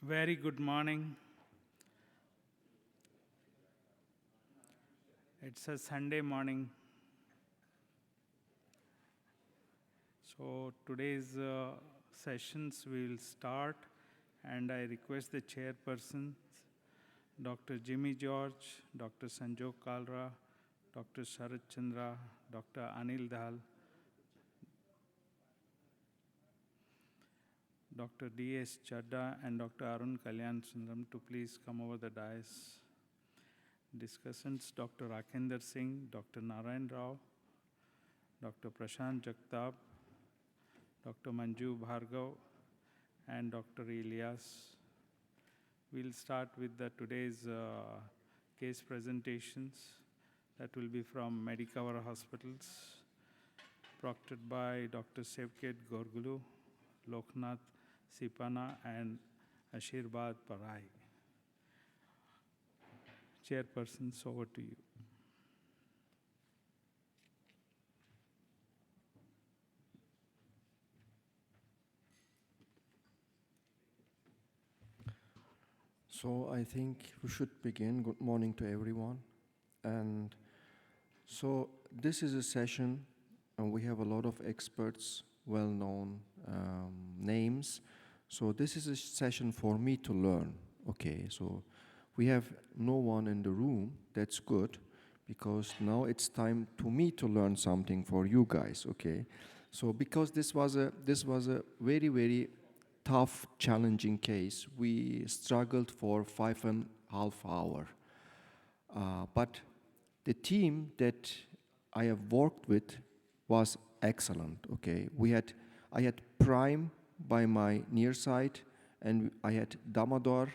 Very good morning. It's a Sunday morning. So today's sessions will start, and I request the chairpersons, Dr. Jimmy George, Dr. Sanjog Kalra, Dr. Sharat Chandra, Dr. Anil Dal, Dr. D.S. Chadda, and Dr. Arun Kalyan Sundaram to please come over the dais. Discussants, Dr. Rakhinder Singh, Dr. Narayan Rao, Dr. Prashant Jagtap, Dr. Manju Bhargav, and Dr. Ilyas. We'll start with today's case presentations. That will be from Medicover Hospitals, proctored by Dr. Sevket Gorgulu, Loknath Sipana, and Ashirbad Parai. Chairpersons, over to you. So I think we should begin. Good morning to everyone. And so this is a session, and we have a lot of experts, well-known names. So this is a session for me to learn. Okay, so we have no one in the room. That's good, because now it's time to me to learn something for you guys. Okay, so because this was a very, very tough, challenging case. We struggled for 5.5 hours. But the team that I have worked with was excellent, okay? I had Prime by my near side, and I had Damodar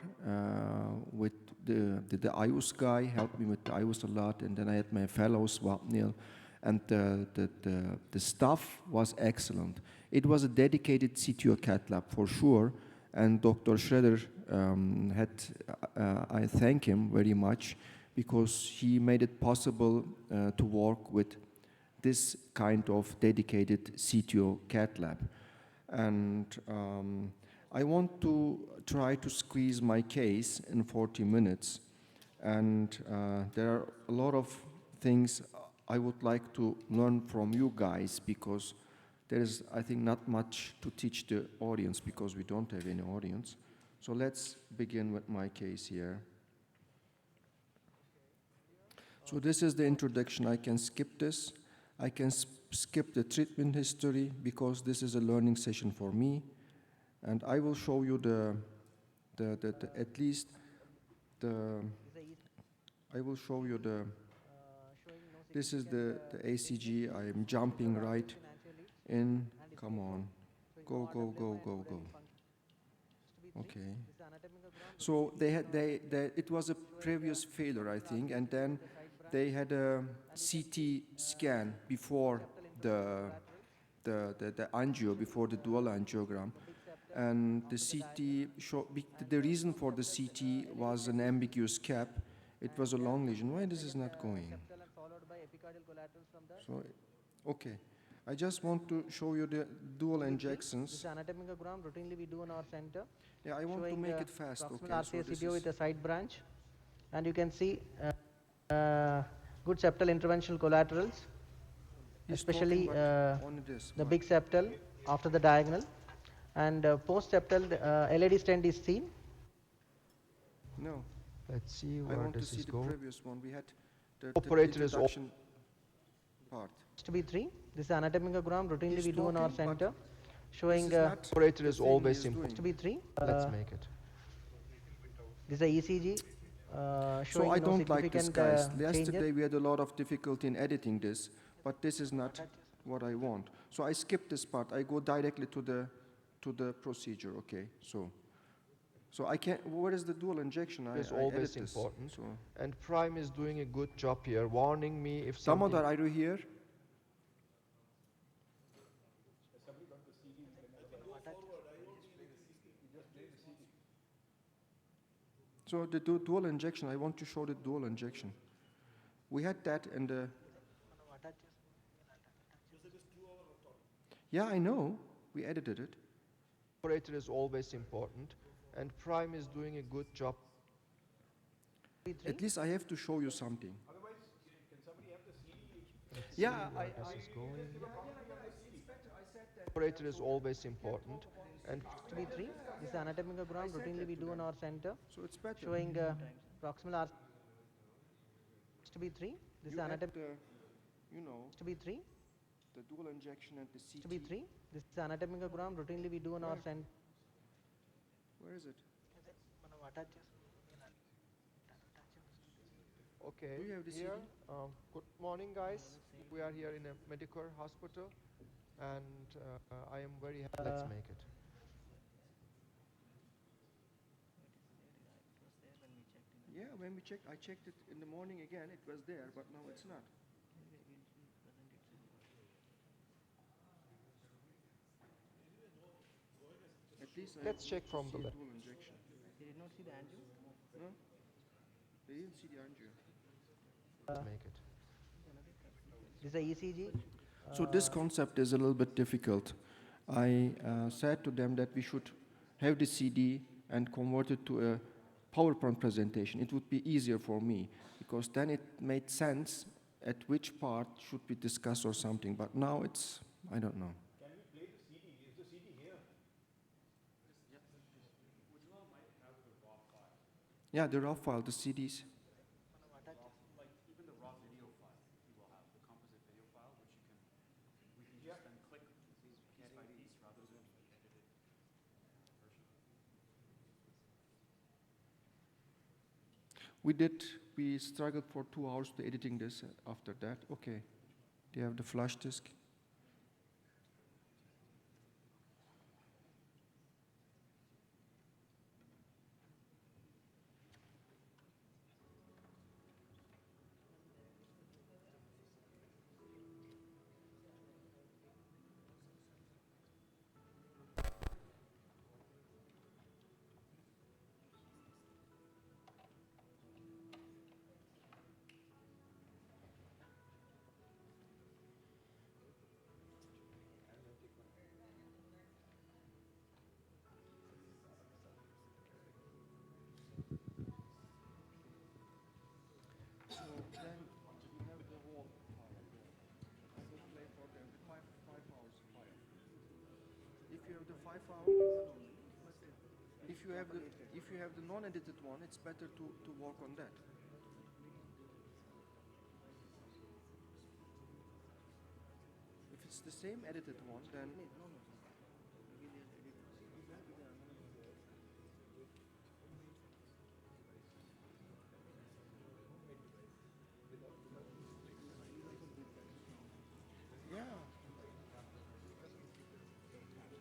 with the IUS guy, helped me with the IUS a lot, and then I had my fellows, Wapnil, and the staff was excellent. It was a dedicated CTO cath lab for sure, and Dr. Schroeder I thank him very much, because he made it possible to work with this kind of dedicated CTO cath lab. And I want to try to squeeze my case in 40 minutes, and there are a lot of things I would like to learn from you guys, because there is, I think, not much to teach the audience because we don't have any audience. So let's begin with my case here. So this is the introduction. I can skip this. I can skip the treatment history because this is a learning session for me. And I will show you this is the ACG. I am jumping right in. Come on. Go. Okay. So it was a previous failure, I think, and then they had a CT scan before the angio, before the dual angiogram. And the CT the reason for the CT was an ambiguous cap. It was a long lesion. Why this is not going? So, okay. I just want to show you the dual injections. This anatomogram routinely we do in our center. Yeah, I want to make it fast. Okay. RCA CTO with a side branch, and you can see good septal interventional collaterals, especially the big septal after the diagonal, and post septal LAD stent is seen. No. Let's see where I want this to see is the going. previous one. We had the Operator is introduction part. To be 3. This anatomogram routinely He's we do in our talking, center, showing Operator is always doing. important. to be 3. Let's make it. This is a ECG. So I don't like this, guys. Yesterday changes. we had a lot of difficulty in editing this, but this is not what I want. So I skip this part. I go directly to the procedure. Okay. So I can't. What is the dual injection? It's I always edit this. important. So And Prime is doing a good job here, warning me if something... Damodar, are you here? So the dual injection, I want to show the dual injection. We had that in the... Yeah, I know. We edited it. Operator is always important. and Prime is doing a good job. At least I have to show you something. Let's Yeah, see where this is going. Operator is always important, and to be 3. This is anatomogram routinely we do in our center, so it's better. showing proximal arch to be 3. This is You add anatomical the, to be 3. the dual injection and the CT. To be 3. This is anatomogram routinely we do in our center. Where is it? okay, Do you have the here, CD? good morning guys. We are here in a Medicare hospital, and I am very happy. Let's make it. Yeah, when we checked, I checked it in the morning again, it was there, but now it's not. At least I Let's check from the left. dual injection. They did not see the angio? No? They didn't see the angio. Let's make it. This is a ECG. So this concept is a little bit difficult. I said to them that we should have the CD and convert it to a PowerPoint presentation. It would be easier for me, because then it made sense at which part should we discuss or something. But now it's, I don't know. Can we play the CD? Is the CD here? Yeah, the raw file, the CDs. Like even the raw video file, you will have the composite video file, which we can just then click piece by piece rather than the edited version. We struggled for 2 hours to editing this after that. Okay. Do you have the flash disk? If you have the non-edited one, it's better to work on that. If it's the same edited one, then yeah.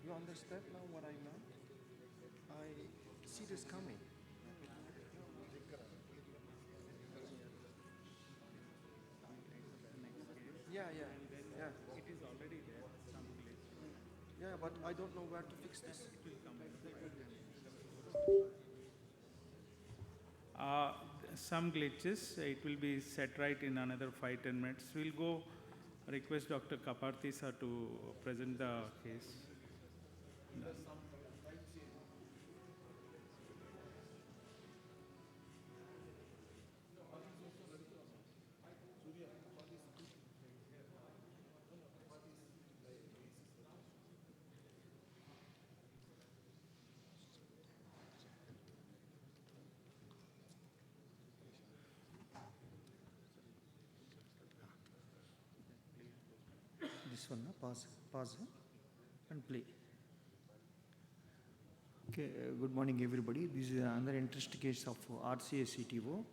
You understand now what I meant? I see this coming. Yeah. It is already there, some glitch. Yeah, but I don't know where to fix this. Some glitches, it will be set right in another 5-10 minutes. We'll go request Dr. Kaparthi sir to present the case. This one, pause, and play. Okay, good morning everybody. This is another interest case of RCA CTO.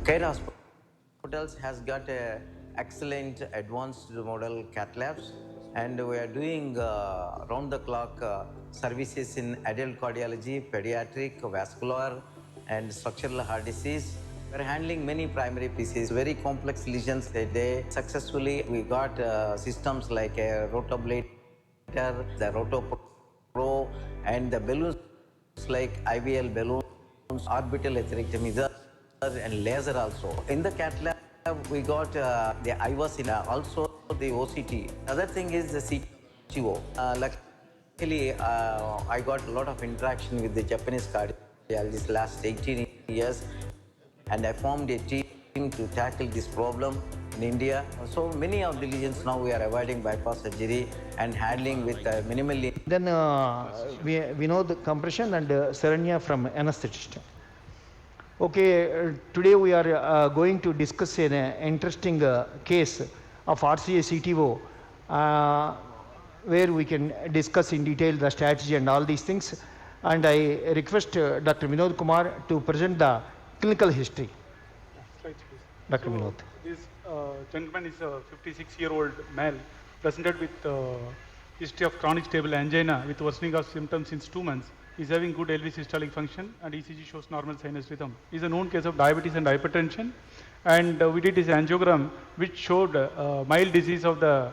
Care Hospitals has got a excellent advanced model cath labs, and we are doing round the clock services in adult cardiology, pediatric, vascular, and structural heart disease. We are handling many primary pieces, very complex lesions a day. Successfully, we got systems like a rotoblator, the Rotopro, and the balloons like IVL balloons, orbital atherectomy, and laser also. In the cath lab, we got the IVAS in also the OCT. Other thing is the CT CTO. Luckily, I got a lot of interaction with the Japanese cardiologists last 18 years, and I formed a team to tackle this problem in India. So many of the lesions now we are avoiding bypass surgery and handling with minimally. Then we know the compression and Serenia from anesthetist. Okay, today we are going to discuss an interesting case of RCA CTO, where we can discuss in detail the strategy and all these things. And I request Dr. Vinod Kumar to present the clinical history. Slides, please. Dr. Vinod. This gentleman is a 56-year-old male presented with history of chronic stable angina with worsening of symptoms since 2 months. He's having good LV systolic function and ECG shows normal sinus rhythm. He's a known case of diabetes and hypertension, and we did his angiogram which showed mild disease of the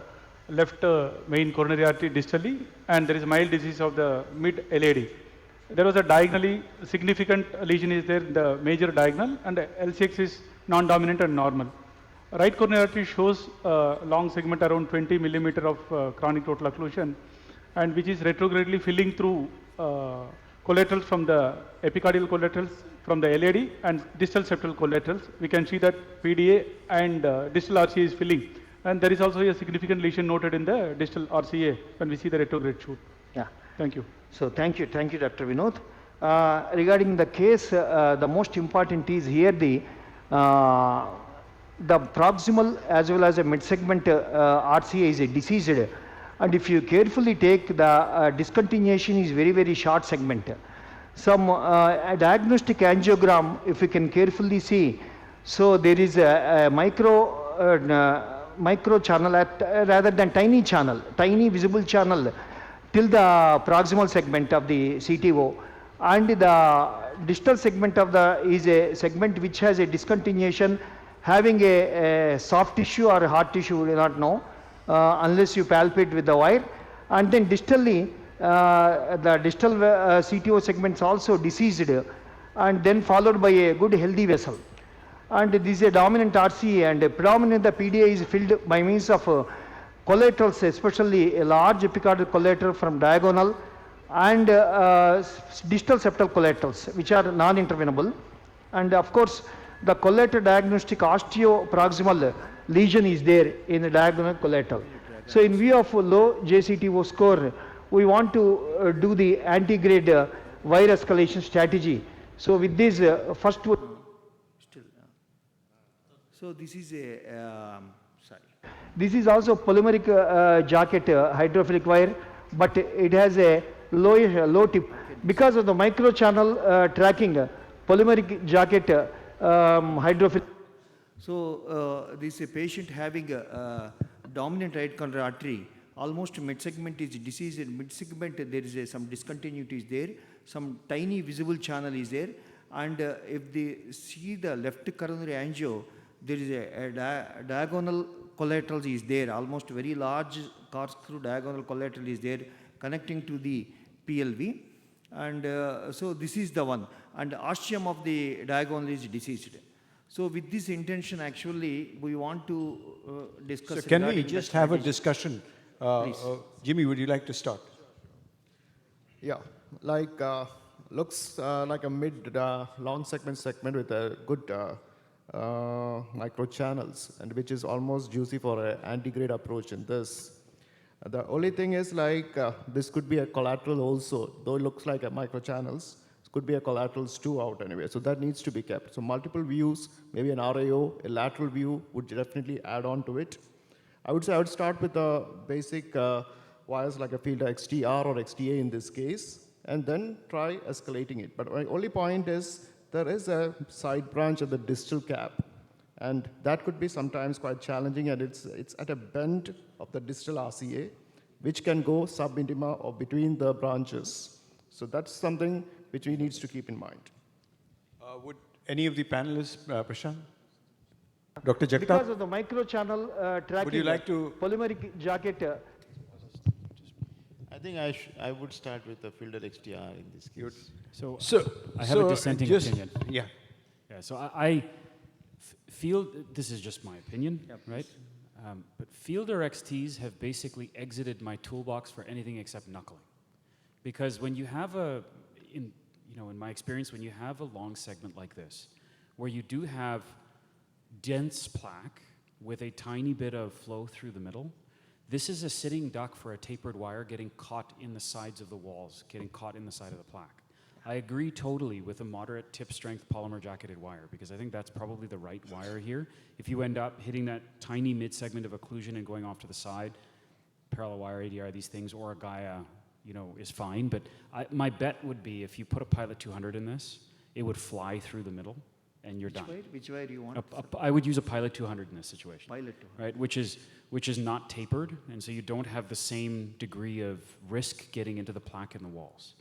left main coronary artery distally, and there is mild disease of the mid LAD. There was a diagonally significant lesion is there in the major diagonal, and LCX is non-dominant and normal. Right coronary artery shows long segment around 20 millimeter of chronic total occlusion, and which is retrogradely filling through collaterals from the epicardial collaterals from the LAD and distal septal collaterals. We can see that PDA and distal RCA is filling, and there is also a significant lesion noted in the distal RCA when we see the retrograde shoot. Yeah. Thank you. So thank you, Dr. Vinod. Regarding the case, the most important is here the proximal as well as a mid-segment RCA is diseased, and if you carefully take the discontinuation is very short segment. Some diagnostic angiogram, if you can carefully see, so there is a micro channel rather than tiny channel, tiny visible channel till the proximal segment of the CTO, and the distal segment of the is a segment which has a discontinuation having a soft tissue or hard tissue, we do not know unless you palpate with the wire. And then distally the distal CTO segments also diseased, and then followed by a good healthy vessel. And this is a dominant RCA, and predominantly the PDA is filled by means of collaterals, especially a large epicardial collateral from diagonal and distal septal collaterals which are non-intervenable. And of course the collateral diagnostic osteoproximal lesion is there in the diagonal collateral. So in view of low JCTO score, we want to do the anti-grade wire escalation strategy. So with this first so this is a this is also polymeric jacket hydrophilic wire, but it has a low tip because of the micro channel tracking polymeric jacket hydrophilic. So this is a patient having a dominant right coronary artery, almost mid-segment is diseased. In mid-segment there is some discontinuity is there, some tiny visible channel is there, and if they see the left coronary angio, there is a diagonal collateral is there, almost very large corkscrew diagonal collateral is there connecting to the PLV, and so this is the one, and ostium of the diagonal is diseased. So with this intention actually we want to discuss. So can we just have a discussion? Jimmy, would you like to start? Yeah, like looks like a mid long segment with a good micro channels, and which is almost juicy for an anti-grade approach in this. The only thing is like this could be a collateral also, though it looks like a micro channels. Could be a collaterals too out anyway, so that needs to be kept. So multiple views, maybe an RAO, a lateral view would definitely add on to it. I would say I would start with the basic wires like a field XTR or XTA in this case, and then try escalating it. But my only point is there is a side branch at the distal cap, and that could be sometimes quite challenging, and it's at a bend of the distal RCA, which can go subintima or between the branches. So that's something which we needs to keep in mind. Would any of the panelists, Prashant? Dr. Jagtap? Because of the micro channel tracking, would you like to polymeric jacket. I think I would start with the filtered XTR in this case. So I have a dissenting opinion. Yeah. Yeah, so I feel this is just my opinion, right? But Fielder XTs have basically exited my toolbox for anything except knuckling. Because when you have in my experience, when you have a long segment like this, where you do have dense plaque with a tiny bit of flow through the middle, this is a sitting duck for a tapered wire getting caught in the sides of the walls, getting caught in the side of the plaque. I agree totally with a moderate tip strength polymer jacketed wire, because I think that's probably the right wire here. If you end up hitting that tiny mid segment of occlusion and going off to the side, parallel wire, ADR, these things, or a Gaia, is fine. But my bet would be if you put a Pilot 200 in this, it would fly through the middle and you're done. Which wire you want? I would use a Pilot 200 in this situation. Pilot 200. Right, which is not tapered, and so you don't have the same degree of risk getting into the plaque in the walls.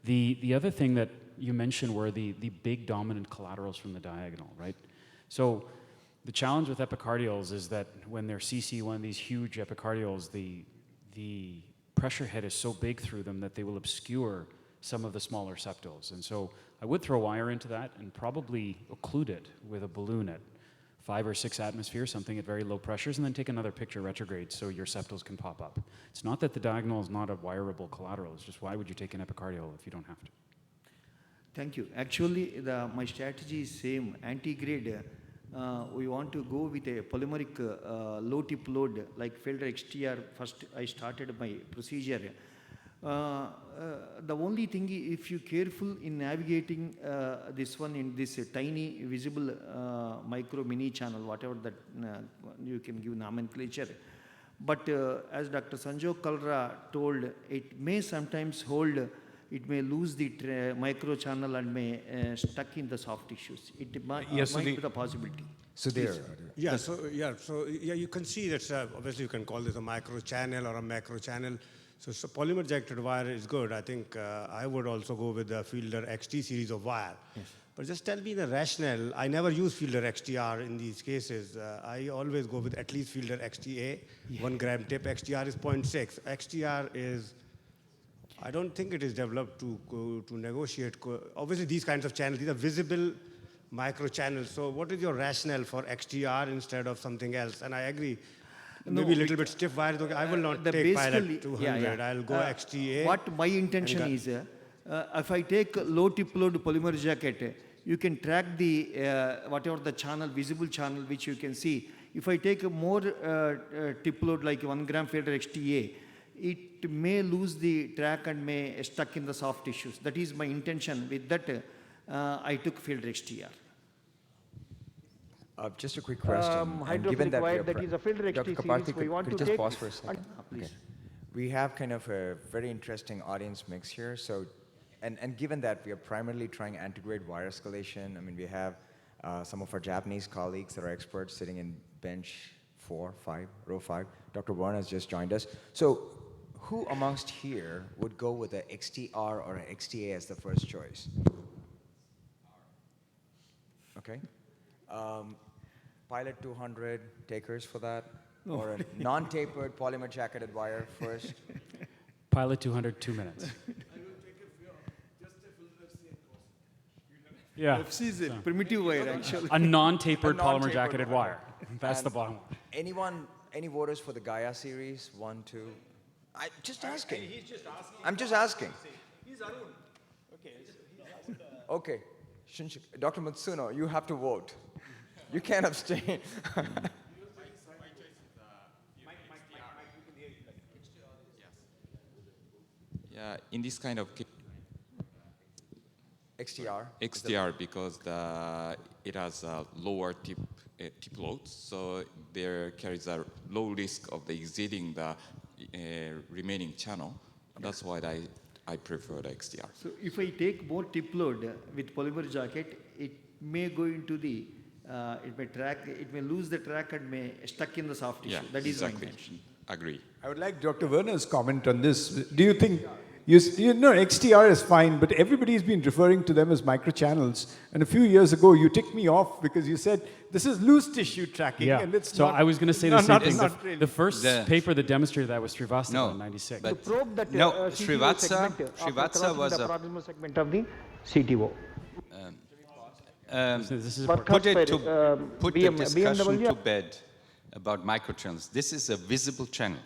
The other thing that you mentioned were the big dominant collaterals from the diagonal, right? So the challenge with epicardials is that when they're CC1, these huge epicardials, the pressure head is so big through them that they will obscure some of the smaller septals. And so I would throw wire into that and probably occlude it with a balloon at 5 or 6 atmospheres, something at very low pressures, and then take another picture retrograde so your septals can pop up. It's not that the diagonal is not a wireable collateral, it's just why would you take an epicardial if you don't have to? Thank you. Actually, my strategy is same. Anti-grade, we want to go with a polymeric low tip load like Felder XTR. First, I started my procedure. The only thing, if you careful in navigating this one in this tiny visible micro mini channel, whatever that you can give nomenclature. But as Dr. Sanjog Kalra told, it may sometimes hold, it may lose the micro channel and may stuck in the soft tissues. It might be the possibility. So there. Yeah, so you can see that obviously you can call this a micro channel or a macro channel. So polymer jacketed wire is good. I think I would also go with the Fielder XT series of wire. Yes. But just tell me the rationale. I never use Fielder XTR in these cases. I always go with at least Fielder XTA, 1 gram tip. XTR is 0.6. XTR is, I don't think it is developed to negotiate. Obviously, these kinds of channels, these are visible micro channels. So what is your rationale for XTR instead of something else? And I agree. Maybe a little bit stiff wire. Okay, I will not take Pilot 200. I'll go XTA. What my intention is, if I take low tip load polymer jacket, you can track the whatever the channel, visible channel, which you can see. If I take a more tip load like 1 gram Felder XTA, it may lose the track and may stuck in the soft tissues. That is my intention. With that, I took Felder XTR. Just a quick question. Given that is a Felder XT series, we want to just pause for a second? Please. Okay. We have kind of a very interesting audience mix here. So, and given that we are primarily trying anti-grade wire escalation, I mean, we have some of our Japanese colleagues that are experts sitting in bench 4, 5, row 5. Dr. Warren has just joined us. So, who amongst here would go with a XTR or an XTA as the first choice? Okay. Pilot 200 takers for that? No. Or a non-tapered polymer jacketed wire first? Pilot 200, 2 minutes. Yeah. FC is a primitive wire, actually. A non-tapered polymer jacketed wire. That's the bottom line. Anyone, any voters for the Gaia series? 1, 2? I'm just asking. He's just asking. I'm just asking. He's Arun. Okay. Dr. Matsuno, you have to vote. You can't abstain. Yeah, in this kind of XTR because it has a lower tip load, so there carries a low risk of the exceeding the remaining channel. That's why I prefer the XTR. So if I take more tip load with polymer jacket, it may go into the it may lose the track and may stuck in the soft tissue. Yeah, that is exactly. my intention. Agree. I would like Dr. Werner's comment on this. Do you think, XTR is fine, but everybody's been referring to them as microchannels. And a few years ago, you ticked me off because you said, this is loose tissue tracking. Yeah. And it's so not, I was going to say the same thing. Really. The first paper that demonstrated that was Srivastava in 96. To probe that Srivatsa was the proximal segment of the CTO. Put this discussion to bed. about microchannels. This is a visible channel.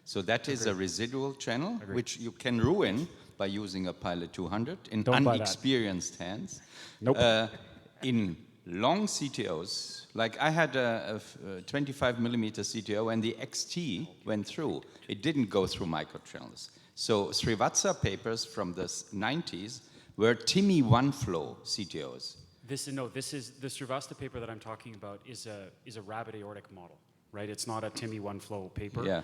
So that is a residual channel, which you can ruin by using a Pilot 200 in Don't buy that. unexperienced hands. Nope. In long CTOs, like I had a 25 millimeter CTO and the XT went through. It didn't go through microchannels. So Srivatsa papers from the 90s were TIMI one-flow CTOs. This is the Srivastava paper that I'm talking about is a rabbit aortic model, right? It's not a TIMI one-flow paper. Yeah,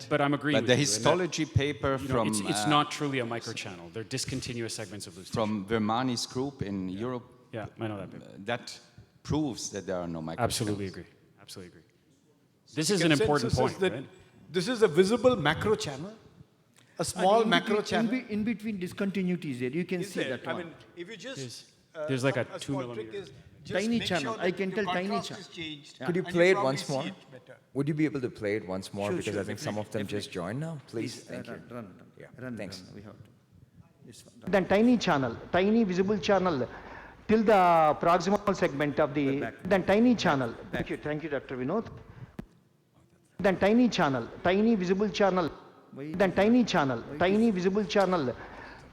but I'm agreeing but with the you in histology paper that, from it's not truly a microchannel. They're discontinuous segments of loose from Vermani's group in Europe. Yeah, I know that paper. That proves that there are no microchannels. Absolutely agree. Absolutely agree. This is an important point, that right? This is a visible macro channel, a small And macro channel. In between discontinuities there, you can Is see there? that I one. mean, if you just There's like a small 2 millimeter. trick is just Tiny make channel. sure I that can the tell tiny contrast channel. is changed, Could you and play it probably once see more? it better. Would you be able to play it once more? Sure, Because sure, I think some of them just joined now. Please, thank you. Run. Yeah, Run. thanks. We have to. This one. Then tiny channel, tiny visible channel till the proximal segment of the, then tiny channel. Thank you, Dr. Vinod. Then tiny channel, tiny visible channel, then tiny channel, tiny visible channel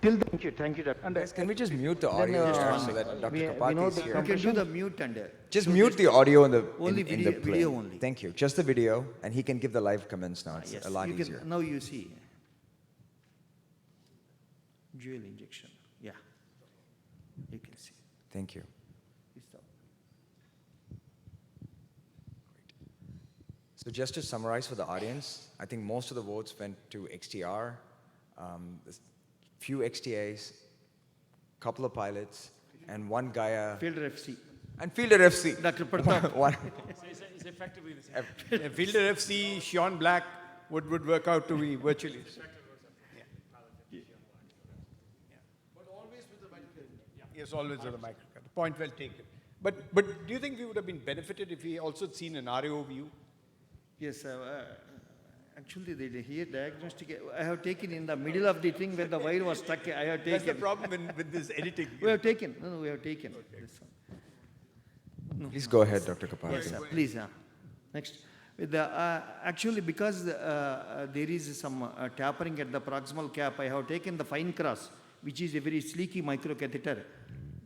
till the, thank you, Dr. Guys, can we just mute the audio there so that Dr. Kapati is here? You can do the mute and Just mute the audio in the only in video, the play. video only. Thank you. Just the video, and he can give the live comments now. It's Yes, a lot you easier. can, now you see. Dual injection. Yeah. You can see. Thank you. So just to summarize for the audience, I think most of the votes went to XTR, there's few XTAs, couple of pilots, and one Gaia. Fielder FC. And Fielder FC. Dr. Pratap. One. It's effectively the same. Fielder FC, Sean Black would work out to be virtually. But always with the micro. Yes, always with the micro. The point well taken. But do you think we would have been benefited if we also had seen an RO view? Yes, actually here diagnostic, I have taken in the middle of the thing where the wire was stuck, I have taken. That's the problem with this editing. We have taken, no, we have taken this one. No. Please go ahead, Dr. Kapati. Yes, sir, please. Next. With the, actually, because there is some tapering at the proximal cap, I have taken the fine cross, which is a very sleeky microcatheter.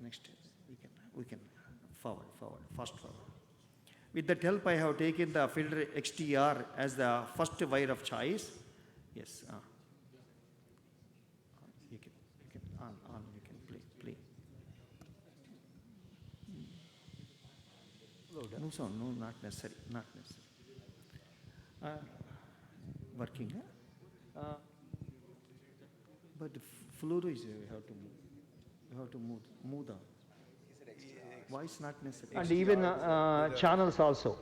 Next, we can forward, fast forward. With that help, I have taken the Fielder XTR as the first wire of choice. Yes. You can on, you can play. No sound, no, not necessary. Working, huh? But the fluoro is, you have to move the voice not necessary. And even channels also,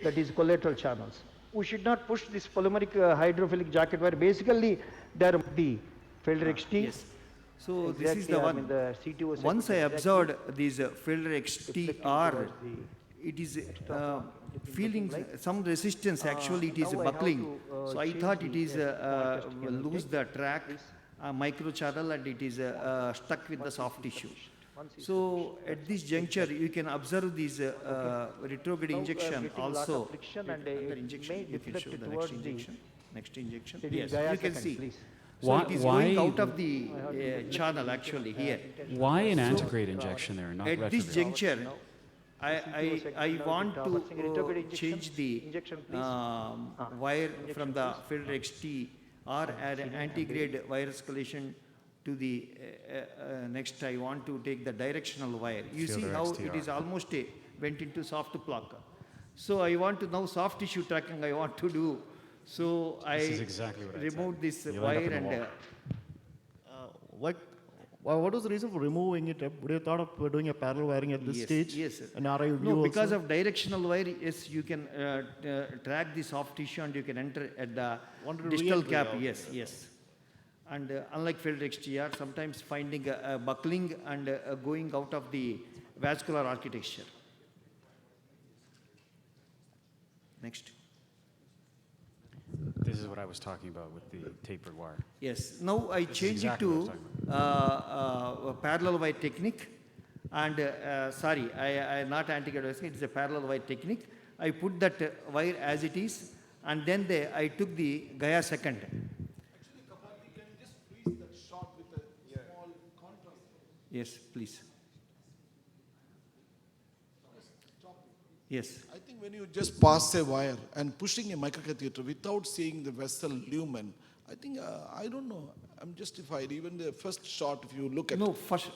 that is collateral channels. We should not push this polymeric hydrophilic jacket wire. Basically, there the Fielder XT. Yes. So Exactly, this is the one. the CTO Once I segment, observed this Fielder XTR, it is feeling some resistance. Actually, it is now I have buckling. to, So I change thought it the, is lose the track, micro channel, and it is stuck with the soft tissue. So at this juncture, you can observe this retrograde injection also. Another injection, you can show the next injection. Next injection. Yes, you can see. So it is going out of the channel actually here. Why an antegrade injection there, not At this retrograde? juncture, I want to change the wire from the Fielder XT or add an anti-grade wire escalation to the next. I want to take the directional wire. You see how it is almost went into soft plug. So I want to now soft tissue tracking I want to do. So I exactly removed this You'll wire end up in the and What was the reason for removing it? Would you thought of doing a parallel wiring at this stage? Yes, sir. An RI view No, because also? of directional wire, yes, you can track the soft tissue and you can enter at the distal cap. Yes. And unlike Fielder XTR, sometimes finding a buckling and going out of the vascular architecture. Next. This is what I was talking about with the tapered wire. Yes. Now I change exactly it to a parallel wire technique. And sorry, I not anti-graduation, it is a parallel wire technique. I put that wire as it is, and then I took the Gaia second. Actually, Kapati, can you just freeze that shot with a small contrast? Yes, please. Yes. I think when you just pass a wire and pushing a microcatheter without seeing the vessel lumen, I think, I don't know, I'm justified. Even the first shot, if you look at... No, first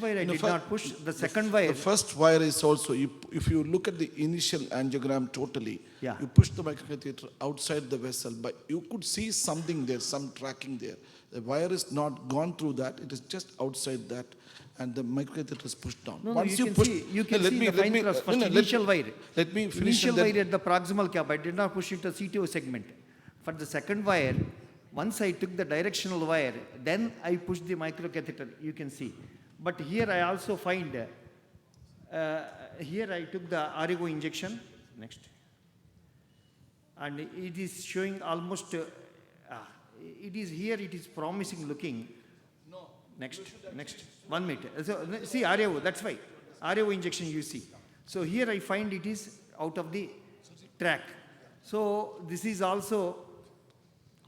wire I did not push. The second wire... The first wire is also, if you look at the initial angiogram totally, yeah. you push the microcatheter outside the vessel, but you could see something there, some tracking there. The wire is not gone through that, it is just outside that, and the microcatheter is pushed down. No, Once you can push, see the fine thrust, first initial wire. Let me finish. Initial wire at the proximal cap, I did not push it to CTO segment. For the second wire, once I took the directional wire, then I pushed the microcatheter, you can see. But here I also find, here I took the REO injection, next. And it is showing almost, it is here, it is promising looking. No. Next. 1 minute. So, see REO, that's why. REO injection you see. So here I find it is out of the track. So this is also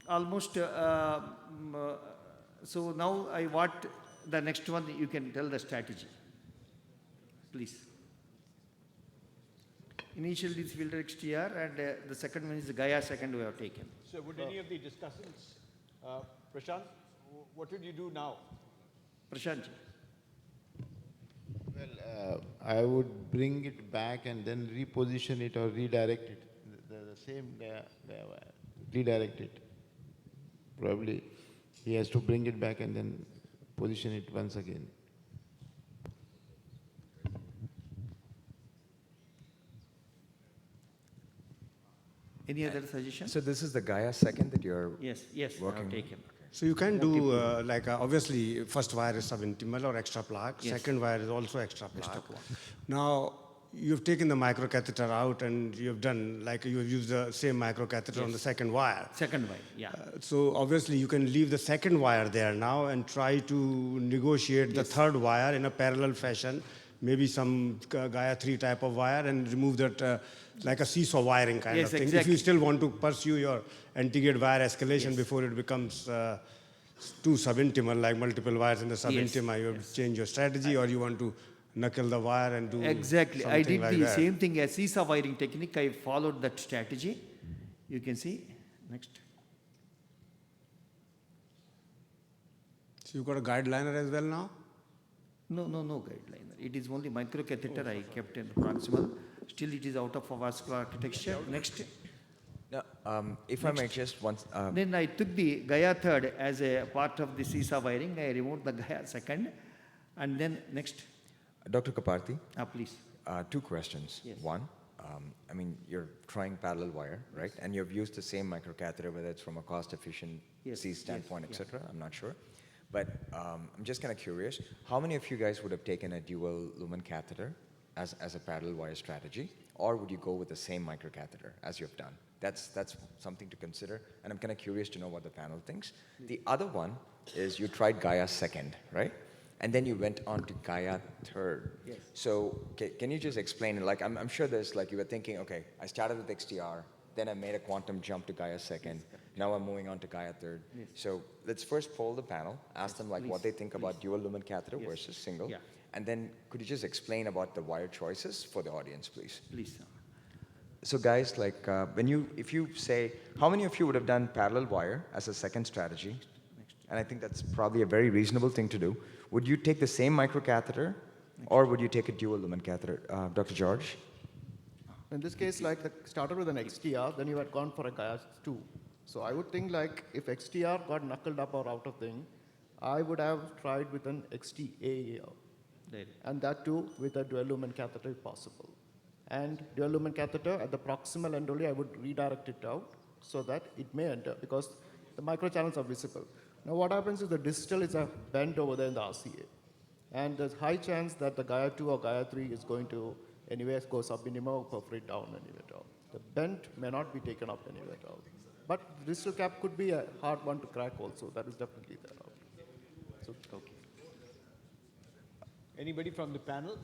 almost, so now I want the next one, you can tell the strategy. Please. Initially it's Fielder XTR, and the second one is the Gaia second we have taken. So would any of the discussants, Prashant, what would you do now? Prashant. Well, I would bring it back and then reposition it or redirect it. The same, redirect it. Probably he has to bring it back and then position it once again. Any other suggestion? So this is the Gaia second that you're yes, working taken. So you can do obviously first wire is subintimal or extra plaque, yes. Second wire is also extra plaque. Now you've taken the microcatheter out and you've done you've used the same microcatheter yes. on the second wire. Second wire, yeah. So obviously you can leave the second wire there now and try to negotiate the third wire in a parallel fashion, maybe some Gaia 3 type of wire, and remove that like a seesaw wiring kind of thing. Exactly. If you still want to pursue your anti-gate wire escalation before it becomes too subintimal, like multiple wires in the subintima, you have to change your strategy, or you want to knuckle the wire and do exactly. I did like the that. same thing as seesaw wiring technique. I followed that strategy. You can see. Next. So you got a guideliner as well now? No guideliner. It is only microcatheter I kept in proximal. Still it is out of a vascular architecture. Next. No, if I may just once... Then I took the Gaia third as a part of the seesaw wiring. I removed the Gaia second. And then next. Dr. Kaparthi. Please. 2 questions. Yes. One, I mean, you're trying parallel wire, right? And you've used the same microcatheter, whether it's from a cost efficiency standpoint, etc. I'm not sure. But I'm just kind of curious, how many of you guys would have taken a dual lumen catheter as a parallel wire strategy? Or would you go with the same microcatheter as you've done? That's something to consider. And I'm kind of curious to know what the panel thinks. The other one is you tried Gaia second, right? And then you went on to Gaia third. Yes. So can you just explain, like, I'm sure there's, like, you were thinking, okay, I started with XTR, then I made a quantum jump to Gaia second, now I'm moving on to Gaia third. Yes. So let's first poll the panel, ask them like what they think about dual lumen catheter versus single. Yeah. And then could you just explain about the wire choices for the audience, please? Please. So guys, like, if you say, how many of you would have done parallel wire as a second strategy? And I think that's probably a very reasonable thing to do. Would you take the same microcatheter, or would you take a dual lumen catheter? Dr. George? In this case, like started with an XTR, then you had gone for a Gaia 2. So I would think like if XTR got knuckled up or out of thing, I would have tried with an XTA, and that too with a dual lumen catheter if possible. And dual lumen catheter at the proximal end only, I would redirect it out so that it may enter, because the microchannels are visible. Now what happens is the distal is a bend over there in the RCA. And there's high chance that the Gaia 2 or Gaia 3 is going to anyway go subintima or perforate down anyway at all. The bend may not be taken up anyway at all. But the distal cap could be a hard one to crack also. That is definitely there. So, okay. Anybody from the panel?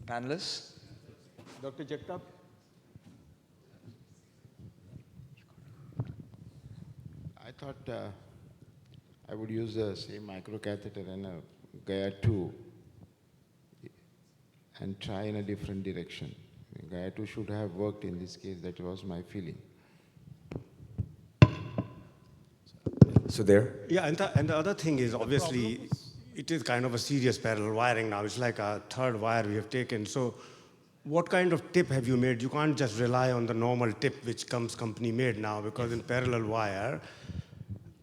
Panelists? Dr. Jagtap? thought I would use the same microcatheter and a Gaia 2 and try in a different direction. Gaia 2 should have worked in this case, that was my feeling. So there? Yeah, and the other thing is, obviously, it is kind of a serious parallel wiring now. It's like a third wire we have taken. So what kind of tip have you made? You can't just rely on the normal tip which comes company made now, because in parallel wire,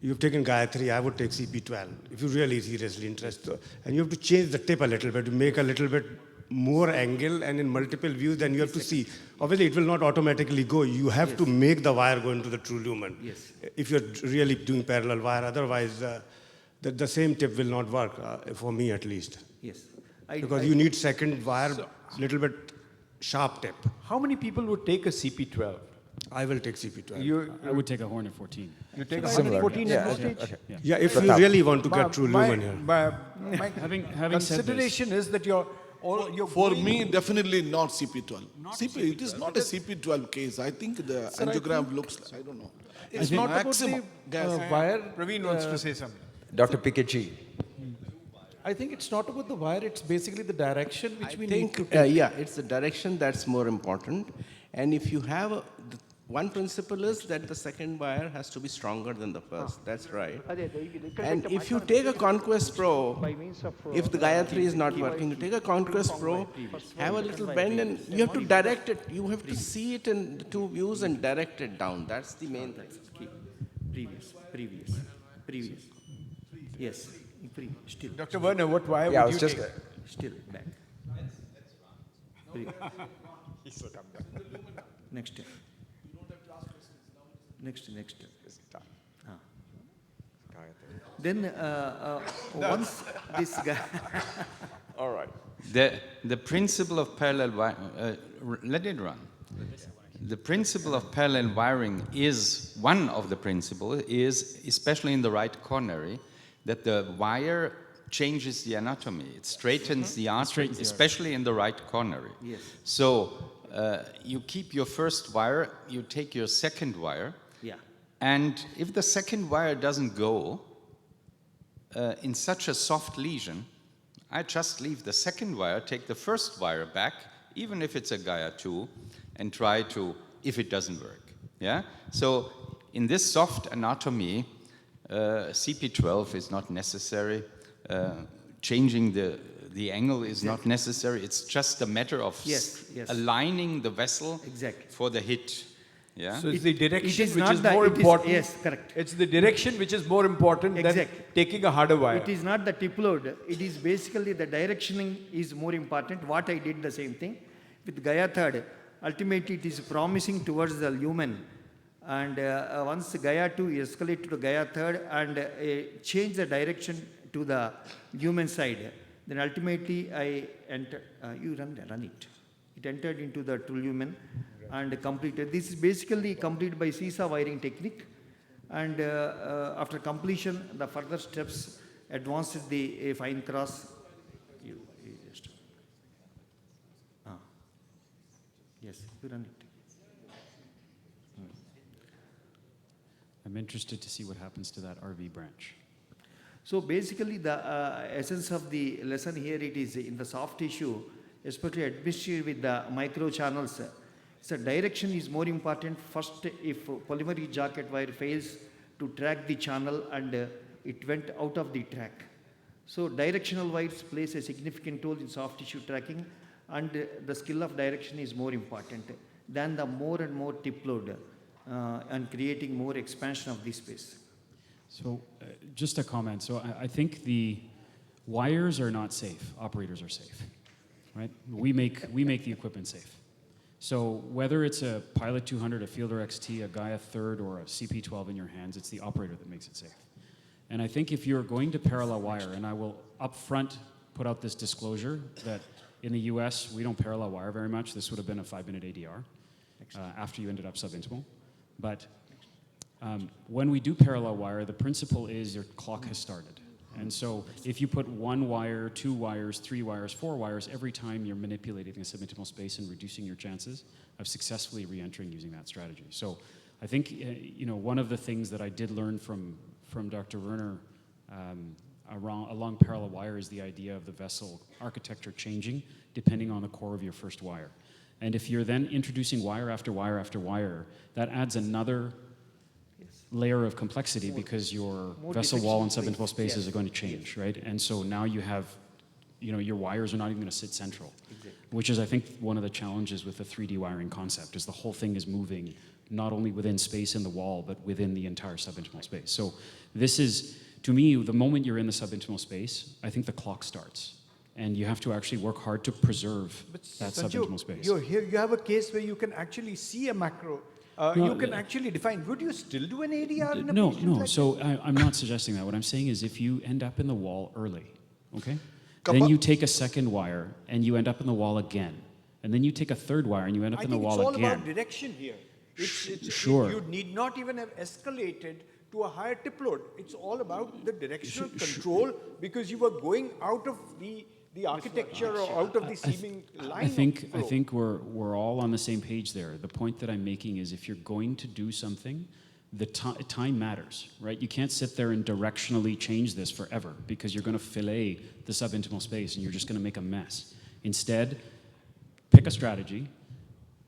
you've taken Gaia 3, I would take CP12, if you're really seriously interested. And you have to change the tip a little bit, to make a little bit more angle, and in multiple views, then you have to see. Obviously, it will not automatically go. You have to make the wire go into the true lumen. Yes. If you're really doing parallel wire, otherwise, the same tip will not work, for me at least. Yes. Because you need second wire, little bit sharp tip. How many people would take a CP12? I will take CP12. I would take a Hornet 14. You take a Similar. Hornet 14 Yeah, at no okay, stage? okay. Yeah, if you really want to get true lumen here. My Having consideration is that you're For me, definitely not CP12. It is not a CP12 case. I think the angiogram looks, I don't know. It's not maximum about the wire. Praveen wants to say something. Dr. Piketty. I think it's not about the wire, it's basically the direction which we think, need to take. yeah, it's the direction that's more important. And if you have one principle is that the second wire has to be stronger than the first. That's right. And if you take a Conquest Pro, if the Gaia 3 is not working, you take a Conquest Pro, have a little bend, and you have to direct it. You have to see it in the two views and direct it down. That's the main thing. Previous. Yes, still. Dr. Werner, what wire Yeah, I would was you just... take? Still, back. Next. Then once this guy... All right. The principle of parallel wiring, let it run. The principle of parallel wiring is, one of the principles is, especially in the right coronary, that the wire changes the anatomy. It straightens the artery, especially in the right coronary. Yes. So you keep your first wire, you take your second wire, Yeah. and if the second wire doesn't go in such a soft lesion, I just leave the second wire, take the first wire back, even if it's a Gaia 2, and try to, if it doesn't work. Yeah? So in this soft anatomy, CP12 is not necessary. Changing the angle is not necessary. It's just a matter of aligning the vessel for the hit. Yeah? So it's the direction is which not is the- more it is- important. yes, correct. It's the direction which is more important than taking a harder wire. It is not the tip load. It is basically the directioning is more important. What I did the same thing with Gaia 3rd. Ultimately, it is promising towards the lumen. And once Gaia 2 escalate to Gaia 3rd and change the direction to the lumen side, then ultimately I enter. You run it. It entered into the true lumen and completed. This is basically completed by seesaw wiring technique. And after completion, the further steps advanced the fine cross. You just. Yes, you run it. I'm interested to see what happens to that RV branch. So basically the essence of the lesson here, it is in the soft tissue, especially administered with the micro channels. So direction is more important. First, if polymer jacket wire fails to track the channel and it went out of the track. So directional wires plays a significant role in soft tissue tracking, and the skill of direction is more important than the more and more tip load and creating more expansion of the space. So just a comment. So I think the wires are not safe. Operators are safe, right? We make the equipment safe. So whether it's a Pilot 200, a Fielder XT, a Gaia 3rd, or a CP12 in your hands, it's the operator that makes it safe. And I think if you're going to parallel wire, and I will upfront put out this disclosure that in the US, we don't parallel wire very much. This would have been a 5-minute ADR after you ended up subintimal. But when we do parallel wire, the principle is your clock has started. And so if you put 1 wire, 2 wires, 3 wires, 4 wires, every time you're manipulating the subintimal space and reducing your chances of successfully re-entering using that strategy. So I think, one of the things that I did learn from Dr. Werner along parallel wire is the idea of the vessel architecture changing depending on the core of your first wire. And if you're then introducing wire after wire after wire, that adds another layer of complexity because your vessel wall and subinterval spaces are going to change, right? And so now you have, your wires are not even going to sit central, which is, I think, one of the challenges with the 3D wiring concept is the whole thing is moving not only within space in the wall, but within the entire subintimal space. So this is, to me, the moment you're in the subintimal space, I think the clock starts. And you have to actually work hard to preserve that subintimal space. Here you have a case where you can actually see a macro. You can actually define. Would you still do an ADR in a No. like So I'm not suggesting that. What I'm saying is if you end up in the wall early, okay? Then you take a second wire and you end up in the wall again. And then you take a third wire and you end up in the wall again. I think it's all about direction here. Sure. You need not even have escalated to a higher tip load. It's all about the directional control because you were going out of the architecture or out of the seeming line. I think we're all on the same page there. The point that I'm making is if you're going to do something, the time matters, right? You can't sit there and directionally change this forever because you're going to fillet the subintimal space and you're just going to make a mess. Instead, pick a strategy,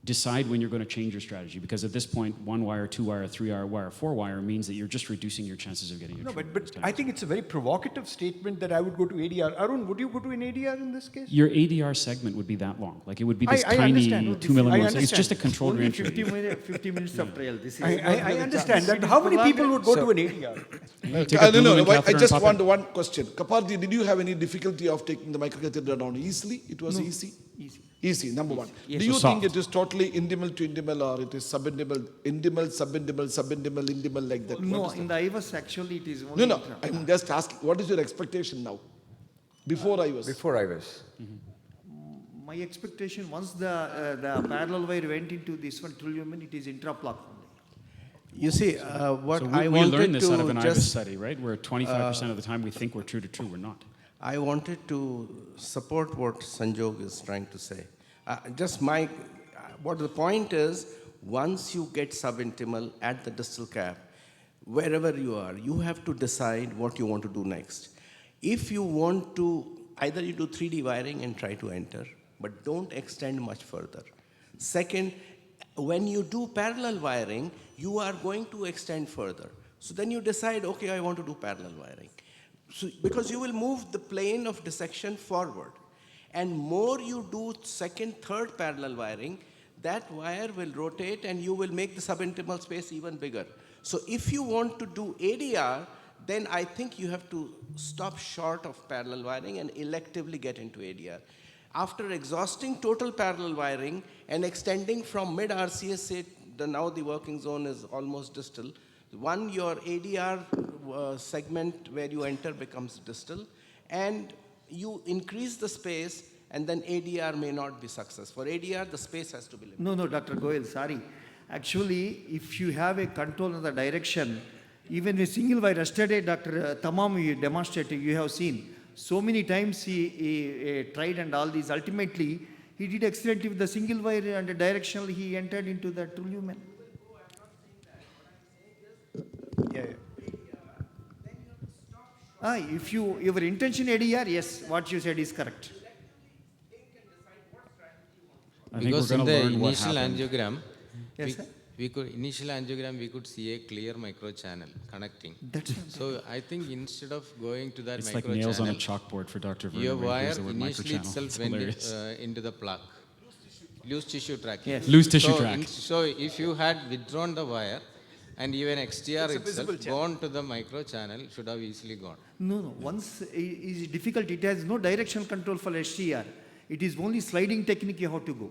decide when you're going to change your strategy, because at this point, 1 wire, 2 wire, 3 wire, 4 wire means that you're just reducing your chances of getting your but I think it's a very provocative statement that I would go to ADR. Arun, would you go to an ADR in this case? Your ADR segment would be that long. Like it would be this tiny 2 millimeters. It's just a controlled Only reentry. 50 minutes of trial. This is I understand that. How many people would go to an ADR? No, I just want one question. Kapardi, did you have any difficulty of taking the microcatheter down easily? It was easy? Easy, number one. Yes. Do you So think it is totally intimal to intimal or it is subintimal, intimal, intimal like that? No, in the IVUS actually it is only... No, I'm just asking, what is your expectation now? Before IVUS? Before IVUS. My expectation, once the parallel wire went into this one lumen, it is intra-plug only. You see, what So I we wanted learned this out of an to IVUS just... study, right? Where 25% of the time we think we're true to true, we're not. I wanted to support what Sanjog is trying to say. What the point is, once you get subintimal at the distal cap, wherever you are, you have to decide what you want to do next. If you want to, either you do 3D wiring and try to enter, but don't extend much further. Second, when you do parallel wiring, you are going to extend further. So then you decide, okay, I want to do parallel wiring. So, because you will move the plane of dissection forward. And more you do second, third parallel wiring, that wire will rotate and you will make the subintimal space even bigger. So if you want to do ADR, then I think you have to stop short of parallel wiring and electively get into ADR. After exhausting total parallel wiring and extending from mid RCS, now the working zone is almost distal. One, your ADR segment where you enter becomes distal, and you increase the space, and then ADR may not be successful. For ADR, the space has to be limited. No, Dr. Goyal, sorry. Actually, if you have a control of the direction, even a single wire, yesterday Dr. Tamam demonstrated, you have seen, so many times he tried and all these. Ultimately, he did excellently with the single wire and directionally he entered into the true lumen. If your intention ADR, yes, what you said is correct. Because in the initial angiogram, Yes, we could see a clear microchannel connecting. So I think instead of going to that It's microchannel, like nails on a chalkboard for Dr. Werner. your when he wire hears the word initially microchannel. itself It's went hilarious. into the plug. Loose tissue tracking. Yes. Loose tissue track. So if you had withdrawn the wire and even XTR It's a visible itself channel. gone to the microchannel, should have easily gone. No. Once is difficult. It has no directional control for STR. It is only sliding technique you have to go.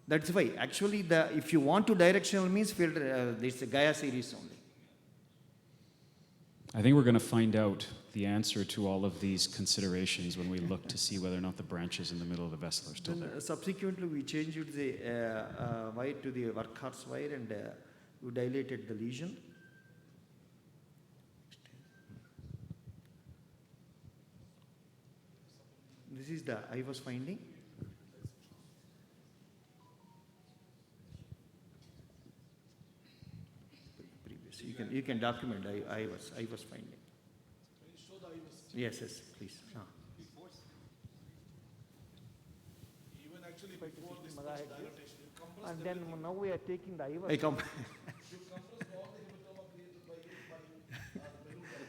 That's why. Actually, if you want to directional means filter, there's a Gaia series only. I think we're going to find out the answer to all of these considerations when we look to see whether or not the branches in the middle of the vessel are still there. Subsequently, we changed the wire to the workhorse wire and we dilated the lesion. This is the I was finding. can document I was finding. Yes, please. Even actually before this and then now we are taking the IVUS. I come.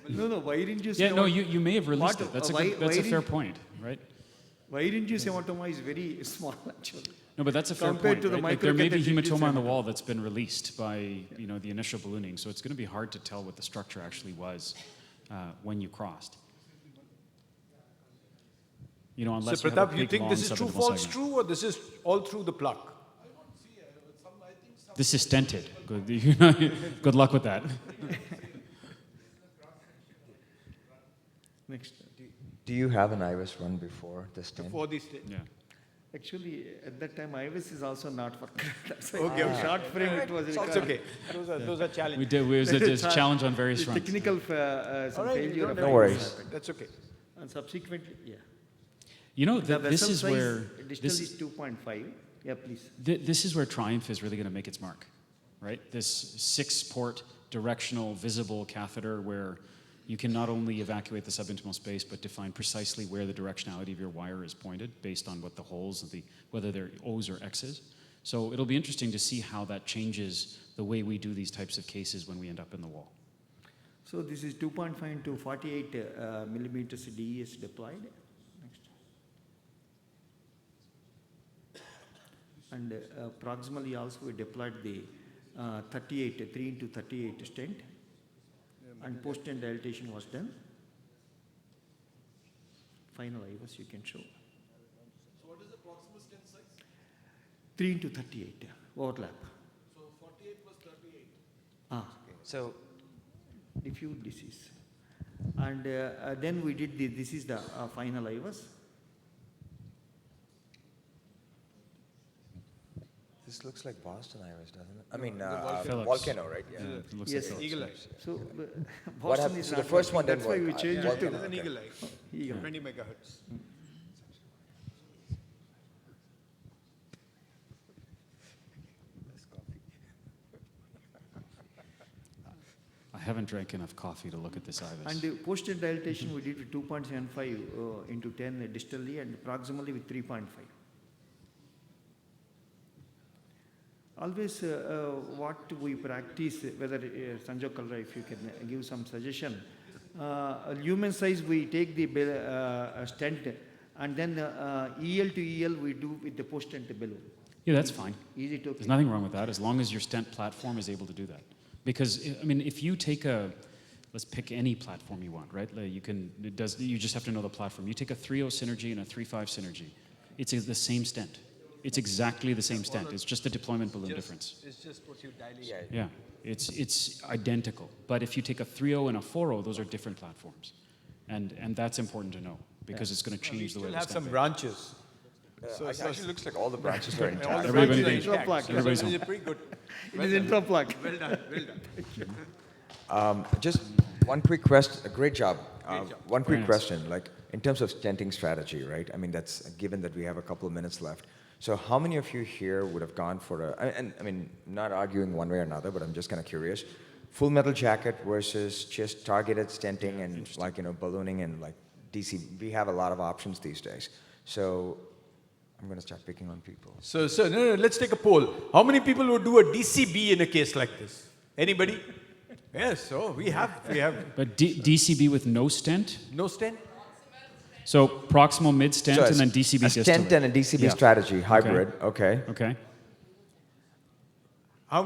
No, why didn't you say? Yeah, no, you may have released it. That's a fair point, right? Why didn't you say hematoma is very small actually? No, but that's a fair Compared point, to the right? Like there may be microcatheter hematoma on the wall that's been released by the initial ballooning, so it's going to be hard to tell what the structure actually was when you crossed. Unless So you have a Pratap, you big, think long this is true, subintimal false, segment. true, or this is all through the plug? This is stented. Good luck with that. Next. Do you have an IVUS run before this stent? Before this stent? Yeah. Actually, at that time, IVUS is also not for that's why Okay. short frame it was It's required. okay. Those are challenges. We did. It was a challenge on various fronts. Technical some All right, failure of No IVUS worries. happened. That's okay. And subsequently, yeah. This vessel is size where distal is 2.5. Yeah, please. This is where Triumph is really going to make its mark, right? This 6-port directional visible catheter where you can not only evacuate the subintimal space, but define precisely where the directionality of your wire is pointed based on what the holes, whether they're O's or X's. So it'll be interesting to see how that changes the way we do these types of cases when we end up in the wall. So this is 2.5 to 48 millimeters DES deployed. Next. And proximally also we deployed the 3 into 38 stent. And post-stent dilatation was done. Final IVUS you can show. So what is the proximal stent size? 3 into 38 overlap. So 48 was 38. So Diffuse disease. And then we did this is the final IVUS. this looks like Boston IVUS, doesn't it? I mean, Phillips. volcano, right? Yeah. It looks Yes, like Eagle eye. So What Boston happened? is So the not first one working. didn't That's why we work. changed it to It's an eagle eye. Eagle. 20 megahertz. I haven't drank enough coffee to look at this IVUS. And the post-stent dilatation we did with 2.75 into 10 distally and proximally with 3.5. Always what we practice, whether Sanjay Kalra, if you can give some suggestion, lumen size we take the stent and then EL to EL we do with the post-stent balloon. Yeah, that's fine. Easy to There's nothing wrong with that as long as your stent platform is able to do that. Because, I mean, if you take let's pick any platform you want, right? Like you just have to know the platform. You take a 3.0 Synergy and a 3.5 Synergy. It's the same stent. It's exactly the same stent. It's just a deployment balloon difference. It's just what you dilate. Yeah, it's identical. But if you take a 3.0 and a 4.0, those are different platforms. And that's important to know because it's going to change the way We the have some stent branches. So it actually looks like all the branches are intact. All the Everybody- branches are intact. everybody's So on. it's pretty good. It is intra-plug. Well done, well done. Just one quick question. Great job. One quick Very nice. question. Like in terms of stenting strategy, right? I mean, that's given that we have a couple of minutes left. So how many of you here would have gone for and I mean, not arguing one way or another, but I'm just kind of curious. Full metal jacket versus just targeted stenting and like, ballooning and like DC. We have a lot of options these days. So I'm going to start picking on people. So no, let's take a poll. How many people would do a DCB in a case like this? Anybody? Yes, so we have. But DCB with no stent? No stent? So proximal mid stent So and then DCB a distally. stent and a DCB Yeah. strategy, hybrid, okay. Okay. How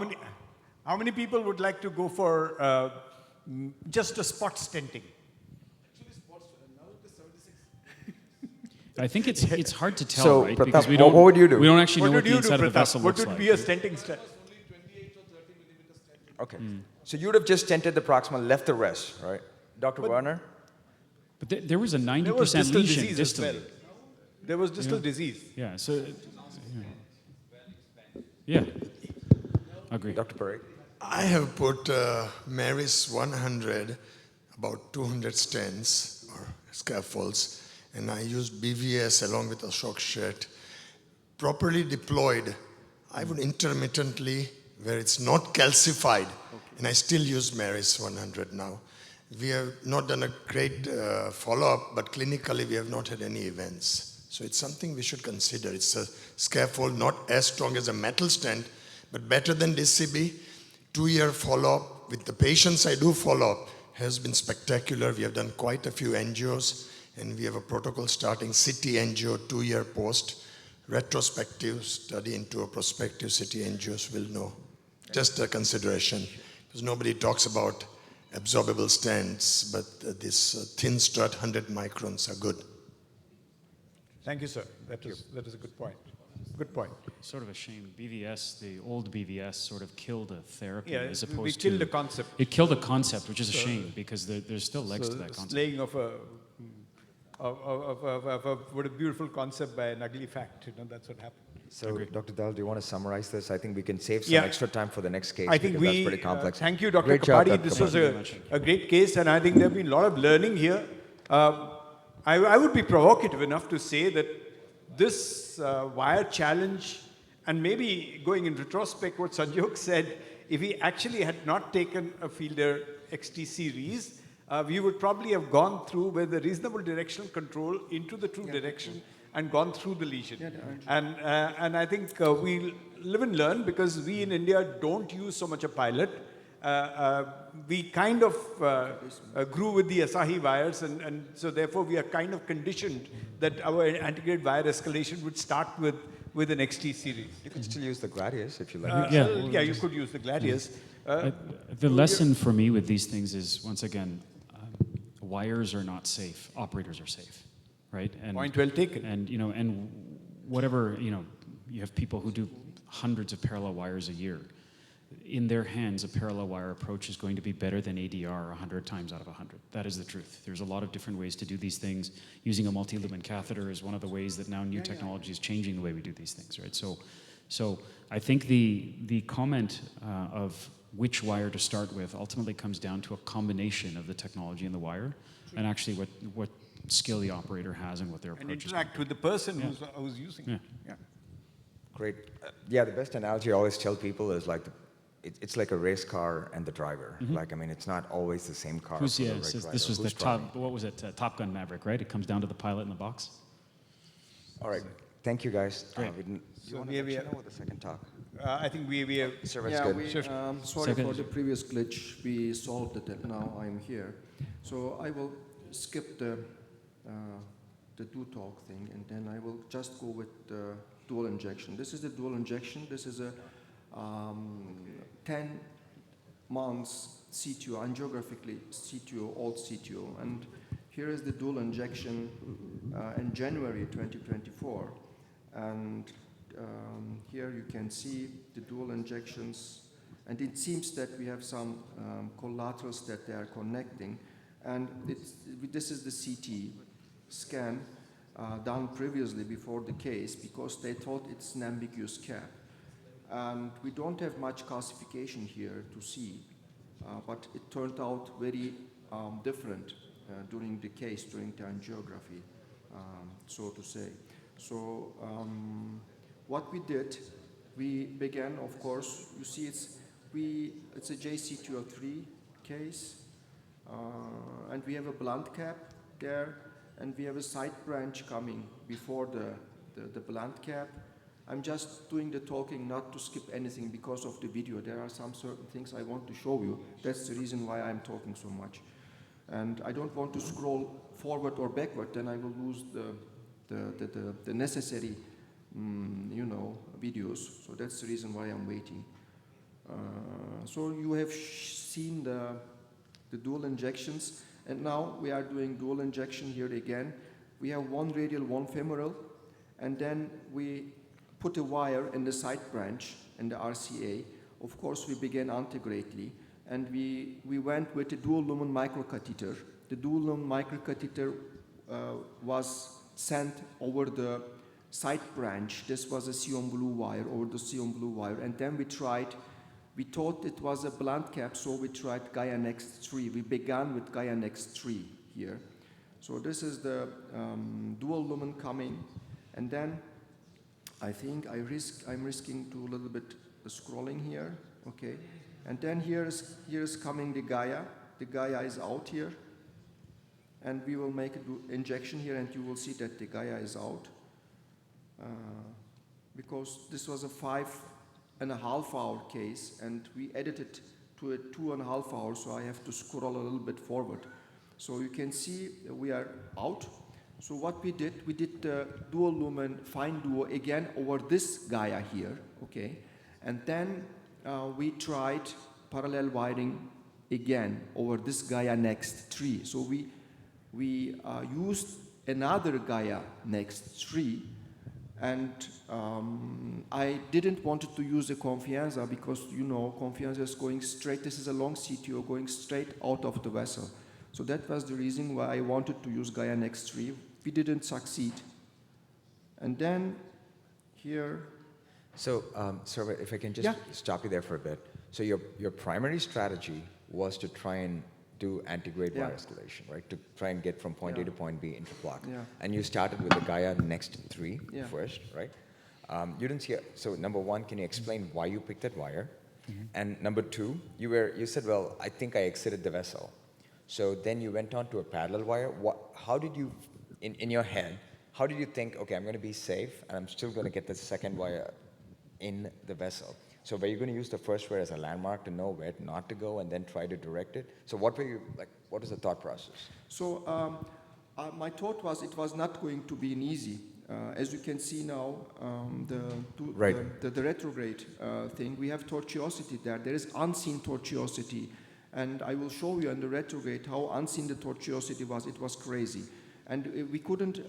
many people would like to go for just a spot stenting? I think it's hard to tell, So, right? Pratap, Because we what don't would you do? We don't actually know what would the you inside of the Pratap? vessel What looks would like. be a stenting stent? Okay. So you would have just stented the proximal, left the rest, right? Dr. Werner? But there was a 90% There was distal lesion disease as distally. well. There was distal disease. Yeah. So. Yeah. Agree. Dr. Parikh? I have put Maris 100, about 200 stents or scaffolds, and I used BVS along with a shock shed. Properly deployed, I would intermittently where it's not calcified, and I still use Maris 100 now. We have not done a great follow-up, but clinically we have not had any events. So it's something we should consider. It's a scaffold, not as strong as a metal stent, but better than DCB. 2-year follow-up with the patients I do follow-up has been spectacular. We have done quite a few angios, and we have a protocol starting CT angio 2-year post. Retrospective study into a prospective CT angios will know. Just a consideration, because nobody talks about absorbable stents, but this thin strut 100 microns are good. Thank you, sir. That is a good point. Good point. Sort of a shame. BVS, the old BVS, sort of killed a therapy as opposed we to... killed the concept. It killed the concept, which is a shame, because there's still legs to that concept. Slaying of what a beautiful concept by an ugly fact. You know, that's what happened. So, Dr. Dal, do you want to summarize this? I think we can save some extra time for the next case. I think that's pretty complex. Thank you, Dr. Great job, Kapadi. Dr. This was a great case, and I think there have been a lot of learning here. I would be provocative enough to say that this wire challenge, and maybe going in retrospect, what Sanjog said, if he actually had not taken a Fielder XT series, we would probably have gone through with a reasonable directional control into the true direction and gone through the lesion. And I think we live and learn, because we in India don't use so much a pilot. We kind of grew with the Asahi wires, and so therefore we are kind of conditioned that our antegrade wire escalation would start with an XT series. You could still use the Gladius if you like. Yeah, you could use the Gladius. The lesson for me with these things is, once again, wires are not safe. Operators are safe, right? And, point well taken. And and whatever, you have people who do hundreds of parallel wires a year. In their hands, a parallel wire approach is going to be better than ADR 100 times out of 100. That is the truth. There's a lot of different ways to do these things. Using a multi-lumen catheter is one of the ways that now new technology is changing the way we do these things, right? So I think the comment of which wire to start with ultimately comes down to a combination of the technology and the wire, and actually what skill the operator has and what their approach is. And interact with the person who's using it. Yeah. Great. The best analogy I always tell people is like it's like a race car and the driver. Like, I mean, it's not always the same car. This was the Top Gun Maverick, right? It comes down to the pilot in the box. All right. Thank you, guys. Great. You want to mention with the second talk? I think we have... Sorry for the previous glitch. We solved it, and now I'm here. So I will skip the do talk thing, and then I will just go with the dual injection. This is the dual injection. This is a 10 months CTO, angiographically CTO, old CTO, and here is the dual injection in January 2024, and here you can see the dual injections, and it seems that we have some collaterals that they are connecting, and this is the CT scan done previously before the case, because they thought it's an ambiguous cap. And we don't have much calcification here to see, but it turned out very different during the case, during the angiography, so to say. So what we did, we began, of course, you see it's a ijcto3 case, and we have a blunt cap there, and we have a side branch coming before the blunt cap. I'm just doing the talking not to skip anything because of the video. There are some certain things I want to show you. That's the reason why I'm talking so much. And I don't want to scroll forward or backward, then I will lose the necessary, videos. So that's the reason why I'm waiting. So you have seen the dual injections, and now we are doing dual injection here again. We have one radial, one femoral, and then we put a wire in the side branch in the RCA. Of course, we began antegrately, and we went with a dual lumen microcatheter. The dual lumen microcatheter was sent over the side branch. This was a Sion blue wire, over the Sion blue wire, and then we thought it was a blunt cap, so we tried Gaia Next 3. We began with Gaia Next 3 here. So this is the dual lumen coming, and then I think I'm risking to a little bit scrolling here. okay? And then here is coming the Gaia. The Gaia is out here. And we will make an injection here, and you will see that the Gaia is out. Because this was a 5.5 hour case, and we edited to a 2.5 hours, so I have to scroll a little bit forward. So you can see we are out. So what we did the dual lumen fine duo again over this Gaia here, okay? And then we tried parallel wiring again over this Gaia next tree. So we used another Gaia next tree, and I didn't want to use a Confianza because, you know, Confianza is going straight. This is a long CTO going straight out of the vessel. So that was the reason why I wanted to use Gaia next tree. We didn't succeed. And then here. So, sir, if I can just stop you there for a bit. So your primary strategy was to try and do anti-grade wire escalation, right? To try and get from point A to point B interflock. Yeah. And you started with the Gaia next 3 first, right? You didn't see so number one, can you explain why you picked that wire? And number two, you said, well, I think I exited the vessel. So then you went on to a parallel wire. How did you, in your head, how did you think, okay, I'm going to be safe and I'm still going to get the second wire in the vessel? So were you going to use the first wire as a landmark to know where not to go and then try to direct it? So what was the thought process? So my thought was it was not going to be an easy. As you can see now, the retrograde thing, we have tortuosity there. There is unseen tortuosity. And I will show you in the retrograde how unseen the tortuosity was. It was crazy. And we couldn't,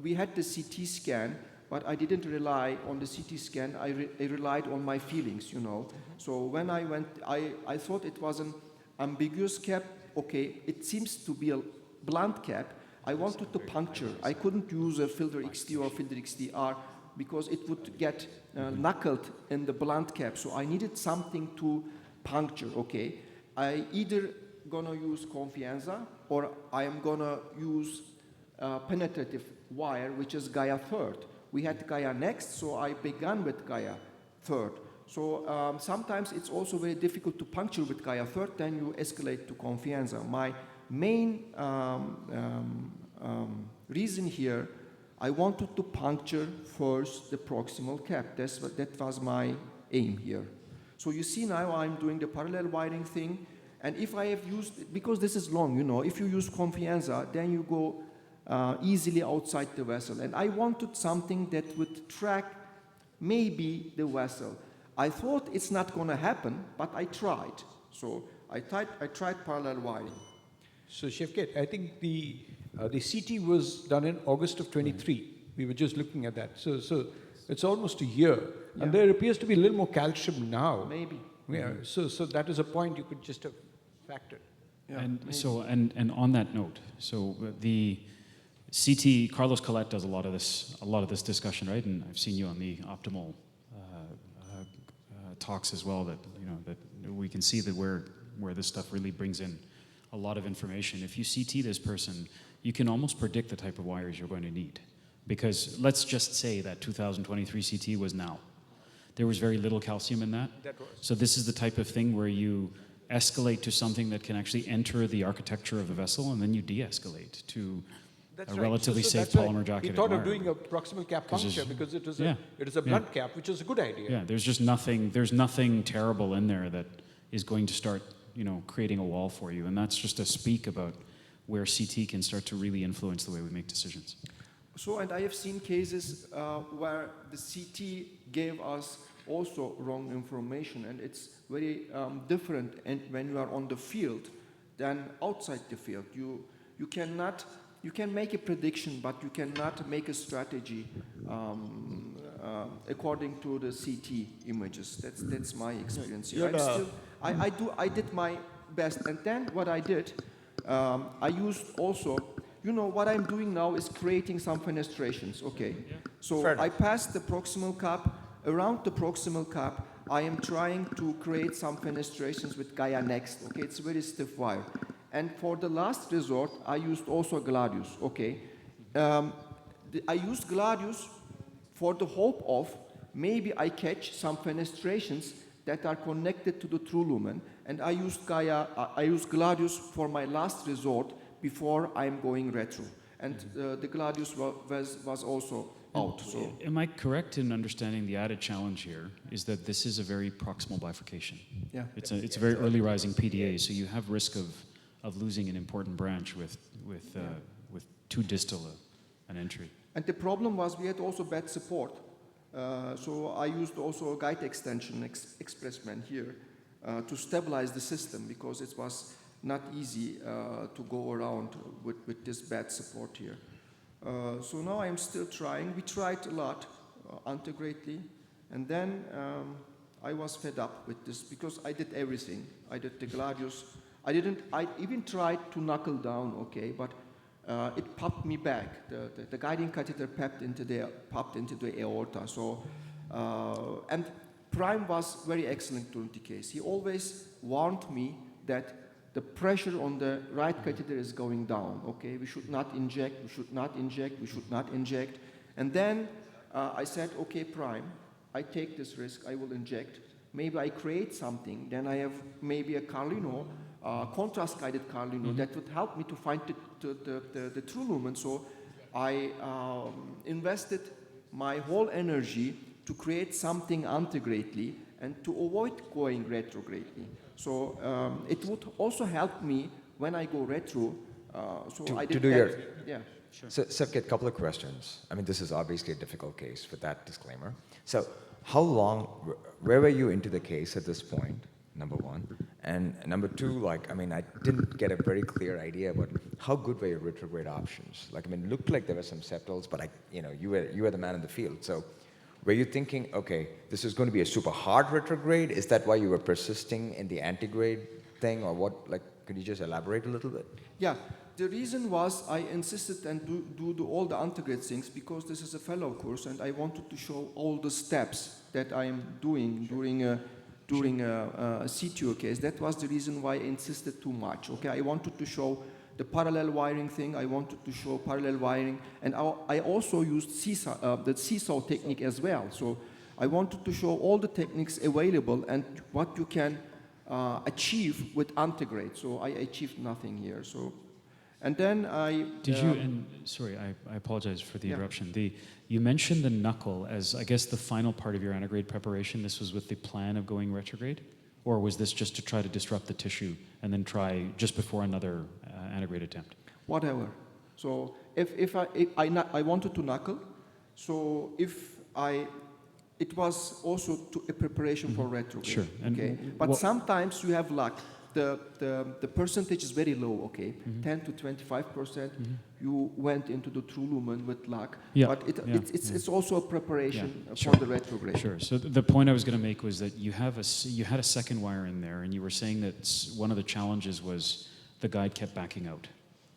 we had the CT scan, but I didn't rely on the CT scan. I relied on my feelings, you know. So when I went, I thought it was an ambiguous cap. Okay, it seems to be a blunt cap. I wanted to puncture. I couldn't use a filter XT or filter XTR because it would get knuckled in the blunt cap. So I needed something to puncture, okay? I either gonna use Confianza or I am gonna use penetrative wire, which is Gaia third. We had Gaia next, so I began with Gaia third. So sometimes it's also very difficult to puncture with Gaia third, then you escalate to Confianza. My main reason here, I wanted to puncture first the proximal cap. That was my aim here. So you see now I'm doing the parallel wiring thing, and if I have used, because this is long, you know, if you use Confianza, then you go easily outside the vessel. And I wanted something that would track maybe the vessel. I thought it's not going to happen, but I tried. So I tried parallel wiring. So Shevket, I think the CT was done in August of 23. We were just looking at that. So it's almost a year. Yeah. And there appears to be a little more calcium now. Maybe. Yeah. So that is a point you could just have factored. Yeah, and on that note, so the CT, Carlos Colette does a lot of this discussion, right? And I've seen you on the optimal talks as well. That that we can see that where this stuff really brings in a lot of information. If you CT this person, you can almost predict the type of wires you're going to need, because let's just say that 2023 CT was now. There was very little calcium in that. So this is the type of thing where you escalate to something that can actually enter the architecture of a vessel, and then you de-escalate to a relatively safe polymer jacketed He thought wire. of doing a proximal cap puncture because it is a blunt cap, which is a good idea. Yeah, there's nothing terrible in there that is going to start, creating a wall for you. And that's just to speak about where CT can start to really influence the way we make decisions. So, and I have seen cases where the CT gave us also wrong information, and it's very different and when you are on the field than outside the field. You can make a prediction, but you cannot make a strategy according to the CT images. That's my experience here. I did my best, and then what I did, I used also. What I'm doing now is creating some fenestrations, okay? So I passed the proximal cap. Around the proximal cap, I am trying to create some fenestrations with Gaia next, okay? It's a very stiff wire. And for the last resort, I used also Gladius, okay? I used Gladius for the hope of maybe I catch some fenestrations that are connected to the true lumen, and I used Gladius for my last resort before I'm going retro. And the Gladius was also out. So. Am I correct in understanding the added challenge here is that this is a very proximal bifurcation? Yeah. It's a very early rising PDA, so you have risk of losing an important branch with too distal an entry. And the problem was we had also bad support. So I used also a guide extension, Expressman here, to stabilize the system because it was not easy to go around with this bad support here. So now I'm still trying. We tried a lot, anti-greatly, and then I was fed up with this because I did everything. I did the Gladius. I even tried to knuckle down, okay, but it popped me back. The guiding catheter popped into the aorta. So, and Prime was very excellent during the case. He always warned me that the pressure on the right catheter is going down, okay? We should not inject, we should not inject, we should not inject. And then I said, okay, Prime, I take this risk, I will inject. Maybe I create something, then I have maybe a Carlino, contrast-guided Carlino that would help me to find the true lumen. So I invested my whole energy to create something anti-greatly and to avoid going retrogradely. So it would also help me when I go retro. So I did that. Yeah. Sure. So, Sevket, a couple of questions. I mean, this is obviously a difficult case with that disclaimer. So how long, where were you into the case at this point, number one? And number two, like, I mean, I didn't get a very clear idea about how good were your retrograde options. Like, I mean, it looked like there were some septals, but you were the man in the field. So were you thinking, okay, this is going to be a super hard retrograde? Is that why you were persisting in the antigrade thing, or what? Like, could you just elaborate a little bit? Yeah, the reason was I insisted and do all the antigrade things because this is a fellow course, and I wanted to show all the steps that I am doing during a CTO case. That was the reason why I insisted too much. Okay, I wanted to show the parallel wiring thing. I wanted to show parallel wiring, and I also used the seesaw technique as well. So I wanted to show all the techniques available and what you can achieve with antigrade. So I achieved nothing here. So, and then I did you. And sorry, I apologize for the interruption. You mentioned the knuckle as, I guess, the final part of your antigrade preparation. This was with the plan of going retrograde, or was this just to try to disrupt the tissue and then try just before another antigrade attempt? Whatever. So if I wanted to knuckle, so it was also a preparation for retrograde. Sure. Okay. But sometimes you have luck. The percentage is very low, okay? 10 to 25%, you went into the true lumen with luck. Yeah. But it's also a preparation for the retrograde. Sure. So the point I was going to make was that you had a second wire in there, and you were saying that one of the challenges was the guide kept backing out,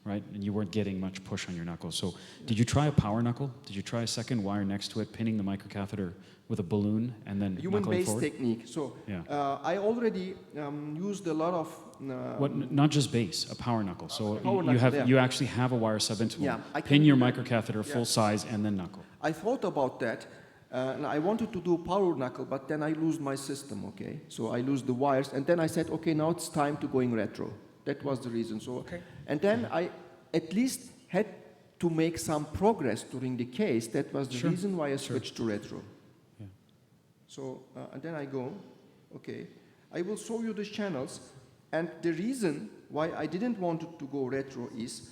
right? And you weren't getting much push on your knuckle. So did you try a power knuckle? Did you try a second wire next to it, pinning the microcatheter with a balloon and then knuckling forward? Human-based technique. So I already used a lot of... not just base, a power knuckle. So you actually have a wire subintimal. Yeah, pin your microcatheter full size and then knuckle. I thought about that. And I wanted to do power knuckle, but then I lose my system, okay? So I lose the wires. And then I said, okay, now it's time to going retro. That was the reason. So, and then I at least had to make some progress during the case. That was the reason why I switched to retro. Yeah. So, and then I go, okay, I will show you the channels. And the reason why I didn't want to go retro is,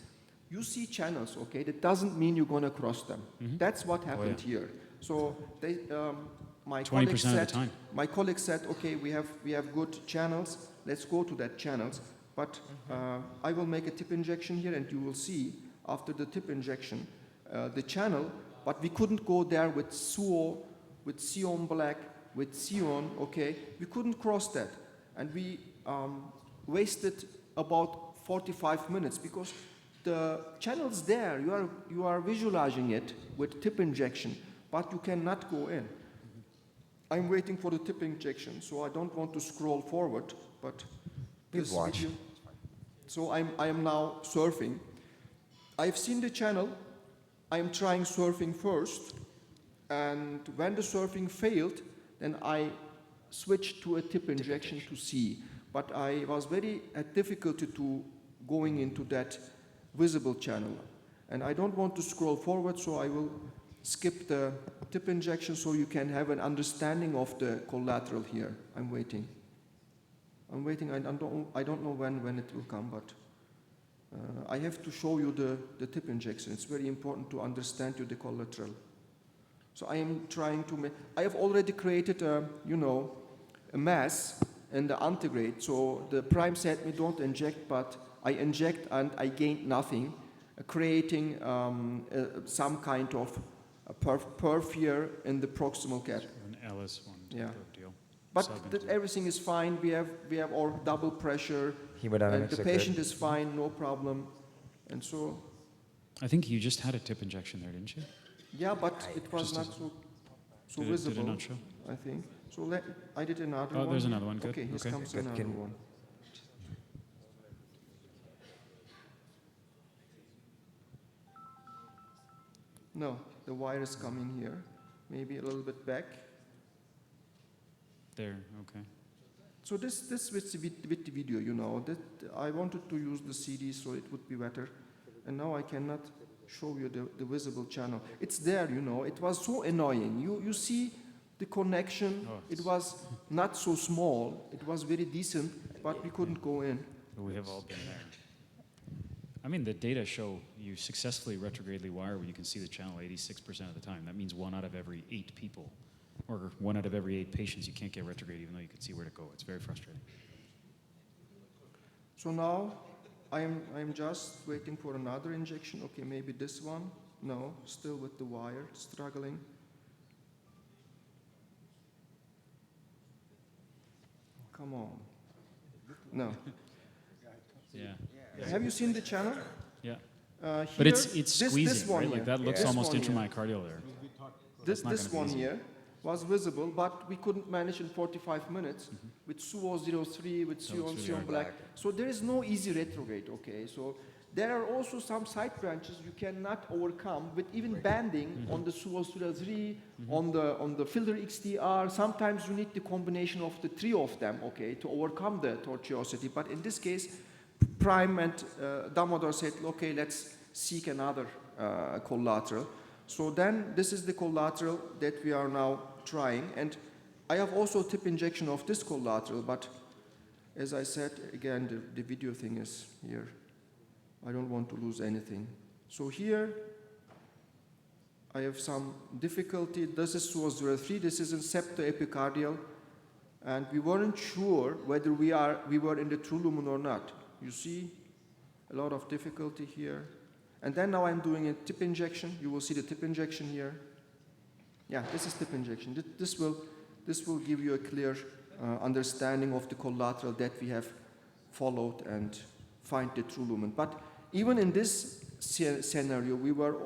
you see channels, okay? That doesn't mean you're going to cross them. That's what happened here. So they, my colleague said, okay, we have good channels. Let's go to that channels. But I will make a tip injection here, and you will see after the tip injection the channel. But we couldn't go there with SUO, with Sion black, with Sion. Okay, we couldn't cross that, and we wasted about 45 minutes because the channel's there. You are visualizing it with tip injection, but you cannot go in. I'm waiting for the tip injection, so I don't want to scroll forward, but. Please watch. So I am now surfing. I've seen the channel. I'm trying surfing first. And when the surfing failed, then I switched to a tip injection to see, but I was very at difficulty to going into that visible channel. And I don't want to scroll forward, so I will skip the tip injection so you can have an understanding of the collateral here. I'm waiting. I'm waiting. I don't know when it will come, but I have to show you the tip injection. It's very important to understand the collateral. So I am trying to make, I have already created a mass and the integrate. So the prime said me don't inject, but I inject and I gained nothing, creating some kind of perf here in the proximal cap. An LS1 yeah. deal. But everything is fine. We have our double pressure. And the patient is fine, no problem. And so. I think you just had a tip injection there, didn't you? Yeah, but it was not so visible. Did it not show? I think. So I did another one. Oh, there's another one. Good. Okay, here comes another one. No, the wire is coming here. Maybe a little bit back. There, okay. So this with the video, that I wanted to use the CD so it would be better. And now I cannot show you the visible channel. It's there, it was so annoying. You see the connection, it was not so small, it was very decent, but we couldn't go in. We have all been there. I mean, the data show you successfully retrogradely wire where you can see the channel 86% of the time. That means 1 out of every 8 people, or 1 out of every 8 patients, you can't get retrograde even though you can see where to go. It's very frustrating. So now I am just waiting for another injection. Okay, maybe this one. No, still with the wire, struggling. Come on. No. Yeah. Have you seen the channel? Yeah. Here, but it's squeezing, this one right? here. Like that looks almost intramyocardial there. This one here was visible, but we couldn't manage in 45 minutes with SUO03, with SUO black. So there is no easy retrograde, okay? So there are also some side branches you cannot overcome with even banding on the SUO03, on the filter XDR. Sometimes you need the combination of the 3 of them, okay, to overcome the tortuosity. But in this case, Prime and Damodar said, okay, let's seek another collateral. So then this is the collateral that we are now trying. And I have also tip injection of this collateral, but as I said, again, the video thing is here. I don't want to lose anything. So here, I have some difficulty. This is SUO03, this is in septoepicardial, and we weren't sure whether we were in the true lumen or not. You see a lot of difficulty here. And then now I'm doing a tip injection. You will see the tip injection here. Yeah, this is tip injection. This will give you a clear understanding of the collateral that we have followed and find the true lumen. But even in this scenario, we were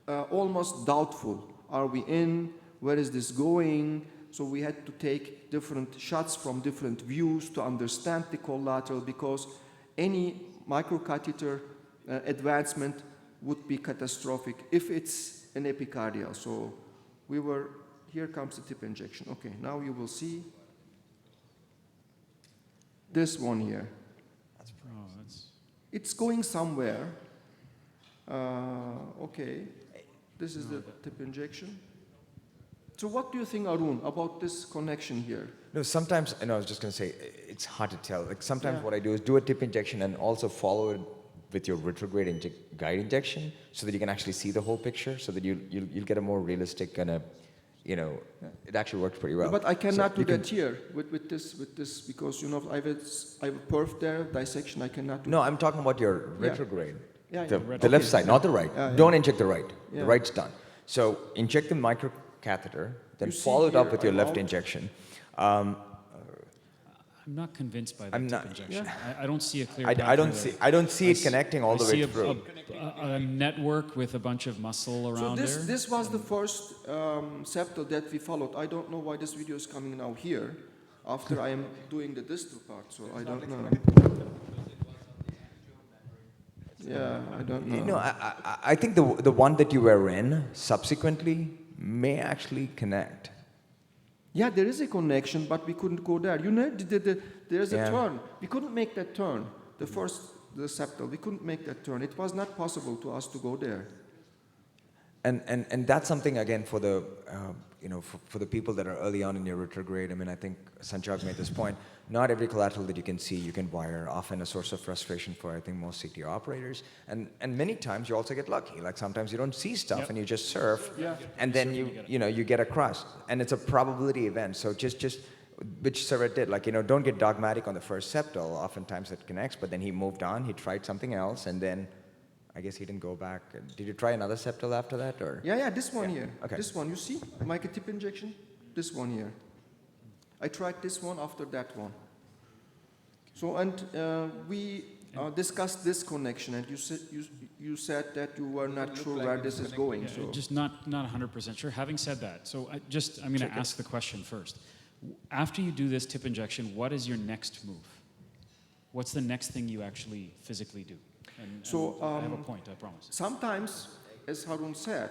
almost doubtful. Are we in? Where is this going? So we had to take different shots from different views to understand the collateral, because any microcatheter advancement would be catastrophic if it's an epicardial. So here comes the tip injection. Okay, now you will see this one here. It's going somewhere. Okay, this is the tip injection. So what do you think, Arun, about this connection here? No, sometimes, I was just going to say, it's hard to tell. Like sometimes what I do is do a tip injection and also follow it with your retrograde guide injection so that you can actually see the whole picture, so that you'll get a more realistic kind of, it actually works pretty well. But I cannot do that here with this because, I have a perf there, dissection, I cannot do. No, I'm talking about your retrograde. Yeah, the left side, not the right. Don't inject the right. Yeah. The right's done. So inject the microcatheter, then follow it up with your left injection. I'm not convinced by that tip injection. I don't see a clear path. I don't see it connecting all the way through. A network with a bunch of muscle around there. So this was the first septal that we followed. I don't know why this video is coming now here, after I am doing the distal part, so I don't know. Yeah, I don't know. I think the one that you were in subsequently may actually connect. Yeah, there is a connection, but we couldn't go there. You know, there's a Yeah. turn. We couldn't make that turn. The septal, we couldn't make that turn. It was not possible to us to go there. And that's something, again, for the, for the people that are early on in your retrograde. I mean, I think Sanjog made this point. Not every collateral that you can see, you can wire, often a source of frustration for, I think, most CTO operators. And many times you also get lucky. Like sometimes you don't see stuff and you just surf, and then you get across. And it's a probability event. So just which Sarah did, like, don't get dogmatic on the first septal. Oftentimes it connects, but then he moved on, he tried something else, and then I guess he didn't go back. Did you try another septal after that, or? Yeah, this one here. Okay. This one, you see, microtip injection. This one here. I tried this one after that one. So, and we discussed this connection, and you said that you were not sure where this is going. So Just not 100% sure. Having said that, so I'm going to ask the question first. After you do this tip injection, what is your next move? What's the next thing you actually physically do? And I have a point, I promise. Sometimes, as Harun said,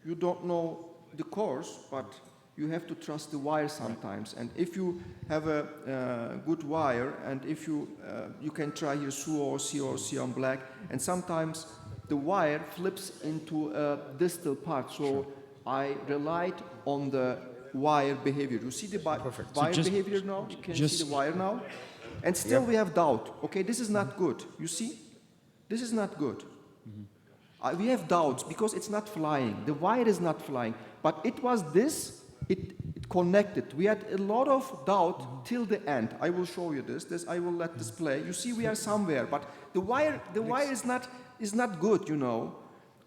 you don't know the course, but you have to trust the wire sometimes. And if you have a good wire, and if you can try your Suo or C on black, and sometimes the wire flips into a distal part. So I relied on the wire behavior. You see the wire behavior now? You can see the wire now? And still we have doubt. Okay, this is not good. You see? This is not good. We have doubts because it's not flying. The wire is not flying. But it was this, it connected. We had a lot of doubt till the end. I will show you this. I will let this play. You see we are somewhere, but the wire is not good,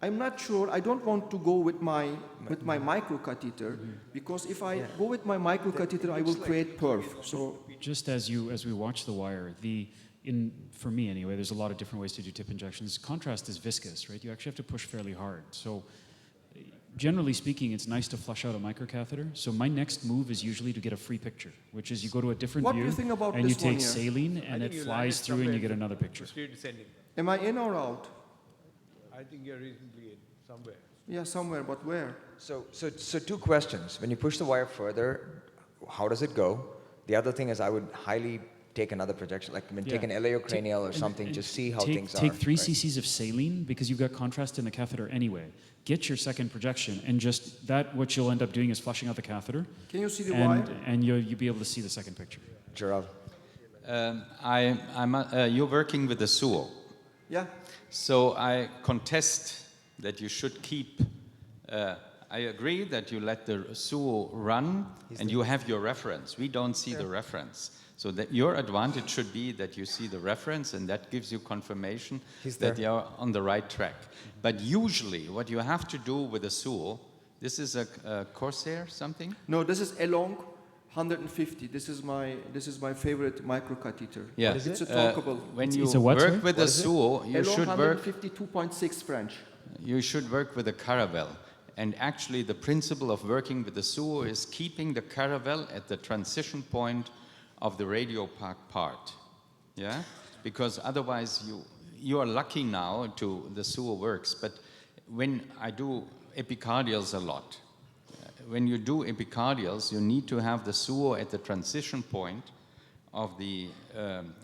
I'm not sure. I don't want to go with my microcatheter because if I go with my microcatheter, I will create perf. So just as we watch the wire, for me anyway, there's a lot of different ways to do tip injections. Contrast is viscous, right? You actually have to push fairly hard. So generally speaking, it's nice to flush out a microcatheter. So my next move is usually to get a free picture, which is you go to a different view, and you take saline, and it flies through, and you get another picture. Am I in or out? I think you're reasonably in, somewhere. Yeah, somewhere, but where? So two questions. When you push the wire further, how does it go? The other thing is I would highly take another projection, like take an eleocranial or something, just see how things are. Take 3 cc's of saline, because you've got contrast in the catheter anyway. Get your second projection, and just what you'll end up doing is flushing out the catheter. Can you see the wire? And you'll be able to see the second picture. Gerald? You're working with the Suo. Yeah. So I contest that you should keep, I agree that you let the Suo run and you have your reference. We don't see the reference. So that your advantage should be that you see the reference, and that gives you confirmation that you're on the right track. But usually what you have to do with a Suo, this is a Corsair something? No, this is Elong 150. This is my favorite microcatheter. Yeah. It's a talkable. When you work with a Suo, you should work 152.6 French. You should work with a caravel. And actually the principle of working with the Suo is keeping the caravel at the transition point of the radio part. Yeah? Because otherwise you are lucky now to the Suo works. But when I do epicardials a lot, when you do epicardials, you need to have the Suo at the transition point of the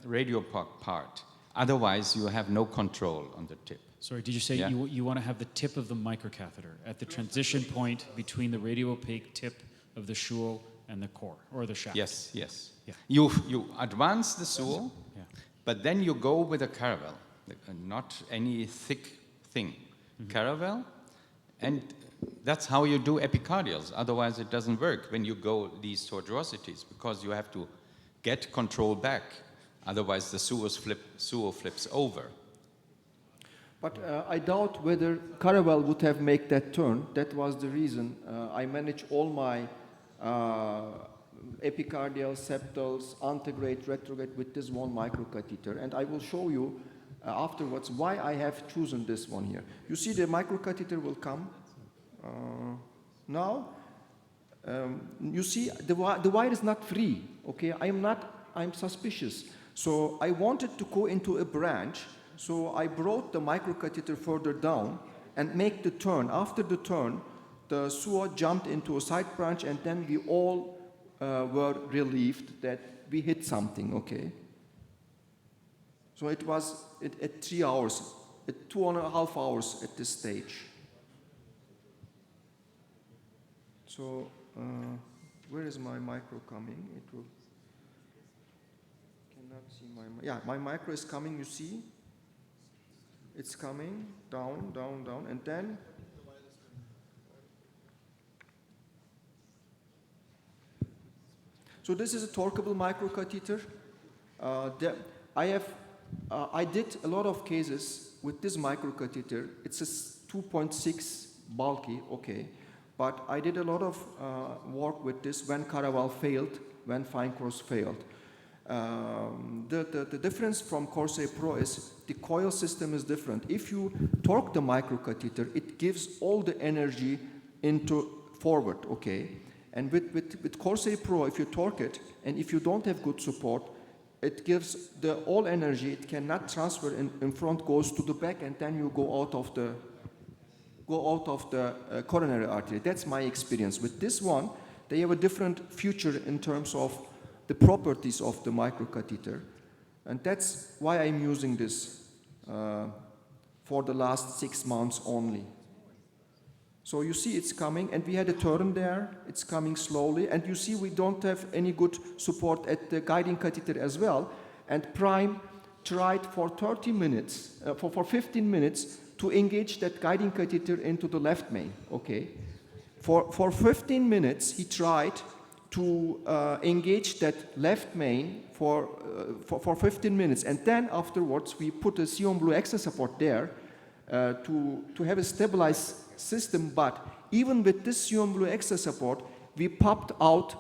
radio part. Otherwise, you have no control on the tip. Sorry, did you say you want to have the tip of the microcatheter at the transition point between the radio-opaque tip of the Suo and the core, or the shaft? Yes. Yeah. You advance the Suo, but then you go with a caravel, not any thick thing. Caravel, and that's how you do epicardials. Otherwise, it doesn't work when you go these tortuosities, because you have to get control back. Otherwise, the Suo flips over. But I doubt whether Caravel would have made that turn. That was the reason I managed all my epicardial, septals, antegrade, retrograde with this one microcatheter. And I will show you afterwards why I have chosen this one here. You see the microcatheter will come. Now, you see the wire is not free, okay? I'm suspicious. So I wanted to go into a branch, so I brought the microcatheter further down and make the turn. After the turn, the Suo jumped into a side branch, and then we all were relieved that we hit something, okay? So it was at 3 hours, at 2.5 hours at this stage. So where is my micro coming? It will, cannot see my micro is coming, you see? It's coming down, down, down, and then so this is a torqueable microcatheter. I did a lot of cases with this microcatheter. It's a 2.6 bulky, okay, but I did a lot of work with this when Caraval failed, when Fine Cross failed. The difference from Corsair Pro is the coil system is different. If you torque the microcatheter, it gives all the energy into forward, okay? And with Corsair Pro, if you torque it, and if you don't have good support, it gives the all energy, it cannot transfer in front, goes to the back, and then you go out of the coronary artery. That's my experience. With this one, they have a different future in terms of the properties of the microcatheter. And that's why I'm using this for the last 6 months only. So you see it's coming, and we had a turn there, it's coming slowly, and you see we don't have any good support at the guiding catheter as well. And Prime tried for 30 minutes, for 15 minutes to engage that guiding catheter into the left main, okay? For 15 minutes he tried to engage that left main for 15 minutes, and then afterwards we put a Sion Blue extra support there to have a stabilized system. But even with this Sion Blue extra support, we popped out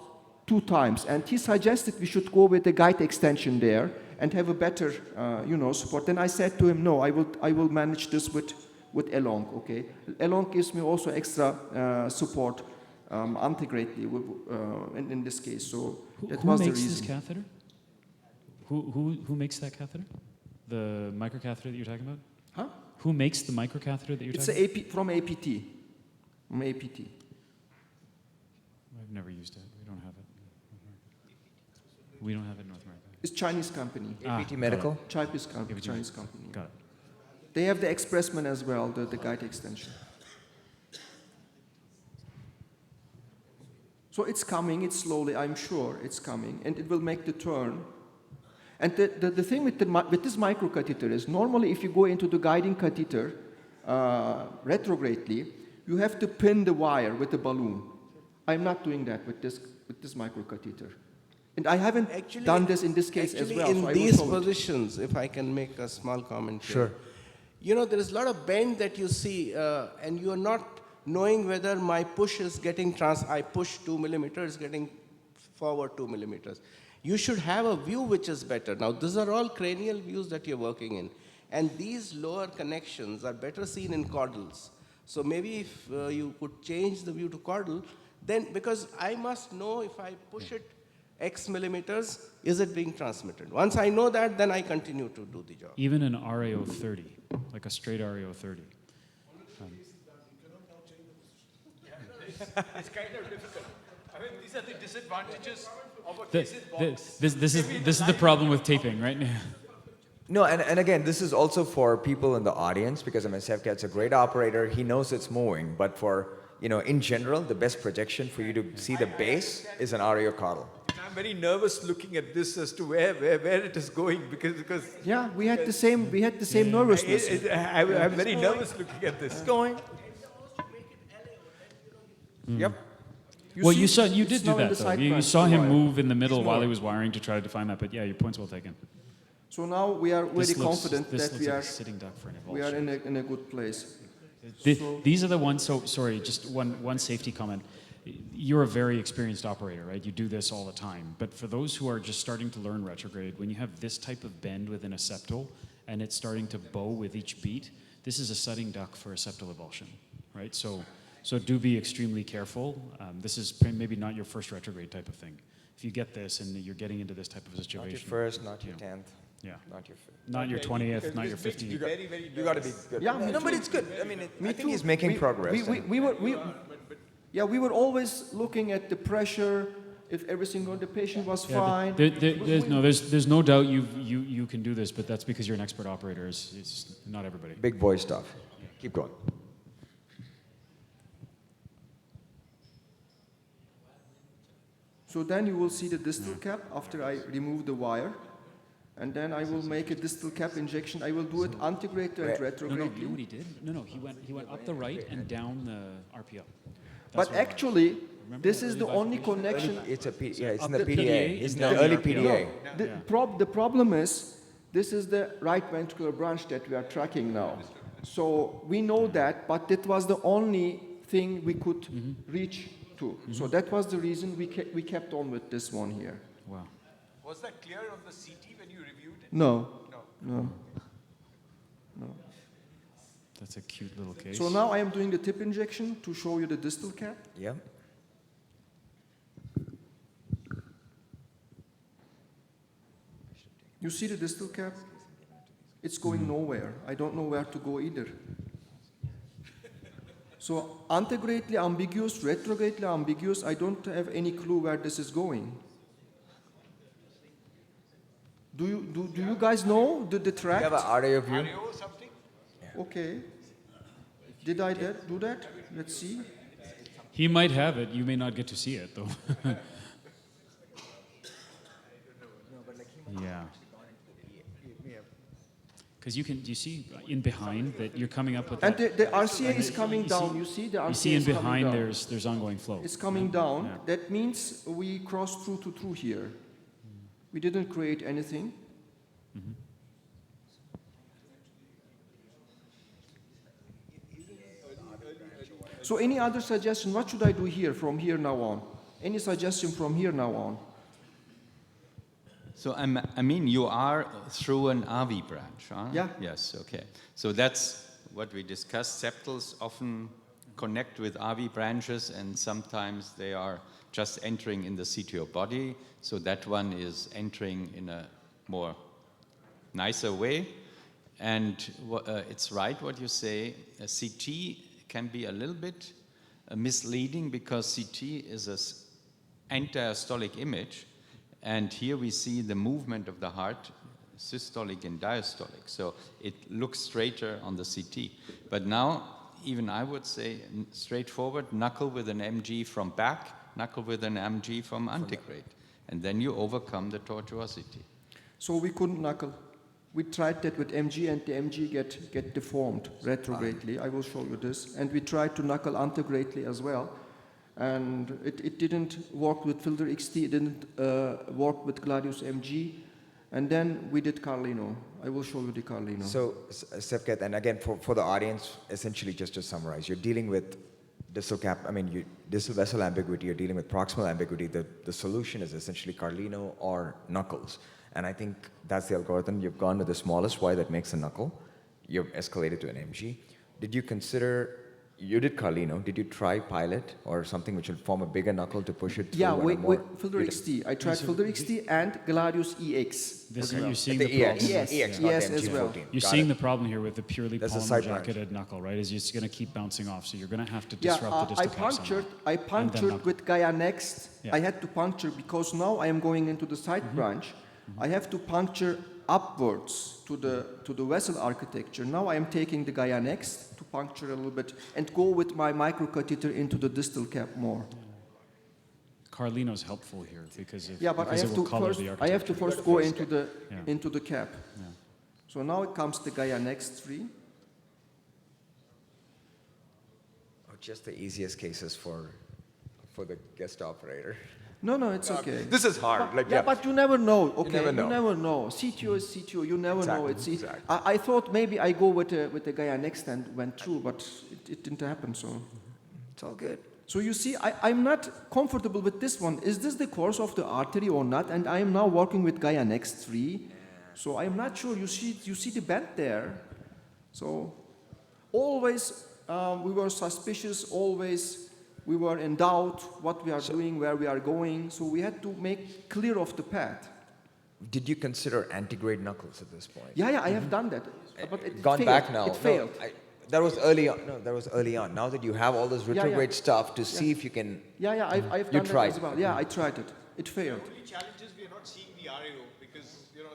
2 times, and he suggested we should go with the guide extension there and have a better support. Then I said to him, no, I will manage this with Elong, okay? Elong gives me also extra support anti-greatly in this case. So that was the reason. Who makes this catheter? Who makes that catheter? The microcatheter that you're talking about? Huh? Who makes the microcatheter that you're It's talking about? from APT. From APT. I've never used it. We don't have it. We don't have it in North America. It's Chinese company. APT Medical? Chinese company. Got it. They have the Expressman as well, the guide extension. So it's coming, it's slowly, I'm sure it's coming, and it will make the turn. And the thing with this microcatheter is, normally if you go into the guiding catheter retrogradely, you have to pin the wire with a balloon. I'm not doing that with this microcatheter. And I haven't done this in this case as well. In so these positions, if I can make a small comment here. Sure. You know, there is a lot of bend that you see, and you are not knowing whether my push is getting I push 2 millimeters, getting forward 2 millimeters. You should have a view which is better. Now, these are all cranial views that you're working in. And these lower connections are better seen in caudals. So maybe if you could change the view to caudal, then, because I must know if I push it X millimeters, is it being transmitted? Once I know that, then I continue to do the job. Even an RAO 30, like a straight RAO 30. It's kind of difficult. I mean, these are the disadvantages of a cassette box. This is the problem with taping, right? No, and again, this is also for people in the audience, because I mean, Sevkat's a great operator. He knows it's moving, but for, in general, the best projection for you to see the base is an RAO caudal. I'm very nervous looking at this as to where it is going, because yeah, we had the same nervousness. I'm very nervous looking at this. It's going. Yep. You did do that though. You saw him move in the middle while he was wiring to try to define that. But yeah, your point's well taken. So now we are very confident this that looks like a sitting duck for an we are in a good place. These are the ones. So sorry, just one safety comment. You're a very experienced operator, right? You do this all the time. But for those who are just starting to learn retrograde, when you have this type of bend within a septal and it's starting to bow with each beat, this is a sitting duck for a septal avulsion, right? So do be extremely careful. This is maybe not your first retrograde type of thing. If you get this and you're getting into this type of situation. Not your first, not your 10th. Yeah. Not your 20th, not your 50th. You got to be good. Yeah, no, but it's good. I mean, I think he's making progress. We were always looking at the pressure, if everything on the patient was Yeah, fine. there's no doubt you can do this, but that's because you're an expert operator. It's not everybody. Big boy stuff. Keep going. So then you will see the distal cap after I remove the wire. And then I will make a distal cap injection. I will do it antegrade and retrograde. No, you know what he did? No, he went up the right and down the RPO. But actually, this is the only connection. It's a it's in the PDA. It's in the early PDA. The problem is, this is the right ventricular branch that we are tracking now. So we know that, but it was the only thing we could reach to. So that was the reason we kept on with this one here. Wow. Was that clear on the CT when you reviewed it? No. That's a cute little case. So now I am doing the tip injection to show you the distal cap. Yeah. You see the distal cap? It's going nowhere. I don't know where to go either. So antegradely ambiguous, retrogradely ambiguous, I don't have any clue where this is going. Do you guys know the tract? You have an RAO view? RAO something? Okay. Did I do that? Let's see. He might have it. You may not get to see it, though. Yeah. Because you see in behind that you're coming up with and that. the RCA is coming down. You see the RCA You see in is coming behind down. there's ongoing flow. It's coming down. Yeah. That means we crossed through to through here. We didn't create anything. So any other suggestion? What should I do here from here now on? Any suggestion from here now on? So I mean, you are through an RV branch, huh? Yeah. Yes, okay. So that's what we discussed. Septals often connect with RV branches, and sometimes they are just entering in the CTO body. So that one is entering in a more nicer way. And it's right what you say. A CT can be a little bit misleading because CT is an antiastolic image. And here we see the movement of the heart, systolic and diastolic. So it looks straighter on the CT. But now, even I would say straightforward, knuckle with an MG from back, knuckle with an MG from antegrade. And then you overcome the tortuosity. So we couldn't knuckle. We tried that with MG, and the MG get deformed retrogradely. I will show you this. And we tried to knuckle antegradely as well. And it didn't work with Filter XT, it didn't work with Gladius MG. And then we did Carlino. I will show you the Carlino. So, Sevkat, and again, for the audience, essentially just to summarize, you're dealing with distal cap, distal vessel ambiguity, you're dealing with proximal ambiguity. The solution is essentially Carlino or knuckles. And I think that's the algorithm. You've gone with the smallest Y that makes a knuckle. You've escalated to an MG. Did you consider, you did Carlino, did you try pilot or something which will form a bigger knuckle to push it through? Yeah, wait, Filter XT. I tried Filter XT and Gladius EX. You're seeing the problem. EX as well. You're seeing the problem here with the purely That's a polymer side branch. jacketed knuckle, right? Is it's going to keep bouncing off. So you're going to have to disrupt the distal cap somehow. I punctured with Gaia Next. Yeah. I had to puncture because now I am going into the side branch. I have to puncture upwards to the vessel architecture. Now I am taking the Gaia Next to puncture a little bit and go with my microcatheter into the distal cap more. Carlino's helpful here because Yeah, but I have to first go into the cap. Yeah. So now it comes the Gaia Next 3. Oh, just the easiest cases for the guest operator. No, it's okay. This is hard. But you never know. Okay, You never know. CTO is CTO. You never know. Exactly. I thought maybe I go with the Gaia Next and went through, but it didn't happen. So it's all good. So you see, I'm not comfortable with this one. Is this the course of the artery or not? And I am now working with Gaia Next 3. So I'm not sure. You see the bend there. So always we were suspicious. Always we were in doubt what we are doing, where we are going. So we had to make clear of the path. Did you consider antegrade knuckles at this point? Yeah, I have done that. But it Gone failed. back now. It failed. That was early on. No, that was early on. Now that you have all this retrograde stuff to see if you can. I've done that as well. Yeah, I tried it. it failed. The only challenge is we are not seeing the RAO because,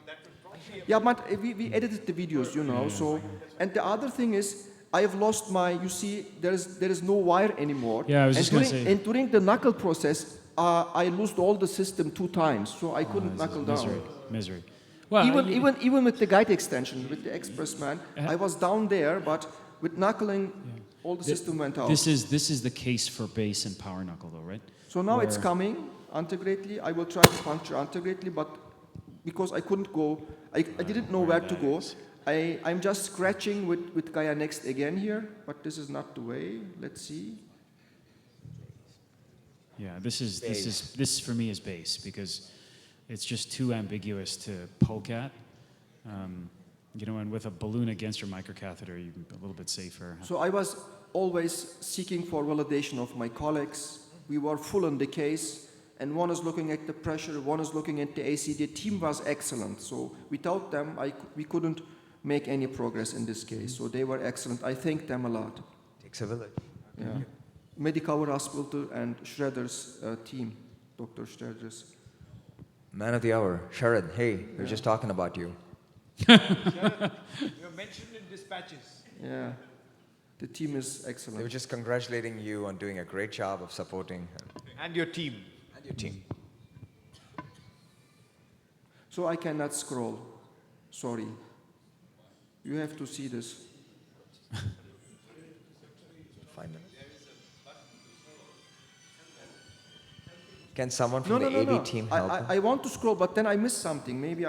that would probably... Yeah, but we edited the videos, so... And the other thing is, I have lost my, you see, there is no wire anymore. Yeah, I was just going to say. And during the knuckle process, I lost all the system 2 times, so I couldn't knuckle down. Misery. Well, even with the guide extension, with the Expressman, I was down there, but with knuckling, all the system went out. This is the case for bass and power knuckle, though, right? So now it's coming integrately. I will try to puncture integrately, but because I couldn't go, I didn't know where to go. I'm just scratching with Gaia Next again here, but this is not the way. Let's see. Yeah, this for me is bass because it's just too ambiguous to poke at. And with a balloon against your microcatheter, you're a little bit safer. So I was always seeking for validation of my colleagues. We were full on the case, and one is looking at the pressure, one is looking at the AC. The team was excellent, so without them, we couldn't make any progress in this case. So they were excellent. I thank them a lot. Takes a village. Yeah. Medicover Hospital and Schroeder's team, Dr. Schroeder's. Man of the hour, Sharad, hey, we were just talking about you. Sharad, you're mentioned in dispatches. Yeah, the team is excellent. They were just congratulating you on doing a great job of supporting And your team. And your team. So I cannot scroll. Sorry. You have to see this. Find them. Can someone from the AV team help? I want to scroll, but then I missed something. Maybe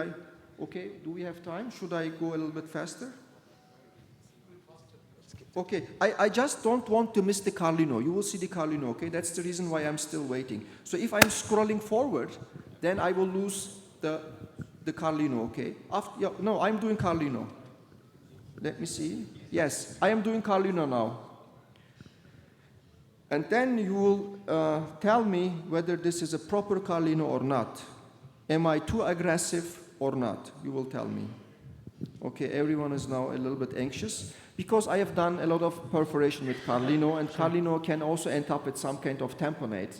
okay, do we have time? Should I go a little bit faster? Okay, I just don't want to miss the Carlino. You will see the Carlino, okay? That's the reason why I'm still waiting. So if I'm scrolling forward, then I will lose the Carlino, okay? No, I'm doing Carlino. Let me see. Yes, I am doing Carlino now. And then you will tell me whether this is a proper Carlino or not. Am I too aggressive or not? You will tell me. Okay, everyone is now a little bit anxious because I have done a lot of perforation with Carlino, and Carlino can also end up with some kind of tamponade.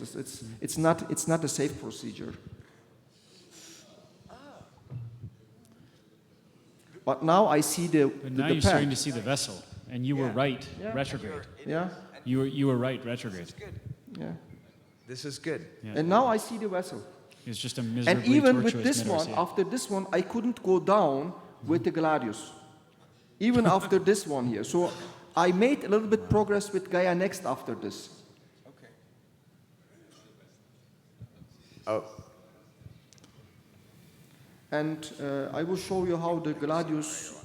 It's not a safe procedure. But now I see But now you're starting to see the vessel, and you were right, retrograde. Yeah. You were right, retrograde. Yeah. This is good. Yeah. And now I see the vessel. It's just a miserably And even with tortuous this one, mid-RCA. after this one, I couldn't go down with the Gladius. Even after this one here. So I made a little bit progress with Gaia Next after this. Okay. Oh. And I will show you how the Gladius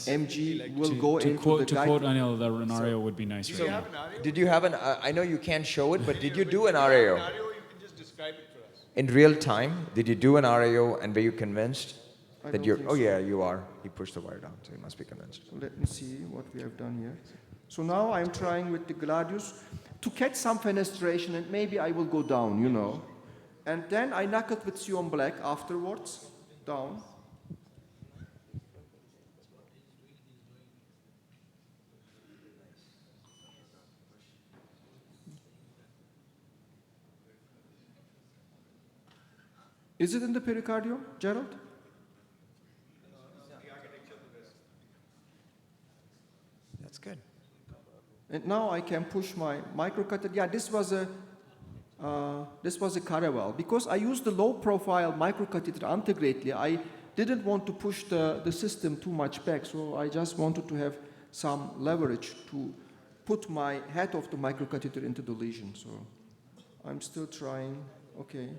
MG will go into the To guide. quote Anil, the Renario would be nice. Did you have an, I know you can't show it, but did you do an RAO? You can just describe it for us. In real time, did you do an RAO and were you convinced I that don't you're, think oh so. yeah, you are. He pushed the wire down, so you must be convinced. So let me see what we have done here. So now I'm trying with the Gladius to catch some fenestration, and maybe I will go down, And then I knock it with Sion Black afterwards, down. Is it in the pericardium, Gerald? That's good. And now I can push my microcatheter. Yeah, this was a Caraval. Because I used the low-profile microcatheter antegrately, I didn't want to push the system too much back, so I just wanted to have some leverage to put my head of the microcatheter into the lesion. So I'm still trying. Okay.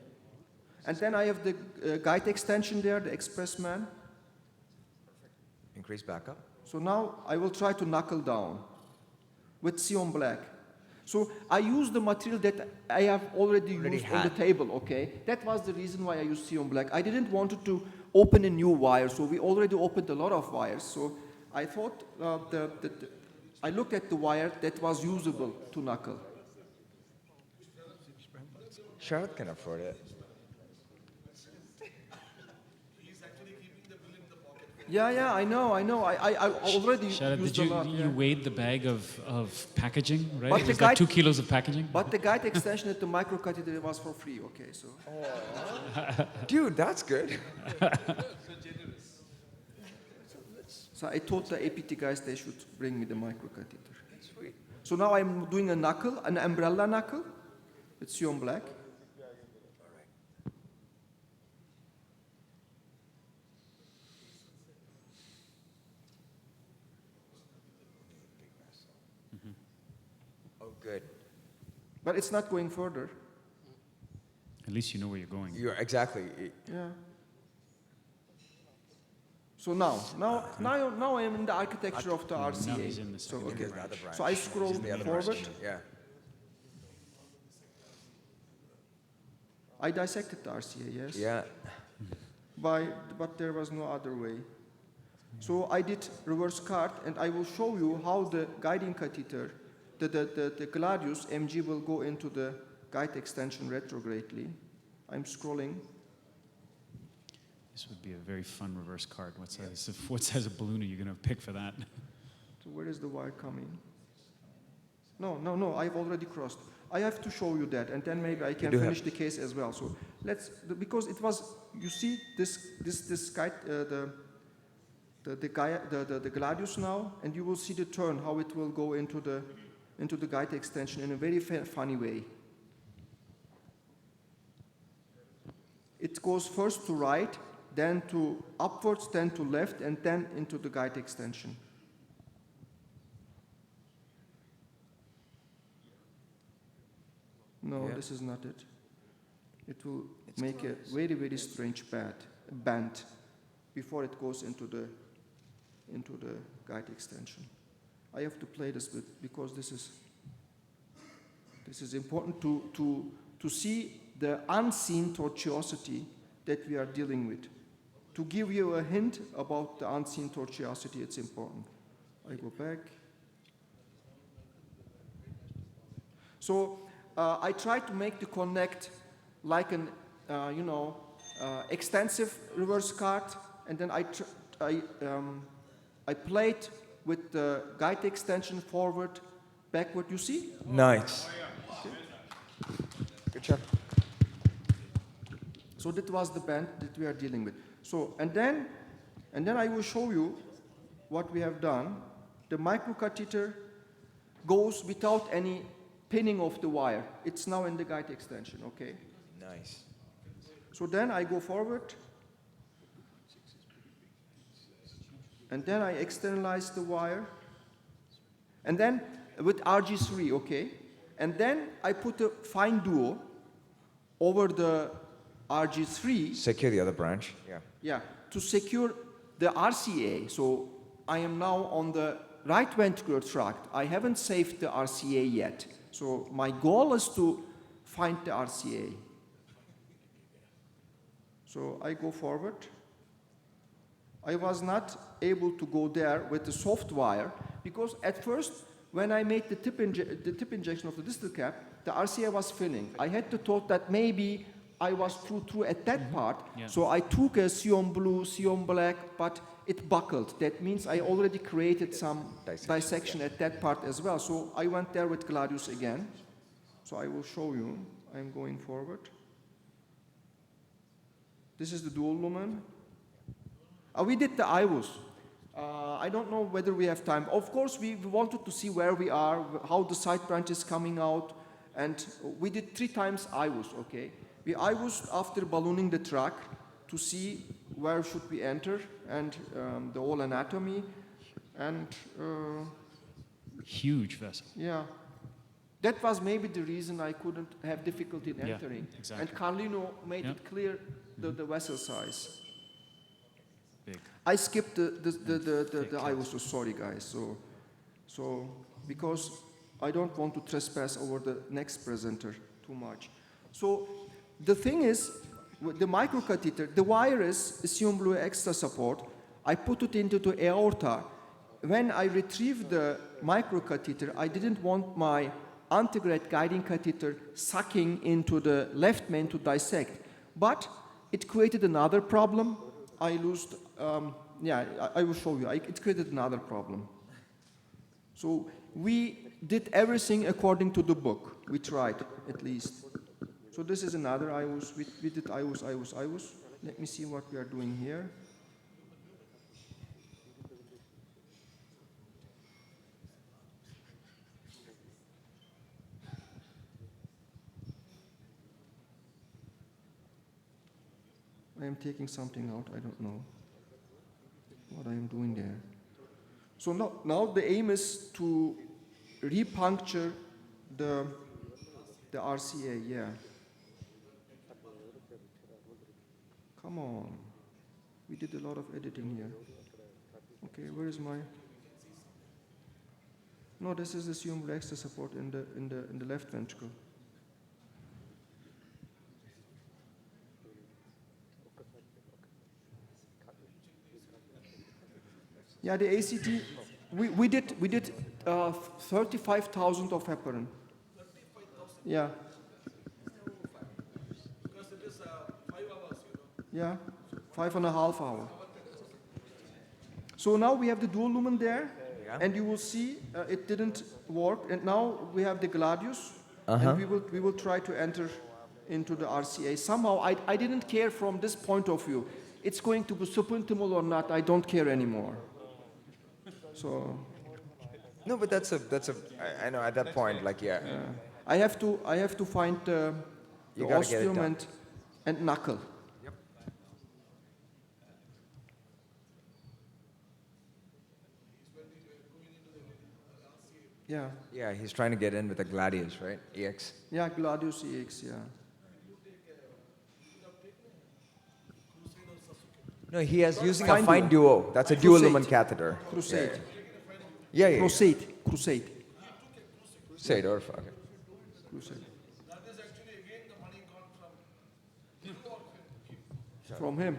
And then I have the guide extension there, the Expressman. Increase back up. So now I will try to knuckle down with Sion Black. So I use the material that I have already used on the table, okay? That was the reason why I used Sion Black. I didn't want to open a new wire, so we already opened a lot of wires. So I thought I looked at the wire that was usable to knuckle. Sharad can afford it. Yeah, I know. I already Shada, used did a lot. you weighed the bag of packaging, right? But It the was like guide- 2 kilos of packaging? But the guide extension at the microcatheter was for free, okay, so. Dude, that's good. So I told the APT guys they should bring me the microcatheter. Sweet. So now I'm doing a knuckle, an umbrella knuckle. It's Sion Black. Oh, good. But it's not going further. At least you know where you're going. You're exactly. Yeah. So now I am in the architecture of the RCA. Now he's in the So, second okay. branch. So I scroll The other forward. branch. Yeah. I dissected the RCA, yes? Yeah. But there was no other way. So I did reverse cart, and I will show you how the guiding catheter, the Gladius MG will go into the guide extension retrogradely. I'm scrolling. This would be a very fun reverse card. What size of balloon are you going to pick for that? So where is the wire coming? No, I've already crossed. I have to show you that, and then maybe I can finish the case as well. So because it was, you see this guide, the Gladius now, and you will see the turn, how it will go into the guide extension in a very funny way. It goes first to right, then to upwards, then to left, and then into the guide extension. No, this is not it. It will make a very, very strange band before it goes into the guide extension. I have to play this because this is important to see the unseen tortuosity that we are dealing with. To give you a hint about the unseen tortuosity, it's important. I go back. So I try to make the connect like an, extensive reverse cart, and then I played with the guide extension forward, backward. You see? Nice. Okay. Good job. So that was the band that we are dealing with. So and then I will show you what we have done. The microcatheter goes without any pinning of the wire. It's now in the guide extension, okay? Nice. So then I go forward, and then I externalize the wire, and then with RG3, okay? And then I put a fine duo over the RG3. Secure the other branch. Yeah. Yeah, to secure the RCA. So I am now on the right ventricular tract. I haven't saved the RCA yet. So my goal is to find the RCA. So I go forward. I was not able to go there with the soft wire because at first, when I made the tip injection of the distal cap, the RCA was filling. I had the thought that maybe I was through at that part. Yeah. So I took a Sion blue, Sion black, but it buckled. That means I already created some dissection at that part as well. So I went there with Gladius again. So I will show you. I'm going forward. This is the dual lumen. We did the IVUS. I don't know whether we have time. Of course, we wanted to see where we are, how the side branch is coming out, and we did 3 times IVUS, okay? We IVUSed after ballooning the track to see where should we enter and the whole anatomy and... Huge vessel. Yeah. That was maybe the reason I couldn't have difficulty in Yeah, entering. exactly. And Carlino made Yeah. it clear the vessel size. Big. I skipped the IVUS, so sorry guys. So because I don't want to trespass over the next presenter too much. So the thing is, with the microcatheter, the wire is Sion Blue extra support. I put it into the aorta. When I retrieved the microcatheter, I didn't want my antegrade guiding catheter sucking into the left main to dissect. But it created another problem. I lost yeah, I will show you. It created another problem. So we did everything according to the book. We tried, at least. So this is another IOS. We did IOS. Let me see what we are doing here. I am taking something out. I don't know what I am doing there. So now the aim is to repuncture the RCA, yeah. Come on. We did a lot of editing here. Okay, where is my... No, this is assumed extra support in the left ventricle. Yeah, the ACT, we did 35,000 of heparin. Yeah. Because it is 5 hours, Yeah, 5.5 hours. So now we have the dual lumen there, and you will see it didn't work. And now we have the gladius, and we will try to enter into the RCA. Somehow I didn't care from this point of view. It's going to be subintimal or not, I don't care anymore. So. No, but I know at that point, like, yeah. I have to find the ostium and knuckle. Yep. Yeah. Yeah, he's trying to get in with the Gladius, right? EX. Yeah, Gladius EX, yeah. No, he is using a fine duo. That's a dual lumen catheter. Crusade. Yeah. Crusade. Crusade or okay. Crusade. That is actually again the money gone From him.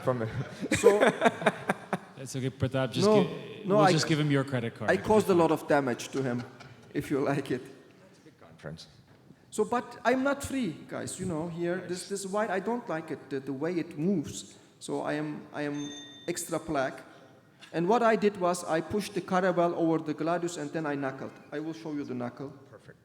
From him. So. That's okay, Pratap. We'll just give him your credit card. I caused a lot of damage to him, if you like it. It's a big conference. So, but I'm not free, guys. You know, here this wire, I don't like it the way it moves. So I am extra plaque. And what I did was I pushed the caravelle over the gladius and then I knuckled. I will show you the knuckle. Perfect.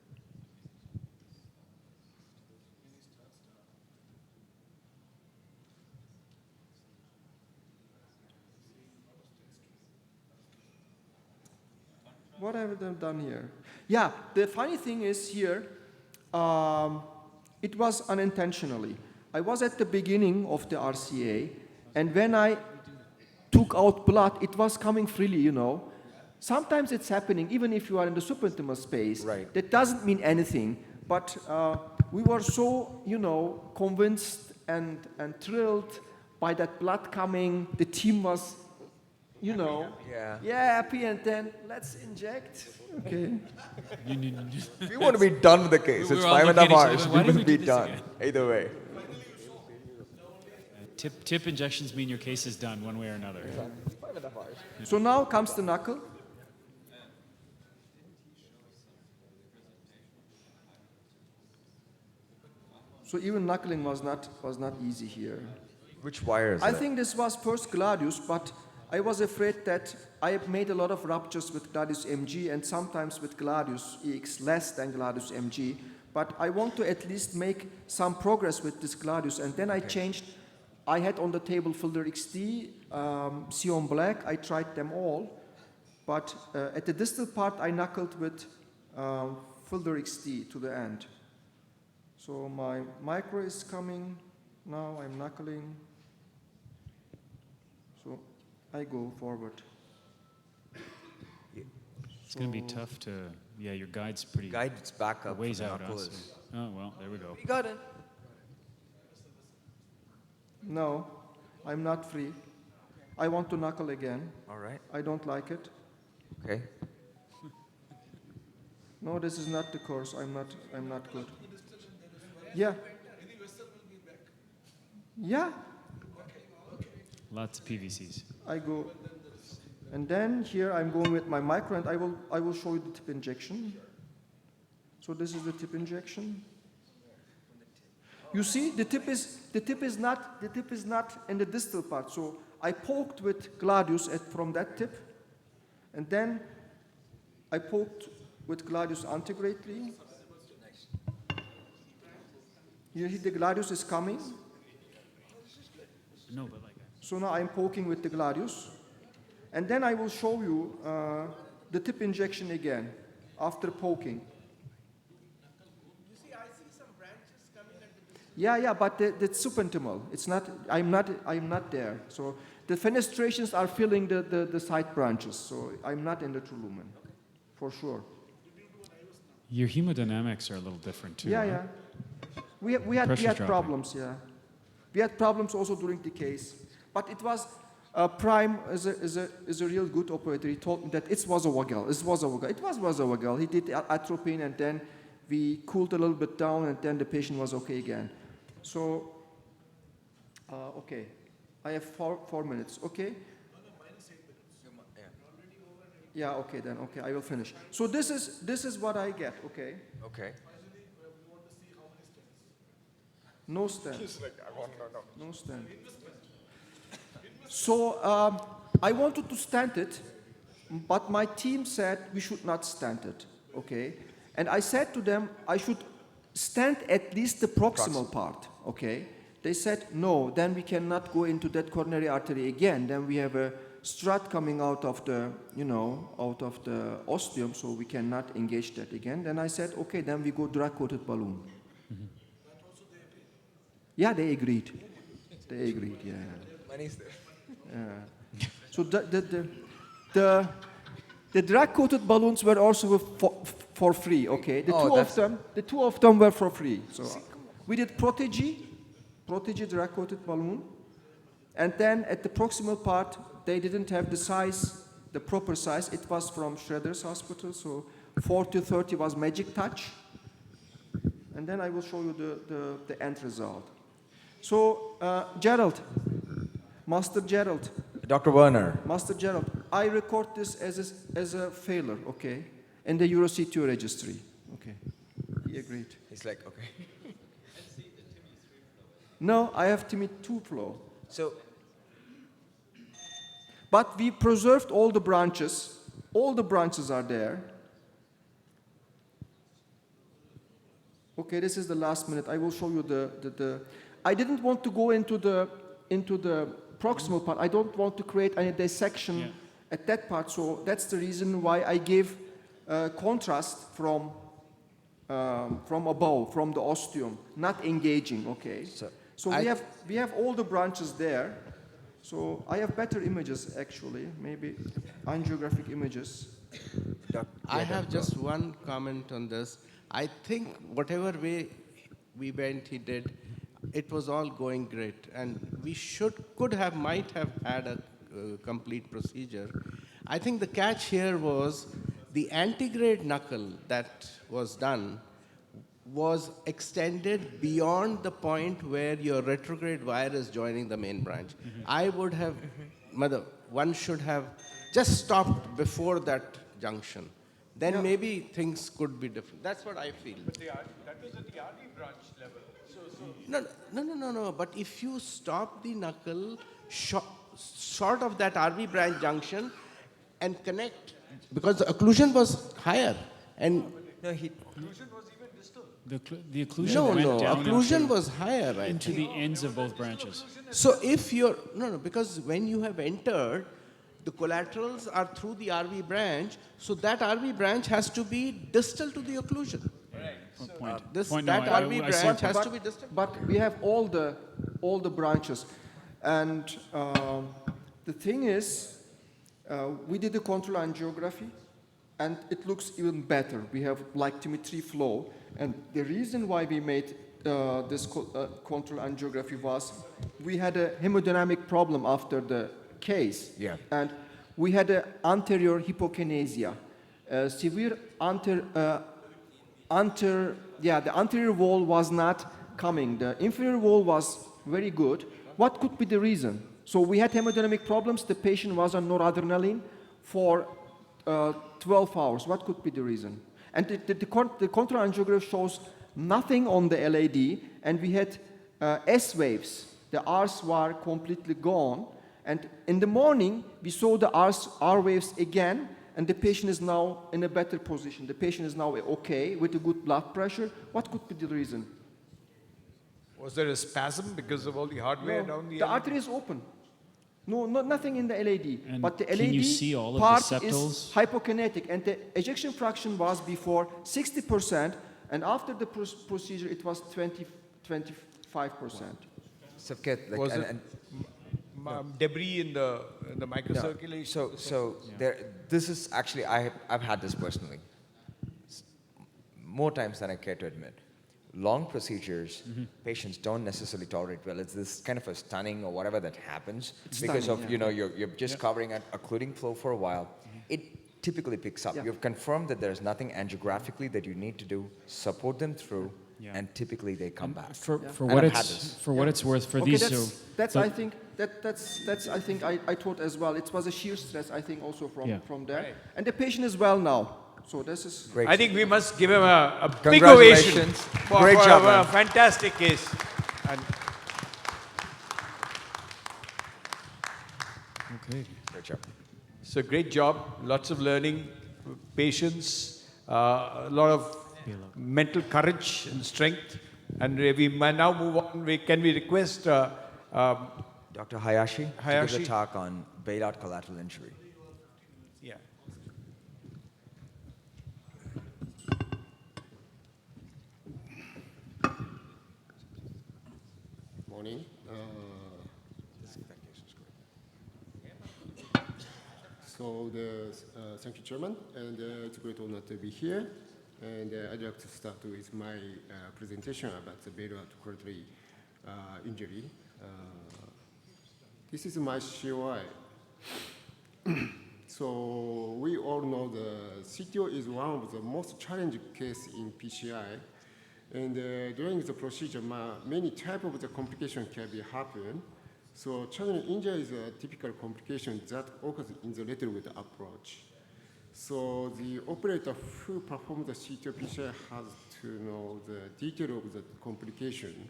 What have I done here? Yeah, the funny thing is here, it was unintentionally. I was at the beginning of the RCA, and when I took out blood, it was coming freely, you know. Sometimes it's happening, even if you are in the superintimal space. Right. That doesn't mean anything, but we were so, you know, convinced and thrilled by that blood coming. The team was, you know, happy, and then let's inject. Okay. We want to be done with the case. It's 5.5 hours. We will be done. Either way. Tip injections mean your case is done one way or another. 5.5 hours. So now comes the knuckle. So even knuckling was not easy here. Which wire is I that? think this was first gladius, but I was afraid that I have made a lot of ruptures with gladius MG and sometimes with gladius EX less than gladius MG. But I want to at least make some progress with this gladius, and then I changed. I had on the table Filter XT, Sion Black. I tried them all, but at the distal part I knuckled with Filter XT to the end. So my micro is coming now. I'm knuckling. So I go forward. It's going to be tough to, your guide's pretty... Guide's back up. Ways out, knuckle huh? is- Oh, well, there we go. We got it. No, I'm not free. I want to knuckle again. All right. I don't like it. Okay. No, this is not the course. I'm not good. Yeah. Yeah. Lots of PVCs. I go, and then here I'm going with my micro, and I will show you the tip injection. So this is the tip injection. You see, the tip is not in the distal part. So I poked with Gladius from that tip, and then I poked with Gladius antegrately. You see the Gladius is coming. No, but like. So now I'm poking with the Gladius. And then I will show you the tip injection again after poking. You see, I see some branches coming at the distance. Yeah, but that's subintimal. It's not. I'm not there. So the fenestrations are filling the side branches. So I'm not in the true lumen, for sure. Your hemodynamics are a little different too. Yeah, right? yeah. We had dropping. problems. Yeah, we had problems also during the case, but it was. Prime is a real good operator. He told me that it was a Wagel. It was a Wagel. He did atropine, and then we cooled a little bit down, and then the patient was okay again. So, okay, I have four minutes. Okay. Yeah. Okay then. Okay, I will finish. So this is what I get. Okay. Okay. No stent. I want to know. No stent. So I wanted to stent it, but my team said we should not stent it, okay? And I said to them I should stent at least the proximal part, okay? They said, no, then we cannot go into that coronary artery again. Then we have a strut coming out of the, out of the ostium, so we cannot engage that again. Then I said, okay, then we go drug-coated balloon. Mm-hmm. Yeah, they agreed. They agreed, yeah. Money's there. So the drug-coated balloons were also for free. Okay, the two of them were for free. So we did Protege drug-coated balloon, and then at the proximal part they didn't have the size, the proper size. It was from Schroeder's hospital, so 4-30 was magic touch, and then I will show you the end result. So Gerald. Master Gerald. Dr. Werner. Master Gerald, I record this as a failure, okay, in the EuroCTO registry. Okay, he agreed. He's like, okay. No, I have TIMI 2 flow. So, but we preserved all the branches. All the branches are there. Okay, this is the last minute. I will show you the I didn't want to go into the proximal part. I don't want to create any dissection at that part, so that's the reason why I give contrast from above, from the ostium, not engaging. Okay. So we have all the branches there. So I have better images actually, maybe angiographic images. I have just one comment on this. I think whatever way we went, he did. It was all going great, and we might have had a complete procedure. I think the catch here was the antegrade knuckle that was done was extended beyond the point where your retrograde wire is joining the main branch. I would have, one should have just stopped before that junction. Then maybe things could be different. That's what I feel. But that was at the RV branch level. No. But if you stop the knuckle short of that RV branch junction and connect, because the occlusion was higher, and Occlusion was even distal. The occlusion went down occlusion was higher, into the ends of both branches. So if you're because when you have entered, the collaterals are through the RV branch, so that RV branch has to be distal to the occlusion. RV branch has to be distal. But we have all the branches, and the thing is, we did the control angiography, and it looks even better. We have like TIMI flow, and the reason why we made this control angiography was we had a hemodynamic problem after the case, and we had an anterior hypokinesia, severe the anterior wall was not coming. The inferior wall was very good. What could be the reason? So we had hemodynamic problems. The patient was on noradrenaline for 12 hours. What could be the reason? And the control angiograph shows nothing on the LAD, and we had S waves. The Rs were completely gone, And in the morning, we saw the R waves again, and the patient is now in a better position. The patient is now okay with a good blood pressure. What could be the reason? Was there a spasm because of all the hardware down the The LED? artery is open. No, nothing in the LAD. And but the can LAD you see all of the part septals? is hypokinetic, and the ejection fraction was before 60%, and after the procedure it was 25%. So, like, Was it debris in the microcirculation? So this is actually, I've had this personally, more times than I care to admit. Long procedures, patients don't necessarily tolerate well. It's this kind of a stunning or whatever that happens because of, you're just covering a occluding flow for a while. It typically picks up. You've confirmed that there's nothing angiographically that you need to do, support them through, and typically they come back. For what it's worth, for these That's I think I think I thought as well. It was a shear stress, I think, also from there. Right. And the patient is well now. So this is great. I think we must give him a big ovation for a fantastic case. And okay. Great job. So great job. Lots of learning, patience, a lot of mental courage and strength. And we might now move on. Can we request Dr. Hayashi to give a talk on bailout collateral injury? Yeah. Morning. So thank you, Chairman, and it's a great honor to be here. And I'd like to start with my presentation about the bailout collateral injury. This is my COI. So we all know the CTO is one of the most challenging cases in PCI. And during the procedure, many types of the complications can be happen. So channel injury is a typical complication that occurs in the lateral with approach. So the operator who performs the CTO PCI has to know the detail of the complication.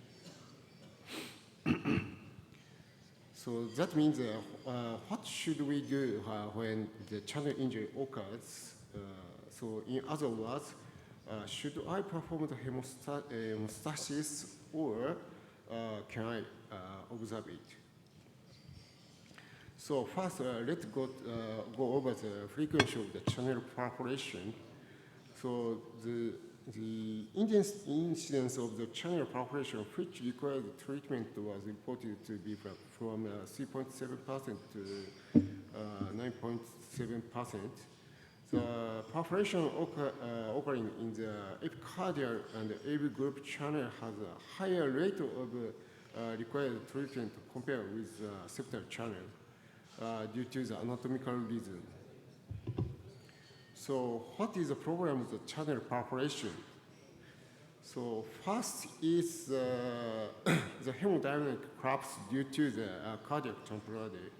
So that means what should we do when the channel injury occurs? So in other words, should I perform the hemostasis or can I observe it? So first, let's go over the frequency of the channel perforation. So the incidence of the channel perforation which required treatment was reported to be from 3.7% to 9.7%. The perforation occurring in the epicardial and AV group channel has a higher rate of required treatment compared with septal channel due to the anatomical reason. So what is the problem with the channel perforation? So first is the hemodynamic collapse due to the cardiac tamponade.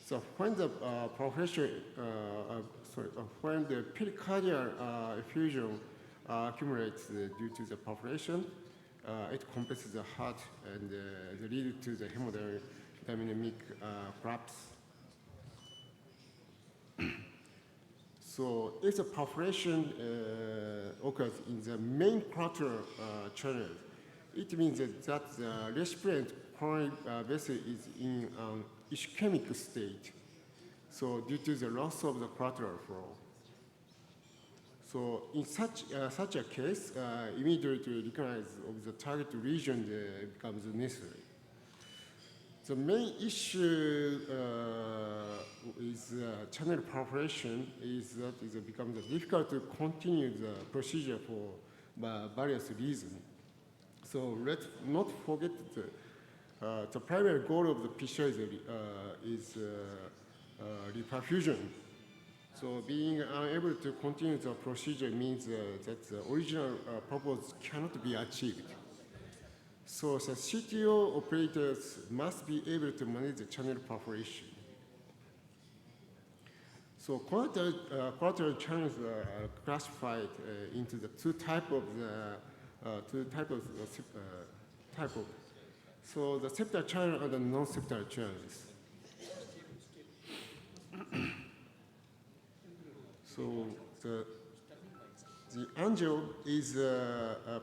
So when the when the pericardial effusion accumulates due to the perforation, it compresses the heart and leads to the hemodynamic collapse. So if the perforation occurs in the main collateral channel, it means that the recipient coronary vessel is in an ischemic state. So due to the loss of the collateral flow. So in such a case, immediately recognize of the target region becomes necessary. The main issue with channel perforation is that it becomes difficult to continue the procedure for various reasons. So let's not forget the primary goal of the PCI is reperfusion. So being unable to continue the procedure means that the original purpose cannot be achieved. So the CTO operators must be able to manage the channel perforation. So collateral channels are classified into the two types of. So the septal channel and the non-septal channels. So the angel is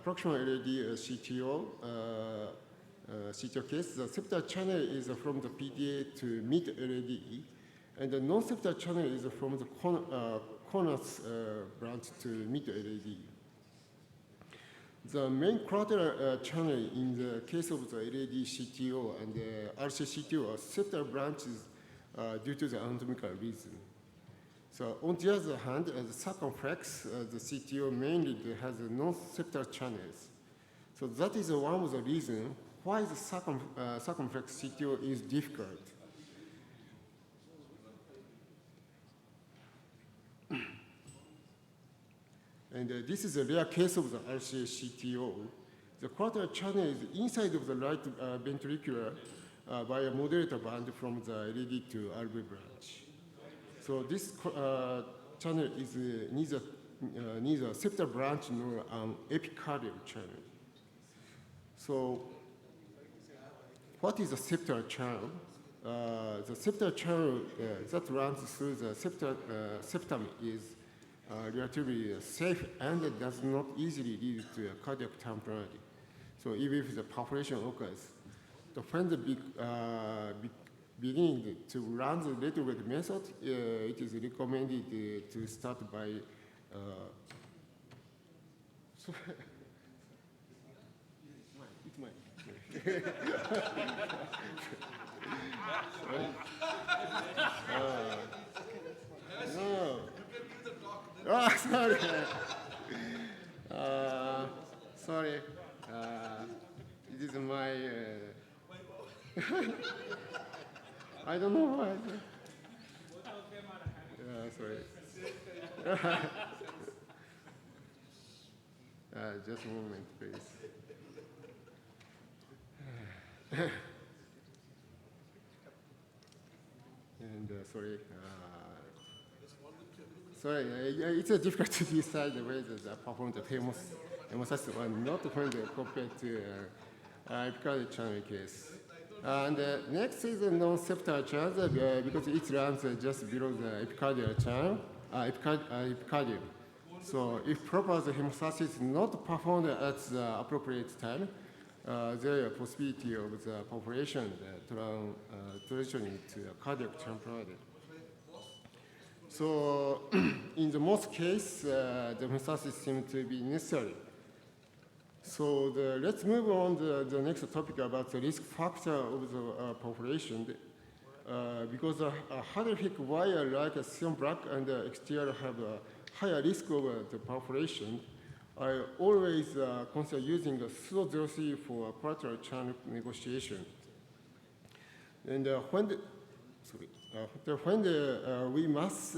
proximal LED CTO. CTO case. The septal channel is from the PDA to mid LED, and the non-septal channel is from the corners branch to mid LED. The main collateral channel in the case of the LED CTO and the RC CTO are septal branches due to the anatomical reason. So on the other hand, the circumflex, the CTO mainly has non-septal channels. So that is one of the reasons why the circumflex CTO is difficult. And this is a rare case of the RCA CTO. The collateral channel is inside of the right ventricular by a moderator band from the LED to RV branch. So this channel is neither septal branch nor an epicardial channel. So what is a septal channel? The septal channel that runs through the septum is relatively safe and does not easily lead to a cardiac tamponade. So even if the perforation occurs, when the beginning to run the retrograde method, it is recommended to start by no. Oh, sorry. Sorry. It is my. I don't know why. Sorry. Just a moment, please. And sorry. Sorry, it's difficult to decide whether the perform the hemostasis or not when compared to epicardial channel case. And next is the non-septal channel because it runs just below the epicardial channel, epicardium. So if proper the hemostasis is not performed at the appropriate time, there is a possibility of the perforation transitioning to a cardiac tamponade. So in the most case, the hemostasis seems to be necessary. So let's move on to the next topic about the risk factor of the perforation. Because a hydrophilic wire like a silicon black and XTR have a higher risk of the perforation, I always consider using a pseudo-03 for collateral channel negotiation. And we must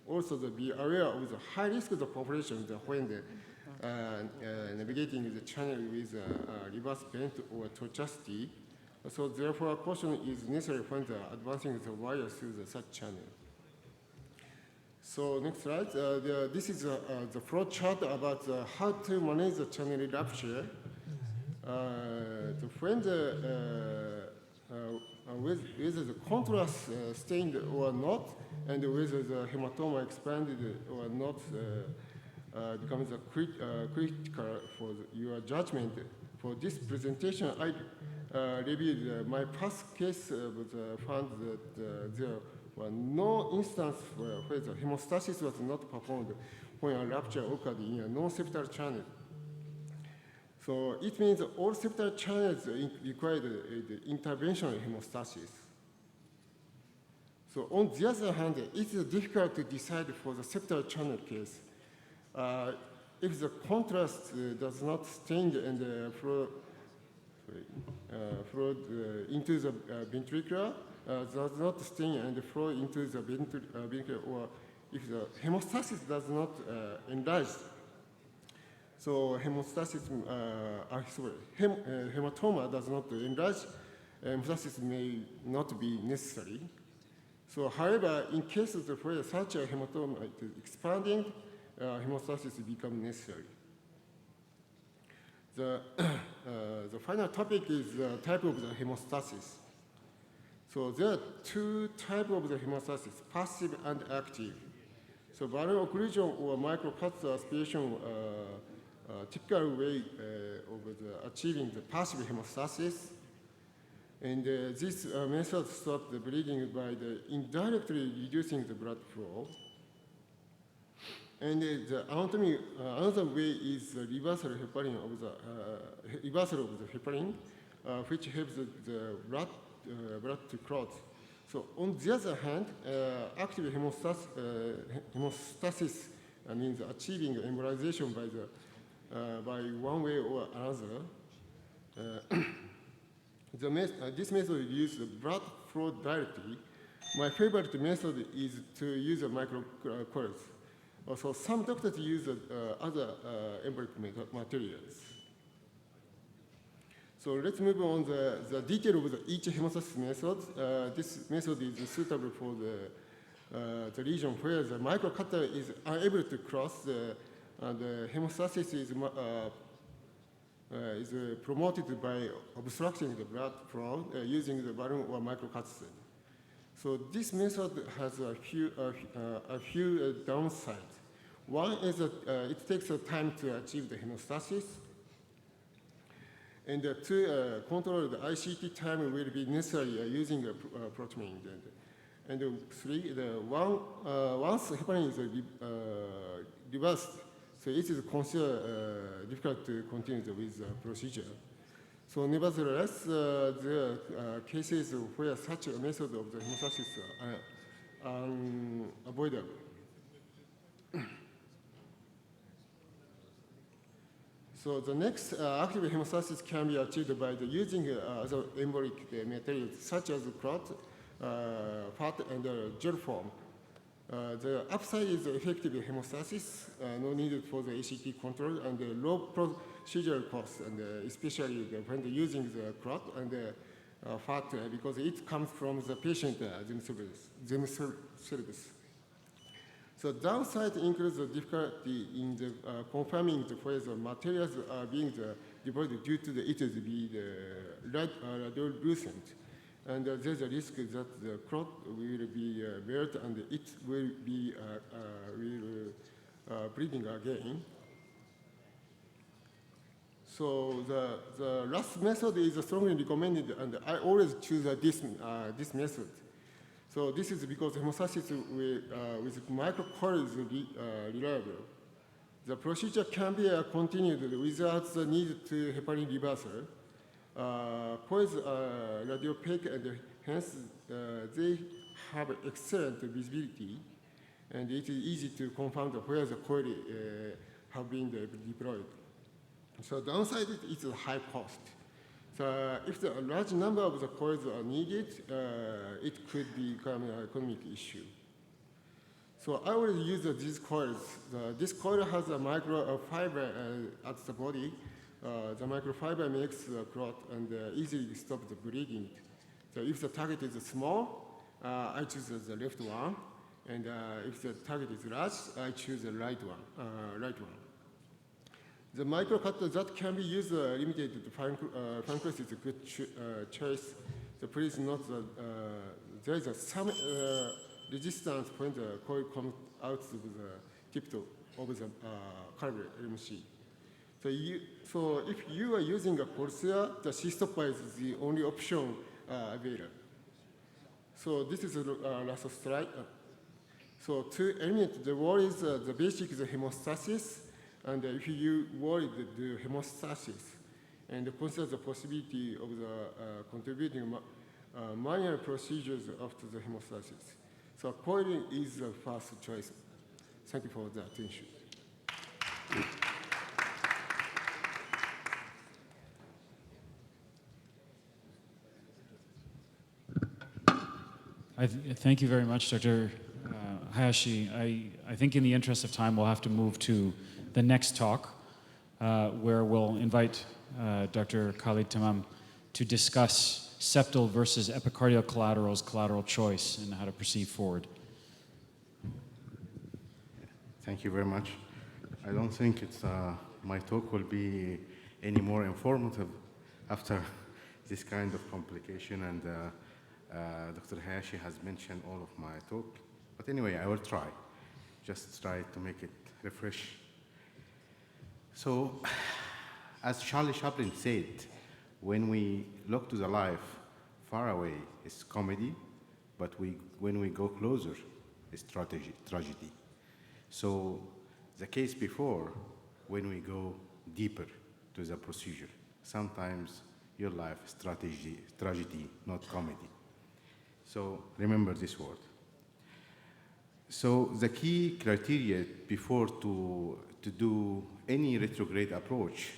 also be aware of the high risk of the perforation when navigating the channel with reverse bend or tortuosity. So therefore, caution is necessary when advancing the wire through such channel. So next slide. This is the flow chart about how to manage the channel rupture. Whether the contrast stained or not, and whether the hematoma expanded or not becomes critical for your judgment. For this presentation, I reviewed my past case, found that there were no instances where the hemostasis was not performed when a rupture occurred in a non-septal channel. So it means all septal channels required interventional hemostasis. So on the other hand, it is difficult to decide for the septal channel case. If the contrast does not stain and flow into the ventricular, does not stain and flow into the ventricular, or if the hemostasis does not enlarge. So hemostasis, hematoma does not enlarge, hemostasis may not be necessary. So however, in cases where such a hematoma is expanding, hemostasis becomes necessary. The final topic is the type of the hemostasis. So there are two types of the hemostasis, passive and active. So balloon occlusion or microcatheter aspiration typical way of achieving the passive hemostasis. And this method stops the bleeding by indirectly reducing the blood flow. And the anatomy, another way is the reversal heparin of the heparin, which helps the blood to clot. So on the other hand, active hemostasis means achieving embolization by one way or another. This method uses the blood flow directly. My favorite method is to use a microcoils. Also, some doctors use other embolic materials. So let's move on the detail of each hemostasis method. This method is suitable for the region where the microcatheter is unable to cross. The hemostasis is promoted by obstructing the blood flow using the balloon or microcatheter. So this method has a few downsides. One is that it takes time to achieve the hemostasis. And to control the ICT time will be necessary using protein. And three, once heparin is reversed, so it is considered difficult to continue with the procedure. So nevertheless, there are cases where such a method of the hemostasis are unavoidable. So the next active hemostasis can be achieved by using other embolic materials such as clot, fat, and gel form. The upside is effective hemostasis, no need for the ACT control, and low procedural costs, and especially when using the clot and fat, because it comes from the patient themselves. So downside includes the difficulty in confirming where the materials are being deposited due to it is radiolucent. And there's a risk that the clot will be buried and it will be bleeding again. So the last method is strongly recommended, and I always choose this method. So this is because hemostasis with microcoil is reliable. The procedure can be continued without the need to heparin reversal. Coils are radiopaque, and hence they have excellent visibility, and it is easy to confirm where the coil have been deployed. So downside is a high cost. So if a large number of the coils are needed, it could become an economic issue. So I will use these coils. This coil has a microfiber at the body. The microfiber makes the clot and easily stops the bleeding. So if the target is small, I choose the left one. And if the target is large, I choose the right one. The microcutter that can be used limited to pancreas is a good choice. So please note that there is some resistance when the coil comes out of the tip of the caliber LMC. So if you are using a Corsair, the C-stopper is the only option available. So this is the last slide. So to eliminate the worries, the basic is the hemostasis. And if you worry the hemostasis and consider the possibility of the contributing manual procedures after the hemostasis. So coiling is the first choice. Thank you for the attention. Thank you very much, Dr. Hayashi. I think in the interest of time, we'll have to move to the next talk, where we'll invite Dr. Khalid Tamam to discuss septal versus epicardial collaterals, collateral choice, and how to proceed forward. Thank you very much. I don't think my talk will be any more informative after this kind of complication and Dr. Hayashi has mentioned all of my talk. But anyway, I will try. Just try to make it refresh. So, as Charlie Chaplin said, when we look to the life far away, it's comedy, but when we go closer, it's tragedy. So, the case before, when we go deeper to the procedure, sometimes your life is tragedy, not comedy. So, remember this word. So, the key criteria before to do any retrograde approach,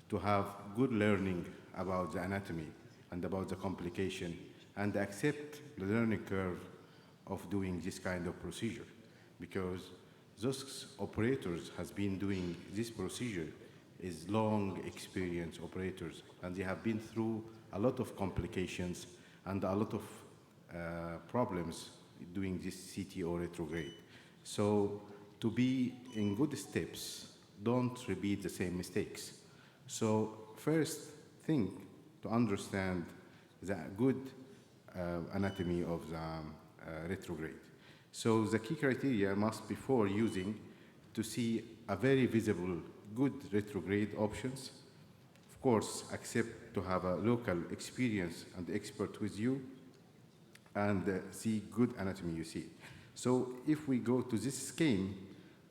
to have good learning about the anatomy and about the complication, and accept the learning curve of doing this kind of procedure, because those operators has been doing this procedure is long experience operators, and they have been through a lot of complications and a lot of problems doing this CTO retrograde. So to be in good steps, don't repeat the same mistakes. So first thing to understand the good anatomy of the retrograde. So the key criteria must, before using, to see a very visible good retrograde options. Of course, accept to have a local experience and expert with you, and see good anatomy you see. So if we go to this scheme,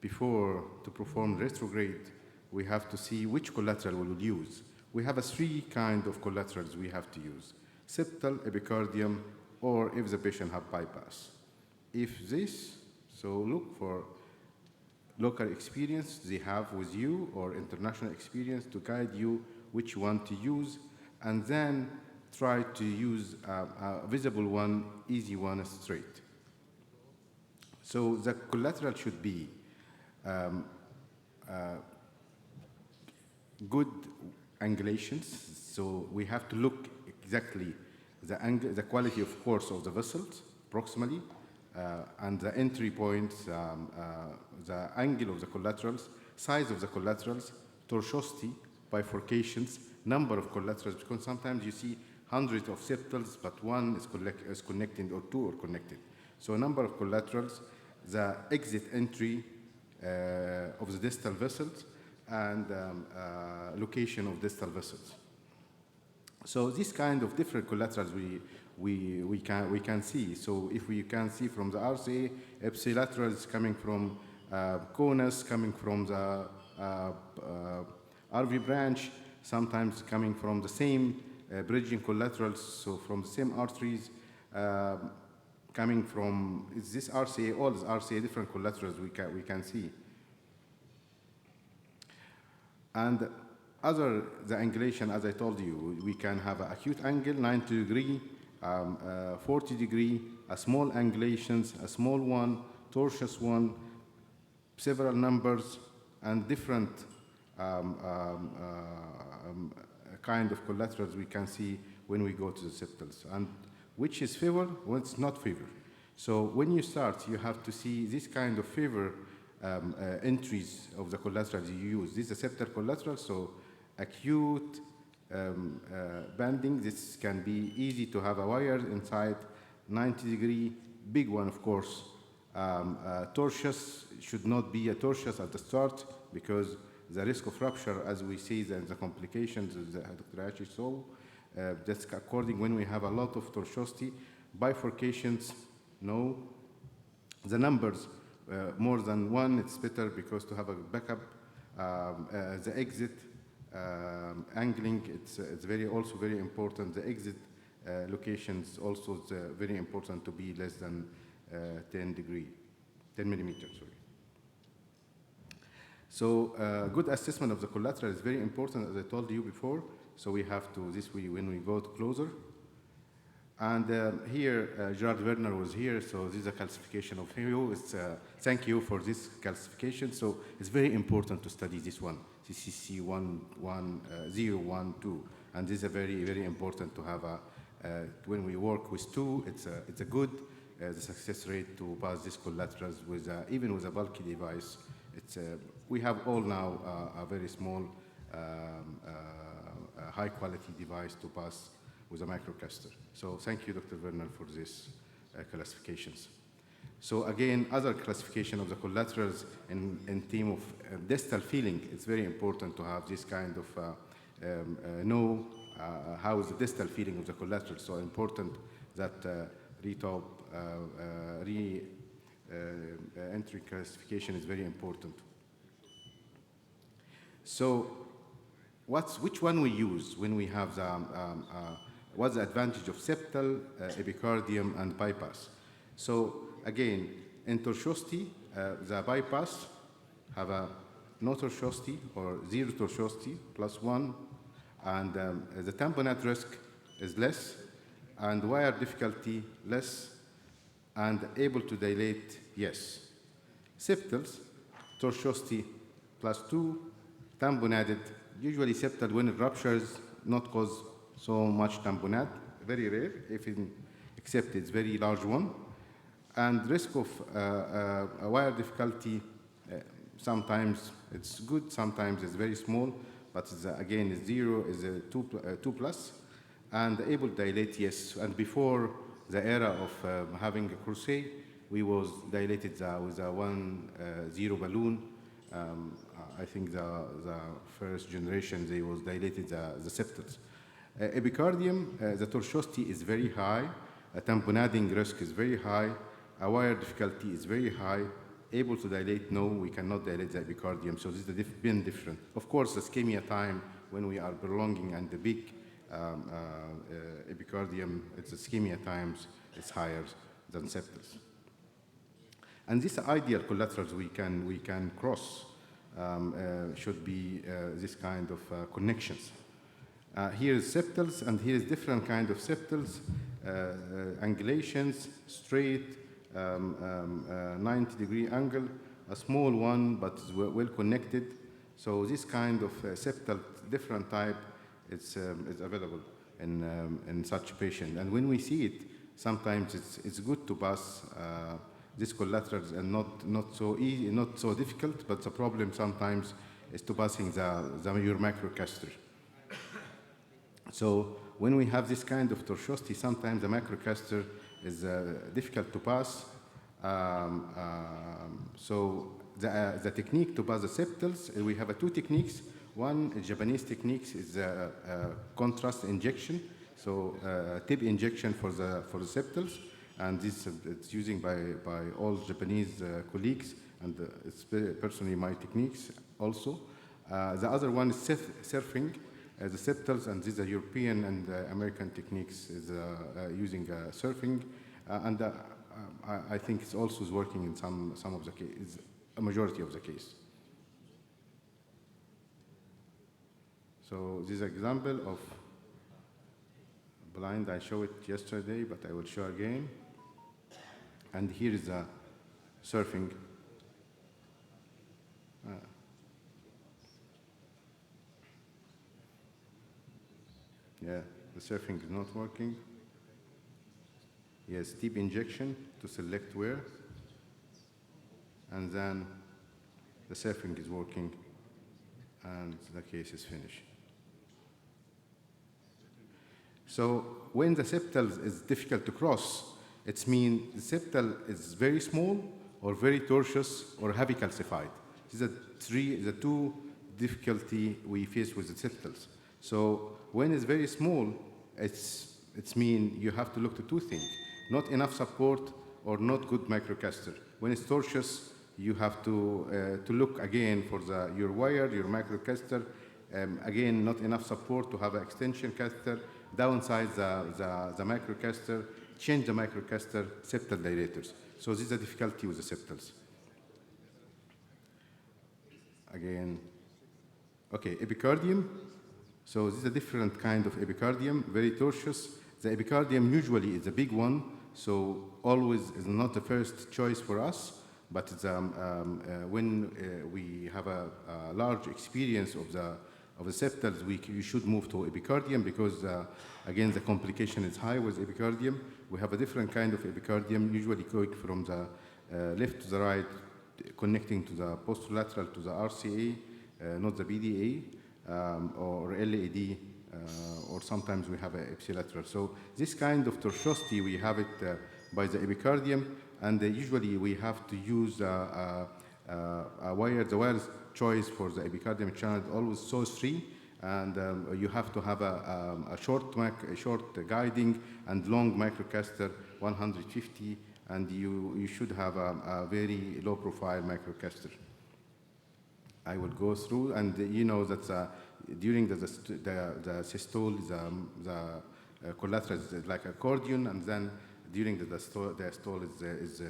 before to perform retrograde, we have to see which collateral we will use. We have 3 kinds of collaterals we have to use: septal, epicardium, or if the patient have bypass. If this, so look for local experience they have with you or international experience to guide you which one to use, and then try to use a visible one, easy one, straight. So the collateral should be good angulations. So we have to look exactly the angle, the quality, of course, of the vessels proximally, and the entry points, the angle of the collaterals, size of the collaterals, tortuosity, bifurcations, number of collaterals, because sometimes you see hundreds of septals, but one is connected or 2 are connected. So a number of collaterals, the exit entry of the distal vessels, and location of distal vessels. So this kind of different collaterals we can see. So if we can see from the RCA, ipsilaterals coming from conus, coming from the RV branch, sometimes coming from the same bridging collaterals, so from the same arteries, coming from, is this RCA, all is RCA, different collaterals we can see. And the angulation, as I told you, we can have an acute angle, 90 degree, 40 degree, a small angulations, a small one, tortuous one, several numbers, and different kind of collaterals we can see when we go to the septals. And which is favor, what's not favor. So when you start, you have to see this kind of favor entries of the collaterals you use. This is a septal collateral, so acute bending. This can be easy to have a wire inside, 90 degree, big one, of course. Tortuous should not be a tortuous at the start, because the risk of rupture, as we see in the complications, Dr. Hayashi saw, that's according when we have a lot of tortuosity. Bifurcations, no. The numbers, more than 1, it's better, because to have a backup. The exit angling, it's also very important. The exit locations also is very important to be less than 10 millimeters, sorry. So good assessment of the collateral is very important, as I told you before. So we have to, when we go closer. And here, Gerard Werner was here, so this is a calcification of hero. Thank you for this calcification. So it's very important to study this one, CCC 012. And this is very, very important to have when we work with 2, it's a good the success rate to pass these collaterals with even with a bulky device. We have all now a very small, high quality device to pass with a microcaster. So thank you, Dr. Vernal, for these classifications. So again, other classification of the collaterals in theme of distal feeling, it's very important to have this kind of know how is the distal feeling of the collateral. So important that entry classification is very important. So which one we use when we have the, what's the advantage of septal, epicardium, and bypass? So again, in tortuosity, the bypass have a no tortuosity or zero tortuosity +1, and the tamponade risk is less, and wire difficulty less, and able to dilate, yes. Septals, tortuosity +2, tamponaded, usually septal when it ruptures, not cause so much tamponade, very rare, except it's very large one. And risk of a wire difficulty, sometimes it's good, sometimes it's very small, but it's, again, it's 0, is a 2 plus, and able to dilate, yes. And before the era of having a crusade, we was dilated with a 1-0 balloon. I think the first generation, they was dilated the septals. Epicardium, the tortuosity is very high, a tamponading risk is very high, a wire difficulty is very high, able to dilate, no, we cannot dilate the epicardium, so this is been different. Of course, the ischemia time, when we are prolonging and the big epicardium, it's ischemia times, is higher than septals. And these ideal collaterals we can cross should be this kind of connections. Here is septals, and here is different kind of septals, angulations, straight, 90-degree angle, a small one, but well connected. So this kind of septal, different type, is available in such patient. And when we see it, sometimes it's good to pass these collaterals, and not so easy, not so difficult, but the problem sometimes is to passing your macrocaster. So when we have this kind of tortuosity, sometimes the macrocaster is difficult to pass. So the technique to pass the septals, we have two techniques. One, Japanese techniques, is contrast injection, so tip injection for the septals, and this it's using by all Japanese colleagues, and it's personally my techniques also. The other one is surfing the septals, and these are European and American techniques, is using surfing, and I think it's also working in some of the cases, a majority of the case. So this is an example of blind. I showed it yesterday, but I will show again. And here is a surfing. Yeah, the surfing is not working. Yes, deep injection to select where. And then the surfing is working, and the case is finished. So when the septal is difficult to cross, it means the septal is very small or very tortuous or heavy calcified. These are the two difficulty we face with the septals. So when it's very small, it's mean you have to look to two things: not enough support or not good microcaster. When it's tortuous, you have to look again for your wire, your microcaster. Again, not enough support to have an extension catheter. Downsize the microcaster, change the microcaster, septal dilators. So this is a difficulty with the septals. Again, okay, epicardium. So this is a different kind of epicardium, very tortuous. The epicardium usually is a big one, so always is not the first choice for us, but it's, when we have a large experience of the septals, you should move to epicardium because, again, the complication is high with epicardium. We have a different kind of epicardium, usually going from the left to the right, connecting to the posterolateral to the RCA, not the BDA, or LAD or sometimes we have a ipsilateral. So this kind of tortuosity, we have it by the epicardium, and usually we have to use a wire. The wire choice for the epicardium channel is always source free, and you have to have a short guiding and long microcaster 150, and you should have a very low profile microcaster. I will go through, and you know that during the systole, the collateral is like accordion, and then during the diastole is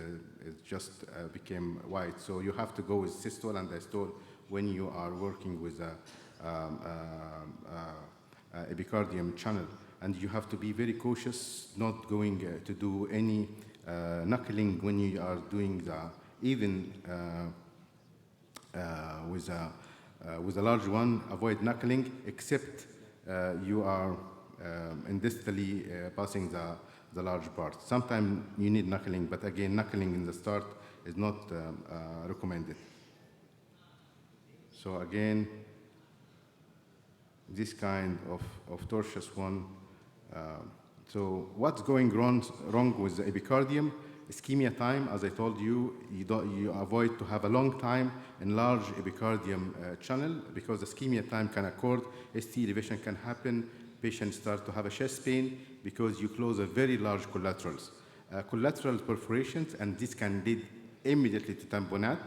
just became white. So you have to go with systole and diastole when you are working with a epicardium channel, and you have to be very cautious, not going to do any knuckling when you are doing even with a large one. Avoid knuckling, except you are in distally passing the large part. Sometimes you need knuckling, but again, knuckling in the start is not recommended. So again, this kind of tortuous one. So what's going wrong with the epicardium? Ischemia time, as I told you, you avoid to have a long time in large epicardium channel, because the ischemia time can occur, ST elevation can happen, patients start to have a chest pain because you close a very large collaterals. Collateral perforations, and this can lead immediately to tamponade,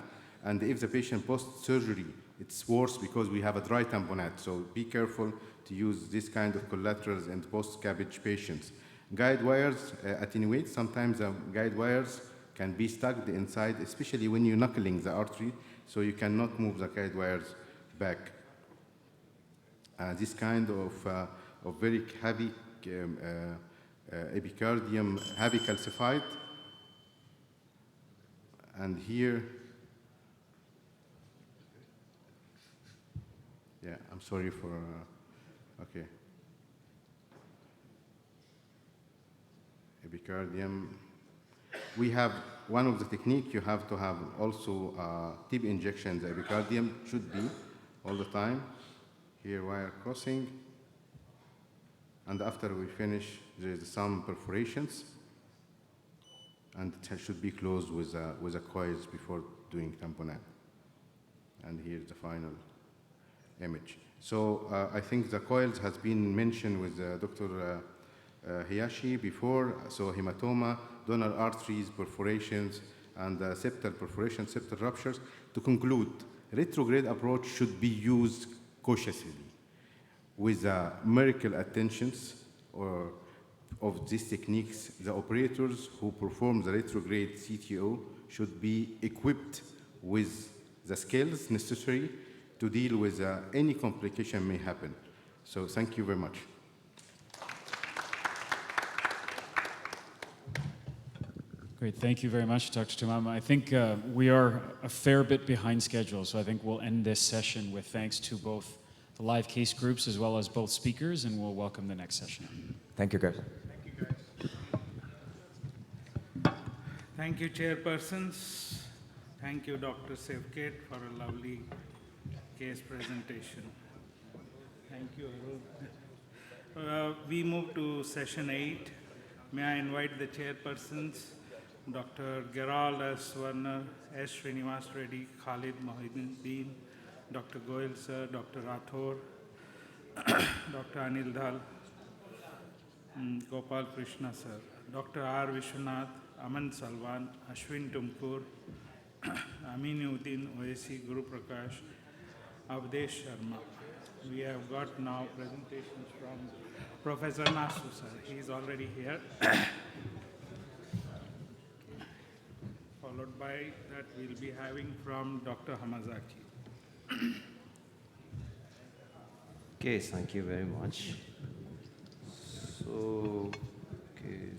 and if the patient post-surgery, it's worse because we have a dry tamponade, so be careful to use this kind of collaterals in post-CABG patients. Guide wires attenuate. Sometimes guide wires can be stuck inside, especially when you're knuckling the artery, so you cannot move the guide wires back. This kind of very heavy epicardium, heavy calcified, and here, yeah, I'm sorry for, okay. Epicardium. We have one of the technique, you have to have also tip injection. The epicardium should be all the time. Here wire crossing. And after we finish, there's some perforations. And it should be closed with a coils before doing tamponade. And here's the final image. So I think the coils has been mentioned with Dr. Hayashi before. So hematoma, donor arteries, perforations, and septal perforations, septal ruptures. To conclude, retrograde approach should be used cautiously with miracle attentions of these techniques. The operators who perform the retrograde CTO should be equipped with the skills necessary to deal with any complication may happen. So thank you very much. Great, thank you very much, Dr. Tamam. I think we are a fair bit behind schedule, so I think we'll end this session with thanks to both the live case groups as well as both speakers, and we'll welcome the next session. Thank you, guys. Thank you, chairpersons. Thank you, Dr. Sevkate, for a lovely case presentation. Thank you, Arun. We move to session 8. May I invite the chairpersons, Dr. Geral S. Warner, S. Srinivas Reddy, Khalid Mohiddin, Dr. Goyal sir, Dr. Rathore, Dr. Anil Dhal, Gopal Krishna sir, Dr. R. Vishwanath, Aman Salwan, Ashwin Tumkur, Aminuddin Oaisi, Guru Prakash, Avdesh Sharma. We have got now presentations from Professor Nasu sir. He is already here. Followed by that we'll be having from Dr. Hamazaki. Okay, thank you very much. So, okay.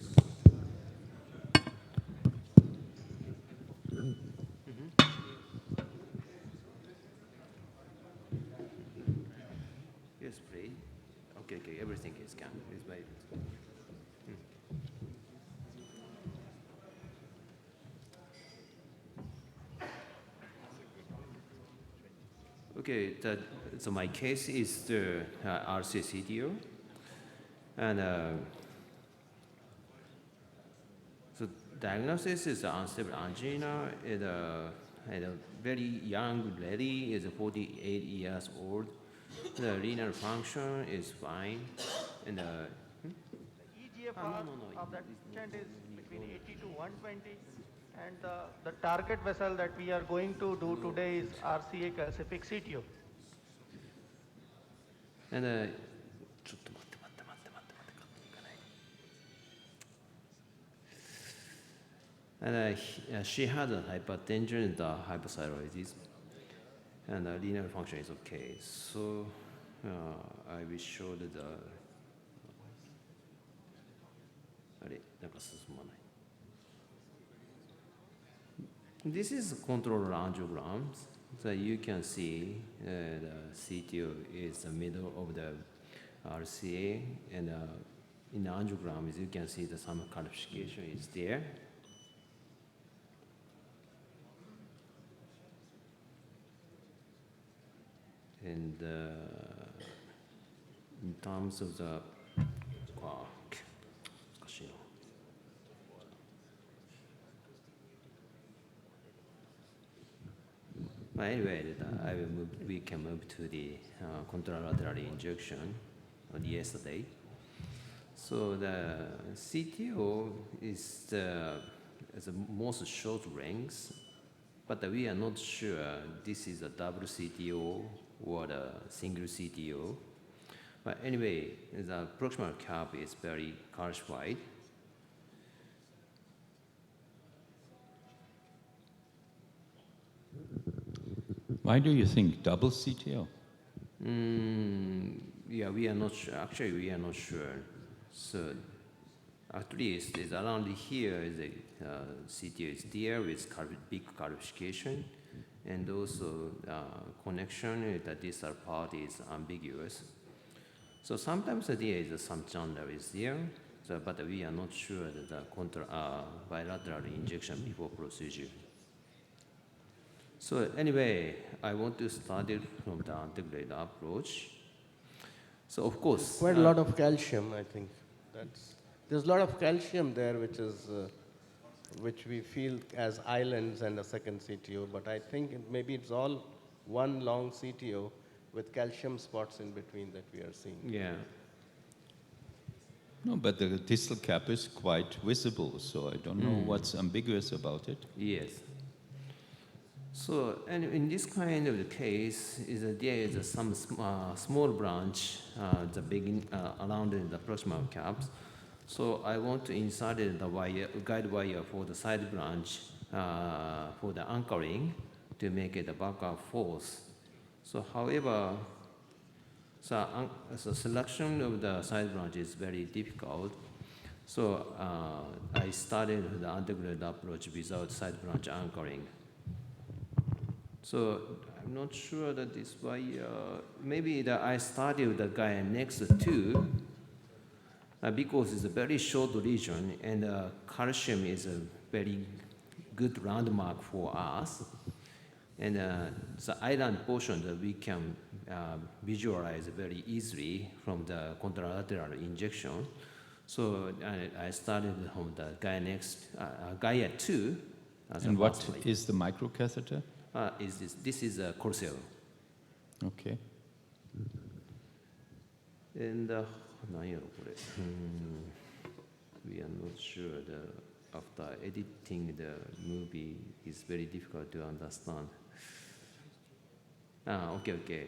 Yes, pray. Okay, everything is gone. Please wait. Okay, so my case is the RCCDO, and so diagnosis is unstable angina in a very young lady, is 48 years old. The renal function is fine, and eGFR of that patient is between 80 to 120, and the target vessel that we are going to do today is RCA calcific CTO. and she had a hypertension and hypothyroidism, and the renal function is okay. So I will show the This is control angiograms. So you can see the CTO is the middle of the RCA, and in the angiograms you can see that some calcification is there. And in terms of the anyway, we can move to the contralateral injection on yesterday. So the CTO is the most short length, but we are not sure this is a double CTO or a single CTO. But anyway, the proximal cap is very calcified. Why do you think double CTO? Yeah, we are not sure. Actually, we are not sure. So at least it's around here is a CTO is there with big calcification, and also connection with the distal part is ambiguous. So sometimes there is some channel is there, so, but we are not sure that the bilateral injection before procedure. So anyway, I want to start it from the integrated approach. So of course, quite a lot of calcium, I think. There's a lot of calcium there, which we feel as islands and a second CTO, but I think maybe it's all one long CTO with calcium spots in between that we are seeing. Yeah. No, but the distal cap is quite visible, so I don't know what's ambiguous about it. Yes. So, and in this kind of the case, there is some small branch around the proximal caps. So I want to insert the wire, guide wire for the side branch for the anchoring to make it a backup force. So however, so selection of the side branch is very difficult. So I started the integrated approach without side branch anchoring. So I'm not sure that this wire, maybe I started the guy next to, because it's a very short region and calcium is a very good landmark for us. And the island portion that we can visualize very easily from the contralateral injection. So I started from the guy next, Gaia 2. And what is the microcatheter? This is a Corsair. Okay. And we are not sure after editing the movie, it's very difficult to understand. Okay.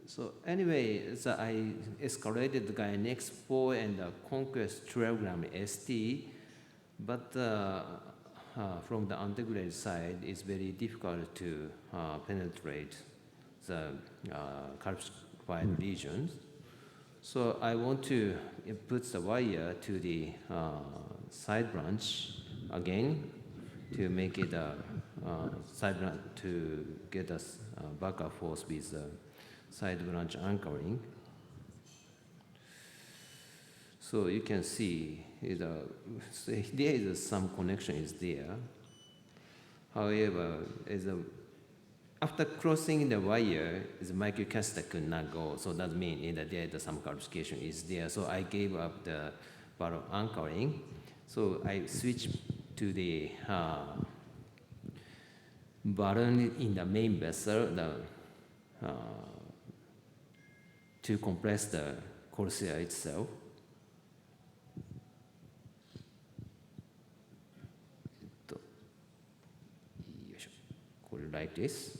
So anyway, so I escalated the guy next 4 and the Conquest 12 gram ST, but from the integrated side, it's very difficult to penetrate the calcified regions. So I want to put the wire to the side branch again to make it a side branch to get us backup force with side branch anchoring. So you can see there is some connection is there. However, after crossing the wire, the microcapacitor could not go, so that means that there is some calcification is there. So I gave up the part of anchoring. So I switched to the balloon in the main vessel to compress the corsair itself. Like this.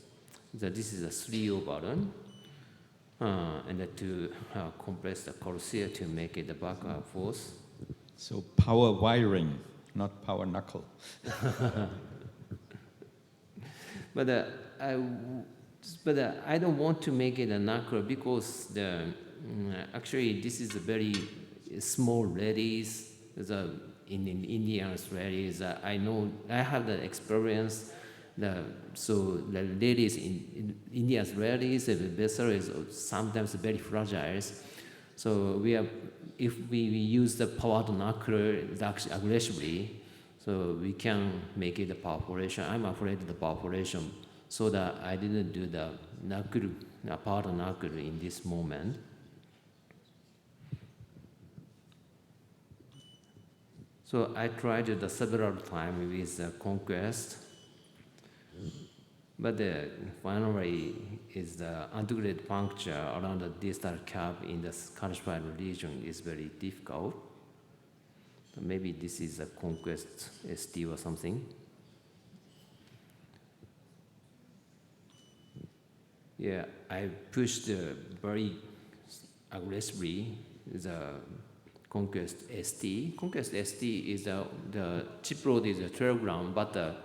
So this is a 3O balloon, and to compress the corsair to make it the back force. So power wiring, not power knuckle. But I don't want to make it a knuckle because actually this is a very small rallies. In Indian rallies, I know I have the experience. So the ladies in India's rallies, the vessel is sometimes very fragile. So if we use the powered knuckle aggressively, so we can make it a perforation. I'm afraid of the perforation, so that I didn't do the knuckle, powered knuckle in this moment. So I tried it several times with the Conquest. But finally, is the integrated puncture around the distal cap in the calcified region is very difficult. So maybe this is a Conquest ST or something. Yeah, I pushed very aggressively the Conquest ST. Conquest ST is the chip load is 12 grams, but the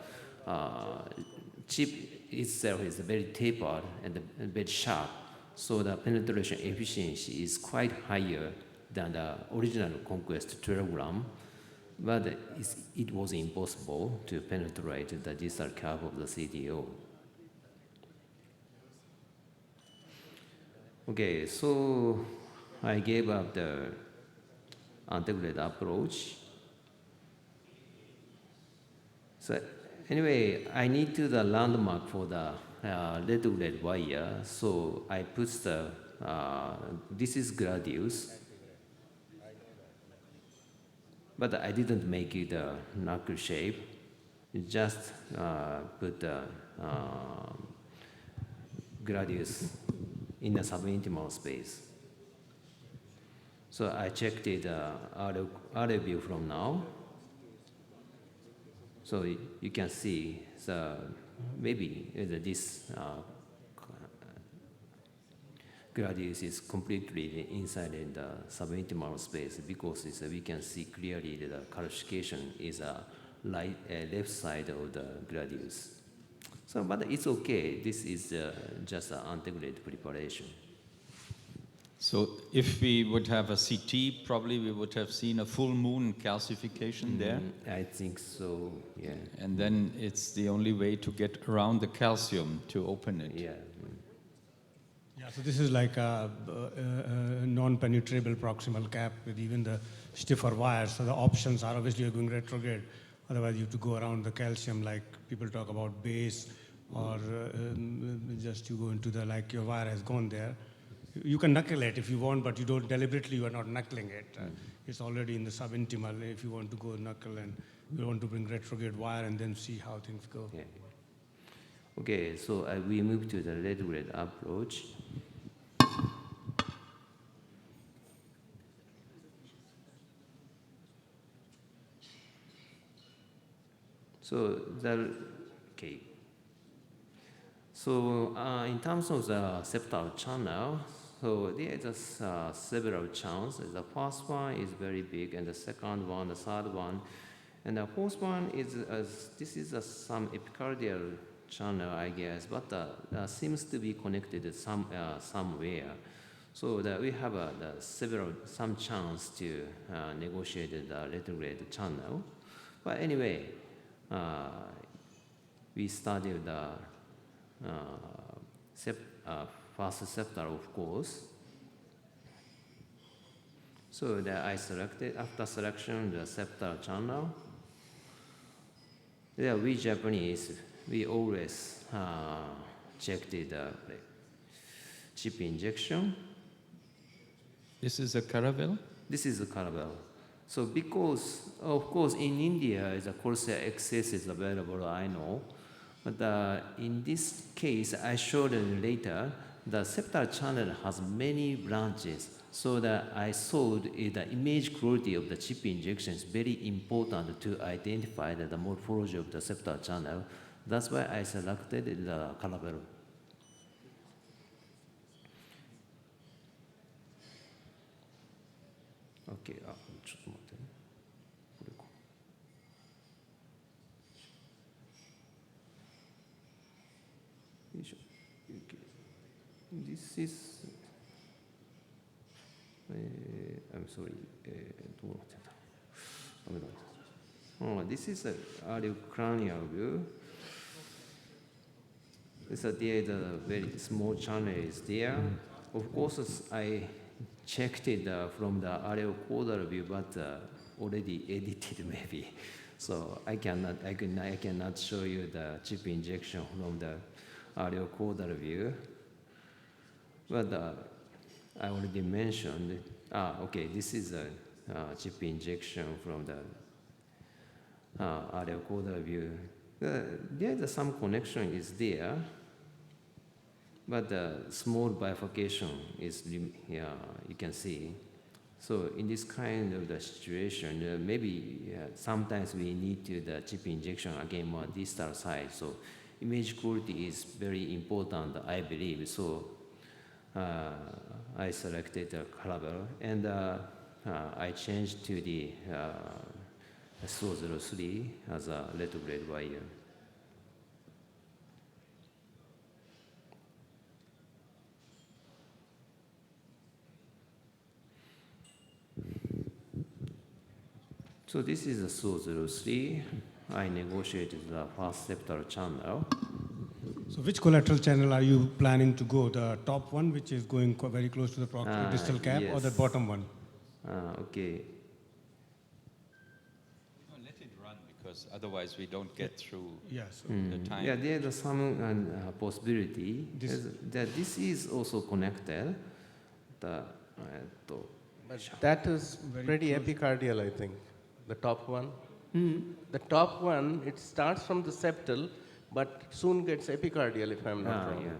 chip itself is very tapered and very sharp, so the penetration efficiency is quite higher than the original Conquest 12 gram, but it was impossible to penetrate the distal cap of the CTO. Okay, so I gave up the integrated approach. So anyway, I need to the landmark for the red wire, so I put the, this is Gladius, but I didn't make it a knuckle shape, just put the Gladius in the subintimal space. So I checked it other view from now. So you can see maybe this Gladius is completely inside in the subintimal space, because we can see clearly that the calcification is left side of the Gladius. So, but it's okay. This is just an integrated preparation. So if we would have a CT, probably we would have seen a full moon calcification there. I think so, yeah. And then it's the only way to get around the calcium to open it. Yeah. Yeah, so this is like a non-penetrable proximal cap with even the stiffer wires. So the options are obviously you're going retrograde. Otherwise, you have to go around the calcium, like people talk about base, or just you go into the, like your wire has gone there. You can knuckle it if you want, but you don't deliberately, you are not knuckling it. It's already in the subintimal. If you want to go knuckle and you want to bring retrograde wire and then see how things go. Yeah. Okay, so we move to the retrograde approach. So okay. So in terms of the septal channel, so there is several channels. The first one is very big, and the second one, the third one, and the fourth one is this is some epicardial channel, I guess, but seems to be connected somewhere. So that we have some chance to negotiate the retrograde channel. But anyway, we studied the first septal, of course. So that I selected, after selection, the septal channel. Yeah, we Japanese we always check the chip injection. This is a caravel? This is a caravel. So because, of course, in India, the Corsair XS is available, I know. But in this case, I showed you later, the septal channel has many branches. So that I saw the image quality of the chip injection is very important to identify the morphology of the septal channel. That's why I selected the caravel. Okay, ちょっと待ってね。これか。よいしょ。This is, I'm sorry, どうなってんだ。ダメだ。This is a cranial view. So there is a very small channel is there. Of course, I checked it from the areocaudal view, but already edited maybe. So I cannot show you the chip injection from the areocaudal view. But I already mentioned, okay, this is a chip injection from the areocaudal view. There's some connection is there, but the small bifurcation is, you can see. So in this kind of the situation, maybe sometimes we need to the chip injection again more distal side. So image quality is very important, I believe. So I selected the caravel and I changed to the SO03 as a retrograde wire. So this is a SO03. I negotiated the first septal channel. So which collateral channel are you planning to go? The top one, which is going very close to the proximal distal cap, yes. or the bottom one? Okay. No, let it run, because otherwise we don't get through yes. the time. Yeah, there's some possibility that this is also connected. But that is pretty epicardial, I think. The top one. The top one, it starts from the septal, but soon gets epicardial, if I'm not wrong.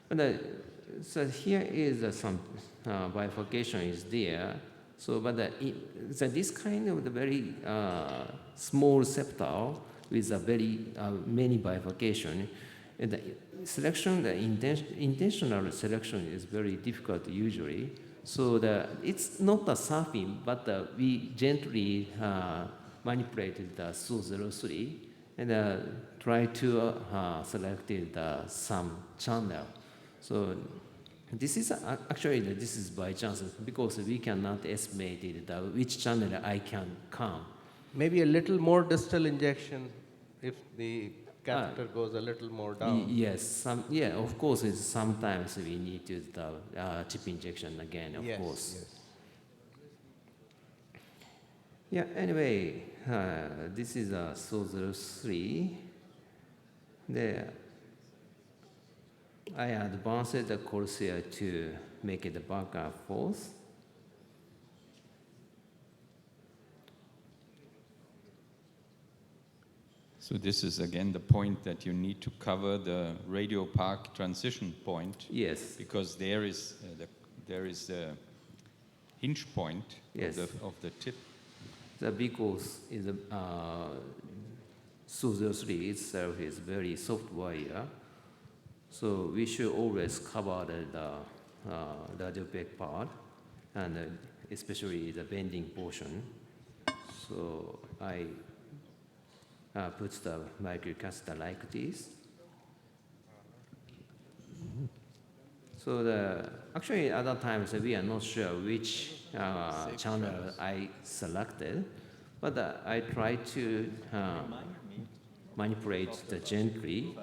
But so here is some bifurcation is there. So, but this kind of the very small septal with a very many bifurcation, and the selection, the intentional selection is very difficult usually. So it's not a surfing, but we gently manipulated the SO03 and try to select some channel. So this is actually this is by chance because we cannot estimate which channel I can come. Maybe a little more distal injection if the catheter goes a little more down. Yes, of course. Sometimes we need to the chip injection again, of course. Yes. Yeah. Anyway, this is a SO03. There, I advanced the Corsair to make it back and forth. So this is again the point that you need to cover the radio park transition point. Yes. Because there is the hinge point of the tip. Because SO03 itself is very soft wire, so we should always cover the radiopaque part, and especially the bending portion. So I put the microcatheter like this. So actually other times we are not sure which channel I selected, but I try to manipulate the gently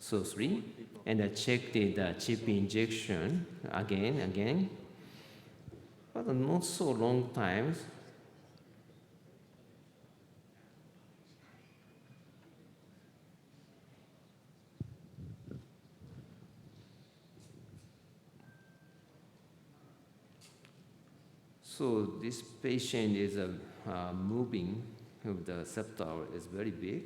SO3 and I check the chip injection again, but not so long times. So this patient is moving of the septal is very big.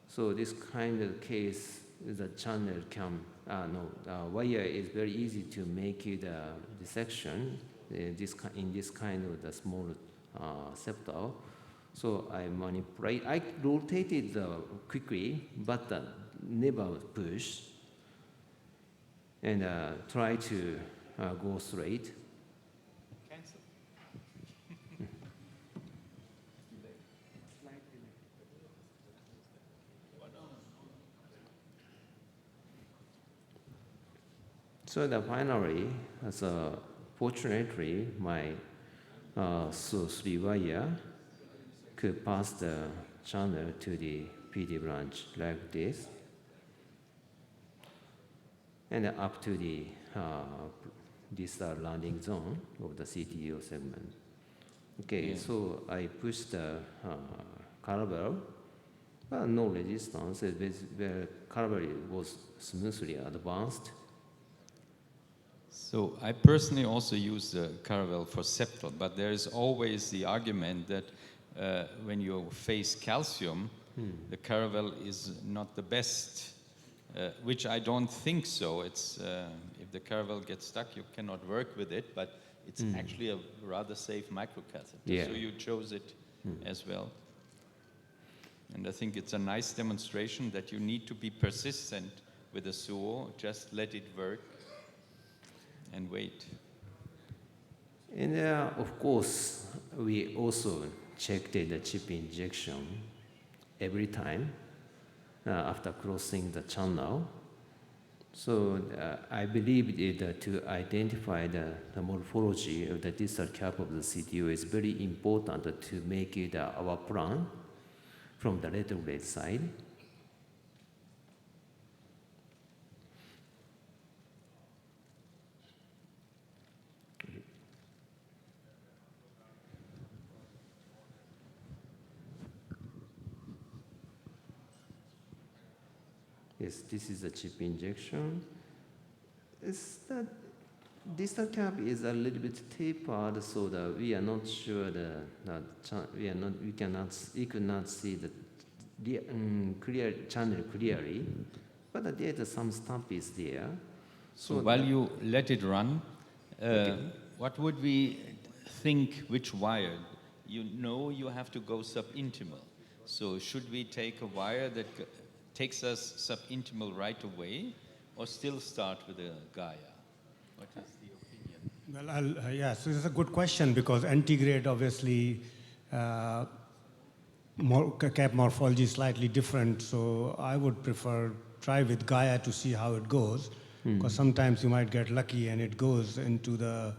So this kind of case, the channel can, wire is very easy to make it dissection in this kind of the small septal. So I manipulate, I rotated quickly, but never push, and try to go straight. Cancel. So that finally, fortunately, my three wire could pass the channel to the PD branch like this, and up to the distal landing zone of the CTO segment. Okay, Yeah. so I push the caliber, no resistance. The caliber was smoothly advanced. So I personally also use the Caravel for septal, but there is always the argument that when you face calcium, the Caravel is not the best, which I don't think so. It's if the Caravel gets stuck, you cannot work with it, but it's actually a rather safe microcatheter. Yeah. So you chose it as well. And I think it's a nice demonstration that you need to be persistent with the suo, just let it work and wait. And of course, we also checked the chip injection every time after crossing the channel. So I believe that to identify the morphology of the distal cap of the CTO is very important to make it our plan from the retrograde side. Yes, this is a chip injection. The distal cap is a little bit tapered, so that we are not sure we could not see the clear channel clearly, but there is some stump is there. So while you let it run, okay. What would we think which wire? You know you have to go subintimal. So should we take a wire that takes us subintimal right away, or still start with a Gaia? What is the opinion? Well, yeah, so this is a good question because antegrade obviously cap morphology is slightly different. So I would prefer try with Gaia to see how it goes, because sometimes you might get lucky and it goes into the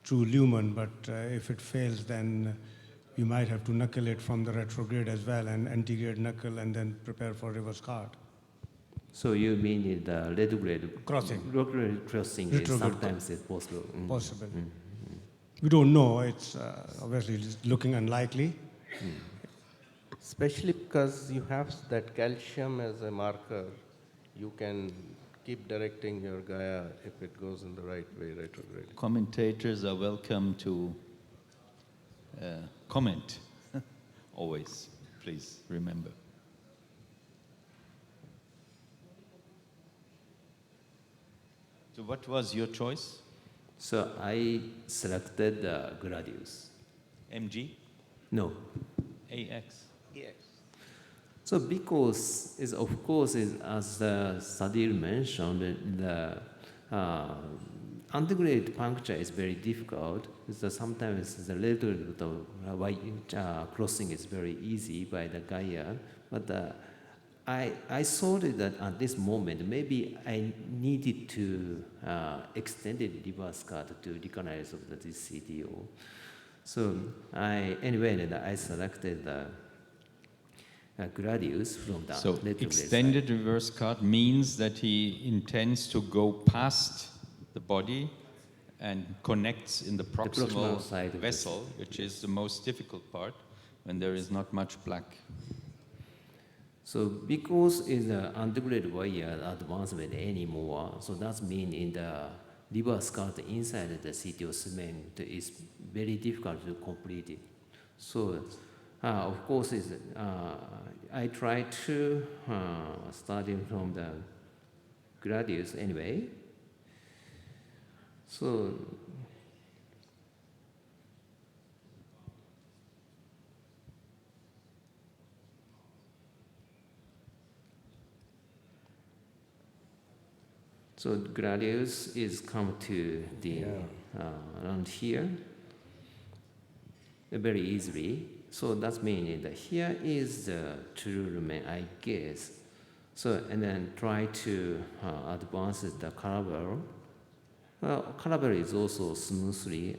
true lumen, but if it fails, then you might have to knuckle it from the retrograde as well, and antegrade knuckle, and then prepare for reverse cart. So you mean the retrograde crossing? Retrograde crossing is sometimes it's possible. Possible. We don't know. It's obviously looking unlikely. Especially because you have that calcium as a marker, you can keep directing your Gaia if it goes in the right way, retrograde. Commentators are welcome to comment. Always, please remember. So what was your choice? So I selected Gladius. MG? No. AX? EX. So because, of course, as Sadil mentioned, the antegrade puncture is very difficult. So sometimes the little crossing is very easy by the Gaia. But I saw that at this moment, maybe I needed to extend the reverse cut to recognize of this CTO. So I selected the Gladius from the So extended reverse cut means that he intends to go past the body and connects in the proximal side vessel, which is the most difficult part when there is not much plaque. So because in the antegrade wire advancement anymore, so that means in the reverse cut inside the CTO cement is very difficult to complete it. So, of course, I try to starting from the graduates anyway. So, graduates is come to the around here very easily. So that's meaning that here is the true lumen, I guess. So, and then try to advance the caliber. Well, caliber is also smoothly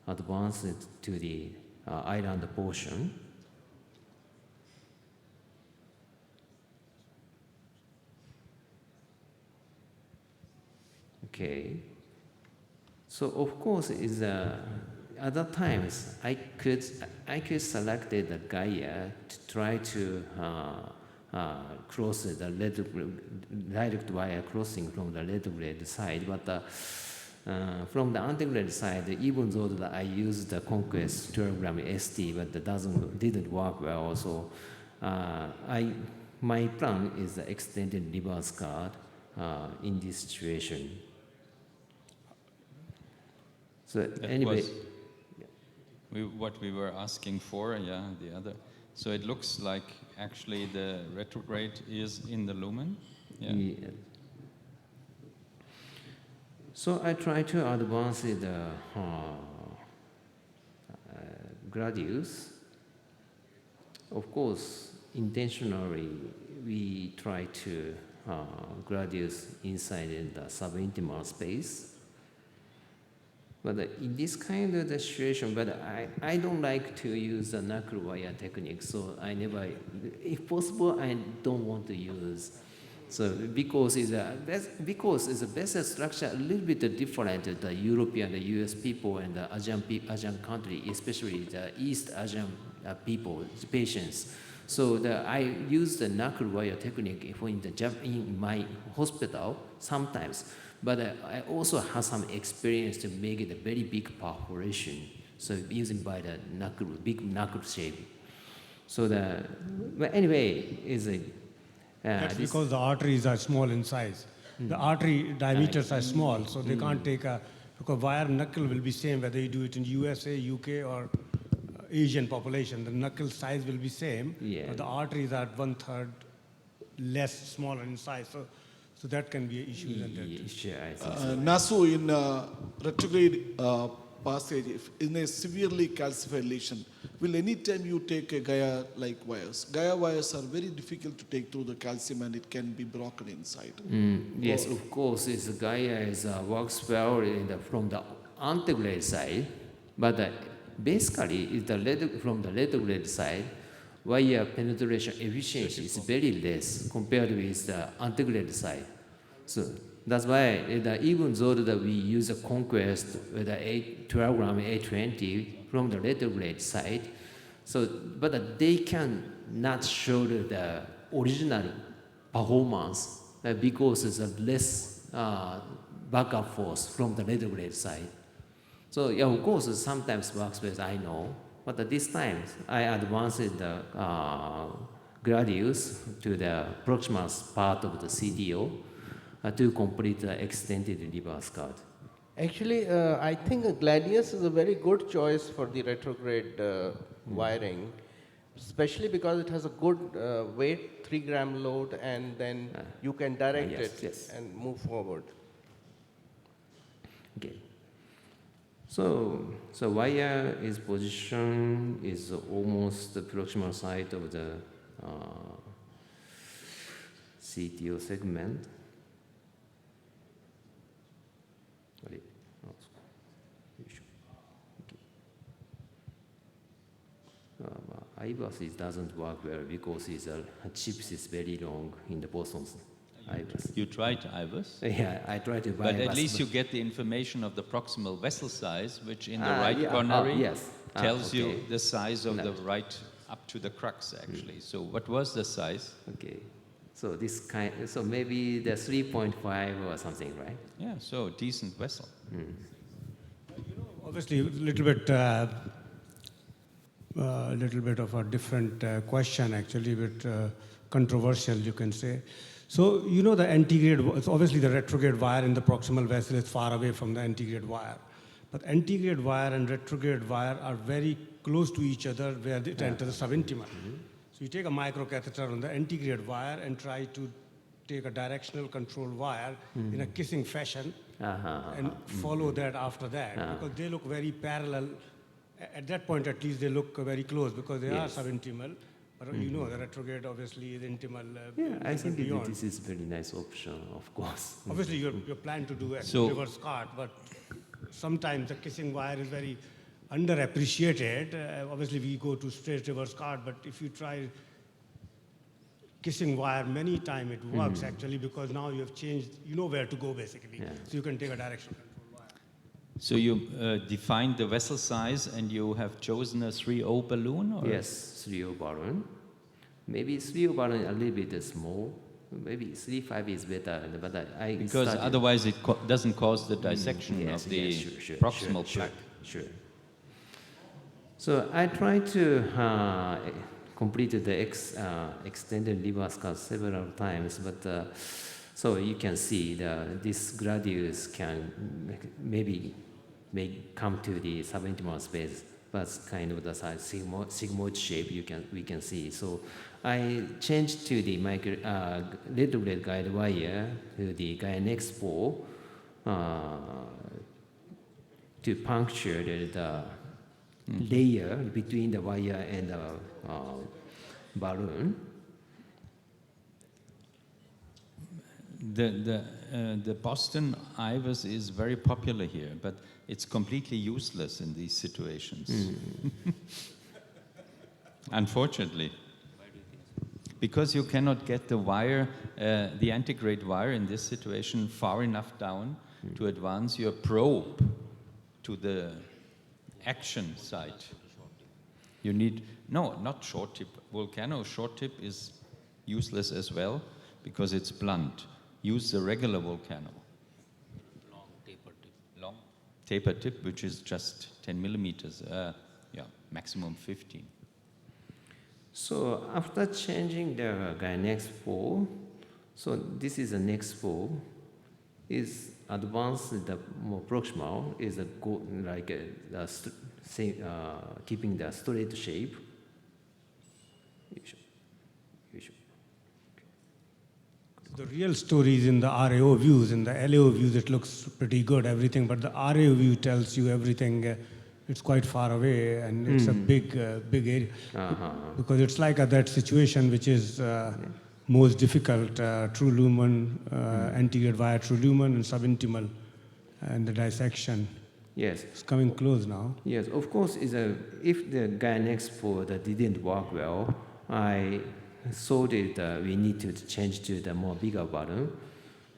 advanced to the island portion. Okay. So of course, is other times I could select the Gaia to try to cross the direct wire crossing from the retrograde side, but from the antegrade side, even though that I used the Conquest 12-gram ST, but that didn't work well. So my plan is the extended reverse guard in this situation. So That anyway, was what we were asking for, yeah, the other. So it looks like actually the retrograde is in the lumen. Yeah. So I try to advance the gradius. Of course, intentionally, we try to gradius inside in the subintimal space. But in this kind of the situation, but I don't like to use the knuckle wire technique, so I never, if possible, I don't want to use. So because it's a basic structure a little bit different to the European, the US people and the Asian country, especially the East Asian people, patients. So I use the knuckle wire technique in my hospital sometimes. But I also have some experience to make it a very big perforation. So using by the big knuckle shape. So but anyway, is a. That's because the arteries are small in size. The artery diameters are small, so they can't take because wire knuckle will be same whether you do it in USA, UK, or Asian population. The knuckle size will be same, but the arteries are 1/3 less, smaller in size. So that can be an issue. Nasu, in retrograde passage, in a severely calcified lesion, will any time you take a Gaia-like wires? Gaia wires are very difficult to take through the calcium and it can be broken inside. Yes, of course, Gaia works well from the antegrade side, but basically, from the retrograde side, wire penetration efficiency is very less compared with the antegrade side. So that's why even though that we use a Conquest with the 12-gram A20 from the retrograde side, but they can not show the original performance because it's less backup force from the retrograde side. So yeah, of course, sometimes works best, I know. But at this time, I advanced the gradius to the proximal part of the CDO to complete the extended reverse guard. Actually, I think Gladius is a very good choice for the retrograde wiring, especially because it has a good weight, 3-gram load, and then you can direct it and move forward. Okay. So wire is position is almost the proximal side of the CTO segment. IVUS doesn't work well because its chips is very long in the bosons. You tried IVUS? Yeah, I tried to buy But at least you get the information of the proximal vessel size, which in the right coronary tells you the size of the right up to the crux, actually. So what was the size? Okay. So this kind, so maybe the 3.5 or something, right? Yeah, so decent vessel. Obviously, a little bit of a different question, actually, but controversial, you can say. So, you know, the antegrade, it's obviously the retrograde wire in the proximal vessel is far away from the antegrade wire. But antegrade wire and retrograde wire are very close to each other where it enters the subintimal. So you take a microcatheter on the antegrade wire and try to take a directional control wire in a kissing fashion and follow that after that, because they look very parallel. At that point, at least, they look very close because they are subintimal. But you know, the retrograde obviously is intimal. I think this is a very nice option, of course. Obviously, you're planning to do a reverse cart, but sometimes the kissing wire is very underappreciated. Obviously, we go to straight reverse cart, but if you try kissing wire many times, it works actually, because now you have changed, you know where to go basically. So you can take a direction control wire. So you defined the vessel size and you have chosen a 3.0 balloon? Or? Yes, 3.0 balloon. Maybe 3.0 balloon a little bit small. Maybe 3.5 is better, but because otherwise it doesn't cause the dissection of the proximal plaque. Sure. So I tried to complete the extended reverse cut several times, but so you can see this gladius can maybe come to the subintimal space, but kind of the size sigmoid shape we can see. So I changed to the retrograde guide wire to the Gaia Next 4 to puncture the layer between the wire and the balloon. The Boston IVUS is very popular here, but it's completely useless in these situations. Unfortunately. Because you cannot get the wire, the antegrade wire in this situation far enough down to advance your probe to the action site. You need, no, not short tip. Volcano short tip is useless as well because it's blunt. Use the regular volcano. Long taper tip. Long taper tip, which is just 10 millimeters, maximum 15. So after changing the Gaia Next 4, so this is the Next 4, is advanced the more proximal, is a keeping the straight shape. The real story is in the RAO views. In the LAO views, it looks pretty good, everything, but the RAO view tells you everything. It's quite far away, and it's a big area. Because it's like that situation which is most difficult, true lumen, antegrade wire true lumen, and subintimal, and the dissection. Yes. It's coming close now. Yes, of course, if the Gaia Next 4 that didn't work well, I thought we need to change to the more bigger balloon.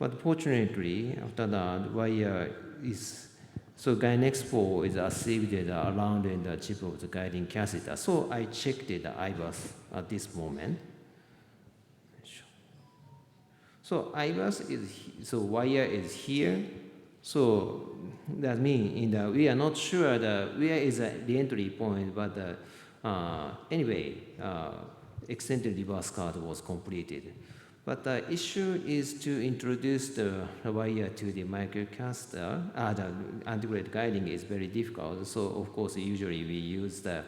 But fortunately, after that, wire is, so Gaia Next 4 is received around in the chip of the guiding catheter. So I checked the IVUS at this moment. So IVUS is, so wire is here. So that means we are not sure where is the entry point, but anyway, extended reverse cut was completed. But the issue is to introduce the wire to the microcatheter. The antegrade guiding is very difficult. So of course, usually we use the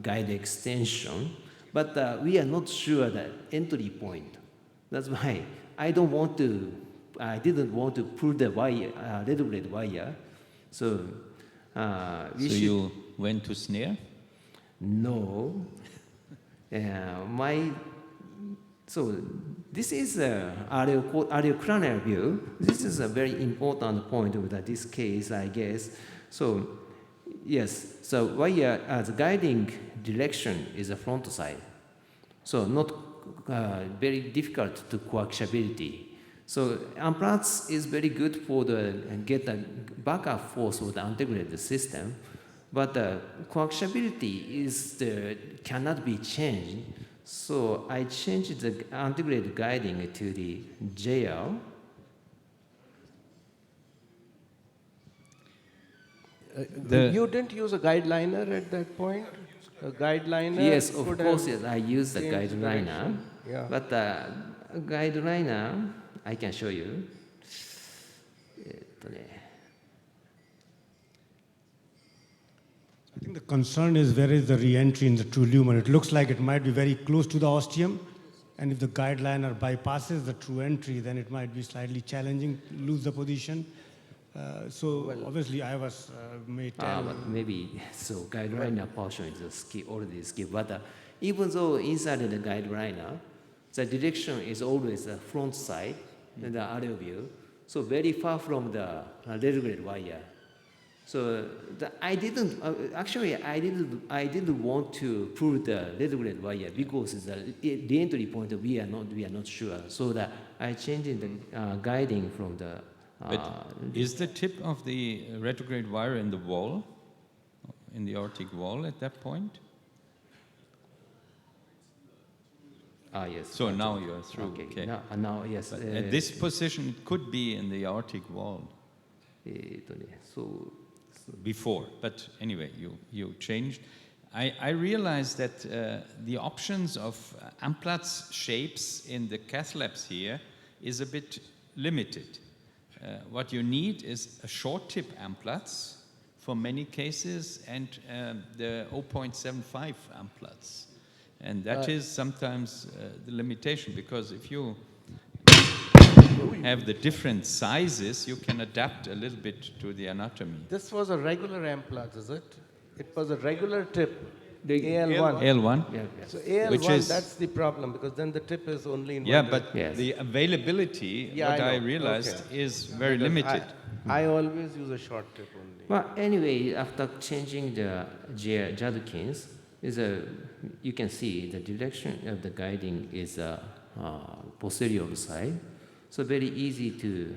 guide extension, but we are not sure the entry point. That's why I didn't want to pull the wire, retrograde wire. So you went to snare? No. So this is areocranial view. This is a very important point of this case, I guess. So yes, so wire as guiding direction is the front side. So not very difficult to coaxiality. So Amplats is very good for get the backup force of the antegrade system, but the coaxiality cannot be changed. So I changed the integrated guiding to the JL. You didn't use a guideliner at that point? A guideliner? Yes, of course, yes, I use the changed guideliner. direction. Yeah. But the guideliner, I can show you. I think the concern is where is the re-entry in the true lumen. It looks like it might be very close to the ostium, and if the guideliner bypasses the true entry, then it might be slightly challenging to lose the position. So obviously I was may tell. But maybe, so guideliner portion is already skipped. But even though inside the guideliner, the direction is always the front side, the area view, so very far from the retrograde wire. So I didn't want to pull the retrograde wire because the entry point we are not sure. So that I changed the guiding from the. But is the tip of the retrograde wire in the wall, in the aortic wall at that point? Yes. So now you're through. Okay. Now yes. But at this position, it could be in the aortic wall. So before, but anyway, you changed. I realized that the options of Amplatz shapes in the cath labs here is a bit limited. What you need is a short tip Amplatz for many cases and the 0.75 Amplatz. And that is sometimes the limitation, because if you have the different sizes, you can adapt a little bit to the anatomy. This was a regular Amplatz, is it? It was a regular tip. The AL1. AL1. Yeah. So AL1, that's the problem, because then the tip is only in one but the availability, what I realized, is very because limited. I always use a short tip only. But anyway, after changing the Jadkins, you can see the direction of the guiding is posterior side. So very easy to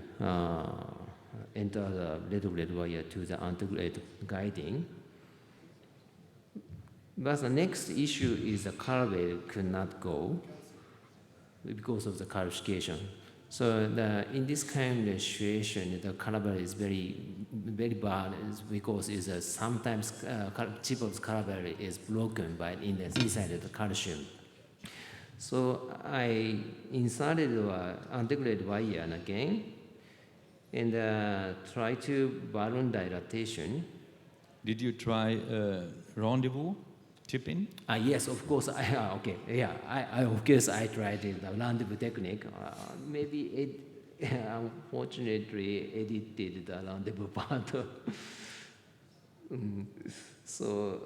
enter the retrograde wire to the antegrade guiding. But the next issue is the caravel could not go because of the calcification. So in this kind of situation, the caravel is very bad because sometimes tip of the caravel is broken by inside of the calcium. So I inserted the antegrade wire again and try to balloon dilatation. Did you try rendezvous tip-in? Yes, of course. Okay, yeah. Of course I tried the rendezvous technique. Maybe unfortunately edited the rendezvous part. So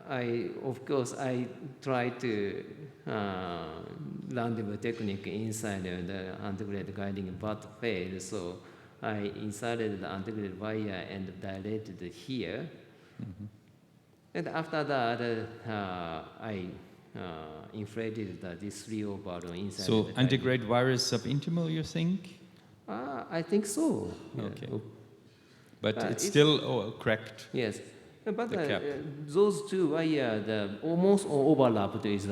I tried to rendezvous technique inside the antegrade guiding, but failed. So I inserted the antegrade wire and dilated here. Mm-hmm. And after that, I inflated this 3O balloon inside. So antegrade wire is subintimal, you think? I think so. Okay. But it's still cracked. Yes. But those two wire, almost overlapped is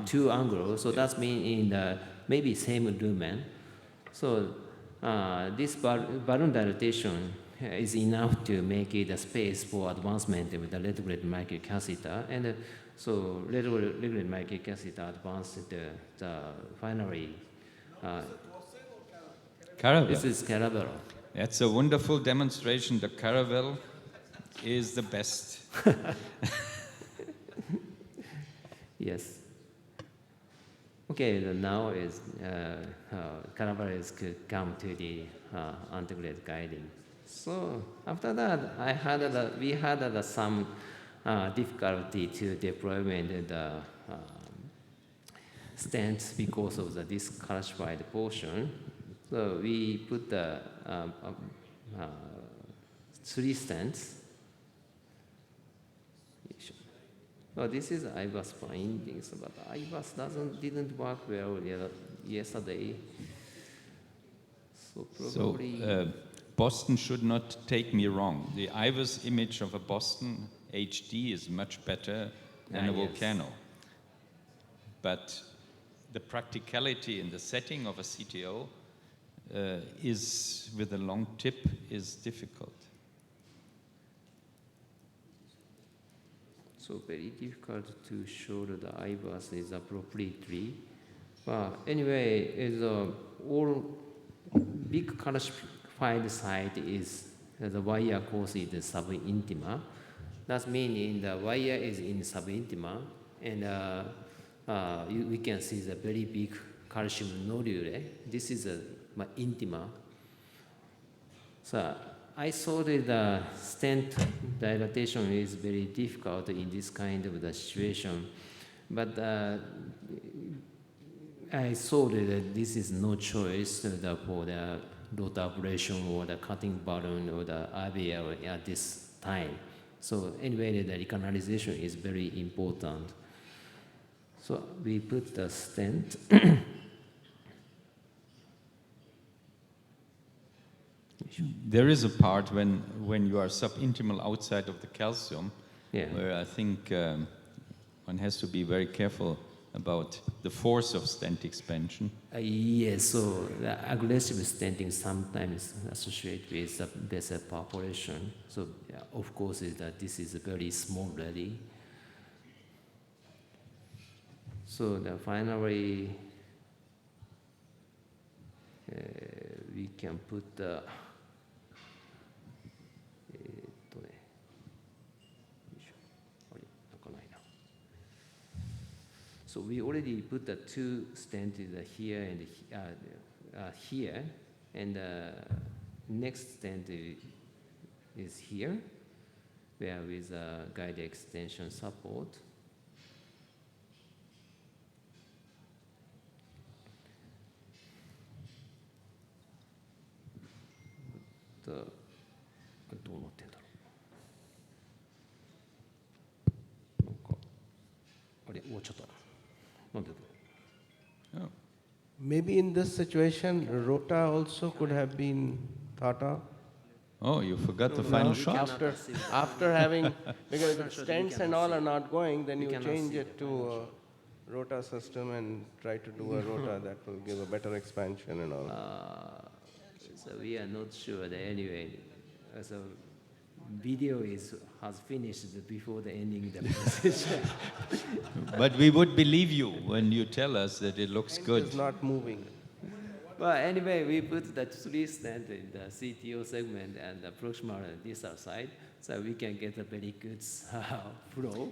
two angles. So that's mean in the maybe same lumen. So this balloon dilatation is enough to make it a space for advancement with the retrograde microcatheter, and so retrograde microcatheter advanced finally. Caravel. This is caravel. That's a wonderful demonstration. The caravel is the best. Yes. Okay, now is caravel is come to the antegrade guiding. So after that, we had some difficulty to deployment the stents because of this calcified portion. So we put the 3 stents. So this is IVAS findings, but IVAS didn't work well yesterday. So probably. Boston should not take me wrong. The IVAS image of a Boston HD is much better than a volcano. but the practicality in the setting of a CTO is, with a long tip, is difficult. So very difficult to show the eyeglasses appropriately. But anyway, is all big calcified site is the wire course is the subintima. That meaning the wire is in subintima, and we can see the very big calcium nodule. This is my intima. So I saw that the stent dilatation is very difficult in this kind of the situation, but I saw that this is no choice for the root ablation or the cutting balloon or the IVL at this time. So anyway, the recanalization is very important. So we put the stent. There is a part when you are subintimal outside of the calcium, where I think one has to be very careful about the force of stent expansion. Yes, so the aggressive stenting sometimes associated with the vessel perforation. So of course, this is very small already. So finally, we can put the so we already put the two stents here and here, and the next stent is here, where with a guide extension support. Maybe in this situation, rota also could have been thought of. Oh, you forgot the final shot? After having, because if stents and all are not going, then you change it to a rota system and try to do a rota that will give a better expansion and all. So we are not sure that anyway. So video has finished before the ending the procedure. But we would believe you when you tell us that it looks good. It's not moving. Well, anyway, we put the three stents in the CTO segment and the proximal distal side, so we can get a very good flow. What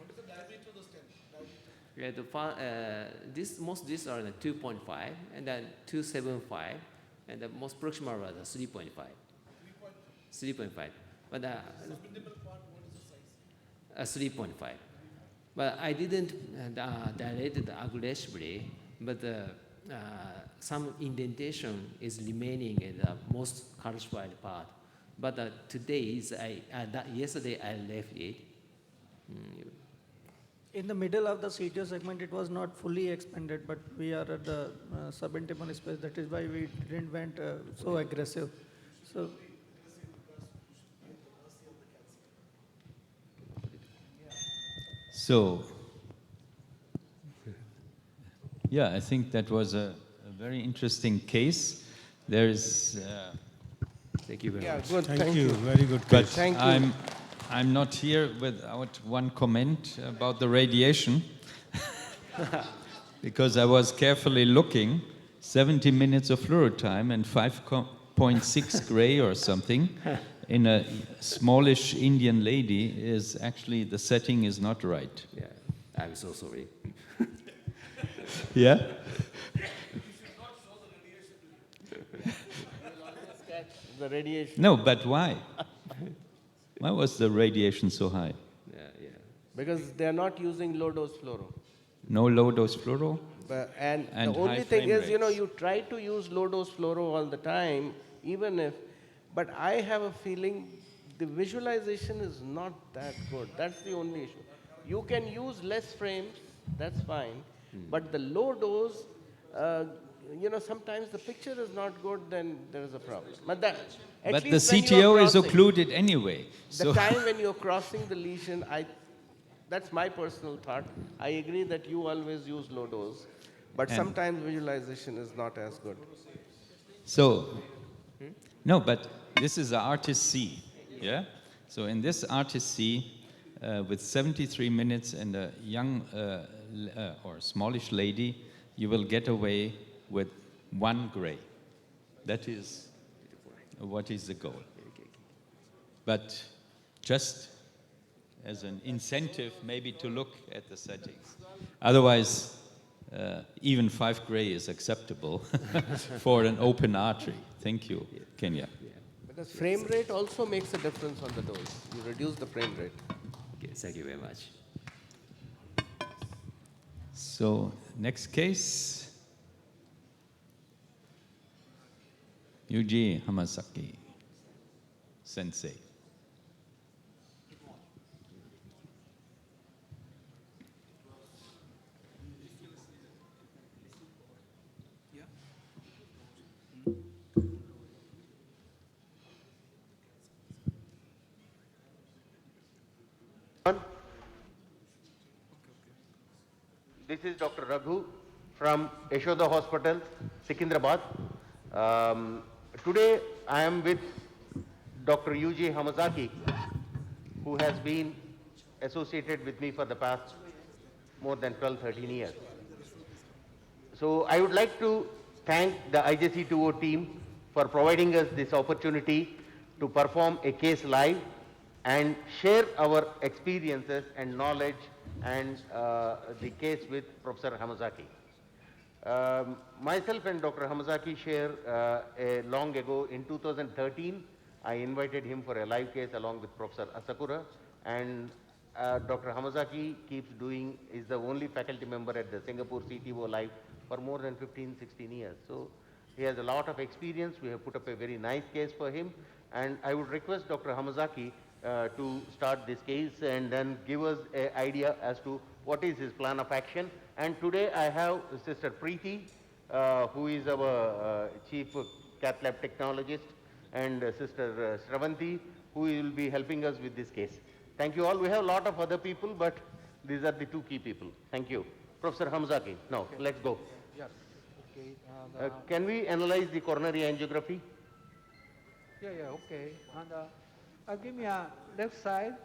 is the diameter of the stent? Most these are the 2.5, and then 2.75, and the most proximal are the 3.5. 3.5. But Subintimal part, what is the size? 3.5. But I didn't dilate it aggressively, but some indentation is remaining in the most calcified part. But yesterday I left it. In the middle of the CTO segment, it was not fully expanded, but we are at the subintimal space. That is why we didn't went so aggressive. So, yeah, I think that was a very interesting case. There is. Thank you very much. Good. Thank you. Very good But case. Thank you. I'm not here without one comment about the radiation, because I was carefully looking. 70 minutes of fluoro time and 5.6 gray or something in a smallish Indian lady is actually, the setting is not right. Yeah, I'm so sorry. Yeah? The radiation. No, but why? Why was the radiation so high? Yeah. Because they are not using low dose fluoro. No low dose fluoro? And the high only thing frame is, you know, rates. you try to use low dose fluoro all the time, even if, but I have a feeling the visualization is not that good. That's the only issue. You can use less frames, that's fine, but the low dose, you know, sometimes the picture is not good, then there is a problem. But But the least when you are CTO is crossing, occluded anyway. the So time when you're crossing the lesion, That's my personal thought. I agree that you always use low dose, but And- sometimes visualization is not as good. So, no, but this is the artist C, yeah? So in this artist C, with 73 minutes and a young or smallish lady, you will get away with 1 gray. That is what is the goal. But just as an incentive, maybe to look at the settings. Otherwise, even 5 gray is acceptable for an open artery. Thank you, Kenya. Because frame rate also makes a difference on the dose. You reduce the frame rate. Okay, thank you very much. So, next case, Yuji Hamasaki, sensei. This is Dr. Raghu from Yashoda Hospital, Secunderabad. Today I am with Dr. Yuji Hamasaki, who has been associated with me for the past more than 12-13 years. So I would like to thank the ijcto team for providing us this opportunity to perform a case live and share our experiences and knowledge and the case with Professor Hamasaki. Myself and Dr. Hamasaki share long ago in 2013, I invited him for a live case along with Professor Asakura, and Dr. Hamasaki is the only faculty member at the Singapore CTO Live for more than 15-16 years. So he has a lot of experience. We have put up a very nice case for him, and I would request Dr. Hamasaki to start this case and then give us an idea as to what is his plan of action. And today I have Sister Preeti, who is our Chief Cath Lab Technologist, and Sister Shravanti, who will be helping us with this case. Thank you all. We have a lot of other people, but these are the 2 key people. Thank you. Professor Hamasaki, now okay. Let's go. Yes. Okay. Can we analyze the coronary angiography? Yeah, okay. And give me a left side.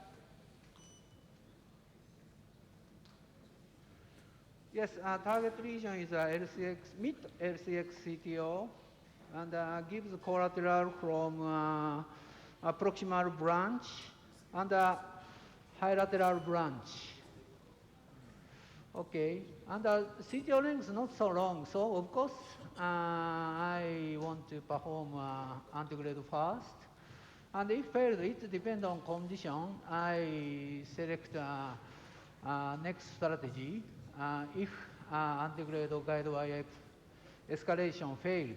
Yes, target region is LCX, mid LCX CTO, and gives collateral from proximal branch and high lateral branch. Okay, and the CTO length is not so long, so of course I want to perform antegrade first. And if failed, it depends on condition. I select next strategy if antegrade or guide wire escalation failed.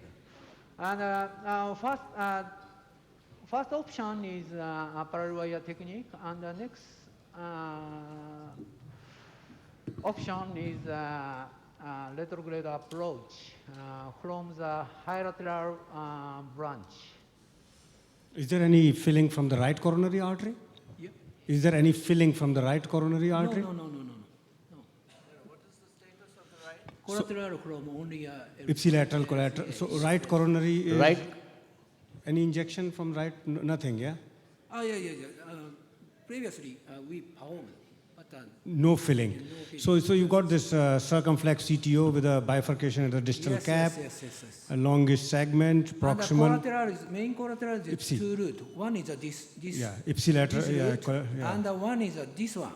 And first option is parallel wire technique, and the next option is retrograde approach from the high lateral branch. Is there any filling from the right coronary artery? Yeah. Is there any filling from the right coronary artery? No. What is the status of the right? Collateral from only Ipsilateral collateral. So right coronary is right. Any injection from right? Nothing, yeah? Yeah. Previously we performed, but no filling. No filling. So you've got this circumflex CTO with a bifurcation at the distal cap, yes. a longish segment, proximal. And the main collateral is Ipsi. 2 root. One is this. Yeah, ipsilateral. This root, Yeah. and one is this one.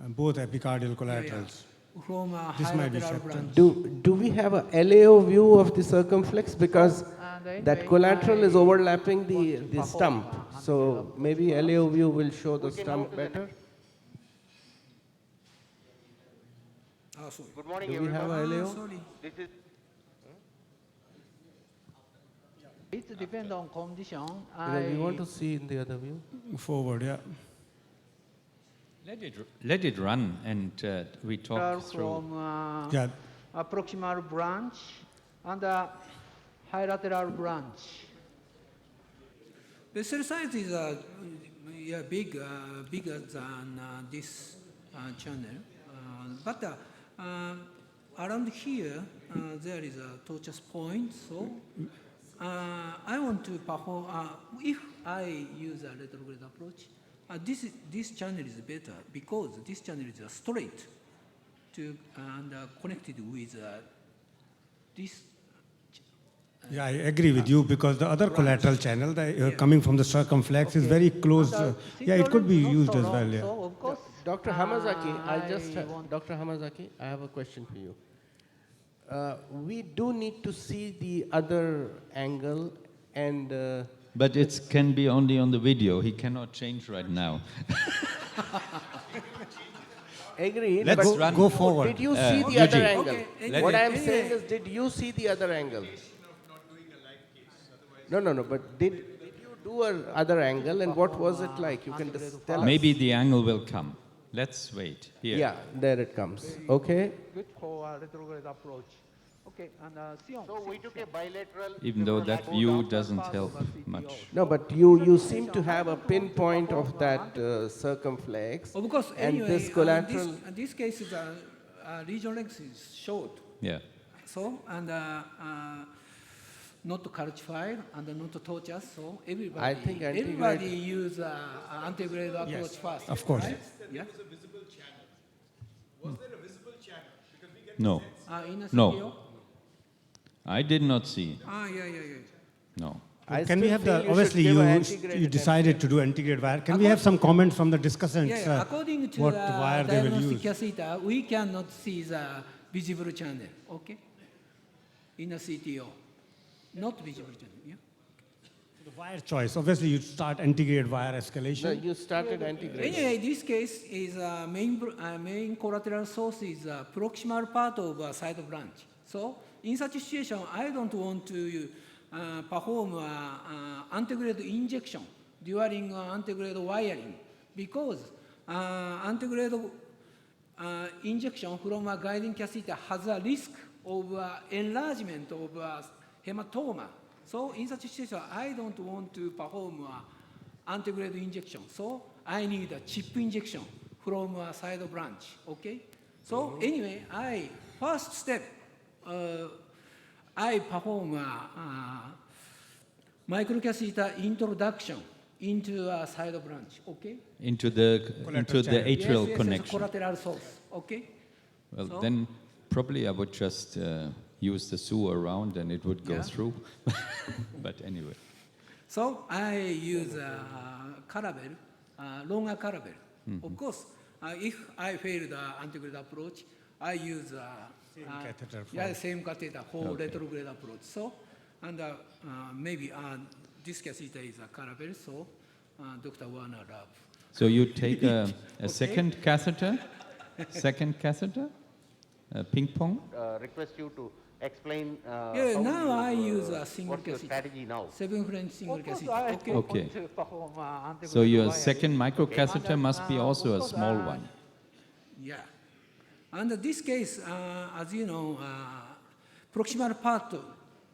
Both epicardial collaterals. From This high might be lateral septum. branch. Do we have a LAO view of the circumflex? Because that collateral is overlapping the stump. So maybe LAO view will show the stump better. Good morning, Do we everyone. have a LAO? This is It depends on condition. We want to see in the other view. Forward, yeah. Let it run, and we talk through. From proximal branch and high lateral branch. The cell size is bigger than this channel. But around here, there is a torus point. So I want to perform, if I use a retrograde approach, this channel is better because this channel is straight to and connected with this. Yeah, I agree with you because the other collateral channel, coming from the circumflex, is very close. Yeah, it could be used as well. Yeah. So of course, Dr. Hamazaki, Dr. Hamazaki, I have a question for you. We do need to see the other angle and. But it can be only on the video. He cannot change right now. Agreed. Let's go forward. Did you see the other angle? Okay. What I'm saying is, did you see the other angle? No. But did you do another angle, and what was it like? You can just tell us. Maybe the angle will come. Let's wait. Here. Yeah, there it comes. Okay. Good for retrograde approach. Okay, and so we took a bilateral. Even though that view doesn't help much. No, but you seem to have a pinpoint of that circumflex. Of course, and anyway, this collateral. This case is region length is short. Yeah. So and not calcified and not tortuous. So everybody use antegrade approach first. Of course. Right? Yeah. Was there a visible channel? No. In a No. I did not see. Yeah. No. Can we have the, obviously you decided to do integrated wire. Can we have some comments from the discussants? Yeah. According to what the wire they will use? catheter, we cannot see the visible channel, okay? In a CTO. Not visible channel, yeah? The wire choice, obviously you start integrated wire escalation. No, you started integrated. Anyway, this case is main collateral source is proximal part of side branch. So in such a situation, I don't want to perform antegrade injection during antegrade wiring because antegrade injection from a guiding catheter has a risk of enlargement of hematoma. So in such a situation, I don't want to perform antegrade injection. So I need a chip injection from a side branch, okay? So anyway, first step, I perform microcatheter introduction into a side branch, okay? Into the atrial yes, connection. Collateral source, okay? Well, so, then probably I would just use the sewer around and it would go through. But anyway. So I use caravel, longer caravel. Of course, if I fail the antegrade approach, I use same catheter for retrograde approach. So, and maybe this catheter is a caravel, so Dr. Warner lab. So you take a second catheter? Ping pong? Request you to explain. Now I use a single what's your catheter. strategy now? 7 French single catheter. Okay. So your second microcatheter must be also a small one. Yeah. And in this case, as you know, proximal part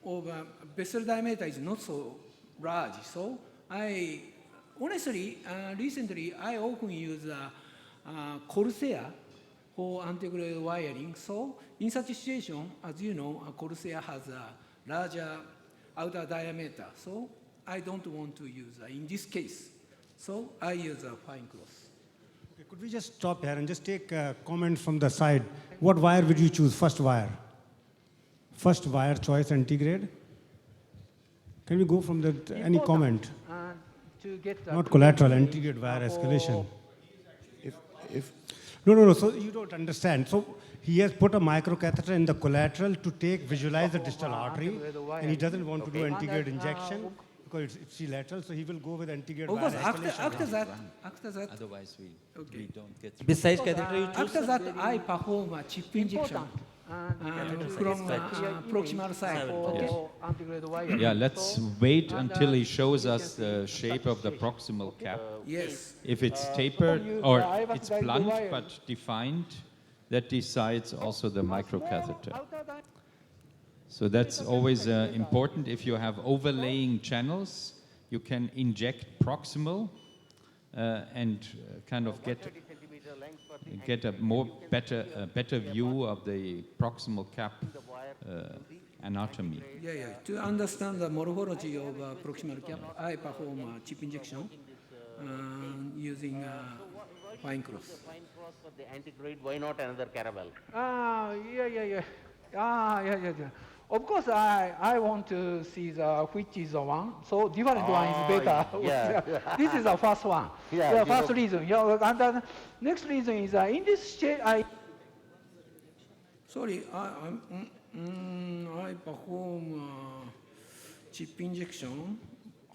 of vessel diameter is not so large. So honestly, recently I often use Corsair for antegrade wiring. So in such a situation, as you know, Corsair has a larger outer diameter. So I don't want to use in this case. So I use a fine cross. Okay, could we just stop here and just take comments from the side? What wire would you choose? First wire choice integrate. Can we go from the any comment? To get not collateral, integrate wire escalation. No. So you don't understand. So he has put a microcatheter in the collateral to visualize the distal artery, and he doesn't want to do integrate injection because it's lateral. So he will go with integrate wire escalation. After that, otherwise we don't get through. Besides catheter, you choose? After that, I perform a chip injection from proximal side. Okay. Yeah, let's wait until he shows us the shape of the proximal cap. Yes. If it's tapered or it's blunt but defined, that decides also the microcatheter. So that's always important. If you have overlaying channels, you can inject proximal and kind of get a better view of the proximal cap anatomy. Yeah. To understand the morphology of proximal cap, I perform chip injection using fine cross. Fine cross for the antigrade, why not another caravel? Yeah. Of course, I want to see which is the one. So different one is better. Yeah. This is the first one. Yeah, First reason. Yeah, and the next reason is in this stage Sorry, I perform chip injection.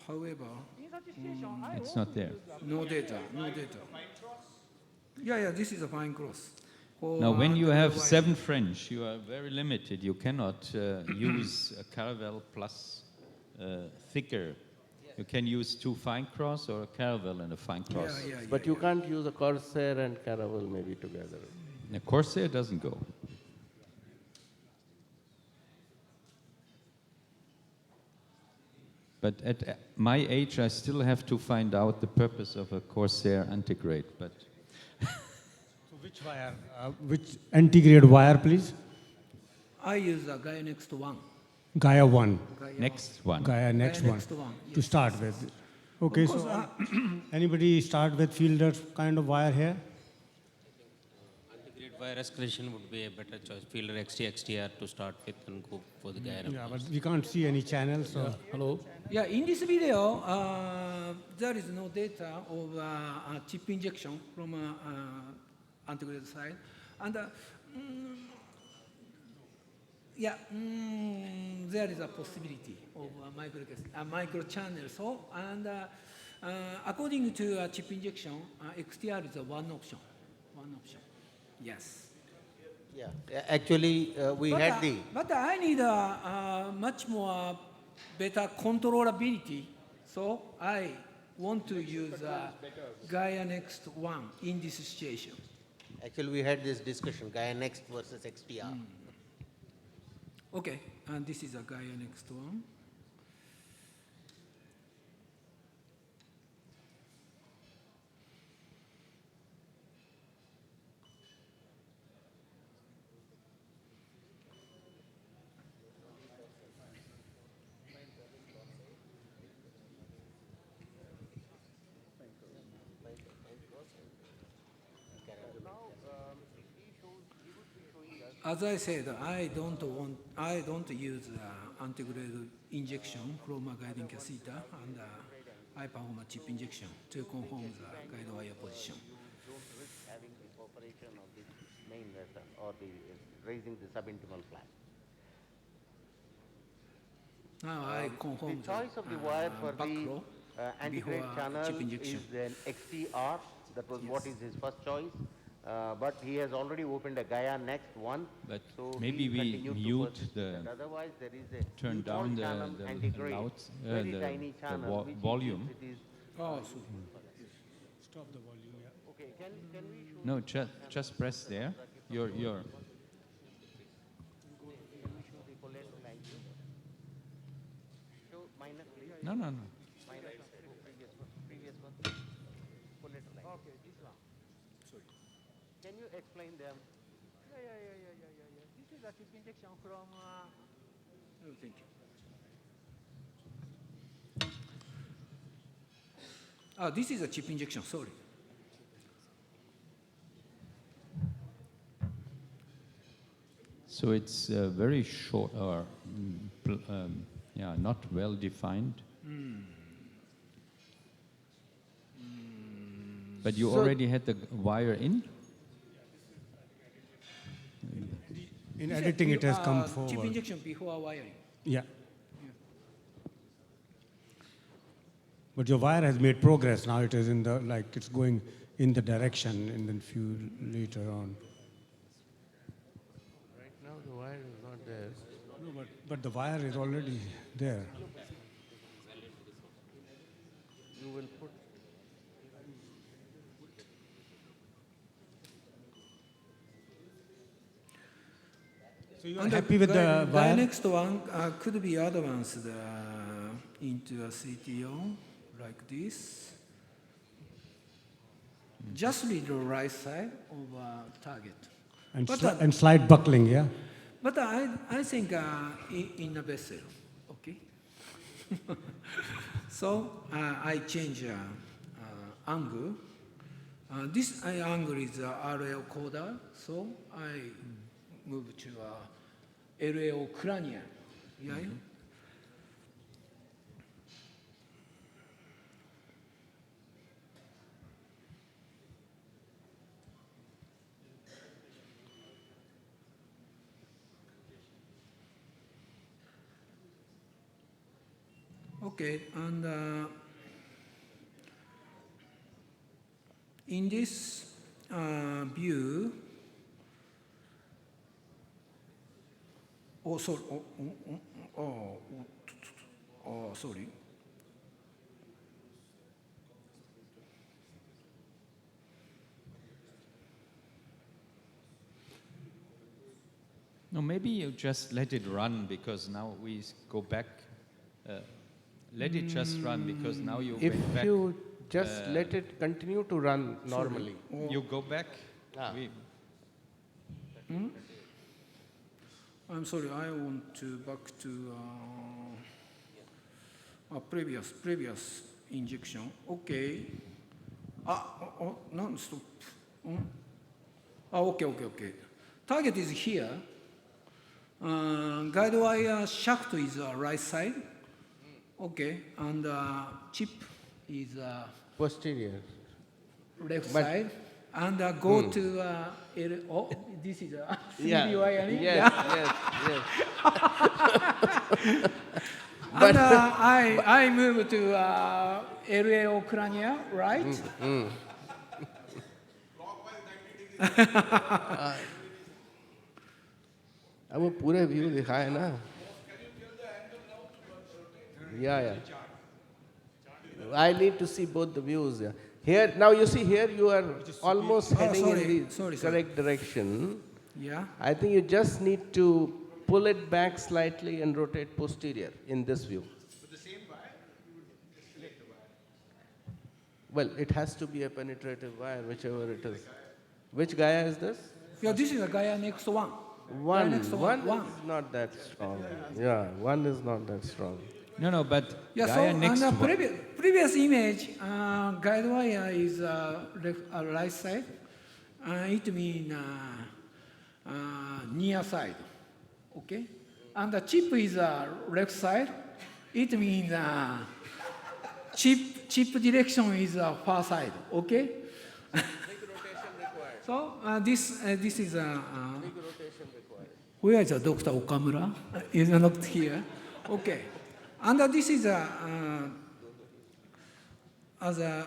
However, It's not there. no data. Yeah, this is a fine cross. Now, when you have 7 French, you are very limited. You cannot use a caravel plus thicker. You can use 2 fine cross or a caravel and a fine cross. But you can't use a Corsair and Caravel maybe together. The Corsair doesn't go. But at my age, I still have to find out the purpose of a Corsair antigrade. But so which wire? Which antigrade wire, please? I use a Gaia Next 1. Gaia 1. Next one. Gaia next one. To start with. Okay, so anybody start with fielder kind of wire here? Antigrade wire escalation would be a better choice. Fielder XT, XTR to start with and go for the Gaia. Yeah, but we can't see any channels. So. Hello? Yeah, in this video, there is no data of chip injection from antigrade side. And there is a possibility of a micro channel. So, and according to chip injection, XTR is one option. Yes. Yeah, actually, But I need a much more better controllability. So I want to use Gaia Next 1 in this situation. Actually, we had this discussion, Gaia Next versus XTR. Okay, and this is a Gaia Next 1. As I said, I don't use antigrade injection from a guiding catheter, and I perform a chip injection to confirm the guide wire position. Don't risk having the perforation of the main vessel or raising the subintimal flap. Now I confirm the choice of the wire for the antigrade channel injection. is an XTR. That was what is his first choice. But he has already opened a Gaia Next 1. But so maybe we mute otherwise there is a turn down the loud, the volume. Oh, Stop the volume, yeah. Okay, can we show No, just press there. Your Can we show the collateral angle? Show minus, please. No. Minus previous one. Collateral angle. Okay, this one. Can you explain them? Yeah. This is a chip injection from. Oh, thank you. This is a chip injection. Sorry. So it's very short or not well defined. But you already had the wire in? In editing, it has come Chip forward. injection before wiring. Yeah. But your wire has made progress. Now it is in the, it's going in the direction and then few later on. Right now the wire is not there. No, but the wire is already there. You will put. So you are happy with the wire? The next one could be advanced into a CTO like this. just read the right side of target. And, But, and slight buckling, yeah? But I think in a vessel, okay? So I change angle. This angle is RL caudal, so I move to LAO cranial. Yeah? Okay, and in this view, oh, sorry, sorry. No, maybe you just let it run because now we go back. Let it just run because now you If went back. you just let it continue to run normally. You go back. I'm sorry, I want to back to previous injection. Okay. No, stop. Okay. Target is here. Guide wire shaft is right side. Okay, and chip is posterior. Left side. And go to this is a yes. And I move to LAO crania, right? अब वो पूरे view दिखाए ना yeah I need to see both the views here now you see here you are almost heading in the correct direction. I think you just need to pull it back slightly and rotate posterior in this view. Well, it has to be a penetrative wire, whichever it is. Which Gaia is this? Yeah, this is a Gaia next one. One is not that strong. Yeah, one is not that strong. No, but yeah, Gaia so next on the previous image, guide wire is right side. It means near side. Okay? And the chip is left side. It means chip direction is far side. Okay? So this is big rotation required. Where is Dr. Okamura? Is not here. Okay. And this is as a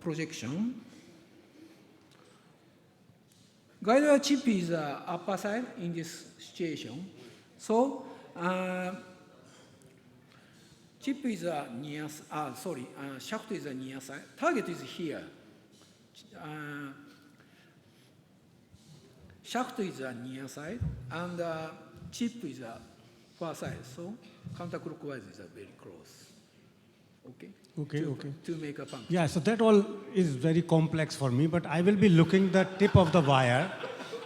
projection. Guide wire chip is upper side in this situation. So chip is near. Shaft is near side. Target is here. Shaft is near side and chip is far side. So counterclockwise is very close. Okay. To make a function. Yeah, so that all is very complex for me, but I will be looking the tip of the wire.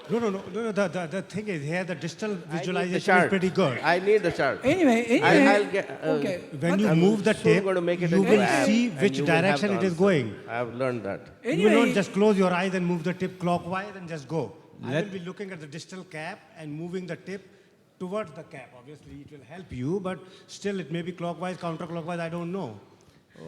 No, the thing is here the distal visualization is pretty good. I need the chart. Anyway, I'll get, okay. When you move the tip, you will see which direction it is going. I have learned that. You will not just close your eyes and move the tip clockwise and just go. I will be looking at the distal cap and moving the tip towards the cap. Obviously, it will help you, but still it may be clockwise, counterclockwise, I don't know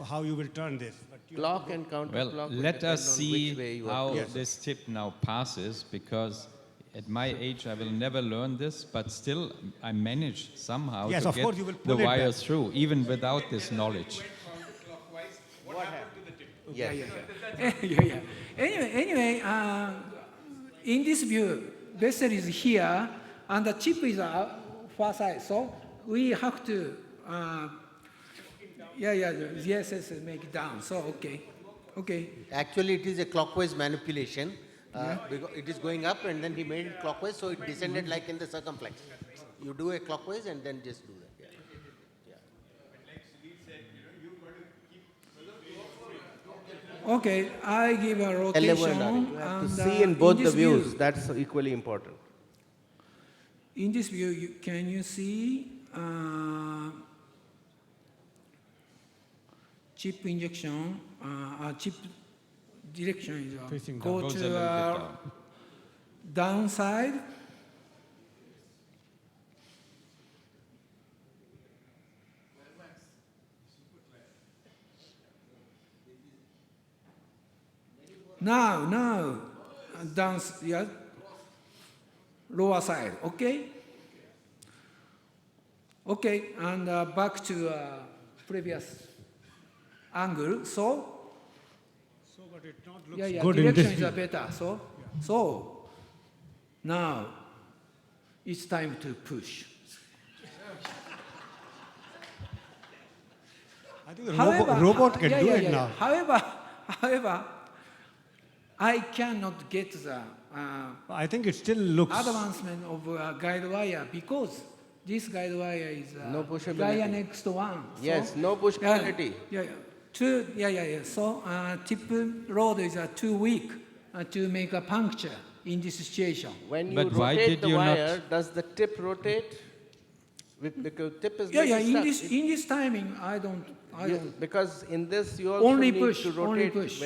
how you will turn this. Clock and counterclock. Well, let us see how this tip now passes, because at my age I will never learn this, but still I managed somehow to get the wire through, even without this knowledge. What happened to the tip? Yeah. Anyway, in this view, vessel is here and the chip is far side. So we have to, yes, make it down. So, okay. Actually, it is a clockwise manipulation. Because it is going up and then he made it clockwise, so it descended like in the circumflex. You do a clockwise and then just do that. Okay, I give a rotation. You have to and, see in both the this views. view, That's equally important. in this view, can you see chip injection? Chip direction is go Goes a to little bit down. downside. Now, down, yeah, lower side, okay? Okay, and back to previous angle, so? But it not looks Yeah, good in this direction view. is better, so now it's time to push. I think the robot can do it now. However, I cannot get the I think it still looks... advancement of guide wire because this guide wire is No pushability. Gaia next one. Yes, no pushability. So tip load is too weak to make a puncture in this situation. When you But why rotate did the you not- wire, does the tip rotate? Because tip is Yeah, very in stuck. this timing, I don't. Because in this you also Only need push, to only rotate. push.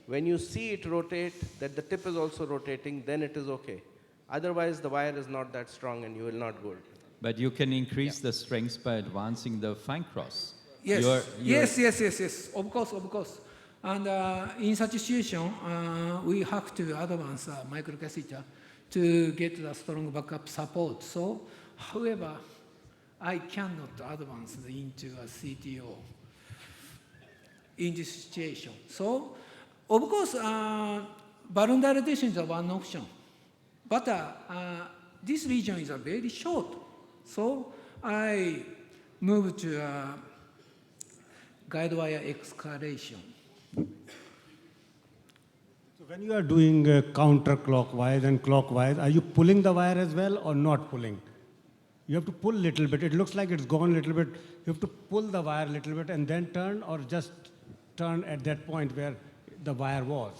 When you see it rotate, that the tip is also rotating, then it is okay. Otherwise, the wire is not that strong and you will not go. But you can increase the strength by advancing the fine cross. Yes, yes. Of course. And in such situation, we have to advance microcatheter to get the strong backup support. So, however, I cannot advance into a CTO in this situation. So, of course, balloon dilatation is one option. But this region is very short. So, I move to guide wire escalation. So when you are doing counterclockwise and clockwise, are you pulling the wire as well or not pulling? You have to pull a little bit. It looks like it's gone a little bit. You have to pull the wire a little bit and then turn, or just turn at that point where the wire was.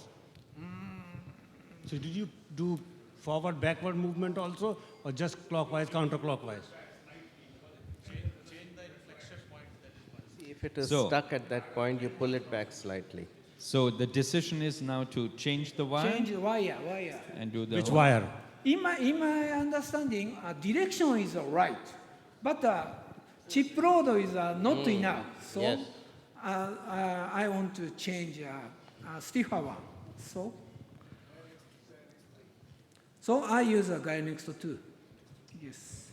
So did you do forward, backward movement also, or just clockwise, counterclockwise? If it is So- stuck at that point, you pull it back slightly. So the decision is now to change the wire? Change the wire. And do the Which wire? In my understanding, direction is right, but chip load is not enough. So Yes. I want to change stiffer one. So I use a guy next to 2. Yes.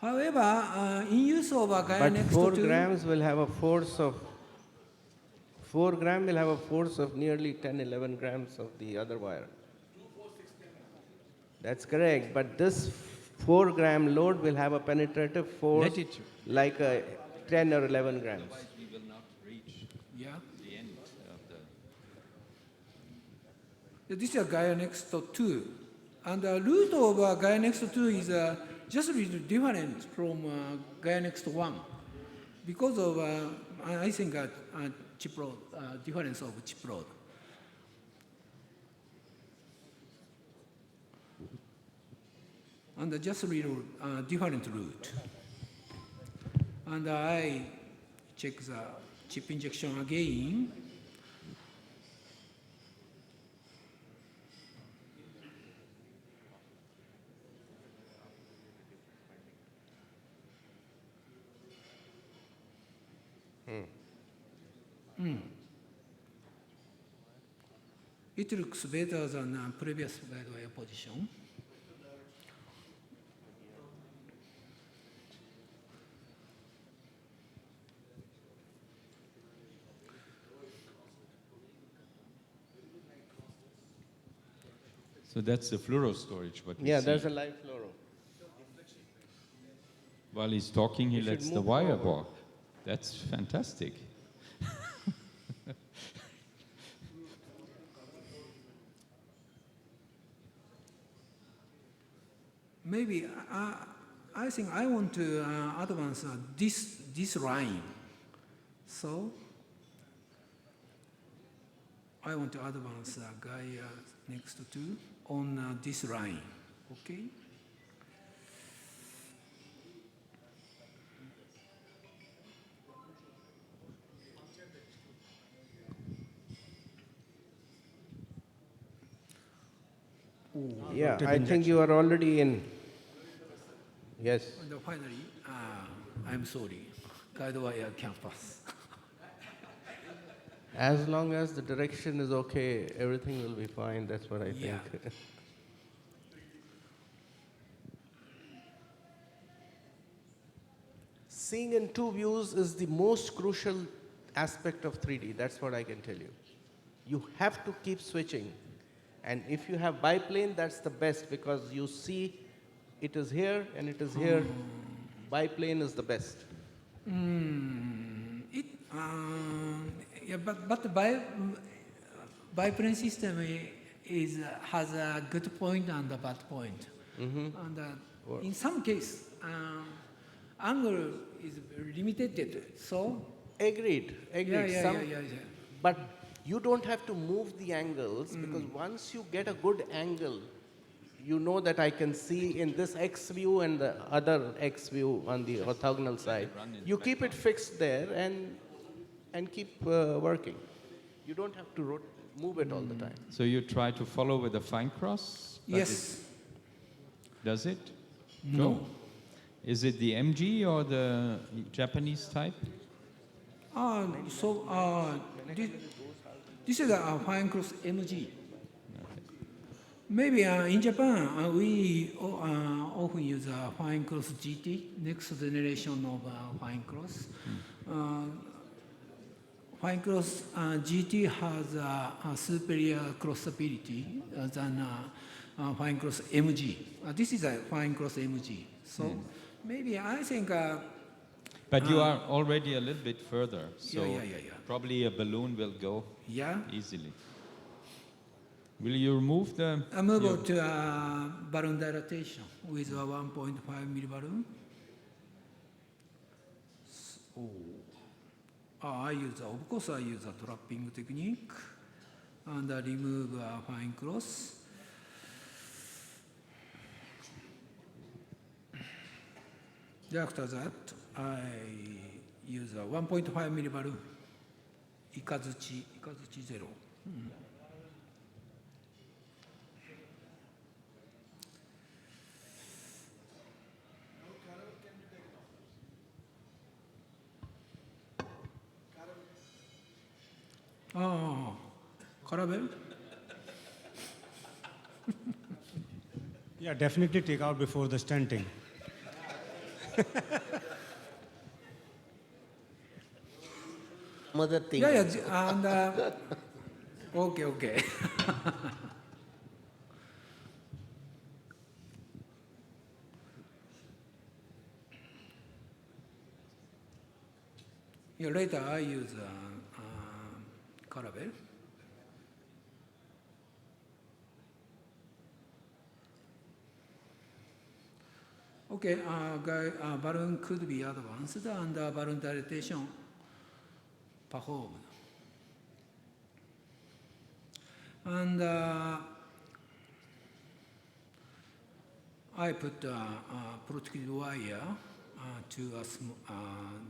However, in use of a guy But next 4 to 2, grams will have a force of 4 gram will have a force of nearly 10, 11 grams of the other wire. That's correct, but this 4 gram load will have a penetrative force Let it- like a 10 or 11 grams. We will not reach the end of the... this is a Gaia next to 2. And the root of Gaia next to 2 is just a little different from Gaia next to 1. Because of, I think, chip load, difference of chip load. And just a little different route. And I check the chip injection again. It looks better than previous guide wire position. So that's the fluoro storage, what we Yeah, see. there's a live fluoro. While he's talking, he You should lets the move wire forward. walk. That's fantastic. Maybe I think I want to advance this line. So I want to advance guy next to on this line. Okay. Yeah, I think you are already in. Yes. And finally, I'm sorry, guide wire campus. As long as the direction is okay, everything will be fine. That's what I think. Seeing in two views is the most crucial aspect of 3D. That's what I can tell you. You have to keep switching. And if you have biplane, that's the best because you see it is here and it is here. Biplane is the best. Yeah, but the biplane system has a good point and a bad point. And in some case, angle is limited. So agreed. Yeah. But you don't have to move the angles because once you get a good angle, you know that I can see in this X view and the other X view on the orthogonal side. You keep it fixed there and keep working. You don't have to move it all the time. So you try to follow with a fine cross? Yes. Does it? No. Is it the MG or the Japanese type? This is a fine cross MG. Maybe in Japan, we often use a fine cross GT, next generation of fine cross. Fine cross GT has a superior crossability than fine cross MG. This is a fine cross MG. So maybe I think. But you are already a little bit further, so yeah. probably a balloon will go easily. Will you remove the... I move to balloon dilatation with a 1.5 milliballoon. Of course I use a trapping technique and remove a fine cross. After that, I use a 1.5 milliballoon, ikazuchi 0. Caramel? Yeah, definitely take out before the stenting. Mother thing. Yeah, and okay. Later I use caramel. Okay, balloon could be advanced and balloon dilatation performed. And I put a protected wire to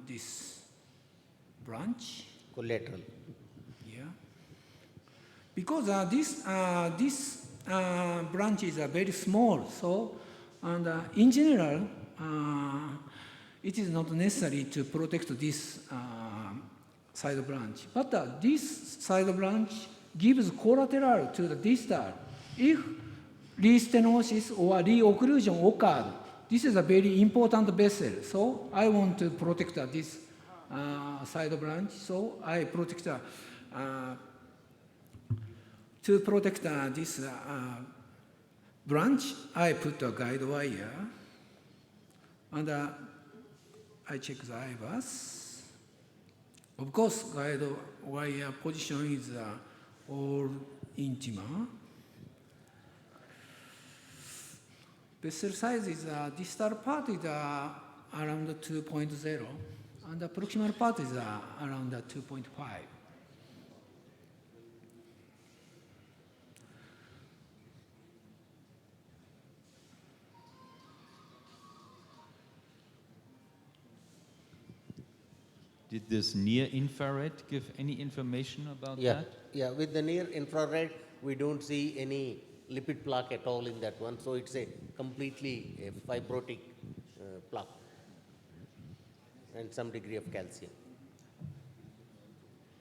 this branch. Collateral. Yeah. Because this branch is very small, so and in general, it is not necessary to protect this side branch. But this side branch gives collateral to the distal. If restenosis or reocclusion occurred, this is a very important vessel. So I want to protect this side branch. So I protect to protect this branch, I put a guide wire, and I check the IVAS. Of course, guide wire position is all intima. vessel size is distal part is around 2.0, and the proximal part is around 2.5. Did this near infrared give any information about that? Yeah, with the near infrared, we don't see any lipid plaque at all in that one. So it's a completely fibrotic plaque and some degree of calcium.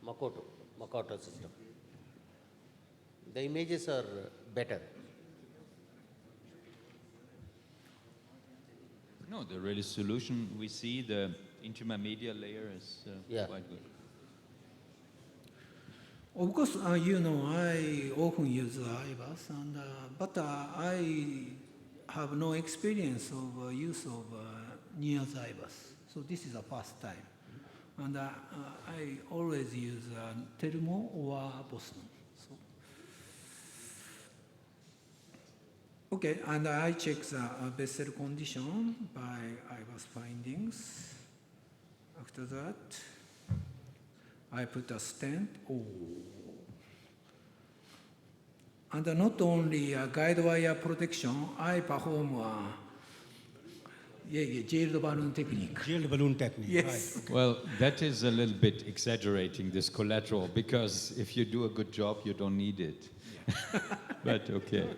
Makoto system. The images are better. No, the resolution we see, the intermediate layer is quite good. Of course, you know, I often use IVAS, and but I have no experience of use of near IVAS. So this is the first time, and I always use Telmo or Boston. So. Okay, and I check the vessel condition by IVAS findings. After that, I put a stent. Oh. And not only guide wire protection, I perform jailed balloon technique. Jailed balloon technique. Yes. Right. Well, that is a little bit exaggerating, this collateral, because if you do a good job, you don't need it. But okay.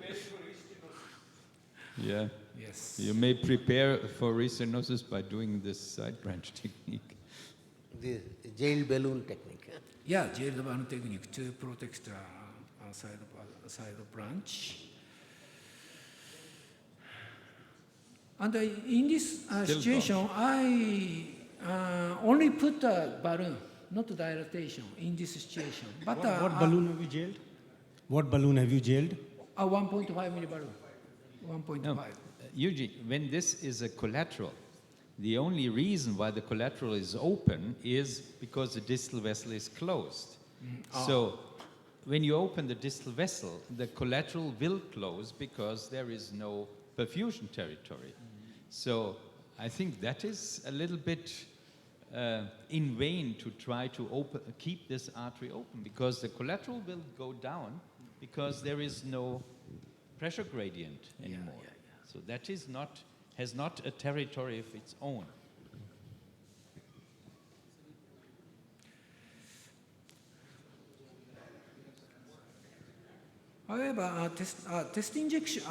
Yeah. Yes. You may prepare for restenosis by doing this side branch technique. The jailed balloon technique. Yeah, jailed balloon technique to protect side branch. And in this situation, I only put a balloon, not dilatation, in this situation. But what balloon have you jailed? What balloon have you jailed? A 1.5 milli balloon. 1.5. No, Eugene, when this is a collateral, the only reason why the collateral is open is because the distal vessel is closed. So when you open the distal vessel, the collateral will close because there is no perfusion territory. So I think that is a little bit in vain to try to keep this artery open, because the collateral will go down because there is no pressure gradient anymore. So that is has not a territory of its own. However, test injection,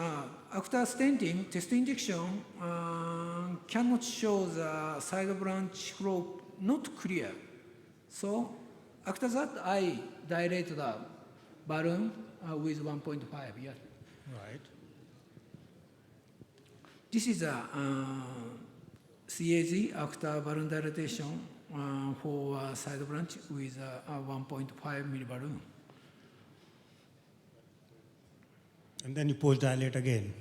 after stenting, test injection cannot show the side branch flow not clear. So after that, I dilate the balloon with 1.5. Yeah. Right. This is a CAG after balloon dilatation for side branch with a 1.5 milli balloon. And then you post-dilate again.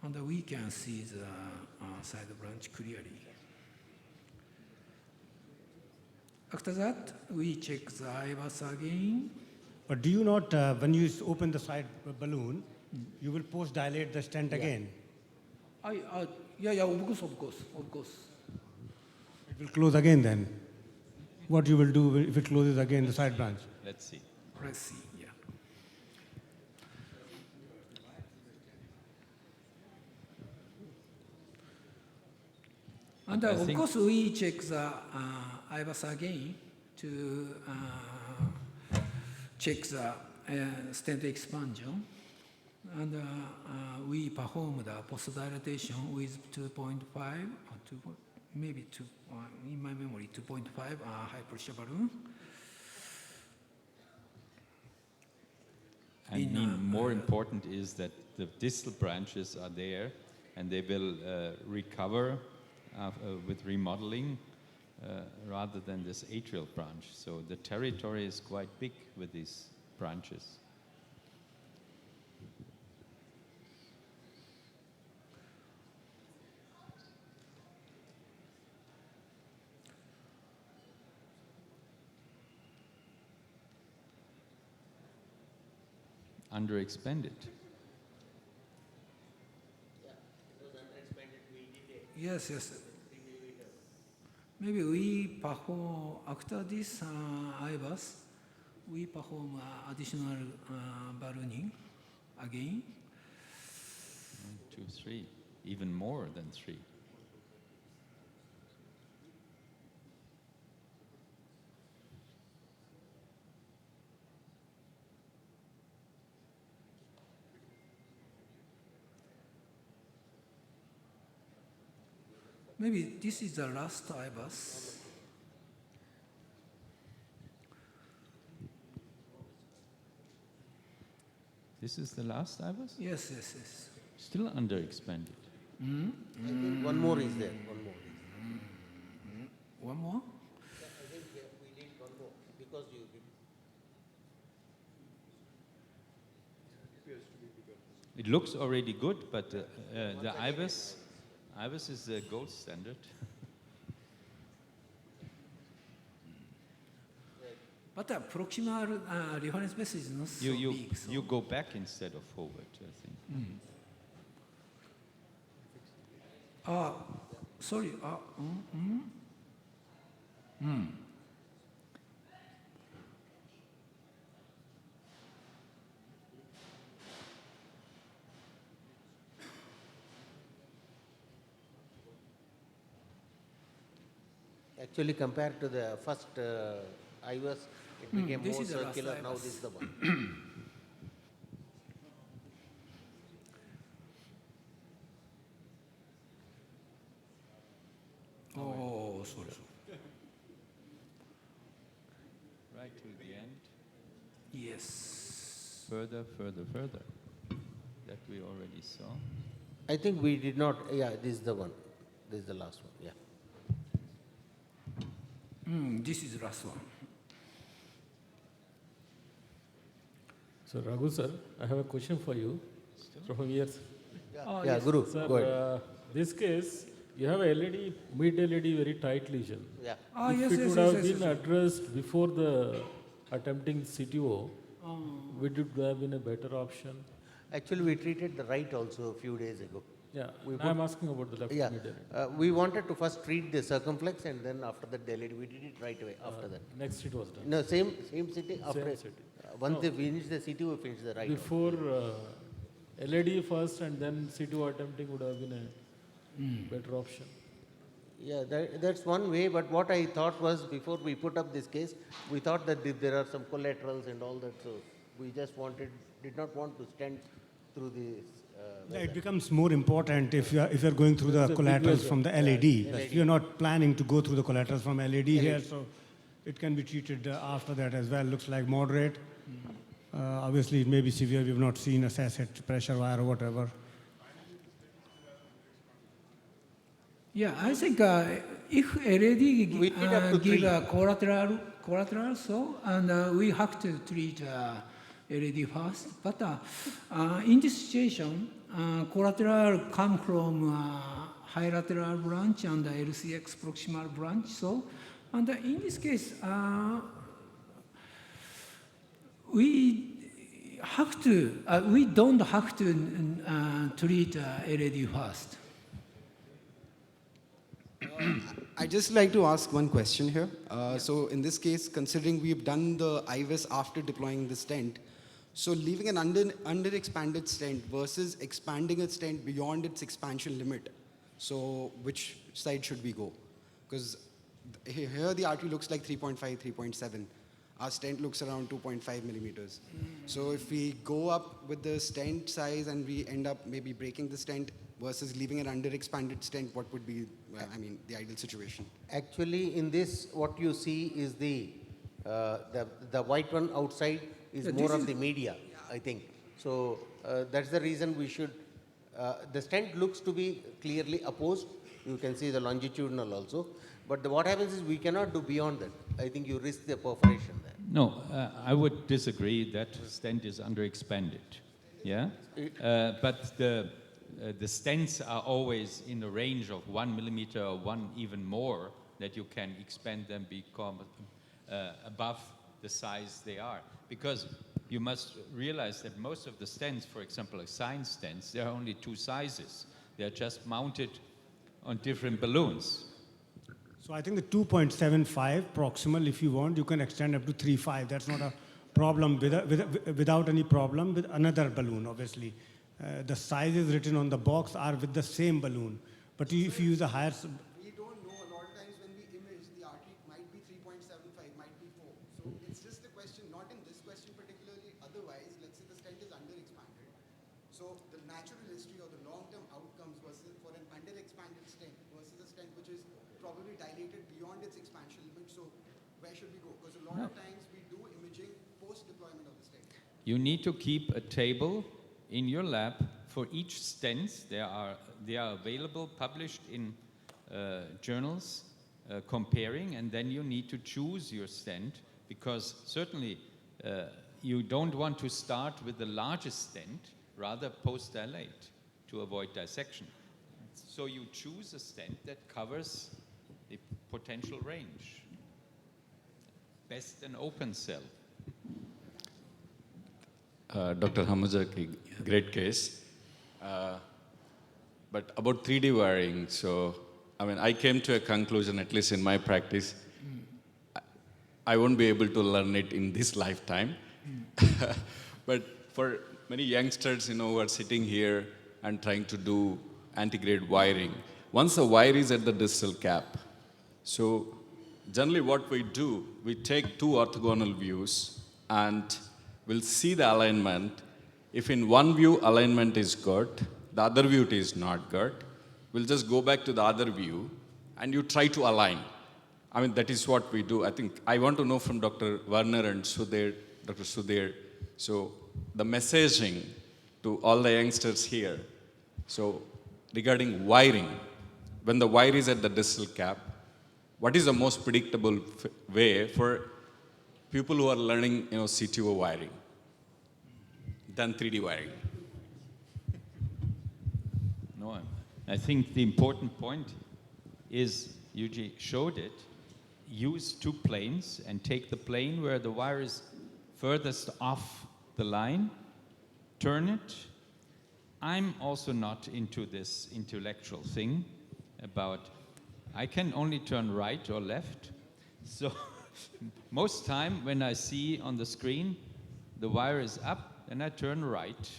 And we can see the side branch clearly. After that, we check the IVAS again. But do you not, when you open the side balloon, you will post-dilate the stent again? Yeah, of course. It will close again then. What you will do if it closes again the side branch? Let's see. Let's see, yeah. And of course, we check the IVAS again to check the stent expansion. And we perform the post-dilatation with 2.5, or maybe 2, in my memory, 2.5 high pressure balloon. I mean, more important is that the distal branches are there, and they will recover with remodeling rather than this atrial branch. So the territory is quite big with these branches. Underexpanded. Yes, yes. Maybe we perform, after this IBUS, we perform additional ballooning again. 1, 2, 3, even more than 3. Maybe this is the last IBUS. This is the last IBUS? Yes, yes, yes. Still underexpanded. I think one more is there. One more. One more? I think we need one more because you did. It looks already good, but the IBUS is the gold standard. But the proximal reference base is not so big. So. You go back instead of forward, I think. Sorry. Actually, compared to the first IVAS, it became more circular. Now this is the one. Oh, sorry. Right to the end. Yes. Further, further, further. That we already saw. I think we did not. Yeah, this is the one. This is the last one. Yeah. This is the last one. So, Raghu sir, I have a question for you. From here. Yeah, yes. Guru, sir, go ahead. This case, you have a LED, mid-LED very tight lesion. Yeah. If it would have been addressed before the attempting CTO, would it have been a better option? Actually, we treated the right also a few days ago. Yeah, I'm asking about the left mid-LED. We wanted to first treat the circumflex and then after that the LED, we did it right away after that. Next it was done. No, same city. After Same city. Once they finish the CTO, we finish the right. Before LED first and then CTO attempting would have been a better option. Yeah, that's one way, but what I thought was before we put up this case, we thought that there are some collaterals and all that, so we just did not want to stand through this. It becomes more important if you're going through the collaterals from the LED. You're not planning to go through the collaterals from LED here, so it can be treated after that as well. Looks like moderate. Obviously, it may be severe. We've not seen a SASET pressure wire or whatever. Yeah, I think if LED give a collateral, so and we have to treat LED first. But in this situation, collateral come from high lateral branch and the LCX proximal branch. So, and in this case, we don't have to treat LED first. I'd just like to ask one question here. So in this case, considering we've done the IVIS after deploying the stent, so leaving an under-expanded stent versus expanding a stent beyond its expansion limit, so which side should we go? Because here the artery looks like 3.5, 3.7. Our stent looks around 2.5 millimeters. So if we go up with the stent size and we end up maybe breaking the stent versus leaving an under-expanded stent, what would be, the ideal situation? Actually, in this, what you see is the white one outside is more of the media, I think. So that's the reason we should, the stent looks to be clearly opposed. You can see the longitudinal also. But what happens is we cannot do beyond that. I think you risk the perforation there. No, I would disagree. That stent is underexpanded. Yeah, but the stents are always in the range of 1 millimeter or one even more that you can expand them, become above the size they are. Because you must realize that most of the stents, for example, like science stents, there are only two sizes. They're just mounted on different balloons. So I think the 2.75 proximal, if you want, you can extend up to 3.5. That's not a problem without any problem with another balloon, obviously. The sizes written on the box are with the same balloon. But if you use a higher... We don't know, a lot of times when we image, the artery might be 3.75, might be 4. So it's just a question, not in this question particularly, otherwise, let's say the stent is underexpanded. So the natural history or the long-term outcomes versus for an underexpanded stent versus a stent which is probably dilated beyond its expansion limit. So where should we go? Because a lot of times we do imaging post-deployment of the stent. You need to keep a table in your lab for each stent. They are available, published in journals, comparing, and then you need to choose your stent, because certainly you don't want to start with the largest stent, rather post-dilate to avoid dissection. So you choose a stent that covers the potential range. Best an open cell. Dr. Hamazaki, great case. But about 3D wiring, so I mean, I came to a conclusion, at least in my practice, I won't be able to learn it in this lifetime. But for many youngsters, who are sitting here and trying to do anti-grade wiring, once the wire is at the distal cap, so generally what we do, we take two orthogonal views and we'll see the alignment. If in one view alignment is good, the other view it is not good, we'll just go back to the other view and you try to align. I mean, that is what we do. I think I want to know from Dr. Werner and Dr. Sudhir, so the messaging to all the youngsters here, so regarding wiring, when the wire is at the distal cap, what is the most predictable way for people who are learning, CTO wiring than 3D wiring? No, I think the important point is, Yuji showed it, use two planes and take the plane where the wire is furthest off the line, turn it. I'm also not into this intellectual thing about, I can only turn right or left. So most time when I see on the screen the wire is up, then I turn right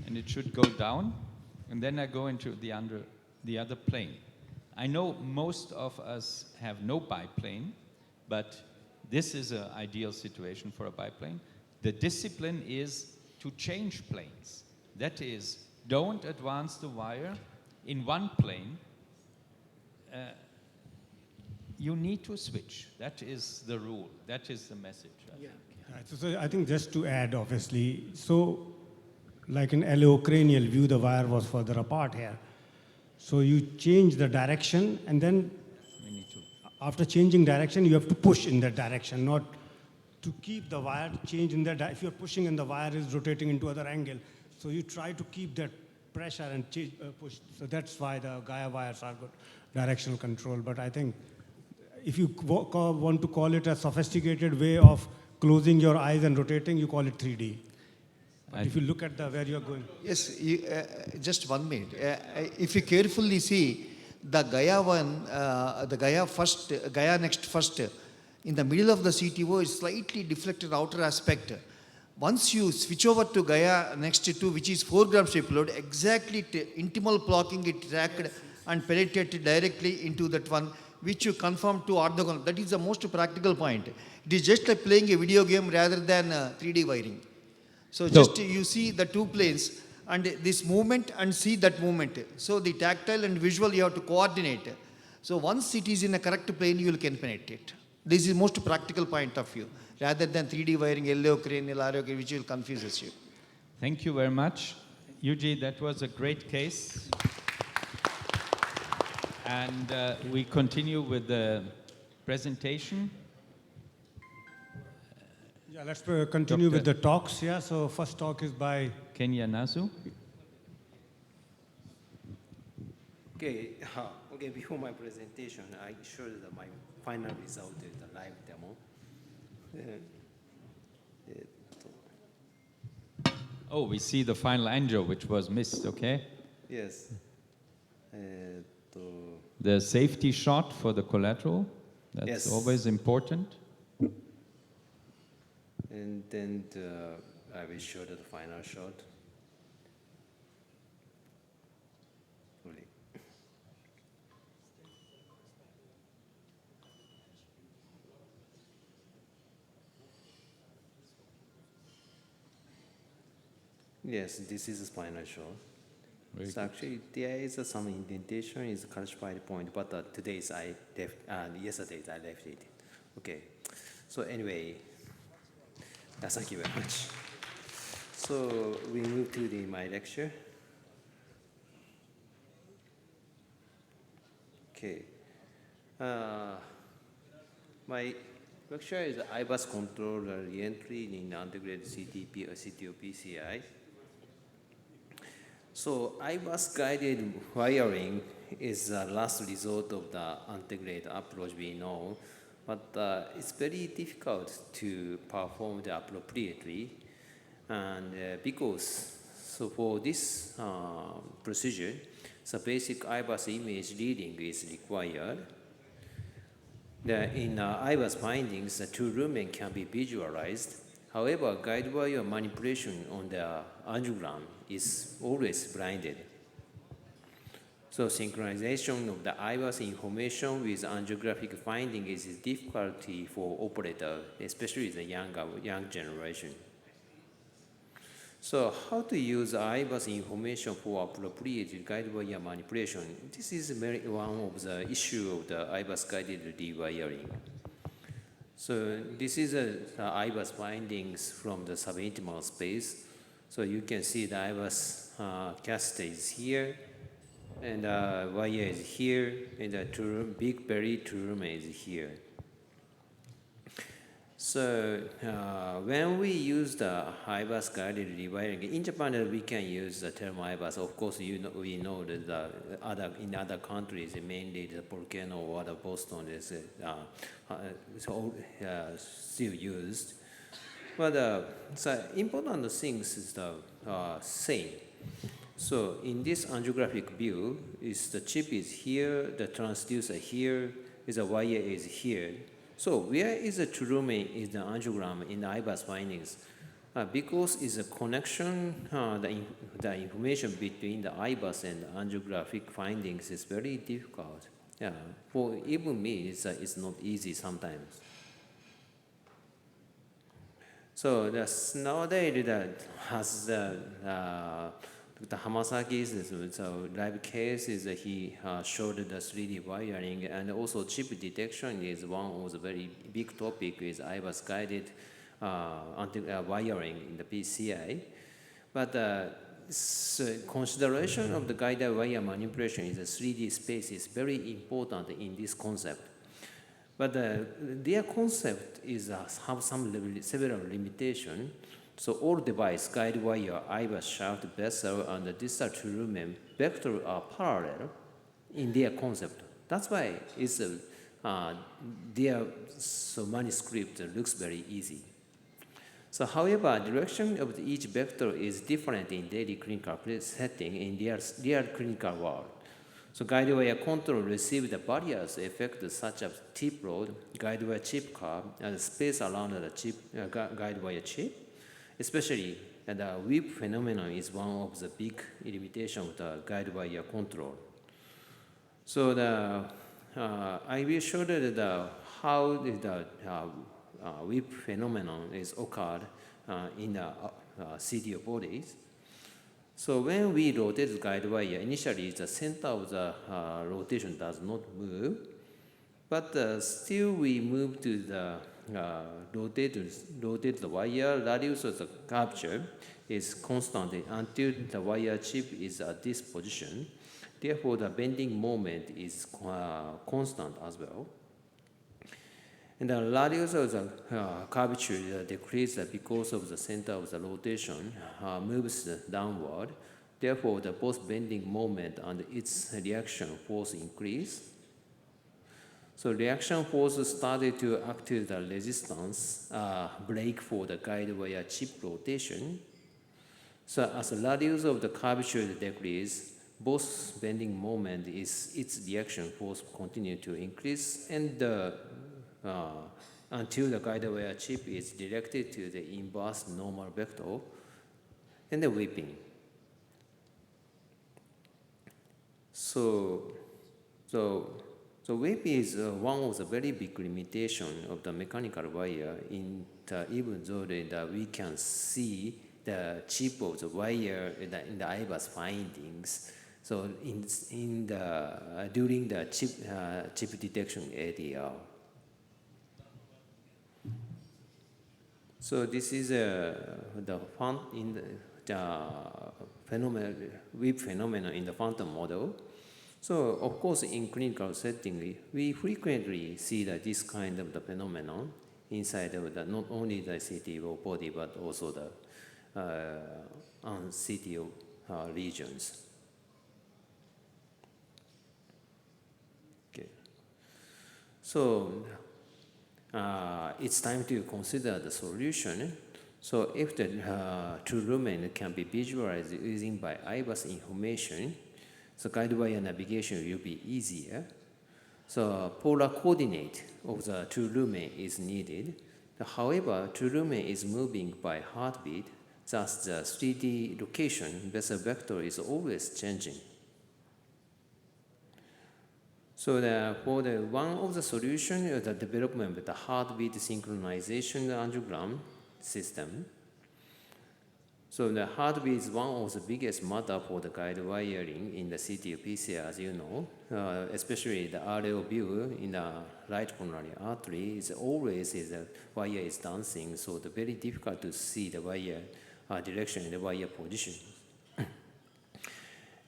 and it should go down, and then I go into the other plane. I know most of us have no biplane, but this is an ideal situation for a biplane. The discipline is to change planes. That is, don't advance the wire in one plane. You need to switch. That is the rule. That is the message. Right, so I think just to add, obviously, so like in aleocranial view, the wire was further apart here. So you change the direction, and then after changing direction, you have to push in that direction, not to keep the wire change in that. If you're pushing and the wire is rotating into other angle, so you try to keep that pressure and push. So that's why the Gaia wires are good directional control. But I think if you want to call it a sophisticated way of closing your eyes and rotating, you call it 3D. But if you look at where you're going. Yes, just 1 minute. If you carefully see, the Gaia one, the Gaia next first, in the middle of the CTO is slightly deflected outer aspect. Once you switch over to Gaia next to, which is 4 gram shape load, exactly intimal blocking it tracked and penetrated directly into that one, which you confirm to orthogonal. That is the most practical point. It is just like playing a video game rather than 3D wiring. So just you see the two planes and this movement and see that movement. So the tactile and visual you have to coordinate. So once it is in a correct plane, you can penetrate. This is the most practical point of view, rather than 3D wiring, aleocranial, areocranial, which will confuse you. Thank you very much. Yuji, that was a great case. And we continue with the presentation. Yeah, let's continue with the talks. Yeah, so first talk is by Kenya Nasu. Okay, before my presentation, I showed my final result in the live demo. Oh, we see the final angio, which was missed, okay? Yes. the safety shot for the collateral. That's Yes. always important. And then I will show the final shot. Really. Yes, this is the final shot. Very So good. actually, there is some indentation is classified point, but today's I left, yesterday's I left it. Okay. So anyway, thank you very much. So we move to my lecture. Okay. My lecture is IBUS controller reentry in undergraduate CTP or CTO PCI. So IBUS guided wiring is the last resort of the integrated approach we know, but it's very difficult to perform the appropriately, and because so for this procedure, the basic IBUS image reading is required. In IBUS findings, the two lumen can be visualized. However, guide wire manipulation on the angiogram is always blinded. So synchronization of the IBUS information with angiographic finding is a difficulty for operator, especially the young generation. So how to use IBUS information for appropriate guide wire manipulation? This is one of the issues of the IBUS guided rewiring. So this is the IBUS findings from the subintimal space. So you can see the IBUS caster is here, and wire is here, and the big berry lumen is here. So when we use the IBUS guided rewiring, in Japan we can use the term IBUS. Of course, we know that in other countries, mainly the Volcano or the Boston is still used. But the important things is the same. So in this angiographic view, the chip is here, the transducer here, the wire is here. So where is the true lumen is the angiogram in the IBUS findings? Because it's a connection, the information between the IBUS and the angiographic findings is very difficult. Yeah, for even me, it's not easy sometimes. So nowadays that has the Hamasaki's live case is he showed the 3D wiring, and also chip detection is one of the very big topic is IBUS guided wiring in the PCI. But consideration of the guided wire manipulation in the 3D space is very important in this concept. But their concept is have several limitations. So all device, guide wire, IBUS shaft, vessel, and distal true lumen vector are parallel in their concept. That's why it's their manuscript looks very easy. So however, direction of each vector is different in daily clinical setting in their real clinical world. So guide wire control receives the barriers effect such as tip load, guide wire chip curve, and space around the chip, guide wire chip. Especially, the whip phenomenon is one of the big limitations of the guide wire control. So I will show how the whip phenomenon is occurred in the CDO bodies. So when we rotate the guide wire, initially the center of the rotation does not move, but still we move to the rotate the wire. Radius of the curvature is constant until the wire chip is at this position. Therefore, the bending moment is constant as well. And the radius of the curvature decreases because of the center of the rotation moves downward. Therefore, the both bending moment and its reaction force increase. So reaction force started to act as the resistance brake for the guide wire chip rotation. So as the radius of the curvature decreases, both bending moment is its reaction force continue to increase, and until the guide wire chip is directed to the inverse normal vector, and the whipping. So whip is one of the very big limitations of the mechanical wire, even though we can see the chip of the wire in the IBUS findings. So during the chip detection ADR. So this is the whip phenomenon in the phantom model. So of course, in clinical setting, we frequently see this kind of the phenomenon inside of not only the CTO body but also the CTO regions. Okay. So it's time to consider the solution. So if the true lumen can be visualized using by IBUS information, so guide wire navigation will be easier. So polar coordinate of the true lumen is needed. However, true lumen is moving by heartbeat, thus the 3D location vessel vector is always changing. So for one of the solutions, the development with the heartbeat synchronization angiogram system. So the heartbeat is one of the biggest matter for the guide wiring in the CTO PCI, as you know, especially the aerial view in the right coronary artery is always the wire is dancing, so it's very difficult to see the wire direction and the wire position.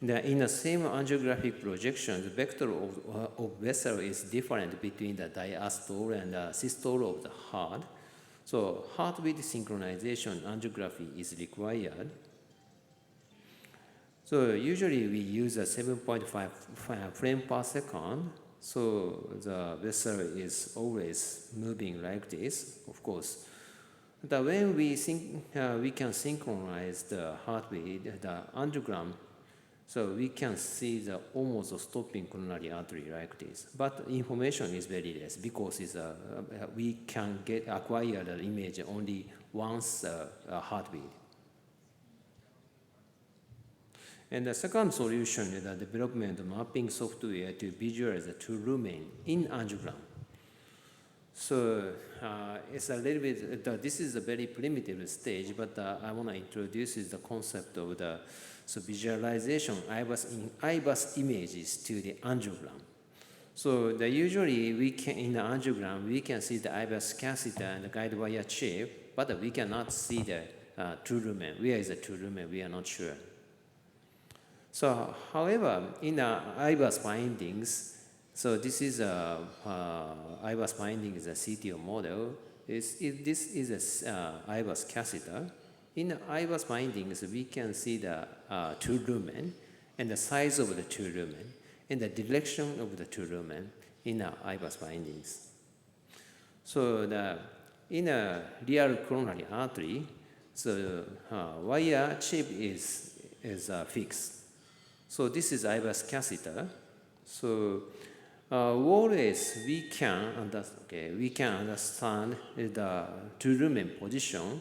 In the same angiographic projection, the vector of vessel is different between the diastole and the systole of the heart. So heartbeat synchronization angiography is required. So usually we use a 7.5 frame per second. So the vessel is always moving like this, of course. But when we can synchronize the heartbeat, the angiogram, so we can see the almost stopping coronary artery like this. But information is very less because we can acquire the image only once a heartbeat. And the second solution is the development of mapping software to visualize the true lumen in angiogram. So it's a little bit, this is a very primitive stage, but I want to introduce the concept of the visualization IBUS images to the angiogram. So usually in the angiogram, we can see the IBUS catheter and the guide wire chip, but we cannot see the true lumen. Where is the true lumen? We are not sure. So however, in the IBUS findings, so this is IBUS findings, a CTO model. This is a IBUS catheter. In the IBUS findings, we can see the true lumen and the size of the true lumen and the direction of the true lumen in the IBUS findings. So in a real coronary artery, so wire chip is fixed. So this is IBUS catheter. So always we can understand the true lumen position,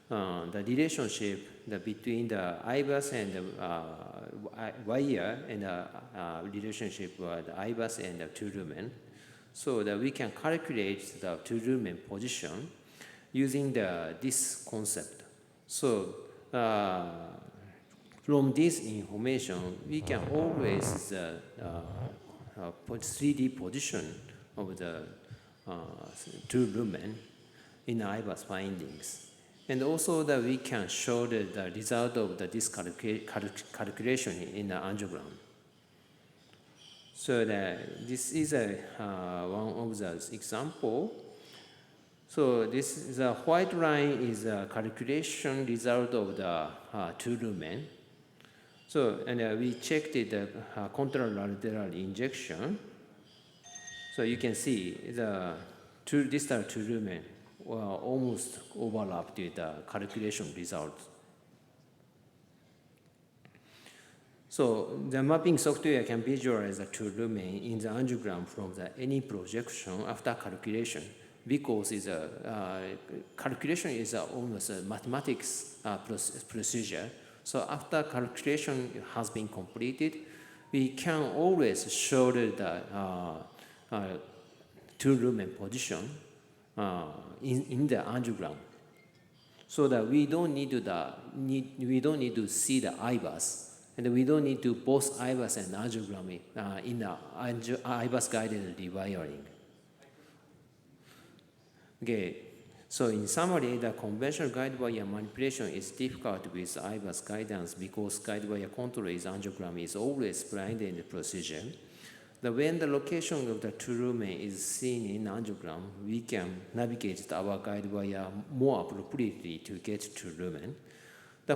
the relationship between the IBUS and the wire, and the relationship with the IBUS and the true lumen, so that we can calculate the true lumen position using this concept. So from this information, we can always 3D position of the true lumen in IBUS findings. And also that we can show the result of this calculation in the angiogram. So this is one of the example. So the white line is a calculation result of the true lumen. So, and we checked the contralateral injection. So you can see the distal true lumen almost overlapped with the calculation result. So the mapping software can visualize the two lumen in the angiogram from any projection after calculation, because calculation is almost a mathematics procedure. So after calculation has been completed, we can always show the two lumen position in the angiogram, so that we don't need to see the IVAS. And we don't need to both IVAS and angiogram in the IVAS guided rewiring. Okay, so in summary, the conventional guide wire manipulation is difficult with IVAS guidance because guide wire control angiogram is always blinded procedure. When the location of the two lumen is seen in angiogram, we can navigate our guide wire more appropriately to get to lumen.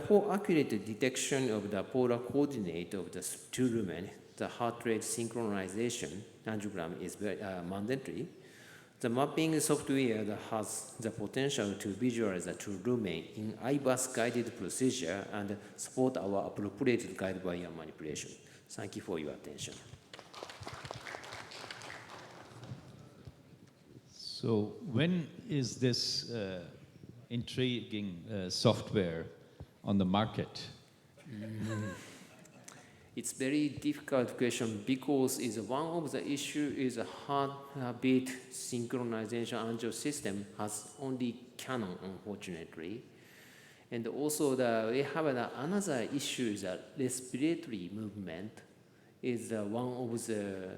For accurate detection of the polar coordinate of the two lumen, the heart rate synchronization angiogram is mandatory. The mapping software that has the potential to visualize the two lumen in IVAS guided procedure and support our appropriate guide wire manipulation. Thank you for your attention. So when is this intriguing software on the market? It's very difficult question because one of the issues is a heartbeat synchronization angio system has only Canon, unfortunately. And also we have another issue is that respiratory movement is one of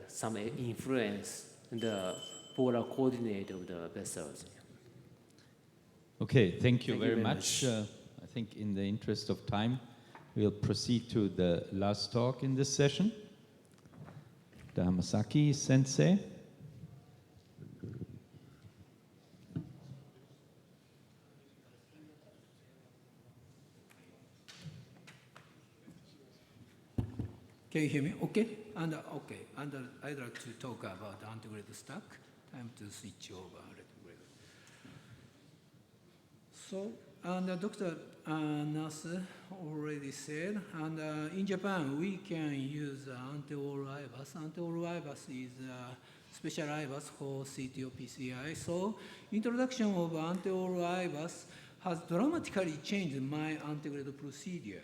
some influence the polar coordinate of the vessels. Okay, thank you very much. I think in the interest of time, we'll proceed to the last talk in this session. The Hamasaki Sensei. Can you hear me? Okay. And I'd like to talk about the antegrade stack. Time to switch over. So, Dr. Nasu already said, and in Japan we can use anti-oral IVAS. Anti-oral IVAS is special IVAS for CTO PCI. So, introduction of anti-oral IVAS has dramatically changed my antegrade procedure.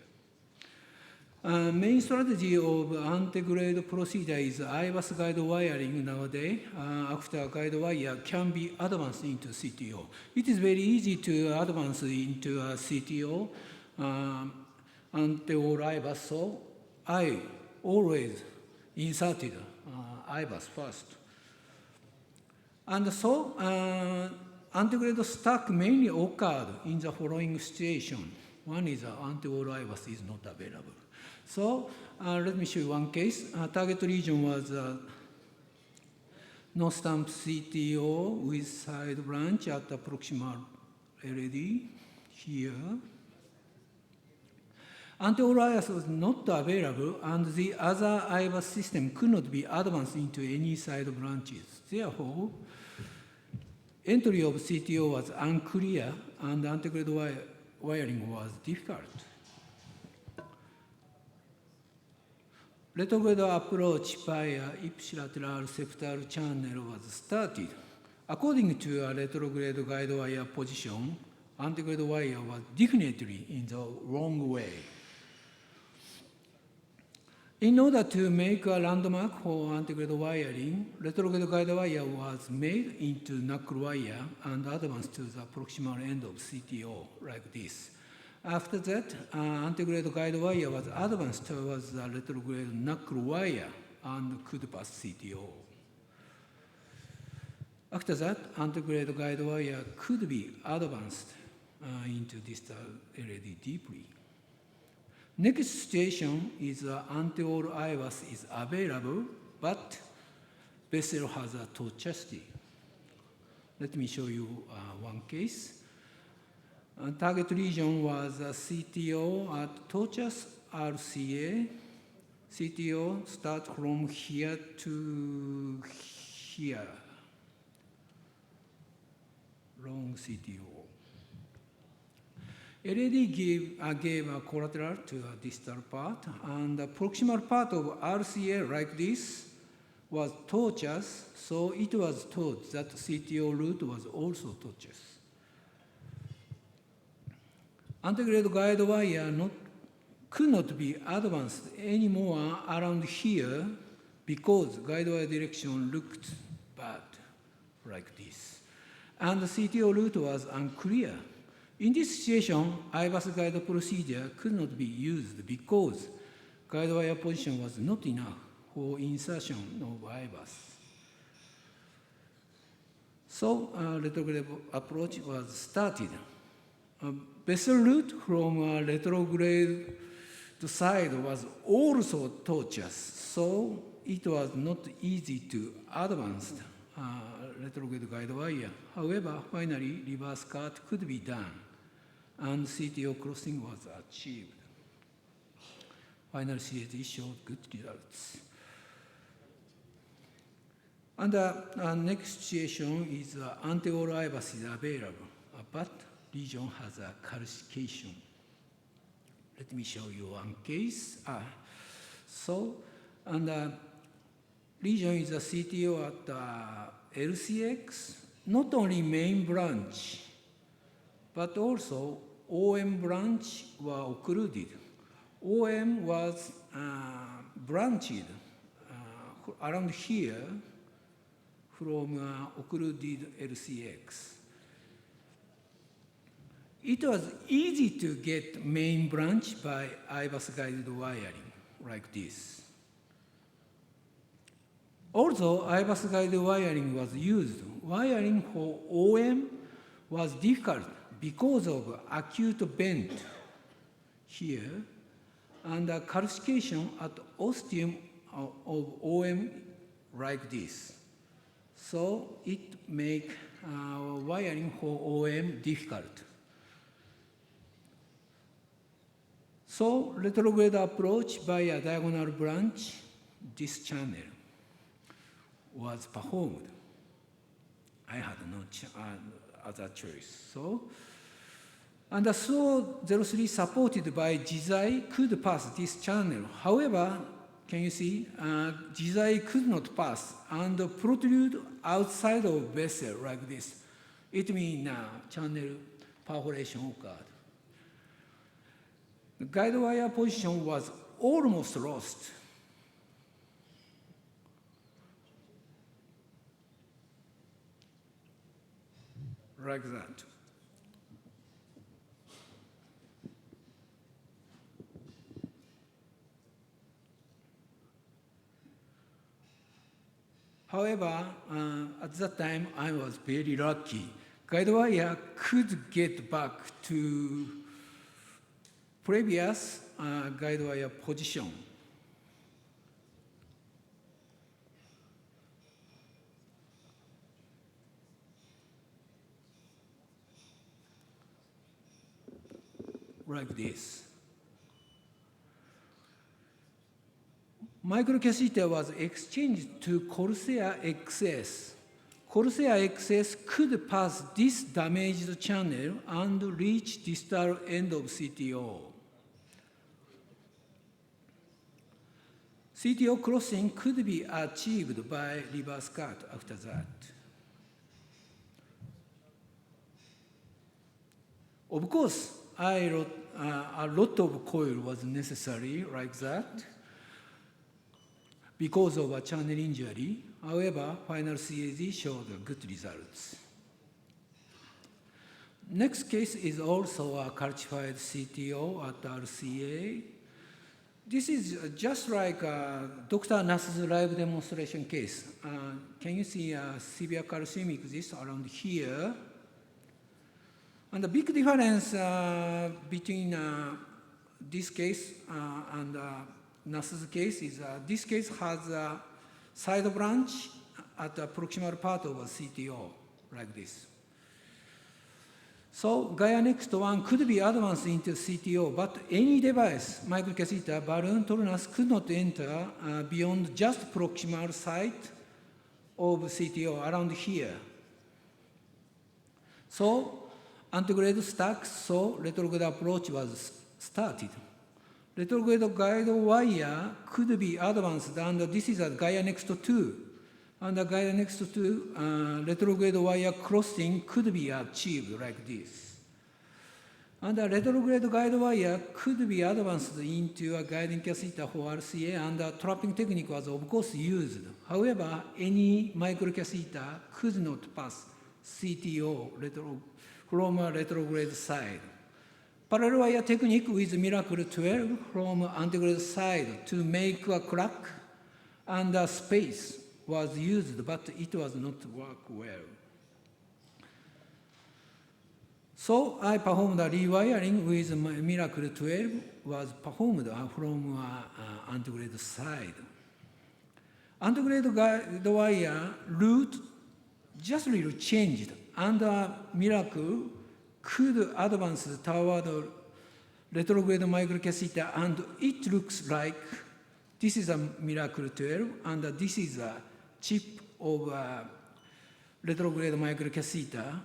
Main strategy of antegrade procedure is IVAS guide wiring nowadays. After guide wire can be advanced into CTO. It is very easy to advance into a CTO anti-oral IVAS, so I always inserted IVAS first. And so antegrade stack mainly occurred in the following situation. One is anti-oral IVAS is not available. So let me show you one case. Target region was no stamp CTO with side branch at the proximal LED here. Anti-oral IVAS was not available, and the other IVAS system could not be advanced into any side branches. Therefore, entry of CTO was unclear, and antegrade wiring was difficult. Retrograde approach via ipsilateral septal channel was started. According to a retrograde guide wire position, antegrade wire was definitely in the wrong way. In order to make a landmark for antegrade wiring, retrograde guide wire was made into knuckle wire and advanced to the proximal end of CTO like this. After that, antegrade guide wire was advanced towards the retrograde knuckle wire and could pass CTO. After that, antegrade guide wire could be advanced into distal LED deeply. Next station is anti-oral IVAS is available, but vessel has a tortuosity. Let me show you one case. Target region was CTO at tortuous RCA. CTO start from here to here. Long CTO. LED gave a collateral to a distal part, and the proximal part of RCA like this was tortuous, so it was taught that CTO route was also tortuous. Antegrade guide wire could not be advanced anymore around here because guide wire direction looked bad like this. And the CTO route was unclear. In this situation, IBUS guide procedure could not be used because guide wire position was not enough for insertion of IBUS. So retrograde approach was started. Vessel route from retrograde side was also tortuous, so it was not easy to advance retrograde guide wire. However, finally, reverse cut could be done, and CTO crossing was achieved. Final CAD showed good results. And the next situation is anti-all IBUS is available, but region has a calcification. Let me show you one case. And the region is a CTO at LCX, not only main branch, but also OM branch were occluded. OM was branched around here from occluded LCX. It was easy to get main branch by IBUS guided wiring like this. Although IBUS guided wiring was used, wiring for OM was difficult because of acute bend here and a calcification at ostium of OM like this. So it makes wiring for OM difficult. So retrograde approach by a diagonal branch, this channel was performed. I had no other choice. So, and the SO03 supported by JIZAI could pass this channel. However, can you see, JIZAI could not pass and protrude outside of vessel like this. It means channel perforation occurred. The guide wire position was almost lost. Like that. However, at that time, I was very lucky. Guide wire could get back to previous guide wire position. Like this. Microcapacitor was exchanged to Corsair XS. Corsair XS could pass this damaged channel and reach distal end of CTO. CTO crossing could be achieved by reverse cut after that. Of course, a lot of coil was necessary like that because of a channel injury. However, final CAD showed good results. Next case is also a calcified CTO at RCA. This is just like Dr. Nas's live demonstration case. Can you see a severe calcemic this around here? And the big difference between this case and Nas's case is this case has a side branch at the proximal part of a CTO, like this. So Gaia next one could be advanced into CTO, but any device, microcapacitor, balloon, tolerance could not enter beyond just proximal site of CTO around here. So antegrade stack, so retrograde approach was started. Retrograde guide wire could be advanced, and this is a Gaia next to. And the Gaia next to retrograde wire crossing could be achieved like this. And the retrograde guide wire could be advanced into a guiding catheter for RCA, and the trapping technique was of course used. However, any microcatheter could not pass CTO from a retrograde side. Parallel wire technique with Miracle 12 from antegrade side to make a crack and a space was used, but it was not work well. So I performed a rewiring with Miracle 12 was performed from antegrade side. Antegrade guide wire route just a little changed, and Miracle could advance toward retrograde microcatheter, and it looks like this is a Miracle 12, and this is a chip of retrograde microcatheter.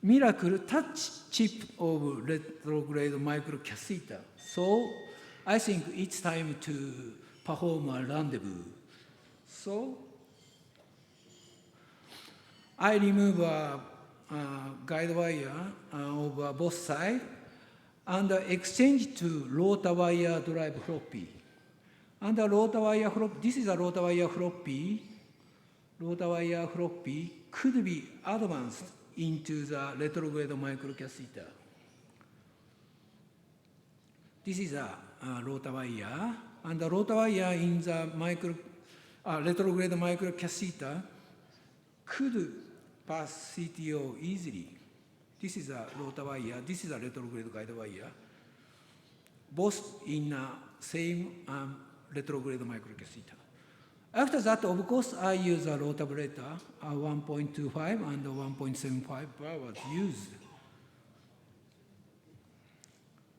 Miracle touch chip of retrograde microcatheter. So I think it's time to perform a rendezvous. So I remove a guide wire of both sides and exchange to rotor wire drive floppy. And the rotor wire floppy, this is a rotor wire floppy. Rotor wire floppy could be advanced into the retrograde microcatheter. This is a rotor wire, and the rotor wire in the retrograde microcatheter could pass CTO easily. This is a rotor wire, this is a retrograde guide wire, both in same retrograde microcatheter. After that, of course, I use a rotablator, 1.25 and 1.75 bar was used.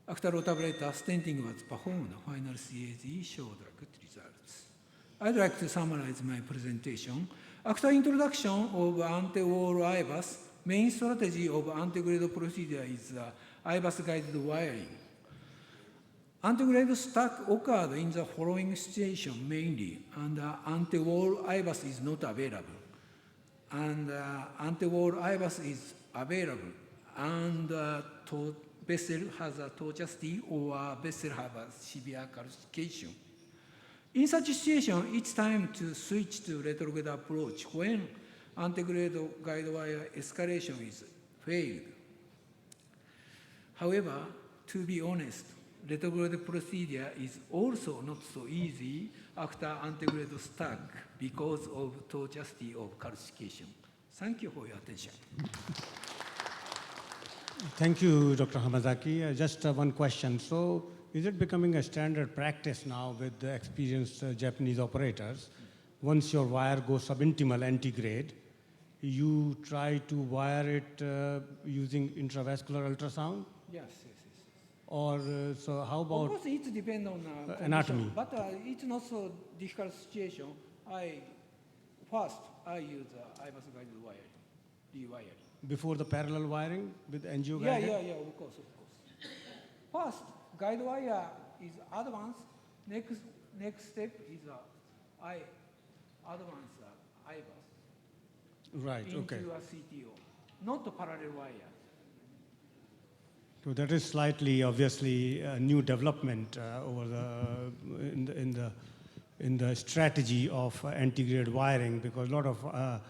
After rotablator, stenting was performed. Final CAG showed good results. I'd like to summarize my presentation. After introduction of anti-wall IBUS, main strategy of antegrade procedure is IBUS guided wiring. Antegrade stack occurred in the following situation mainly, and anti-wall IBUS is not available. And anti-wall IBUS is available, and vessel has a tortuosity or vessel has a severe calcification. In such situation, it's time to switch to retrograde approach when antegrade guide wire escalation is failed. However, to be honest, retrograde procedure is also not so easy after antegrade stack because of tortuosity of calcification. Thank you for your attention. Thank you, Dr. Hamazaki. Just one question. So, is it becoming a standard practice now with the experienced Japanese operators? Once your wire goes subintimal antegrade, you try to wire it using intravascular ultrasound? Yes. Or so how about? Of course, it depends on anatomy, but it's not so difficult situation. First I use IBUS guided wire, rewiring. Before the parallel wiring with angio Yeah, guided? yeah, of course. First, guide wire is advanced. Next step is I advance IBUS right, into okay. a CTO, not a parallel wire. So that is slightly, obviously, a new development over in the strategy of antegrade wiring, because a lot of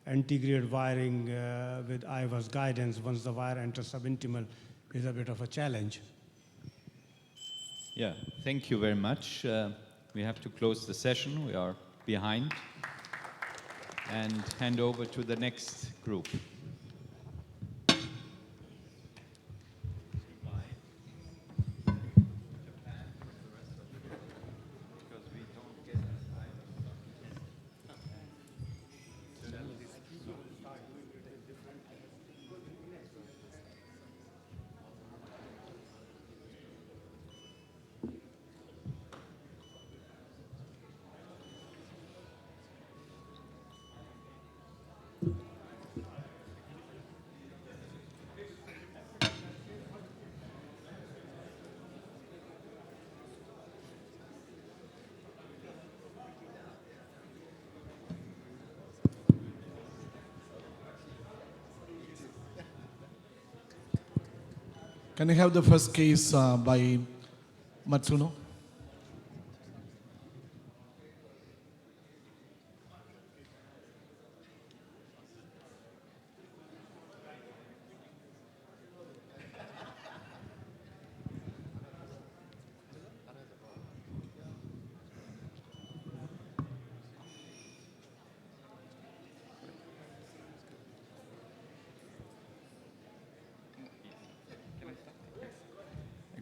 antegrade wiring with IVUS guidance, once the wire enters subintimal, is a bit of a challenge. Yeah, thank you very much. We have to close the session. We are behind. And hand over to the next group. Can I have the first case by Matsuno?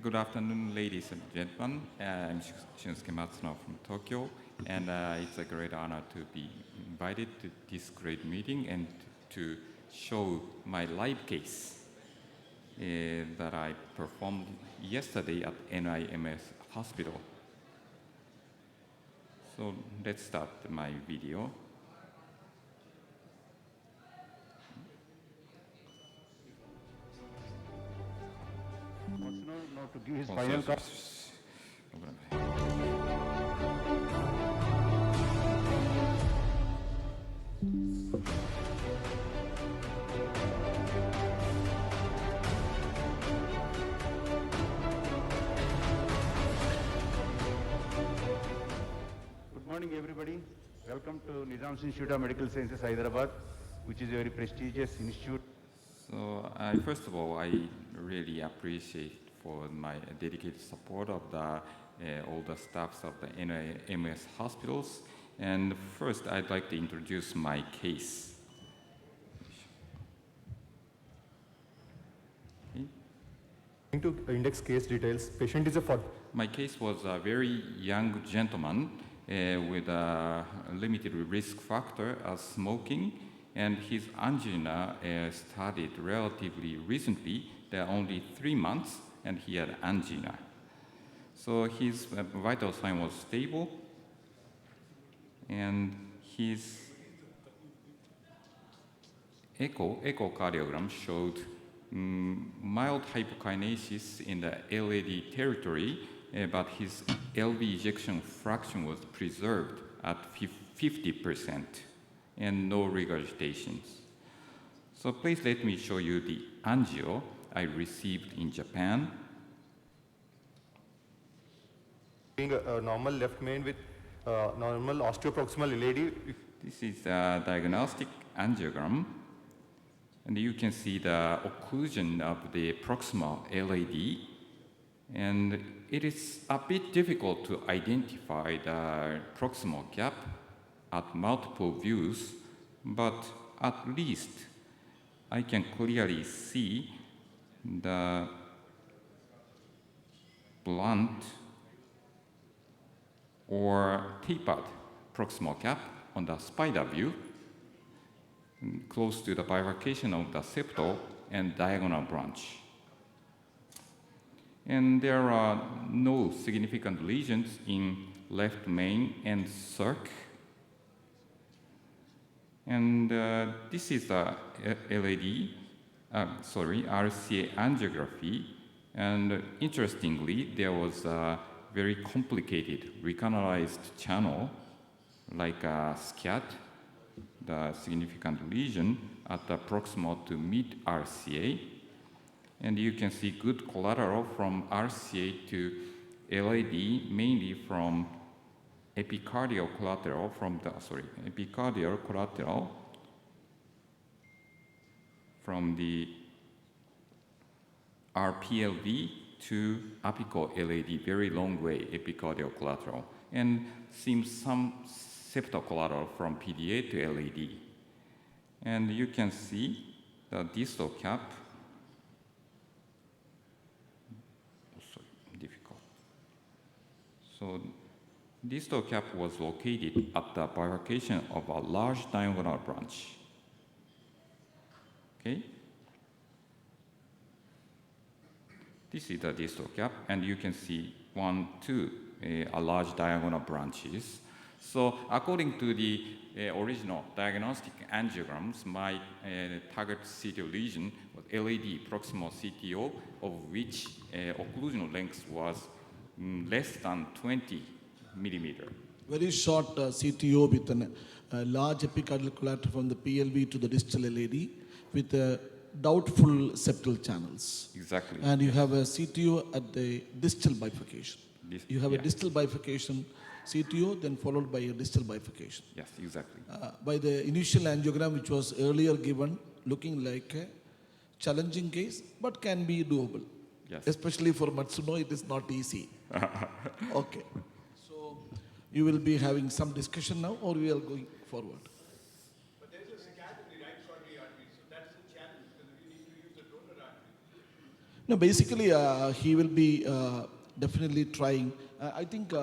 Good afternoon, ladies and gentlemen. I'm Shunsuke Matsuno from Tokyo, and it's a great honor to be invited to this great meeting and to show my live case that I performed yesterday at NIMS Hospital. So let's start my video. Not to give his final cut. Good morning, everybody. Welcome to Nizam's Institute of Medical Sciences, Hyderabad, which is a very prestigious institute. So first of all, I really appreciate for my dedicated support of all the staffs of the NIMS hospitals. And first, I'd like to introduce my case. Going to index case details. Patient is a My case was a very young gentleman with a limited risk factor as smoking, and his angina started relatively recently. There are only 3 months, and he had angina. So his vital sign was stable, and his echocardiogram showed mild hypokinesis in the LAD territory, but his LV ejection fraction was preserved at 50% and no regurgitations. So please let me show you the angio I received in Japan. Being a normal left main with normal osteoproximal LAD. This is a diagnostic angiogram, and you can see the occlusion of the proximal LAD, and it is a bit difficult to identify the proximal gap at multiple views, but at least I can clearly see the blunt or tapered proximal gap on the spider view, close to the bifurcation of the septal and diagonal branch. And there are no significant lesions in left main and circ. And this is the RCA angiography. And interestingly, there was a very complicated recanalized channel, like a SCAT, the significant lesion at the proximal to mid RCA. And you can see good collateral from RCA to LAD, mainly from epicardial collateral from the RPLV to apical LAD, very long way epicardial collateral, and seems some septal collateral from PDA to LAD. And you can see the distal cap. So distal cap was located at the bifurcation of a large diagonal branch. Okay? This is the distal cap, and you can see 1, 2 a large diagonal branches. So according to the original diagnostic angiograms, my target CTO lesion was LAD proximal CTO, of which occlusional length was less than 20 millimeter. Very short CTO with a large epicardial collateral from the PLV to the distal LAD with doubtful septal channels. Exactly. And you have a CTO at the distal bifurcation. You have a yeah. distal bifurcation CTO, then followed by a distal bifurcation. Yes, exactly. By the initial angiogram, which was earlier given, looking like a challenging case, but can be doable. Yes. Especially for Matsuno, it is not easy. Okay. So you will be having some discussion now, or we are going forward? But there is a scan in the right shortly artery, so that's the challenge because we need to use the donor artery. No, basically, he will be definitely trying. I think,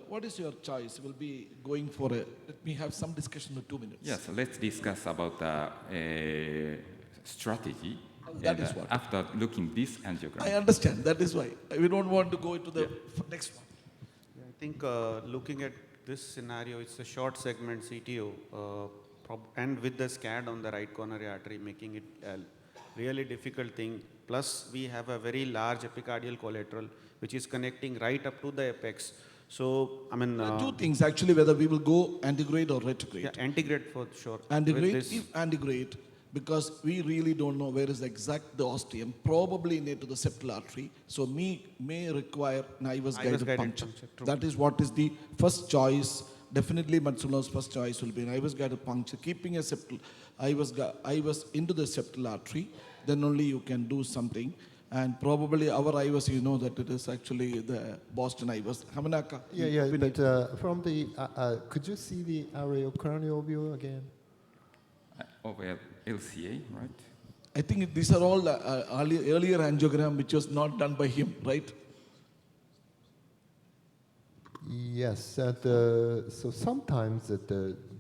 what is your choice? We'll be going for a, let me have some discussion in 2 minutes. Yes, let's discuss about the strategy. That is what. After looking this angiogram. I understand, that is why. We don't want to go into the next one. I think looking at this scenario, it's a short segment CTO, and with the SCAD on the right coronary artery, making it a really difficult thing. Plus, we have a very large epicardial collateral, which is connecting right up to the apex. So, I mean... Two things actually, whether we will go antegrade or retrograde. Yeah, antegrade for sure. Antegrade, if antegrade, because we really don't know where is the ostium, probably near to the septal artery, so may require an IVUS guided puncture. That is what is the first choice. Definitely Matsuno's first choice will be an IVUS guided puncture, keeping a septal IVUS into the septal artery, then only you can do something. And probably our IVUS, you know that it is actually the Boston IVUS. Hamanaka. Yeah, but from the, could you see the areocranial view again? Over LCA, right? I think these are all earlier angiogram which was not done by him, right? Yes, so sometimes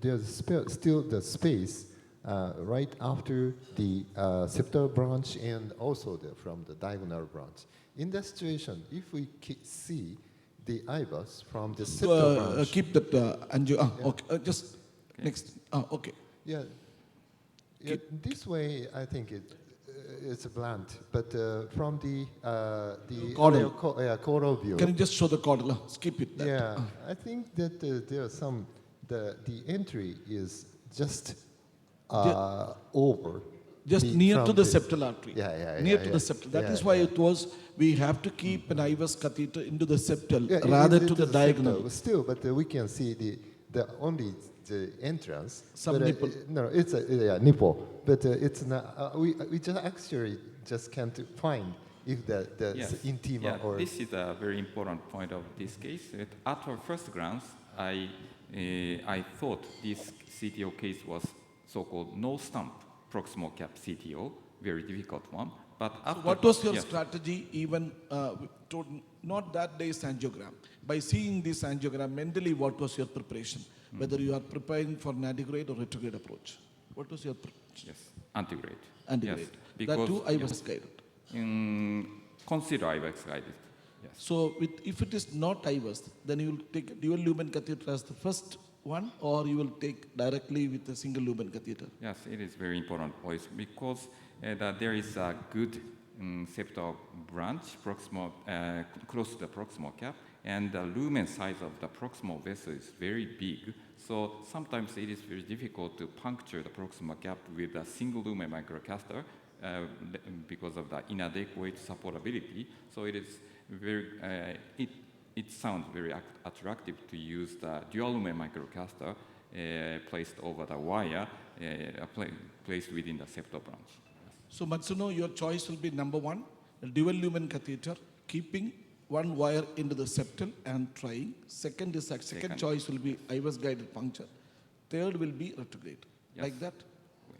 there's still the space right after the septal branch and also from the diagonal branch. In that situation, if we see the IVUS from the septal branch... keep that angio... okay, just next. Okay. Yeah. This way, I think it's blunt, but from the caudal view. Can you just show the caudal? Skip it. Yeah, I think that there are some. The entry is just over. Just near to the septal artery. Near to the septal. That is why it was. We have to keep an IVUS catheter into the septal rather to the diagonal. Still, but we can see the only the entrance. Some nipple. No, it's a nipple, but it's not. We just actually just can't find if the Yes. intima Yeah, or. this is a very important point of this case. At our first glance, I thought this CTO case was so-called no stump proximal cap CTO, very difficult one. But after What was your strategy even to not that day's angiogram? By seeing this angiogram, mentally what was your preparation? Whether you are preparing for an antegrade or retrograde approach? What was your approach? Yes, antegrade. Antegrade. Yes, That too IVUS guided. Consider IVUS guided. Yes. So if it is not IVUS, then you will take a dual lumen catheter as the first one, or you will take directly with a single lumen catheter? Yes, it is very important point because there is a good septal branch proximal, close to the proximal cap, and the lumen size of the proximal vessel is very big. So sometimes it is very difficult to puncture the proximal cap with a single lumen microcatheter because of the inadequate supportability. So it is very, it sounds very attractive to use the dual lumen microcatheter placed over the wire, placed within the septal branch. So Matsuno, your choice will be number one, a dual lumen catheter, keeping one wire into the septal and trying. Second choice will be IVUS guided puncture. Third will be retrograde. Yes. Like that?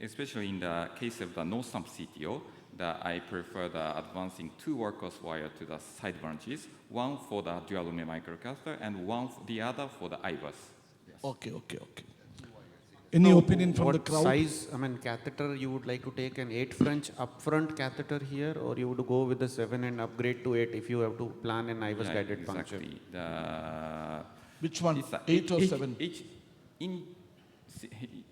Especially in the case of the no stump CTO, I prefer the advancing two workhorse wire to the side branches, one for the dual lumen microcatheter and the other for the IVUS. Yes. Okay. Any opinion from what the crowd? Size, catheter you would like to take an 8 French upfront catheter here, or you would go with the 7 and upgrade to 8 if you have to plan an IVUS guided puncture? Which one? 8 or 7?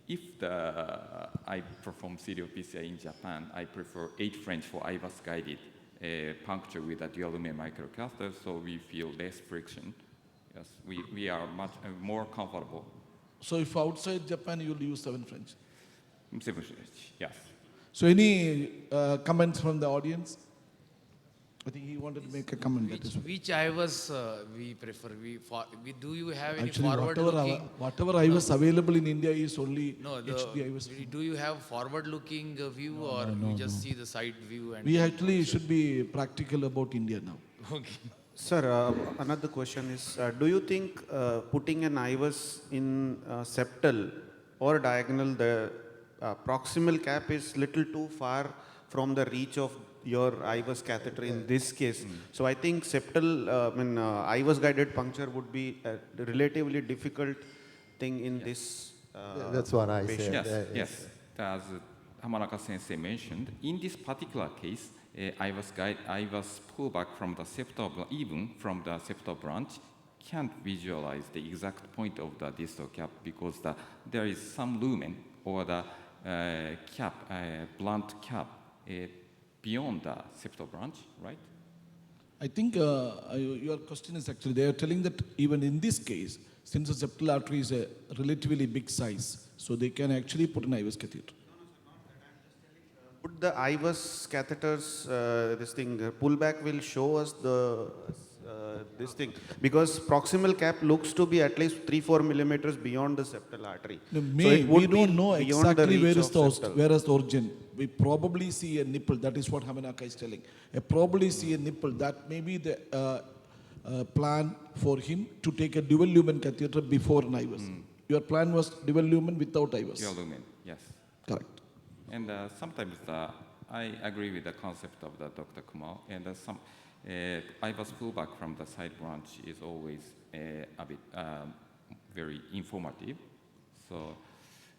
If I perform serial PCI in Japan, I prefer 8 French for IVUS guided puncture with a dual lumen microcatheter, so we feel less friction. Yes, we are much more comfortable. So if outside Japan, you will use 7 French? 7 French, yes. So any comments from the audience? I think he wanted to make a comment. Which IVAS we prefer? Do you have any Actually, forward-looking? whatever IVAS available in India is only No, HD IVAS. do you have forward-looking view, or we just see the side view? And We actually should be practical about India now. Okay. Sir, another question is, do you think putting an IVAS in septal or diagonal, the proximal cap is little too far from the reach of your IVAS catheter in this case? So I think septal, IVAS guided puncture would be a relatively difficult thing in this that's what I patient. said. Yes. As Hamanaka Sensei mentioned, in this particular case, I was pulled back from the septal, even from the septal branch, can't visualize the exact point of the distal cap because there is some lumen or the cap, blunt cap beyond the septal branch, right? I think your question is actually, they are telling that even in this case, since the septal artery is a relatively big size, so they can actually put an IVAS catheter. Put the IVAS catheters, this thing, pullback will show us the this thing, because proximal cap looks to be at least 3-4 millimeters beyond the septal artery. No, so it would we don't know exactly where is the origin. We probably see a nipple. That is what Hamanaka is telling. I probably see a nipple. That may be the plan for him to take a dual lumen catheter before an IVAS. Your plan was dual lumen without IVAS. Dual lumen, yes. Correct. And sometimes I agree with the concept of the Dr. Kumar, and some IVAS pullback from the side branch is always a bit very informative. So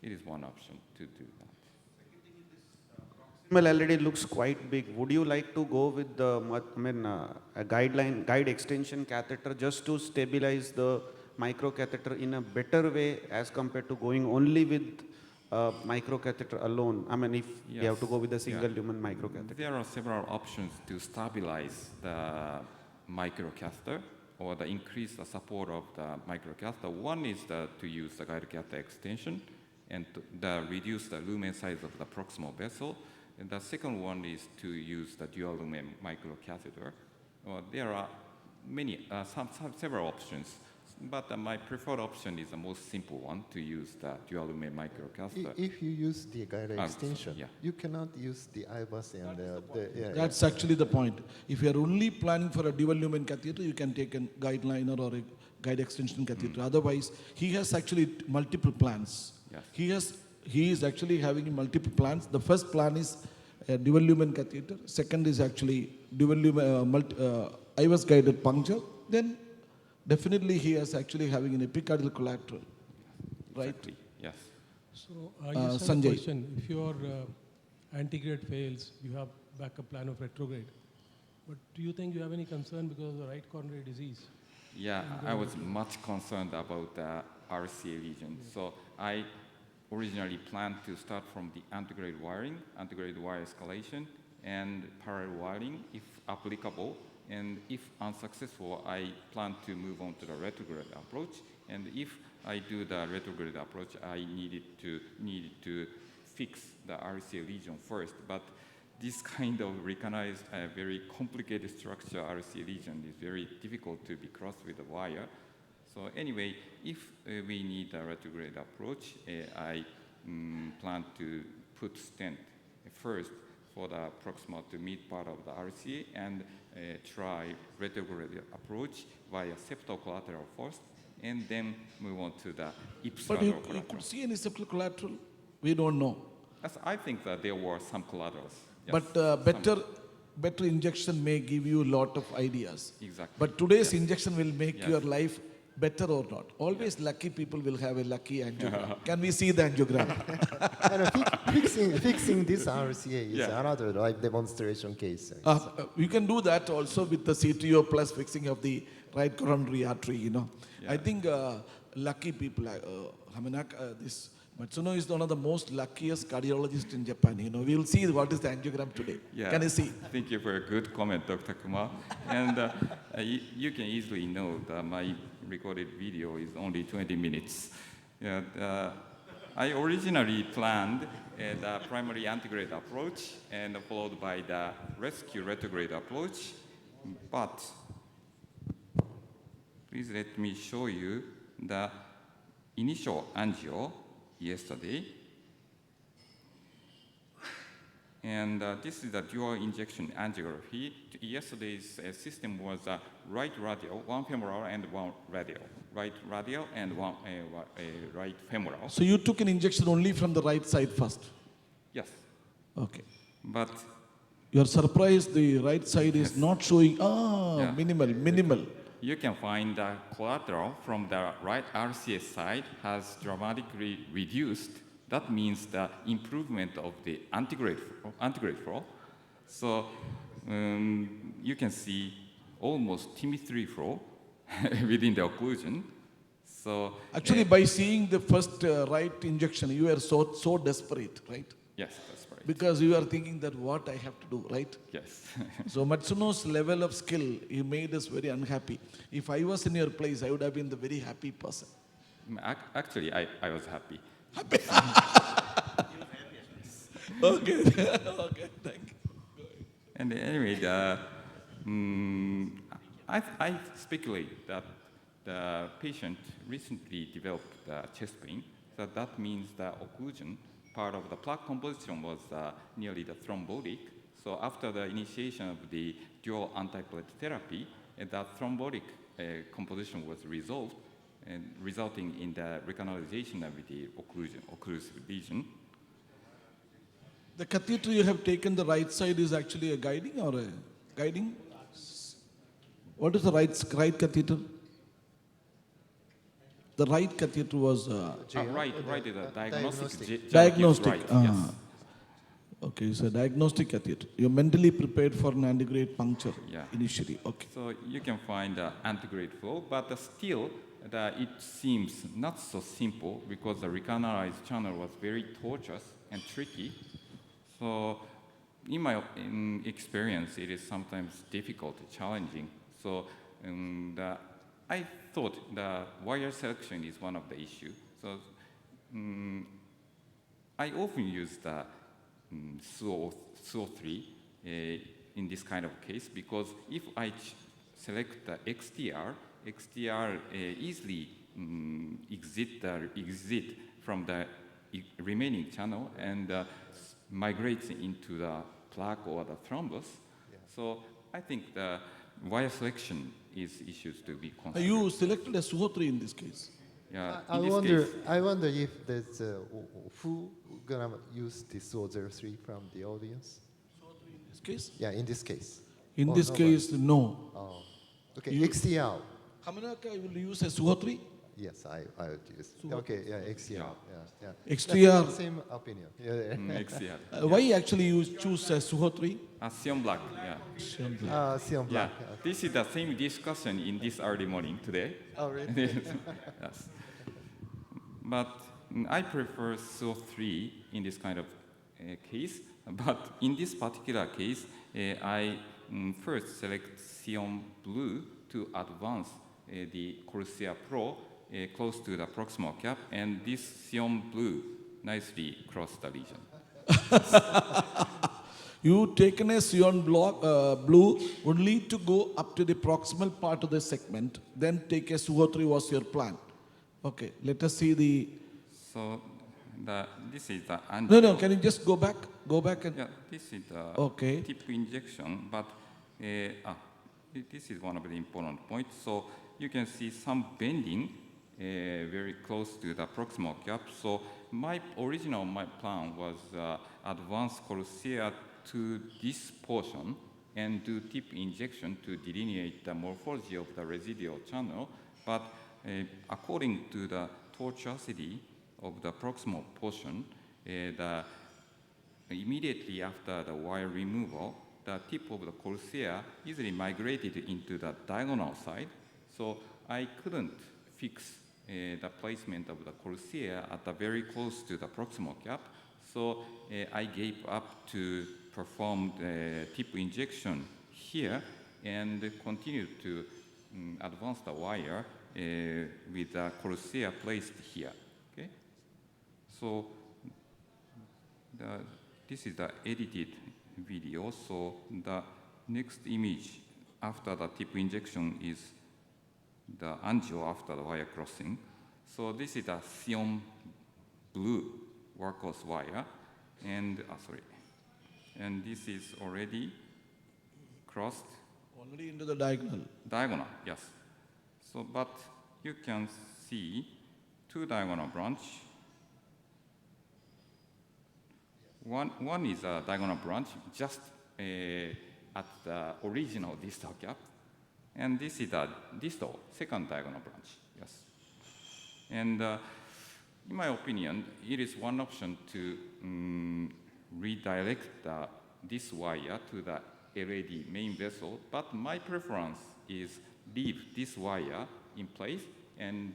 it is one option to do that. Proximal LED looks quite big. Would you like to go with the a guide extension catheter just to stabilize the microcatheter in a better way as compared to going only with microcatheter alone? I mean, if you have to go with a single lumen microcatheter. There are several options to stabilize the microcatheter or the increase the support of the microcatheter. One is to use the guide catheter extension and reduce the lumen size of the proximal vessel. And the second one is to use the dual lumen microcatheter. There are several options. But my preferred option is the most simple one, to use the dual lumen microcatheter. If you use the guide extension, you cannot use the IVAS and That's actually the point. If you are only planning for a dual lumen catheter, you can take a guide liner or a guide extension catheter. Otherwise, he has actually multiple plans. Yes. He is actually having multiple plans. The first plan is a dual lumen catheter. Second is actually dual lumen IVAS guided puncture. Then definitely he is actually having an epicardial collateral, right? Exactly. Yes. So I just have a question. If your antegrade fails, you have backup plan of retrograde. But do you think you have any concern because of the right coronary disease? Yeah, I was much concerned about the RCA lesion. So I originally planned to start from the antegrade wiring, antegrade wire escalation, and parallel wiring if applicable. And if unsuccessful, I plan to move on to the retrograde approach. And if I do the retrograde approach, I needed to fix the RCA lesion first. But this kind of recognized very complicated structure RCA lesion is very difficult to be crossed with a wire. So anyway, if we need a retrograde approach, I plan to put stent first for the proximal to mid part of the RCA and try retrograde approach via septal collateral first, and then move on to the ipsilateral But you collateral. could see any septal collateral? We don't know. Yes, I think that there were some collaterals. Yes, But better injection may give you a lot of ideas. Exactly. But today's injection will make your life better or not. Always lucky people will have a lucky angiogram. Can we see the angiogram? Fixing this RCA is another live demonstration case. You can do that also with the CTO plus fixing of the right coronary artery, you know. I think lucky people, this Matsuno is one of the most luckiest cardiologists in Japan. You know, we will see what is the angiogram today. Yeah. Can you see? Thank you for a good comment, Dr. Kumar. And you can easily know that my recorded video is only 20 minutes. Yeah, I originally planned the primary antegrade approach and followed by the rescue retrograde approach, but please let me show you the initial angio yesterday. And this is the dual injection angiography. Yesterday's system was right radial, one femoral and one radial. Right radial and one right femoral. So you took an injection only from the right side first? Yes. Okay. But you're surprised the right side is not showing, minimal. You can find the collateral from the right RCS side has dramatically reduced. That means the improvement of the antegrade flow. So you can see almost TIMI3 flow within the occlusion. So actually, by seeing the first right injection, you were so desperate, right? Yes, desperate. Because you are thinking that what I have to do, right? Yes. So Matsuno's level of skill, he made us very unhappy. If I was in your place, I would have been the very happy person. Actually, I was happy. Happy. Okay. Okay. Thank you. And anyway, I speculate that the patient recently developed chest pain. So that means the occlusion part of the plaque composition was nearly the thrombotic. So after the initiation of the dual antiplatelet therapy, that thrombotic composition was resolved, and resulting in the recanalization of the occlusive lesion. The catheter you have taken, the right side is actually a guiding or a guiding? What is the right catheter? The right catheter was... right is a diagnostic. Diagnostic. Right, yes. Okay, it's a diagnostic catheter. You're mentally prepared for an antegrade puncture initially. Okay. So you can find the antegrade flow, but still it seems not so simple because the recanalized channel was very tortuous and tricky. So in my experience, it is sometimes difficult, challenging. So I thought the wire selection is one of the issues. So I often use the SO3 in this kind of case because if I select the XTR easily exit from the remaining channel and migrates into the plaque or the thrombus. Yeah. So I think the wire selection is issues to be considered. You selected a SO3 in this case. Yeah. I wonder if there's who gonna use the SO03 from the audience. SO3 in this case? Yeah, in this case. In this case, no. Oh. Okay. XTR. Hamanaka will use a SO3? Yes, I would use. Okay, yeah, XTR. Yeah. XTR. Same opinion. XTR. Why actually you choose SO3? Sion black, yeah. Sion black. Sion black. Yeah. This is the same discussion in this early morning today. Oh, really? Yes. But I prefer SO3 in this kind of case. But in this particular case, I first select Sion blue to advance the Corsair Pro close to the proximal cap, and this Sion blue nicely crossed the lesion. You taken a Sion blue only to go up to the proximal part of the segment, then take a SO3 was your plan. Okay, let us see the... So this is the... No, can you just go back? Go back and... Yeah, this is the tip injection, but this is one of the important points. So you can see some bending very close to the proximal cap. So my plan was advance Corsair to this portion and do tip injection to delineate the morphology of the residual channel. But according to the tortuosity of the proximal portion, immediately after the wire removal, the tip of the Corsair easily migrated into the diagonal side. So I couldn't fix the placement of the Corsair at the very close to the proximal cap. So I gave up to perform the tip injection here and continued to advance the wire with the Corsair placed here. Okay? So this is the edited video. So the next image after the tip injection is the angio after the wire crossing. So this is a cyan blue workhorse wire, and and this is already crossed. Already into the diagonal. Diagonal, yes. So, but you can see two diagonal branch. One is a diagonal branch just at the original distal cap, and this is the distal second diagonal branch. Yes. And in my opinion, it is one option to redirect this wire to the LED main vessel, but my preference is leave this wire in place and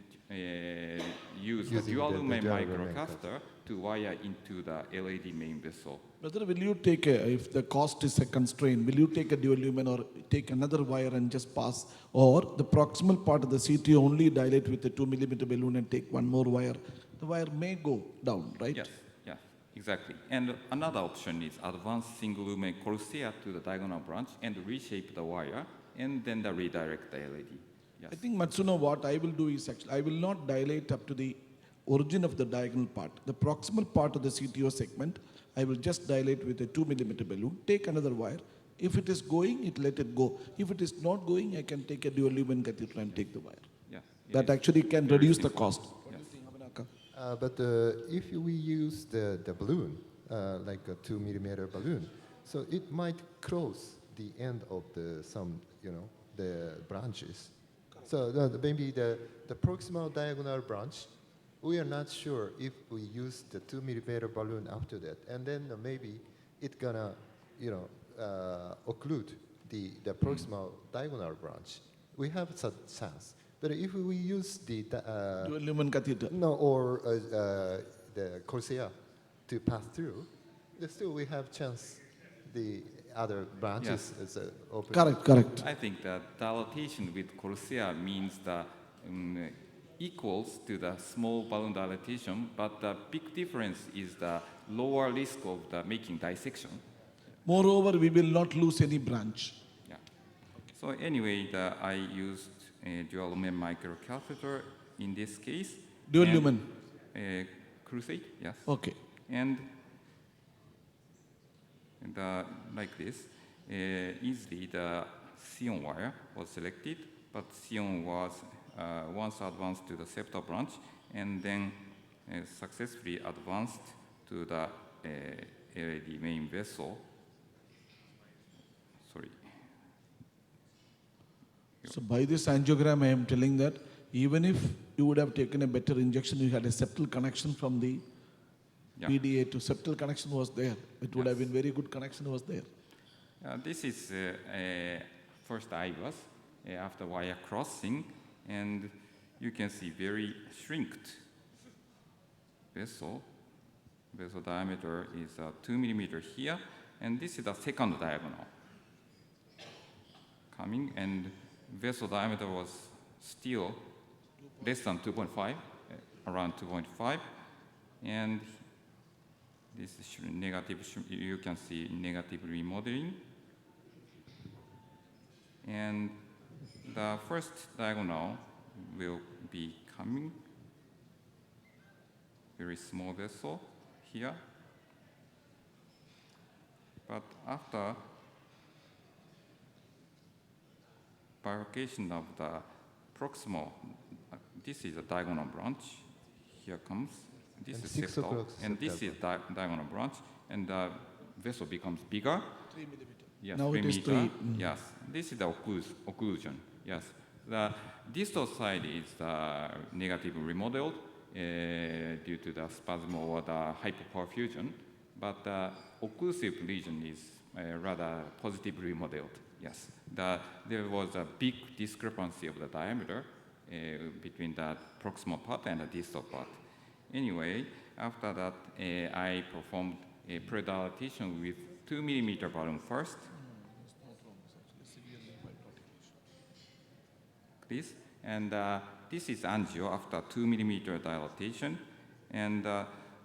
use the dual lumen microcatheter to wire into the LED main vessel. Brother, will you take if the cost is a constraint, will you take a dual lumen or take another wire and just pass, or the proximal part of the CT only dilate with a 2 millimeter balloon and take one more wire? The wire may go down, right? Yes, yeah, exactly. And another option is advance single lumen corsair to the diagonal branch and reshape the wire and then redirect the LED. Yes. I think, Matsuno, what I will do is actually, I will not dilate up to the origin of the diagonal part. The proximal part of the CTO segment, I will just dilate with a 2 millimeter balloon, take another wire. If it is going, let it go. If it is not going, I can take a dual lumen catheter and take the wire. Yeah, that actually can reduce the cost. But if we use the balloon, like a 2 millimeter balloon, so it might close the end of the branches. So maybe the proximal diagonal branch, we are not sure if we use the 2 millimeter balloon after that, and then maybe it's gonna, occlude the proximal diagonal branch. We have such chance. But if we use the dual lumen catheter, or the corsair to pass through, still we have chance the other branches is open. Correct. I think that dilatation with corsair means the equals to the small balloon dilatation, but the big difference is the lower risk of the making dissection. Moreover, we will not lose any branch. Yeah. So anyway, I used a dual lumen microcatheter in this case. Dual lumen? Crusade, yes. Okay. And like this, easily the cyan wire was selected, but cyan was once advanced to the septal branch and then successfully advanced to the LED main vessel. Sorry. So by this angiogram, I am telling that even if you would have taken a better injection, you had a septal connection from the PDA to septal connection was there. It would have been very good connection was there. This is first IVAS after wire crossing, and you can see very shrinked vessel. Vessel diameter is 2 millimeter here, and this is the second diagonal coming, and vessel diameter was still less than 2.5, around 2.5, and this is negative, you can see negative remodeling. And the first diagonal will be coming, very small vessel here. But after bifurcation of the proximal, this is a diagonal branch, here comes, this is septal, and this is diagonal branch, and the vessel becomes bigger. 3 millimeter. Yes, Now 3 it is meter. 3. Yes, this is the occlusion. Yes, the distal side is negative remodeled due to the spasm or the hypoperfusion, but the occlusive region is rather positively remodeled. Yes, there was a big discrepancy of the diameter between the proximal part and the distal part. Anyway, after that, I performed a predilatation with 2 millimeter balloon first. Please, and this is angio after 2 millimeter dilatation, and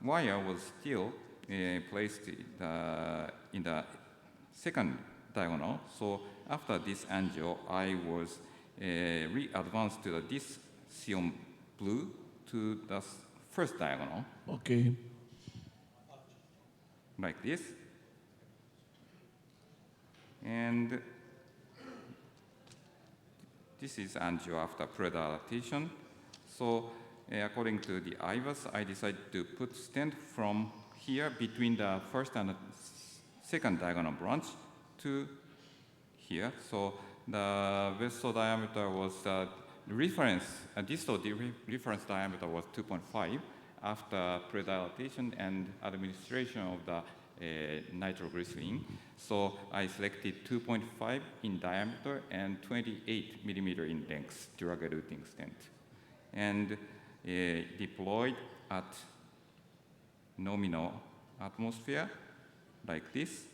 wire was still placed in the second diagonal. So after this angio, I was re-advanced to this cyan blue to the first diagonal. Okay. Like this. And this is angio after pre-dilatation. So according to the IVAS, I decided to put stent from here between the first and second diagonal branch to here. So the vessel diameter was distal reference diameter was 2.5 after pre-dilatation and administration of the nitroglycerin. So I selected 2.5 in diameter and 28 millimeter in length drug-eluting stent, and deployed at nominal atmosphere like this.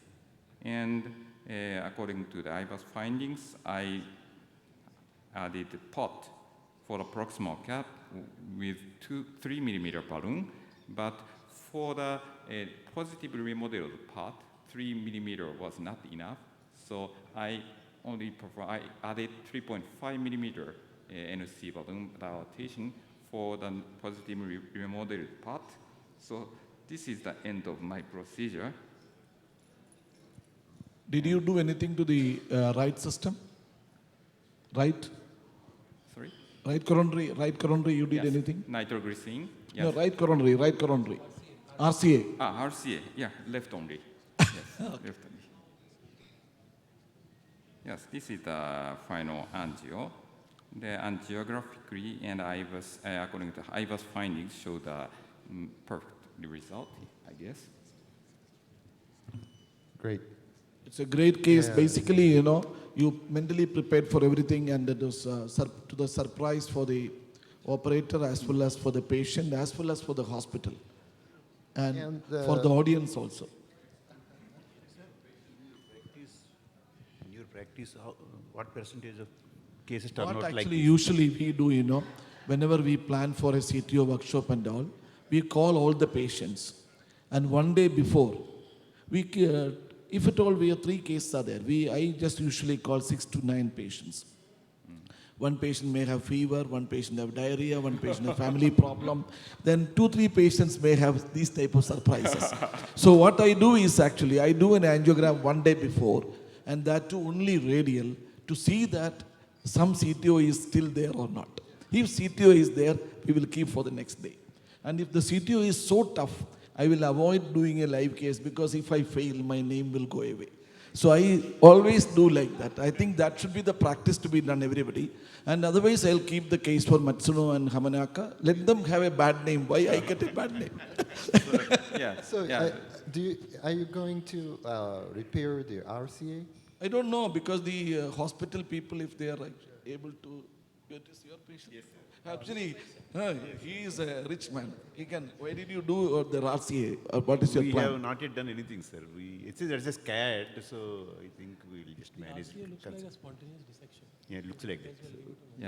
And according to the IVAS findings, I added a pot for the proximal cap with 3 millimeter balloon, but for the positively remodeled part, 3 millimeter was not enough. So I added 3.5 millimeter NC balloon dilatation for the positively remodeled part. So this is the end of my procedure. Did you do anything to the right system? Right? Sorry? Right coronary, you did Yes. anything? Nitroglycerin. Yes. No, right coronary. RCA. RCA, yeah, left only. Yes, left only. Yes, this is the final angio. The angiographically and IVAS, according to IVAS findings, show the perfect result, I guess. Great. It's a great case. Yeah. Basically, you mentally prepared for everything, and it was to the surprise for the operator as well as for the patient as well as for the hospital and for the audience also. In your practice, what percentage of cases turn out What like actually this? usually we do, whenever we plan for a CTO workshop and all, we call all the patients, and one day before, if at all we have 3 cases are there, I just usually call 6 to 9 patients. One patient may have fever, one patient have diarrhea, one patient have family problem. Then 2-3 patients may have these type of surprises. So what I do is actually, I do an angiogram one day before, and that too only radial, to see that some CTO is still there or not. If CTO is there, we will keep for the next day. And if the CTO is so tough, I will avoid doing a live case, because if I fail, my name will go away. So I always do like that. I think that should be the practice to be done, everybody. And otherwise, I'll keep the case for Matsuno and Hamanaka. Let them have a bad name. Why I get a bad name? Are you going to repair the RCA? I don't know, because the hospital people, if they are able to, it is your patient. Yes. Actually, he is a rich man. He can. Why did you do the RCA? What is your plan? We have not yet done anything, sir. It's just scared, so I think we'll just manage. RCA looks like a spontaneous dissection. Yeah, it looks like that.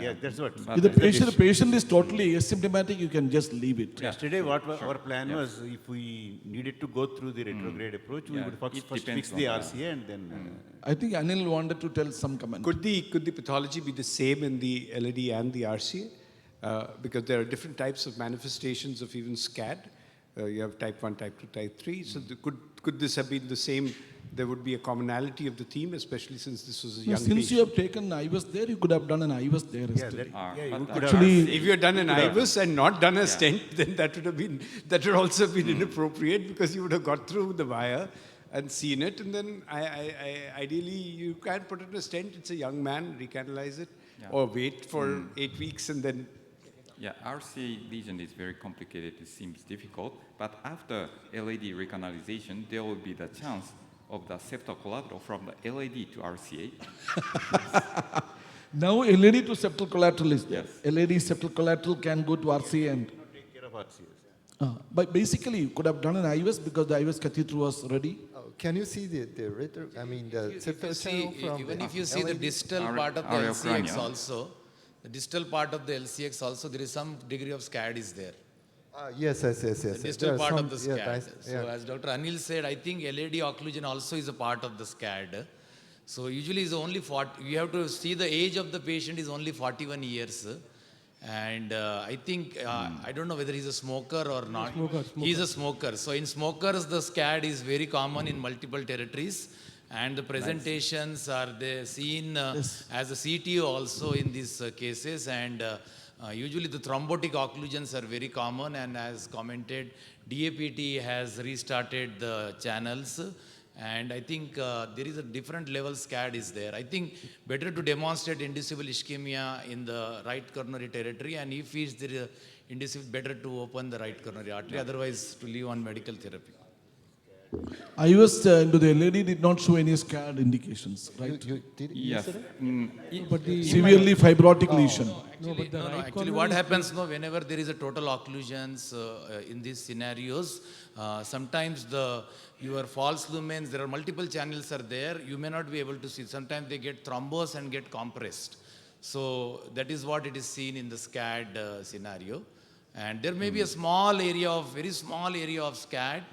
Yeah, that's what. If the patient is totally asymptomatic, you can just leave it. Yesterday, what our plan was, if we needed to go through the retrograde approach, we would first fix the RCA and then. I think Anil wanted to tell some comment. Could the pathology be the same in the LAD and the RCA? Because there are different types of manifestations of even SCAD. You have type 1, type 2, type 3. So could this have been the same? There would be a commonality of the theme, especially since this was a young patient. Since you have taken IVAS there, you could have done an IVAS there. Actually, if you had done an IVAS and not done a stent, then that would also have been inappropriate, because you would have got through the wire and seen it, and then ideally you can't put it in a stent. It's a young man, recanalize it, or wait for 8 weeks and then. Yeah, RCA lesion is very complicated. It seems difficult, but after LAD recanalization, there will be the chance of the septal collateral from the LAD to RCA. Now LAD to septal collateral is there. LAD septal collateral can go to RCA and. Take care of RCA. But basically, you could have done an IVAS, because the IVAS catheter was ready. Can you see the septal channel from even if you see the distal part of the LCX also, the distal part of the LCX also, there is some degree of SCAD is there. Yes. The distal There are part some- of the SCAD. nice- So as Dr. Anil said, I think LED occlusion also is a part of the SCAD. So usually it's only 40, you have to see the age of the patient is only 41 years. And I think, I don't know whether he's a smoker or not. Smoker. He's a smoker. So in smokers, the SCAD is very common in multiple territories. And the presentations are they seen as a CTO also in these cases. And usually the thrombotic occlusions are very common. And as commented, DAPT has restarted the channels. And I think there is a different level SCAD is there. I think better to demonstrate inducible ischemia in the right coronary territory, and if there is inducible, better to open the right coronary artery, otherwise to leave on medical therapy. IVS into the LED did not show any SCAD indications, right? You did it Yes. yesterday? But the Severely fibrotic lesion. Actually what happens whenever there is a total occlusions in these scenarios, sometimes your false lumens, there are multiple channels are there, you may not be able to see. Sometimes they get thrombosed and get compressed. So that is what it is seen in the SCAD scenario. And there may be a small area very small area of SCAD,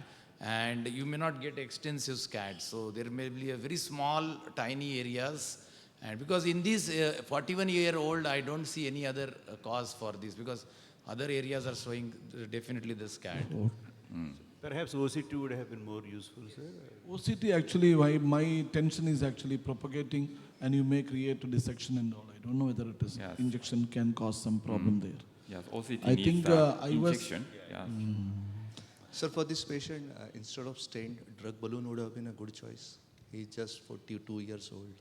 and you may not get extensive SCAD. So there may be a very small, tiny areas. And because in these 41-year-old, I don't see any other cause for this, because other areas are showing definitely the SCAD. Perhaps OCT would have been more useful, sir. OCT actually, my tension is actually propagating, and you may create a dissection and all. I don't know whether it is injection can cause some problem there. Yes, OCT I needs think injection. Yeah. Sir, for this patient, instead of stent, drug balloon would have been a good choice. He's just 42 years old.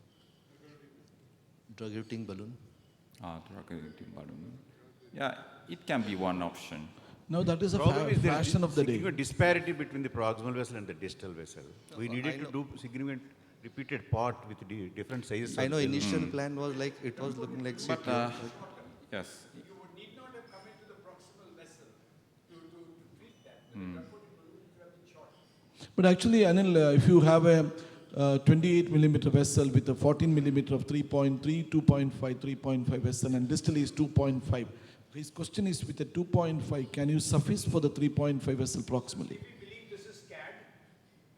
Drug-eluting balloon. Drug-eluting balloon. Yeah, it can be one option. No, that is a Problem is there fashion of the day. significant disparity between the proximal vessel and the distal vessel. We needed to do significant repeated part with different sizes. I know initial plan was like, it was looking like But, CTO. yes. Need not have come into the proximal vessel to treat that. But actually, Anil, if you have a 28 millimeter vessel with a 14 millimeter of 3.3, 2.5, 3.5 vessel, and distal is 2.5. His question is, with a 2.5, can you suffice for the 3.5 vessel proximally? We believe this is CAD,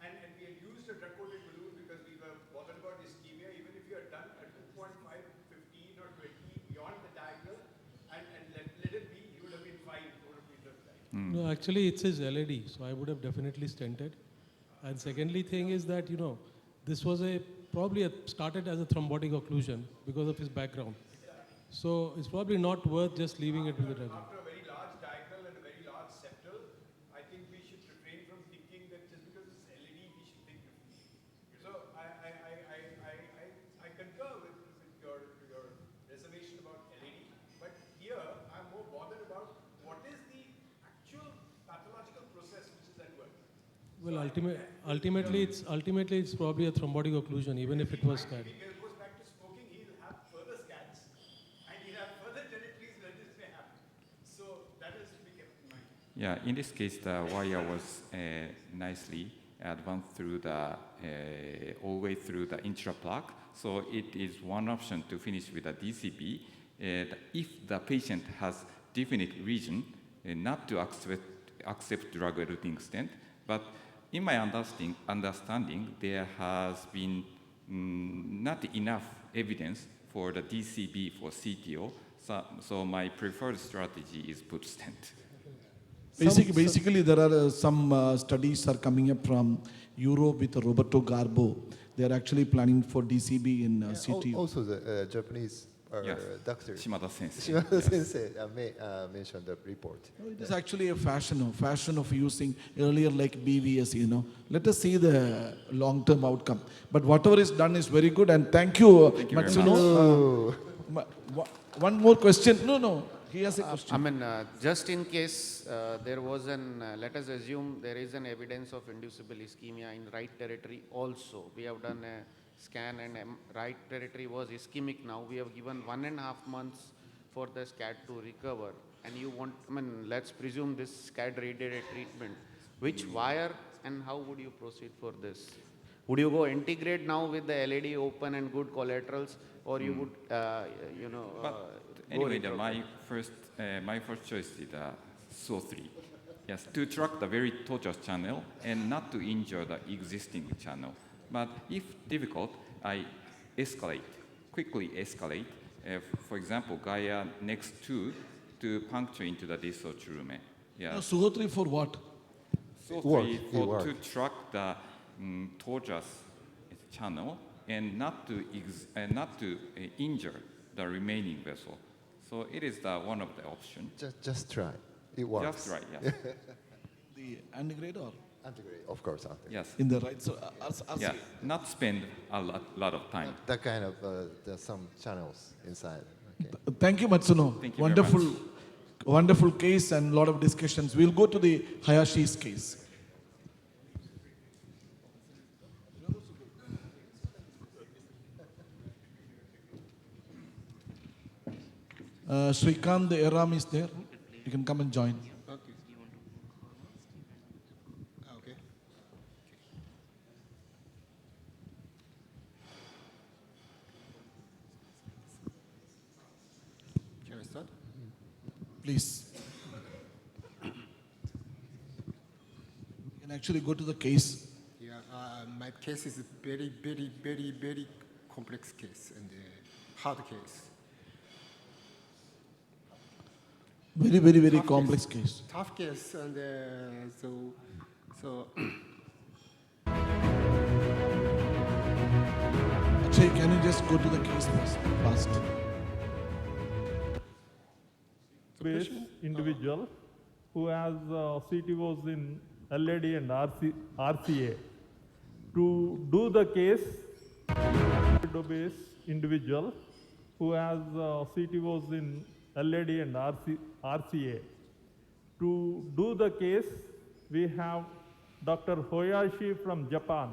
and we had used a drug-coated balloon because we were bothered about ischemia. Even if you had done a 2.5, 15 or 20 beyond the diagonal, and let it be, you would have been fine over a period of time. No, actually it says LED, so I would have definitely stented. And secondly thing is that, this was probably started as a thrombotic occlusion because of his background. So it's probably not worth just leaving it with the diagonal. After a very large diagonal and a very large septal, I think we should refrain from thinking that just because it's LED, we should think differently. So I concur with your reservation about LED, but here I'm more bothered about what is the actual pathological process which is at work. Well, ultimately it's probably a thrombotic occlusion, even if it was SCAD. If it goes back to smoking, he'll have further scans, and he'll have further territories where this may happen. So that is to be kept in mind. Yeah, in this case, the wire was nicely advanced through the all the way through the intraplaque. So it is one option to finish with a DCB. If the patient has definite reason not to accept drug-eluting stent, but in my understanding, there has been not enough evidence for the DCB for CTO. So my preferred strategy is put stent. Basically, there are some studies are coming up from Europe with Roberto Garbo. They are actually planning for DCB in CTO. Also, the Japanese doctor Shimada Sensei. Shimada Sensei mentioned the report. It is actually a fashion of using earlier like BVS. Let us see the long-term outcome. But whatever is done is very good, and thank you, Matsuno. One more question. No. He has a question. Just in case there was let us assume there is an evidence of inducible ischemia in right territory also. We have done a scan and right territory was ischemic now. We have given 1.5 months for the SCAD to recover. And you want, let's presume this SCAD radiated treatment. Which wire and how would you proceed for this? Would you go integrate now with the LED open and good collaterals, or you would, Anyway, my first choice is the SO3. Yes, to track the very tortuous channel and not to injure the existing channel. But if difficult, I quickly escalate. For example, Gaia next to puncture into the disochurume. Yeah. Sugotri for what? To track the tortuous channel and not to injure the remaining vessel. So it is one of the options. Just try. It works. Just right, yes. The antegrade or? Antegrade, of course. Antegrade. Yes. In the right, so yeah, not spend a lot of time. That kind of, there's some channels inside. Okay. Thank you, Matsuno. Thank you Wonderful, very much. wonderful case and a lot of discussions. We'll go to the Hayashi's case. Srikant, the Eram is there. You can come and join. Okay. Can I start? Please. You can actually go to the case. Yeah, my case is very complex case and hard case. Very complex case. Tough case, and so. Akshay, can you just go to the case first? Based individual who has CTOs in LAD and RCA. To do the case, based individual who has CTOs in LAD and RCA. To do the case, we have Dr. Hoyashi from Japan.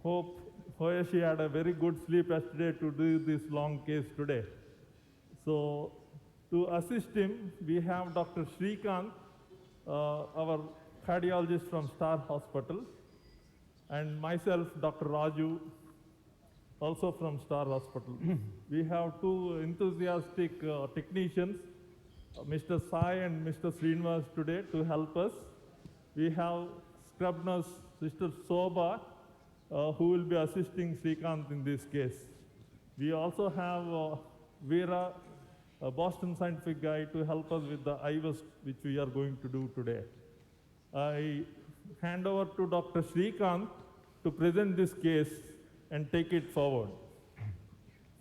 Hope Hoyashi had a very good sleep yesterday to do this long case today. So to assist him, we have Dr. Srikant, our cardiologist from Star Hospital, and myself, Dr. Raju, also from Star Hospital. We have two enthusiastic technicians, Mr. Sai and Mr. Srinivas today to help us. We have scrub nurse Sister Soba, who will be assisting Srikant in this case. We also have Veera, a Boston Scientific guy, to help us with the IVUS, which we are going to do today. I hand over to Dr. Srikant to present this case and take it forward.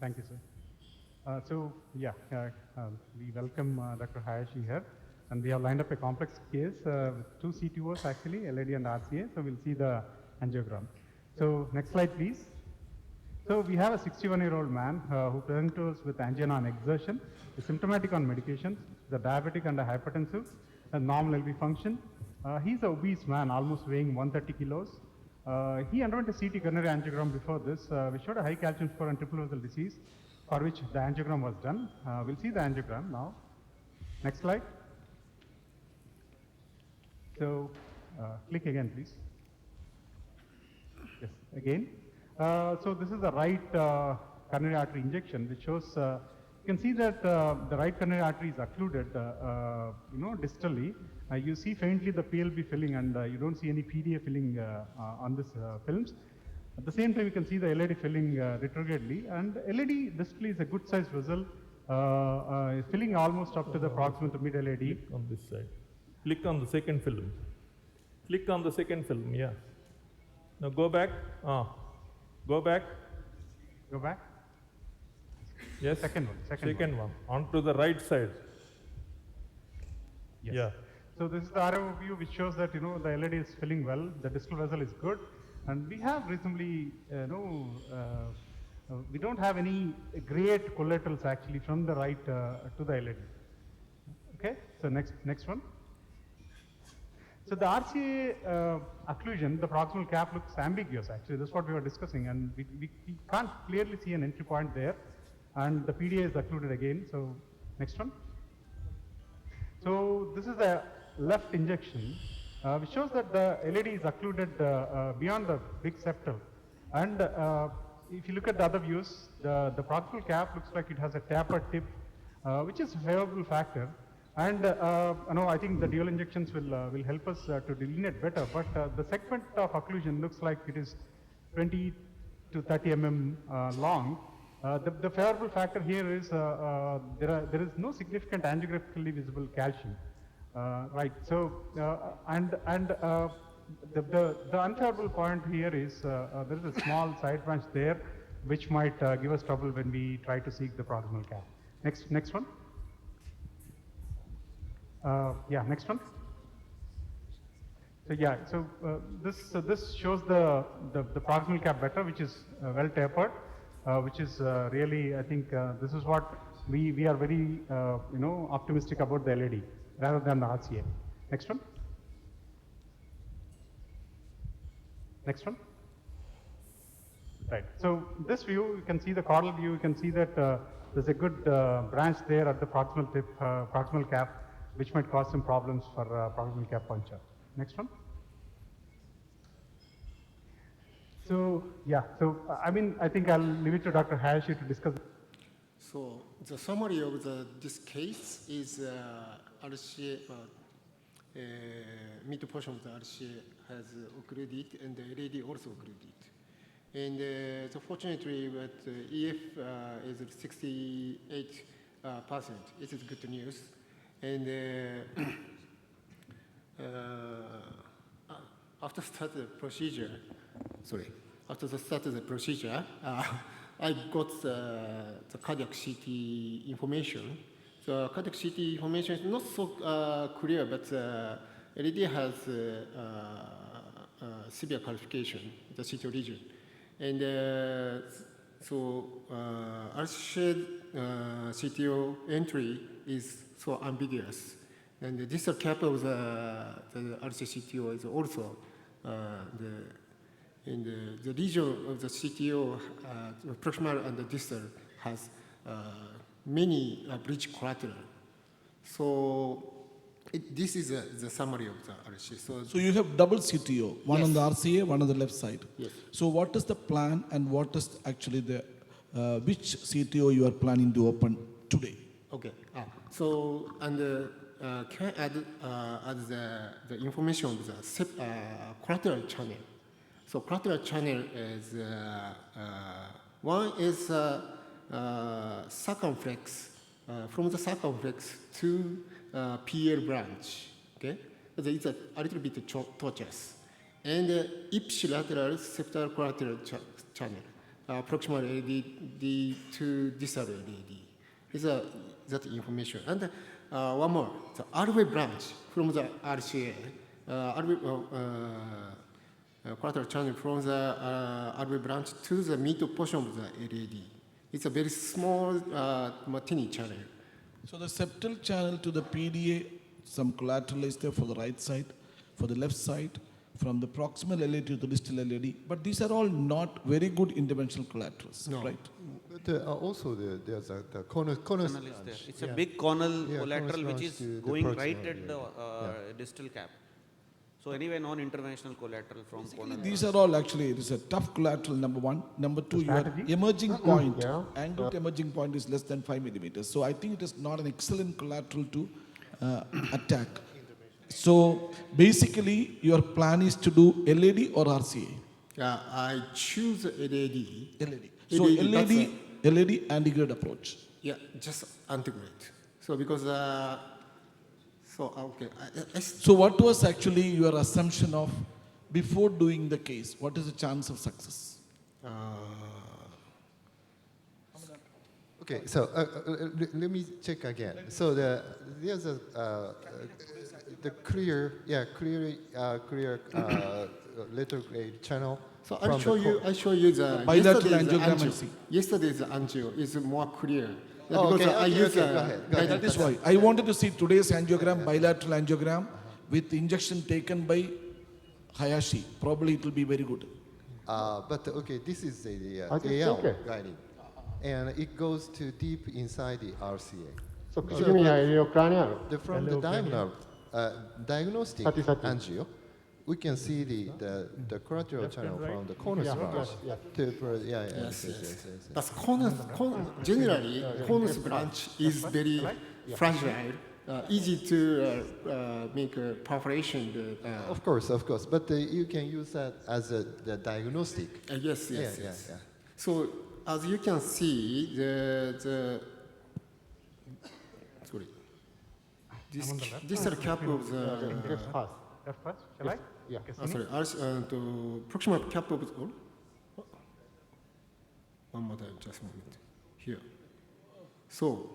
Thank you, sir. We welcome Dr. Hayashi here. And we have lined up a complex case with two CTOs actually, LAD and RCA. So we'll see the angiogram. So next slide, please. So we have a 61-year-old man who presents to us with angina on exertion, is symptomatic on medications, the diabetic and a hypertensive, and normal LV function. He's an obese man, almost weighing 130 kilos. He underwent a CT coronary angiogram before this, which showed a high calcium score and triple vessel disease, for which the angiogram was done. We'll see the angiogram now. Next slide. So, click again, please. Yes, again. So this is the right coronary artery injection, which shows, you can see that the right coronary artery is occluded, distally. You see faintly the PLB filling, and you don't see any PDA filling on this films. At the same time, you can see the LAD filling retrogradely, and LAD distally is a good sized vessel, filling almost up to the proximal to mid LAD. Click on this side. Click on the second film. Click on the second film, yeah. Now go back. Go back. Go back. Yes. Second one. Second one. Onto the right side. Yes. Yeah. So this is the RO view, which shows that the LAD is filling well, the distal vessel is good, and we have reasonably we don't have any great collaterals actually from the right to the LAD. Okay. So next one. So the RCA occlusion, the proximal cap looks ambiguous actually. That's what we were discussing, and we can't clearly see an entry point there, and the PDA is occluded again. So next one. So this is the left injection, which shows that the LAD is occluded beyond the big septal. And if you look at the other views, the proximal cap looks like it has a tapered tip, which is a favorable factor. And I think the dual injections will help us to delineate better. But the segment of occlusion looks like it is 20 to 30 mm long. The favorable factor here is there is no significant angiographically visible calcium, right? So the unfavorable point here is there is a small side branch there, which might give us trouble when we try to seek the proximal cap. Next one. Yeah, next one. So yeah, so this shows the proximal cap better, which is well tapered, which is really, I think this is what we are very optimistic about the LED rather than the RCA. Next one. Next one. Right. So this view, you can see the caudal view. You can see that there's a good branch there at the proximal tip, proximal cap, which might cause some problems for proximal cap puncture. Next one. So yeah, so I think I'll leave it to Dr. Hayashi to discuss. So the summary of this case is RCA, mid portion of the RCA has occluded and the LED also occluded. And so fortunately, with EF is 68%, it is good news. And after start the procedure, after the start of the procedure, I got the cardiac CT information. The cardiac CT information is not so clear, but LED has severe calcification, the CT region. And so RCA CTO entry is so ambiguous. And the distal cap of the RCA CTO is also the region of the CTO, proximal and the distal, has many bridge collateral. So this is the summary of the RCA. So you have double CTO, one Yes. on the RCA, one on the left side. Yes. So what is the plan and what is actually the, which CTO you are planning to open today? Okay. So, and can I add the information of the collateral channel. So collateral channel is, one is circumflex, from the circumflex to PL branch, okay? It's a little bit tortuous. And ipsilateral septal collateral channel, proximal LED to distal LED. Is that information. And one more, the RV branch from the RCA, collateral channel from the RV branch to the middle portion of the LED. It's a very small, tiny channel. So the septal channel to the PDA, some collateral is there for the right side, for the left side, from the proximal LED to the distal LED, but these are all not very good interventional collaterals, right? But also there's the corner Is there. It's a big conal collateral which is going right at the distal cap. So anyway, non-interventional collateral from conal. These are all actually, it is a tough collateral, number one. Number two, your emerging point, angled emerging point is less than 5 millimeters. So I think it is not an excellent collateral to attack. So basically, your plan is to do LED or RCA? I choose LED. LED. So LED antegrade approach. Yeah, just antegrade. So because, okay. So what was actually your assumption of before doing the case? What is the chance of success? Okay, so let me check again. So there's the clear retrograde channel. So I show you the bilateral angiogram. Yesterday's angio is more clear. Yeah, Oh, because okay, I okay, use okay, go ahead. That is why. I wanted to see today's angiogram, bilateral angiogram, with injection taken by Hayashi. Probably it will be very good. But okay, this is the Okay, AL okay. guiding, and it goes to deep inside the RCA. So could you give me your cranial? From the diagnostic 30. angio, we can see the collateral channel from the corner branch. Yes. But generally, cornus branch is very fragile easy to make a perforation. Of course, but you can use that as the diagnostic. Yes. Yeah. So as you can see, this are cap of the. F first, shall I? Yeah. Okay, To proximal cap of the. One more time, just a moment. Here. So,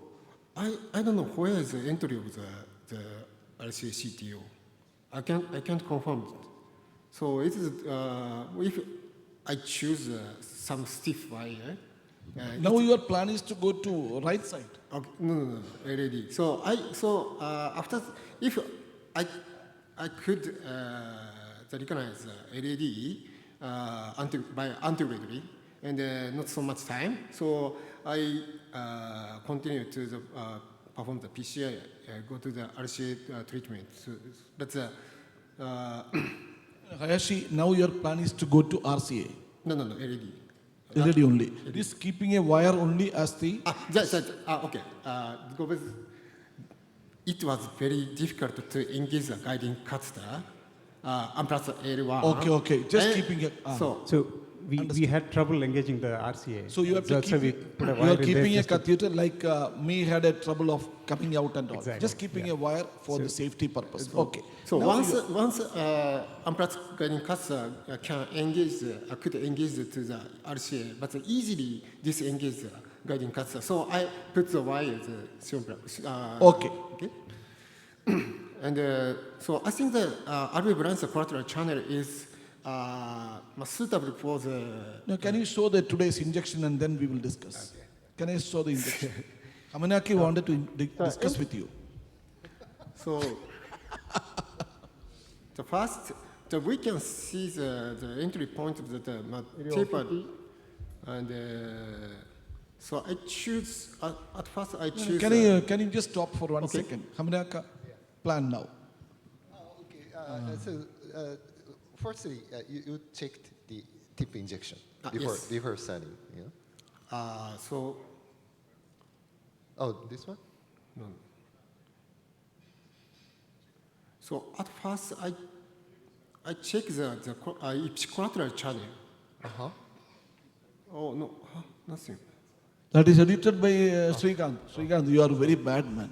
I don't know where is the entry of the RCA CTO. I can't confirm it. So it is if I choose some stiff wire. Now your plan is to go to right side. Okay, no, LED. So after if I could recognize LED by antibody and not so much time. So I continue to perform the PCI, go to the RCA treatment. So that's Hayashi, now your plan is to go to RCA. No, LED. LED only. This keeping a wire only as the. Okay. Because it was very difficult to engage the guiding catheter. Plus L1. Okay. Just keeping it. So we had trouble engaging the RCA. So you have to keep you are keeping a catheter like me had a trouble of coming out and all. Exactly. Just keeping a wire for the safety purpose. Okay. So once unplugged guiding catheter could engage to the RCA, but easily disengage the guiding catheter. So I put the wire okay. And so I think the RV branch collateral channel is suitable for the. Now, can you show the today's injection and then we will discuss? Okay. Can I show the injection? Hamanaki wanted to discuss with you. So the first, we can see the entry point of the taper, and so I choose at first I choose. Can you just stop for 1 second? Hamanaka, plan now. Firstly, you checked the tip injection before starting. Yeah. So. Oh, this one? No. So at first I check the collateral channel. Oh no, nothing. That is edited by Srikanth. Srikanth, you are a very bad man.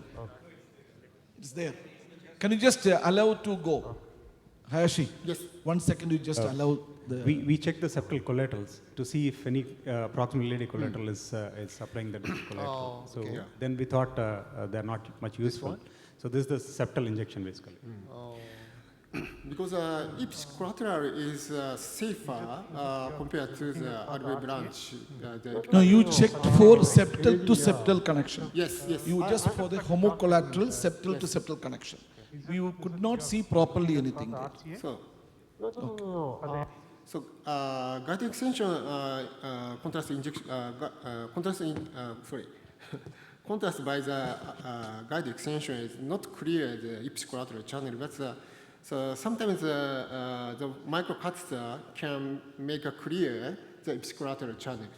It's there. Can you just allow to go? Hayashi, yes. 1 second, you just allow the. We check the septal collaterals to see if any proximal LED collateral is supplying the collateral. Okay. So then we thought they're not much useful. So this is the septal injection basically. Because each collateral is safer compared to the RV branch. No, you checked for septal to septal connection. Yes. You just for the homocollateral septal to septal connection. You could not see properly anything there. So guide extension contrast injection contrast by the guide extension is not clear the ipsicollateral channel, but so sometimes the microcatheter can make a clear the ipsicollateral channel.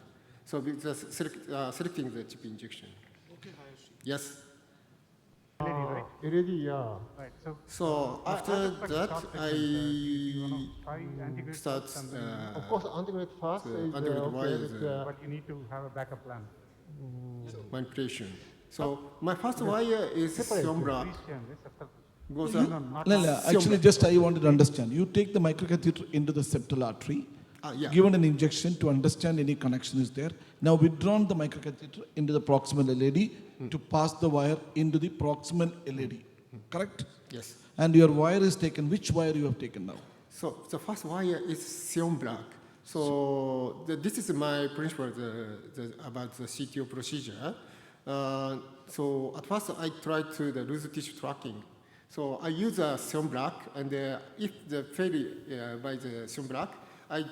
So because selecting the chip injection. Okay, Hayashi. Yes. LED, yeah. Right. So after that, I start. Of course, integrate fast is but you need to have a backup plan. Manipulation. So my first wire is Sombra. Actually, just I wanted to understand. You take the microcatheter into the septal artery, given an injection to understand any connection is there. Now withdrawn the microcatheter into the proximal LED to pass the wire into the proximal LED. Correct? Yes. And your wire is taken. Which wire you have taken now? So the first wire is Sion black. So this is my principle about the CTO procedure. So at first I tried to the loose tissue tracking. So I use a Sion black, and if the failure by the Sion black, I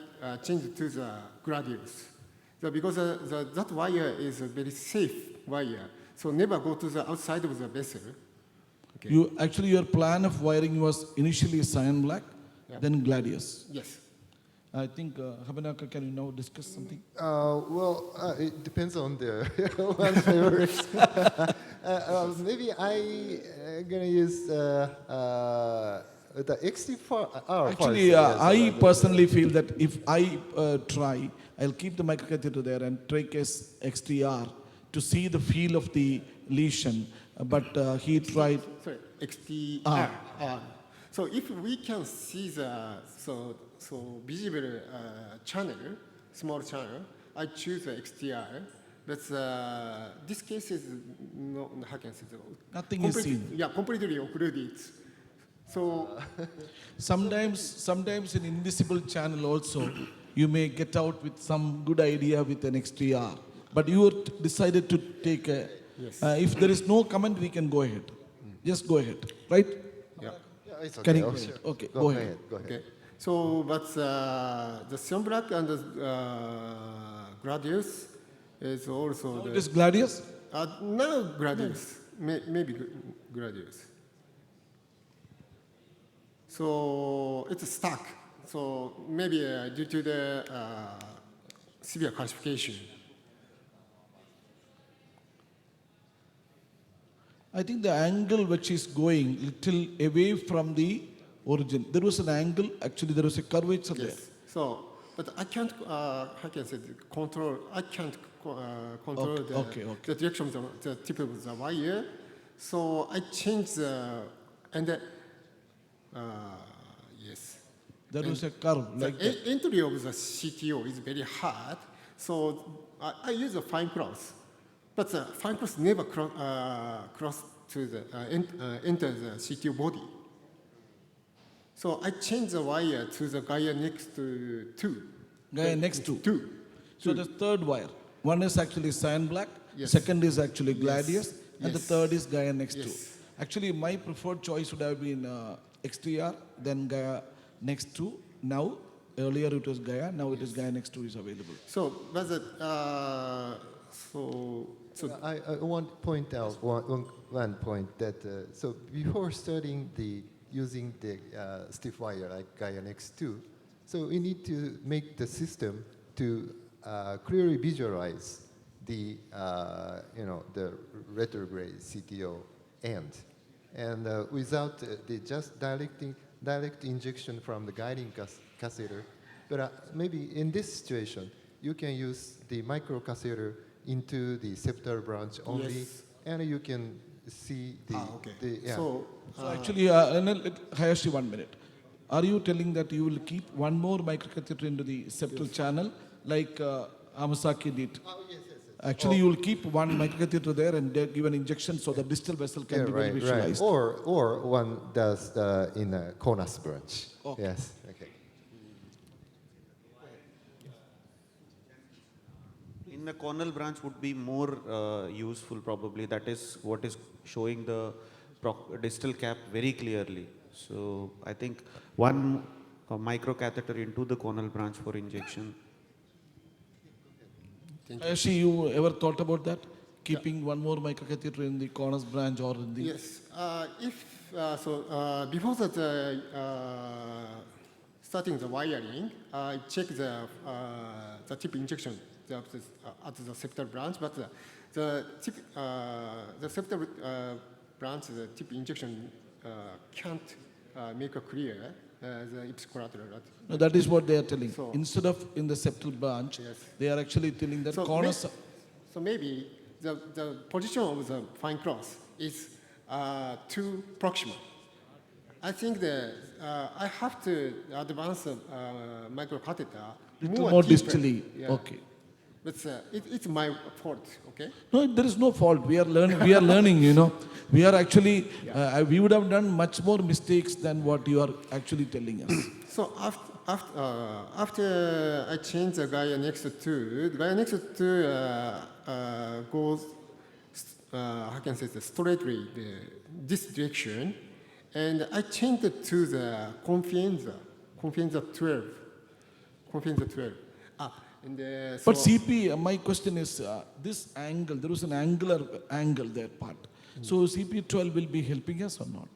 change it to the Gladius. So because that wire is a very safe wire, so never go to the outside of the vessel. Okay. Your plan of wiring was initially cyan black, then Gladius. Yes. I think Habanaka, can you now discuss something? It depends on the one's favorites. Maybe I gonna use the XT4R. Actually, I personally feel that if I try, I'll keep the microcatheter there and take as XTR to see the feel of the lesion. But he tried. Sorry, XTR. So if we can see the visible channel, small channel, I choose the XTR. But this case is no, how can I say? Nothing is seen. Yeah, completely occluded. So sometimes in invisible channel also, you may get out with some good idea with an XTR. But you decided to take a. Yes. If there is no comment, we can go ahead. Just go ahead, right? Yeah. It's Can okay. you? Oh, sure. Okay, go ahead. Go ahead. Okay. So, but the Sionblack and the Gladius is also It is Gladius? Now Gladius, maybe Gladius. So it's stuck. So maybe due to the severe calcification. I think the angle which is going little away from the origin. There was an angle, actually there was a curvature there. So, but I can't, how can I say, control, I can't control the direction of the tip of the wire. So I changed the, and yes. There was a curve like that. The entry of the CTO is very hard. So I use a fine cross. But the fine cross never cross to the enter the CTO body. So I changed the wire to the Gaia next to 2. Gaia next to 2. So the third wire. One is actually cyan black, Yes. second is actually Gladius, Yes. and the Yes. third is Gaia next Yes. to. Actually, my preferred choice would have been XTR, then Gaia next to. Now, earlier it was Gaia, now it is Gaia next to is available. So, but I want to point out one point that so before starting using the stiff wire like Gaia X2, so we need to make the system to clearly visualize the the retrograde CTO end, and without the just direct injection from the guiding catheter, but maybe in this situation you can use the microcatheter into the septal branch only, Yes. and you can see the. Yeah. So actually, Hayashi, 1 minute. Are you telling that you will keep one more microcatheter into the septal channel like Amasaki did? Actually, you will keep one microcatheter there and give an injection so the distal vessel can be well visualized. Or one does in a conus branch. Okay. Yes. Okay. In the cornel branch would be more useful probably. That is what is showing the distal cap very clearly. So I think one microcatheter into the cornel branch for injection. Hayashi, you ever thought about that? Keeping one more microcatheter in the conus branch or in the... Yes. Before that, starting the wiring, I check the tip injection at the septal branch, but the septal branch, the tip injection can't make a clear the ipsi collateral. No, that is what they are telling. So- Instead of in the septal branch, they are actually telling that conus... So maybe the position of the fine cross is too proximal. I think that I have to advance the microcatheter Little more deeper. distally. Yeah. Okay. But it's my fault, okay? No, there is no fault. We are learning. We are learning. You know, we are actually. We would have done much more mistakes than what you are actually telling us. So after I changed the Gaia next to Gaia next to goes how can I say this, straightly this direction, and I changed it to the Confianza 12. And, But CP, my question is this angle. There was an angular angle that part. So CP12 will be helping us or not?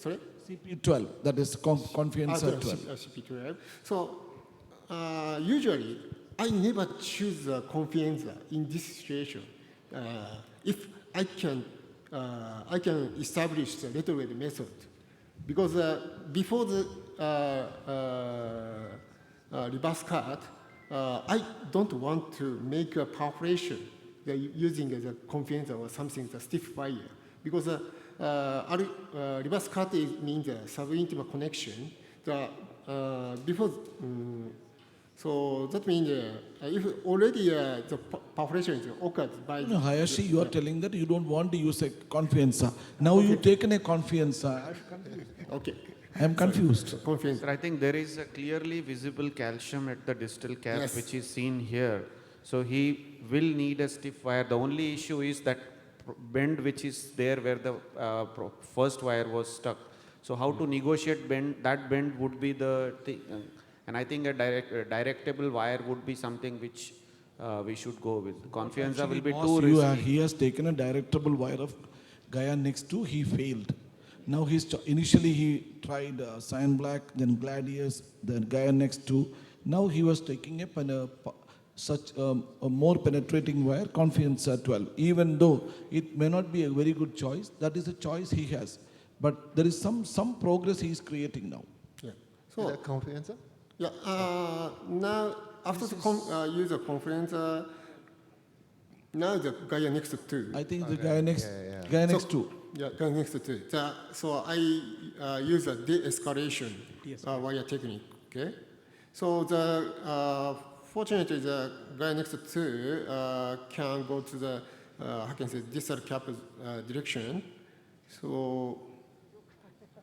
Sorry. CP12. That is Confianza 12. CP12. So usually I never choose the Confianza in this situation. If I can I can establish the retrograde method. Because before the reverse cut, I don't want to make a perforation using the confluence or something, the stiff wire. Because reverse cut means a subintimal connection. Before, so that means if already the perforation is occurred by... No, Hayashi, you are telling that you don't want to use a confianza. Now you've taken a confianza. Okay. I am confused. Sir, I think there is a clearly visible calcium at the distal cap, Yes. which is seen here. So he will need a stiff wire. The only issue is that bend which is there where the first wire was stuck. So how to negotiate bend? That bend would be the thing. And I think a directable wire would be something which we should go with. Confianza will be too risky. He has taken a directable wire of Gaia next to, he failed. Now initially he tried cyan black, then gladius, then Gaia next to. Now he was taking a more penetrating wire, Confianza 12. Even though it may not be a very good choice, that is a choice he has. But there is some progress he is creating now. Yeah. So Confianza? Yeah. Now after the use of Confianza, now the Gaia next to 2. I think the Gaia next, Gaia next 2. Yeah, Gaia next to 2. So I use a de-escalation wire technique. Okay. So fortunately the Gaia next to 2 can go to the how can I say distal cap direction. So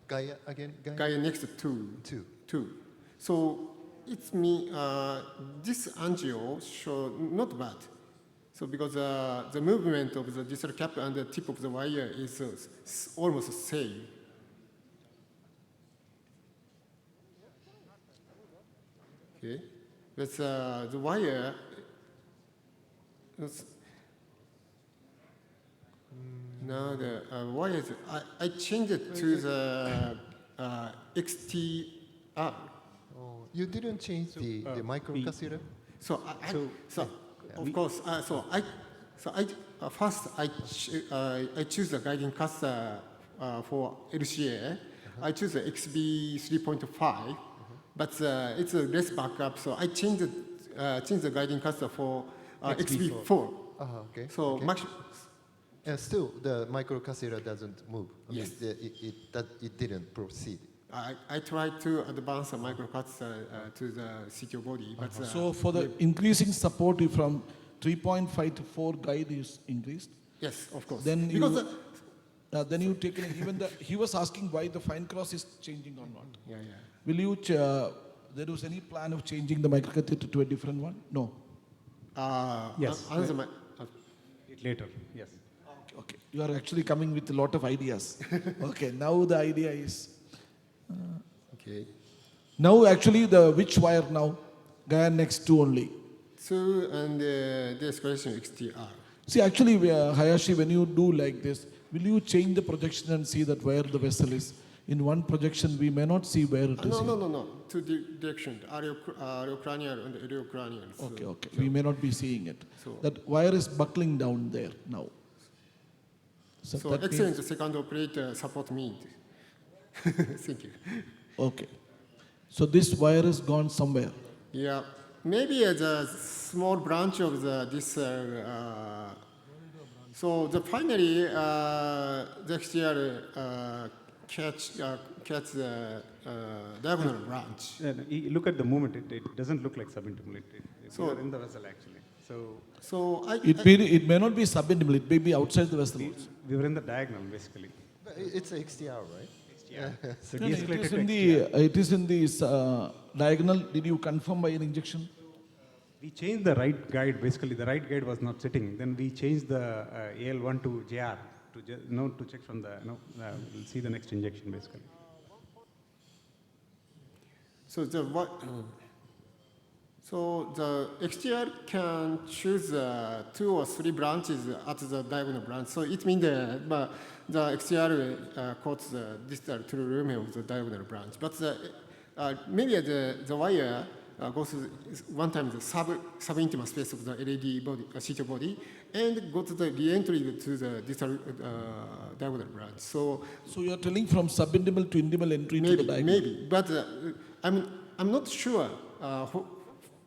Gaia again? Gaia next to 2. So it's me, this angio show not bad. So because the movement of the distal cap and the tip of the wire is almost the same. Okay, but the wire. Now the wire, I changed it to the XTR. You didn't change the microcapacitor? Of course. First I choose the guiding caster for LCA. I choose the XB 3.5, but it's a less backup. So I changed the guiding caster for XB 4. Okay. So okay. Still, the microcapacitor doesn't move. Yes. It didn't proceed. I tried to advance the microcapacitor to the CTO body, but So for the increasing support from 3.5 to 4 guide is increased? Yes, of course. Then because you take even he was asking why the fine cross is changing or not. Yeah. Will you, there was any plan of changing the microcatheter to a different one? No. Yes. Later, yes. Okay. You are actually coming with a lot of ideas. Okay, now the idea is... okay. Now actually which wire now? Gaia next to only. 2 and the escalation XTR. See actually Hayashi, when you do like this, will you change the projection and see that where the vessel is? In one projection we may not see where it is. No. Two direction, areocranial and iliocranial. Okay. We may not be seeing it. That wire is buckling down there now. So excellent second operator support me. Thank you. Okay. So this wire has gone somewhere. Yeah. Maybe as a small branch of this. So finally, the XTR catch the diagonal branch. Look at the movement. It doesn't look like subintimal. It's in the vessel actually. It may not be subintimal. It may be outside the vessel. We were in the diagonal basically. It's XTR, right? Yeah. So no, it is in the diagonal. Did you confirm by an injection? We changed the right guide. Basically, the right guide was not sitting. Then we changed the AL1 to JR to check from the we'll see the next injection basically. So the XTR can choose 2 or 3 branches at the diagonal branch. So it means the XTR coats the distal true lumen of the diagonal branch. But maybe the wire goes to one time the sub-intima space of the LED body, CTO body, and go to the re-entry to the distal diagonal branch. So you are telling from subintimal to intimal entry to the diagonal? Maybe, but I'm not sure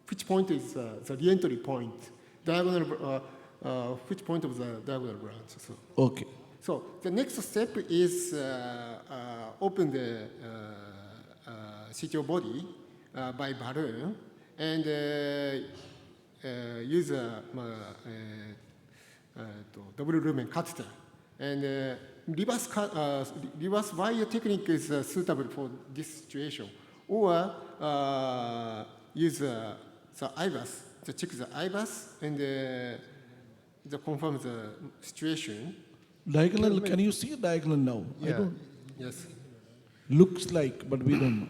which point is the re-entry point, diagonal, which point of the diagonal branch. So. Okay. So the next step is open the CTO body by balloon and use a double lumen catheter. And reverse wire technique is suitable for this situation. Or use the IVAS, to check the IVAS and confirm the situation. Diagonal, can you see a diagonal now? Yeah. I don't. Yes. Looks like, but we don't know.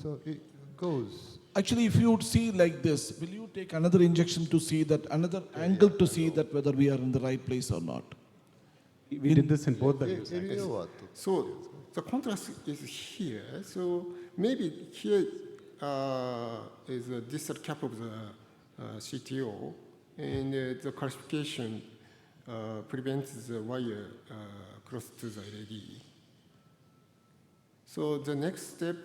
So it goes. Actually, if you would see like this, will you take another injection to see that, another angle to see that whether we are in the right place or not? We did this in both the views. So the contrast is here. So maybe here is a distal cap of the CTO, and the classification prevents the wire cross to the LED. So the next step,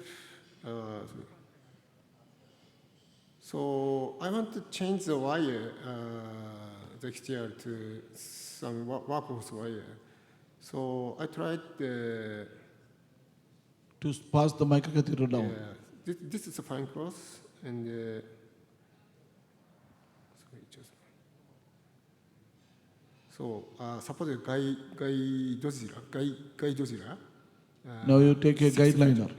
so I want to change the wire, the XTR to some workhorse wire. So I tried to pass the microcatheter down. This is a fine cross, and so suppose guide dozilla. Now you take a guideliner.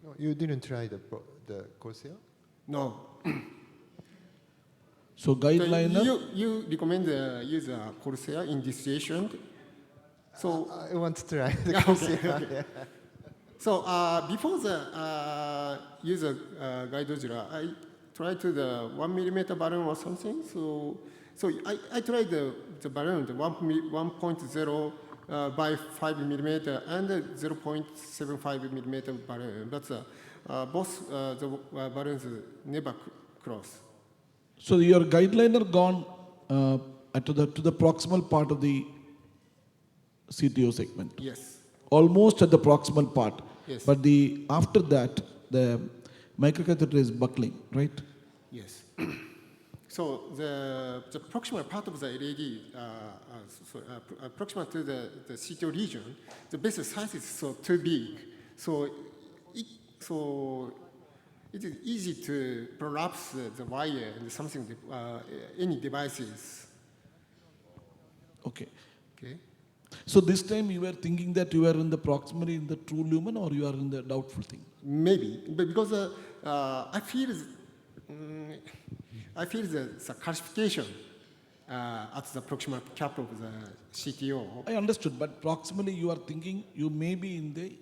No, you didn't try the Corsair? No. So guideliner. You recommend use a Corsair in this situation. So I want to try the Corsair. Okay. So before the use a guide dozilla, I tried to the 1 millimeter balloon or something. So I tried the balloon, the 1.0 by 5 millimeter and 0.75 millimeter balloon. But both the balloons never cross. So your guideliner gone to the proximal part of the CTO segment. Yes. Almost at the proximal part. Yes. But after that, the microcatheter is buckling, right? Yes. So the proximal part of the LED, proximal to the CTO region, the base size is so too big. So it is easy to prolapse the wire and something, any devices. Okay. Okay. So this time you were thinking that you are in the proximally in the true lumen, or you are in the doubtful thing? Maybe, but because I feel the classification at the proximal cap of the CTO. I understood, but proximally you are thinking you may be in the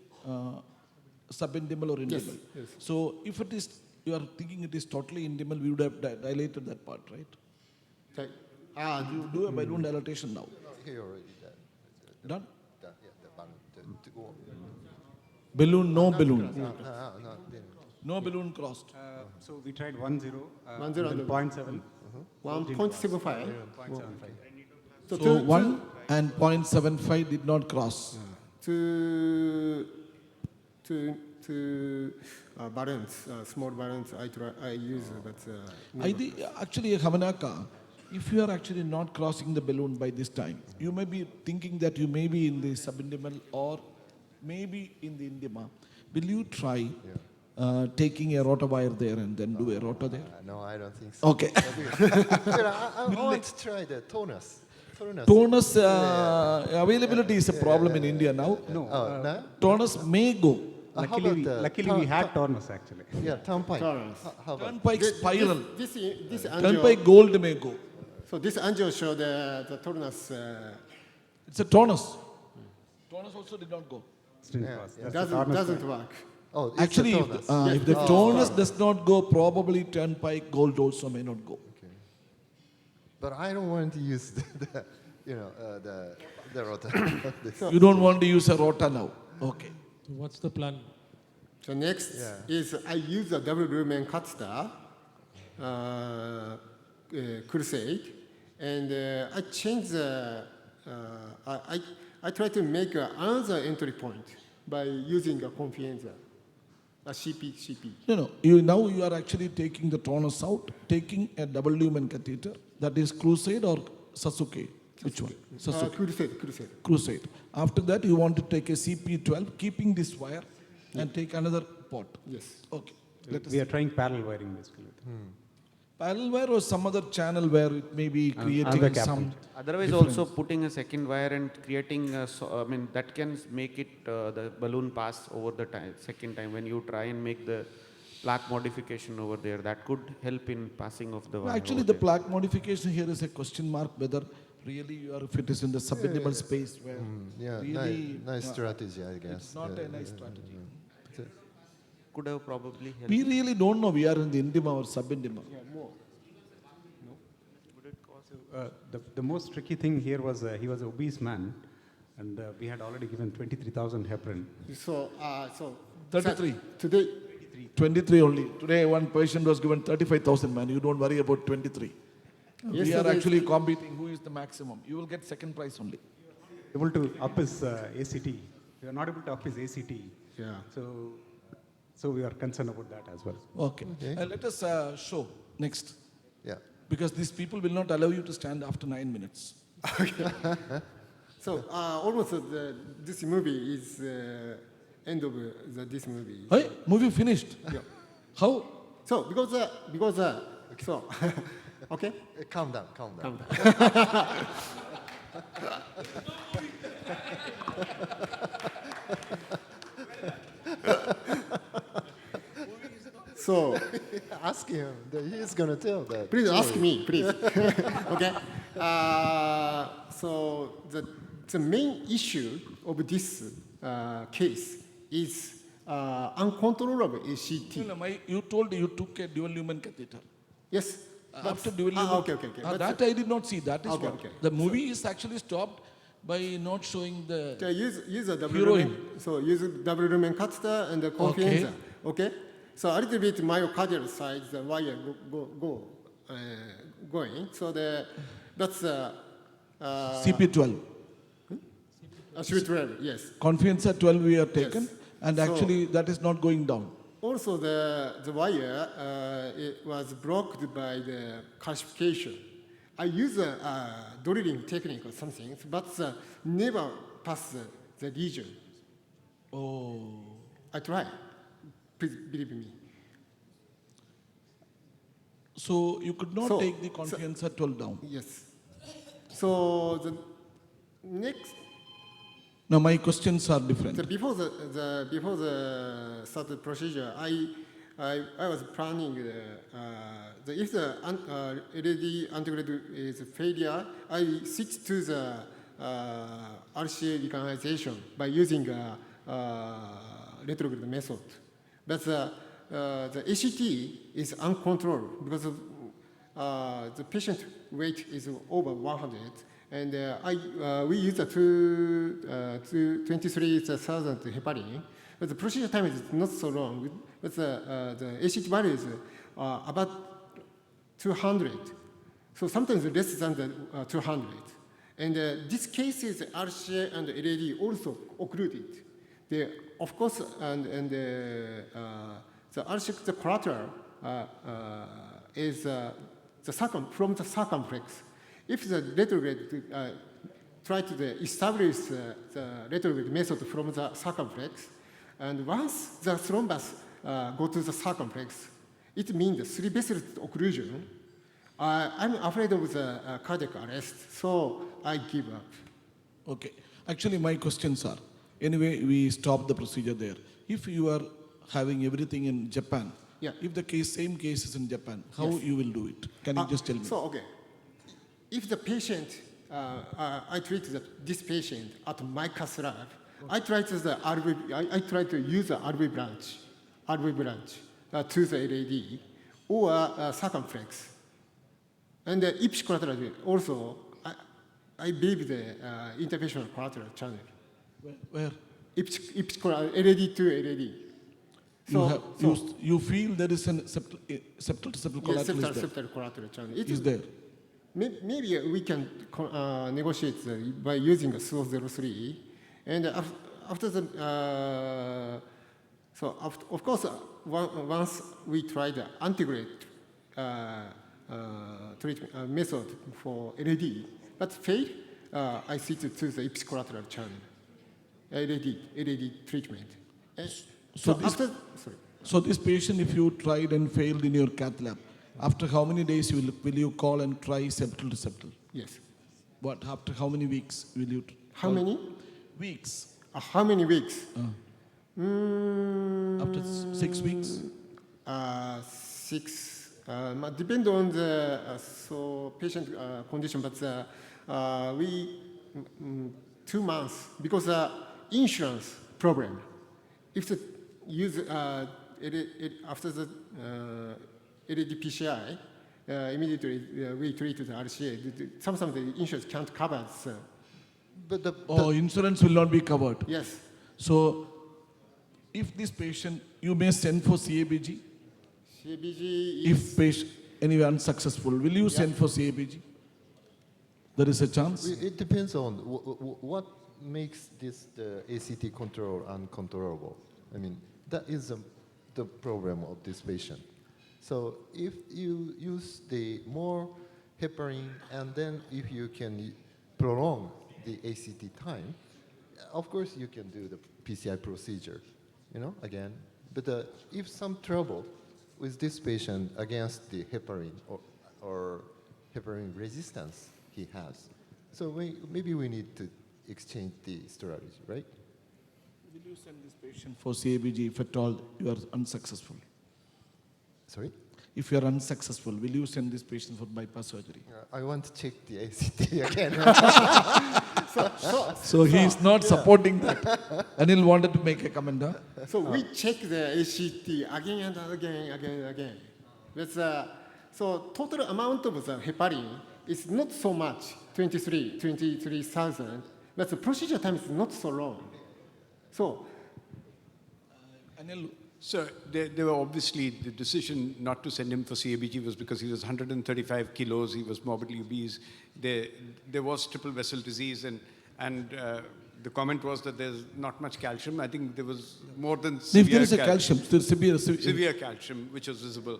subintimal or intimal. Yes. So if it is, you are thinking it is totally intimal, we would have dilated that part, right? You do a balloon dilatation now. He already done. Done? Yeah, the balloon. Balloon, no balloon. No. No balloon crossed. So we tried 1.0, 1.0, 0.7. 1.75. So 1 and 0.75 did not cross. To balance, small balance, I use, but I think actually, Hamanaka, if you are actually not crossing the balloon by this time, you may be thinking that you may be in the subintimal or maybe in the intima. Will you try taking a rotor wire there and then do a rotor there? No, I don't think so. Okay. I want to try the tonus. Tonus availability is a problem in India now. No. Tonus may go. Luckily we had tonus actually. Yeah, turnpike. Turnpike spiral. This Turnpike gold may go. So this angio show the tonus. It's a tonus. Tonus also did not go. Doesn't work. Oh, actually, if the tonus does not go, probably turnpike gold also may not go. Okay. But I don't want to use the rotor. You don't want to use a rotor now. Okay. So what's the plan? So next is I use a double lumen catheter, Crusade, and I change the, I try to make another entry point by using a confianza, a CP. No. Now you are actually taking the tonus out, taking a double lumen catheter, that is Crusade or Sasuke? Which one? Crusade. Crusade. After that, you want to take a CP12, keeping this wire, and take another pot. Yes. Okay. We are trying parallel wiring basically. Parallel wire or some other channel where it may be creating some. Otherwise, difference. also putting a second wire and creating, that can make it the balloon pass over the second time when you try and make the plaque modification over there. That could help in passing of the wire. Actually, the plaque modification here is a question mark whether really if it is in the subintimal space where really nice strategy, I guess. It's not a nice strategy. Could have probably helped. We really don't know we are in the intima or subintima. The most tricky thing here was he was an obese man, and we had already given 23,000 heparin. So 33. Today. 23 only. Today one patient was given 35,000, man. You don't worry about 23. We are actually competing. Who is the maximum? You will get second prize only. Able to up his ACT. We are not able to up his ACT. Yeah. So we are concerned about that as well. Okay. Let us show next. Yeah. Because these people will not allow you to stand after 9 minutes. So almost this movie is end of this movie. Hey, movie finished. Yeah. How? So because so okay. Calm down. So ask him. He's gonna tell that. Please ask me, please. Okay. So the main issue of this case is uncontrollable ACT. You told you took a dual lumen catheter. Yes. After dual lumen. Okay. That I did not see. That is what. The movie is actually stopped by not showing the. Use a double heroine. lumen. So use double lumen catheter and the confianza. Okay. So a little bit myocardial side, the wire going. So that's CP12. CP12, yes. Confianza 12 we have taken, Yes. and So- actually that is not going down. Also, the wire it was blocked by the calcification. I use a drilling technique or something, but never pass the lesion. Oh. I try. Please believe me. So you could not So- take the Confianza 12 down. Yes. So the next. Now my questions are different. So before the started procedure, I was planning if the LED antigrade is failure, I switch to the RCA recanalization by using retrograde method. But the ACT is uncontrolled because of, the patient weight is over 100. And we use the 23,000 heparin, but the procedure time is not so long. But the ACT value is about 200. So sometimes less than the 200. And this case is RCA and LED also occluded. Of course, and the RCA, the collateral is from the circumflex. If the retrograde try to establish the retrograde method from the circumflex, and once the thrombus go to the circumflex, it means 3 vessel occlusion. I'm afraid of the cardiac arrest, so I give up. Okay. Actually, my questions are, anyway, we stop the procedure there. If you are having everything in Japan, if the same case is in Japan, how you will do it? Can you just tell me? So, okay. If the patient, I treat this patient at my cath lab, I try to use the RV branch to the LED or circumflex. And the ipsi collateral also, I believe the interventional collateral channel. Where? Ipsi collateral, LED to LED. you feel there is an septal to septal Yes, collateral septal collateral channel. is there. Maybe we can negotiate by using a SO03. And after the, of course, once we try the integrate treatment method for LED, but failed, I switch to the ipsicollateral channel, LED treatment. So this patient, if you tried and failed in your cath lab, after how many days will you call and try septal to septal? Yes. What, after how many weeks will you? How many? Weeks. How many weeks? After 6 weeks? 6. Depend on the patient condition, but we 2 months because insurance problem. If the use after the LED PCI, immediately we treat the RCA. Sometimes the insurance can't cover it. But insurance will not be covered. Yes. So, if this patient, you may send for CABG. CABG if patient anyway unsuccessful, will you send for CABG? There is a chance. It depends on what makes this the ACT control uncontrollable. I mean, that is the problem of this patient. So if you use the more heparin and then if you can prolong the ACT time, of course you can do the PCI procedure, again. But if some trouble with this patient against the heparin or heparin resistance he has, so maybe we need to exchange the strategy, right? Will you send this patient for CABG if at all you are unsuccessful? Sorry? If you are unsuccessful, will you send this patient for bypass surgery? I want to check the ACT again. So he is not supporting that. Anil wanted to make a comment. Huh? So we check the ACT again and again. That's, so total amount of the heparin is not so much, 23,000, but the procedure time is not so long. So, Anil, so there were obviously the decision not to send him for CABG was because he was 135 kilos, he was morbidly obese, there was triple vessel disease, and the comment was that there's not much calcium. I think there was more than severe if there is a calcium, there's severe calcium, which was visible.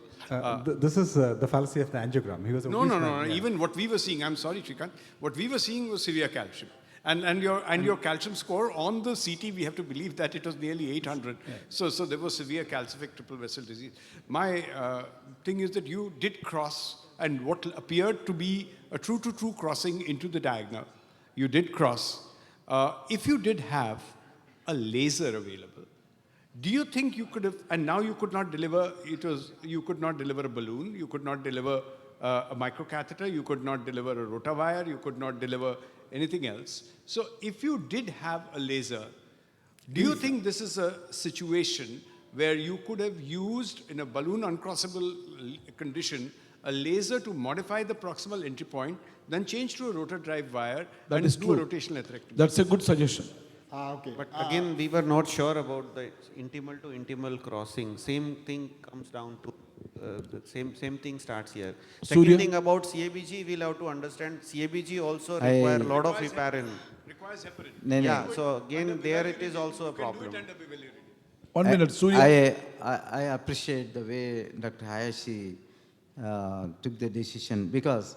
This is the fallacy of the angiogram. He was a no. yeah. Even what we were seeing, I'm sorry, Shrikant, what we were seeing was severe calcium. And your calcium score on the CT, we have to believe that it was nearly 800. Yeah. So there was severe calcific triple vessel disease. My thing is that you did cross, and what appeared to be a true-to-true crossing into the diagonal, you did cross. If you did have a laser available, do you think you could have, and now you could not deliver, you could not deliver a balloon, you could not deliver a microcatheter, you could not deliver a rotawire, you could not deliver anything else. So if you did have a laser, do you think this is a situation where you could have used in a balloon uncrossable condition a laser to modify the proximal entry point, then change to a rotor drive wire and do a rotational atherectomy? That's a good suggestion. Okay. But again, we were not sure about the intimal to intimal crossing. Same thing comes down to the same thing starts here. Second thing about CABG, we'll have to understand CABG also require a lot of heparin. Requires heparin. Yeah, so again there it is also a problem. 1 minute, Surya. I appreciate the way Dr. Hayashi took the decision because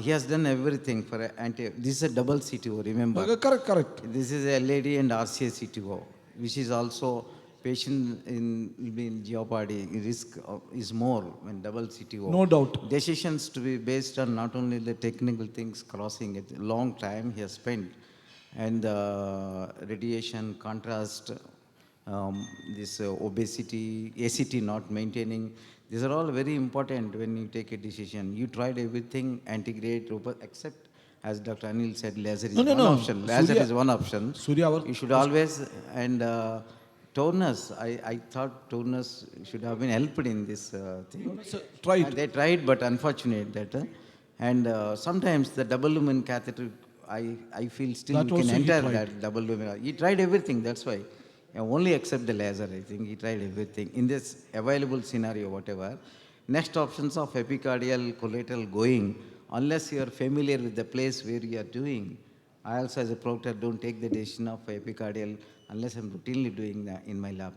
he has done everything for this is a double CTO, remember? Correct. This is a LAD and RCA CTO, which is also patient in jeopardy. Risk is more when double CTO. No doubt. Decisions to be based on not only the technical things, crossing it, long time he has spent, and radiation, contrast, this obesity, ACT not maintaining. These are all very important when you take a decision. You tried everything, integrate, except, as Dr. Anil said, laser is one option. Laser is one option. You should always, and tonus, I thought tonus should have been helped in this thing. They tried, but unfortunate that. And sometimes the double lumen catheter, I feel still you can enter that double lumen. He tried everything, that's why. only except the laser, I think. He tried everything. In this available scenario, whatever, next options of epicardial collateral going, unless you are familiar with the place where you are doing. I also, as a proctor, don't take the decision of epicardial unless I'm routinely doing that in my lab.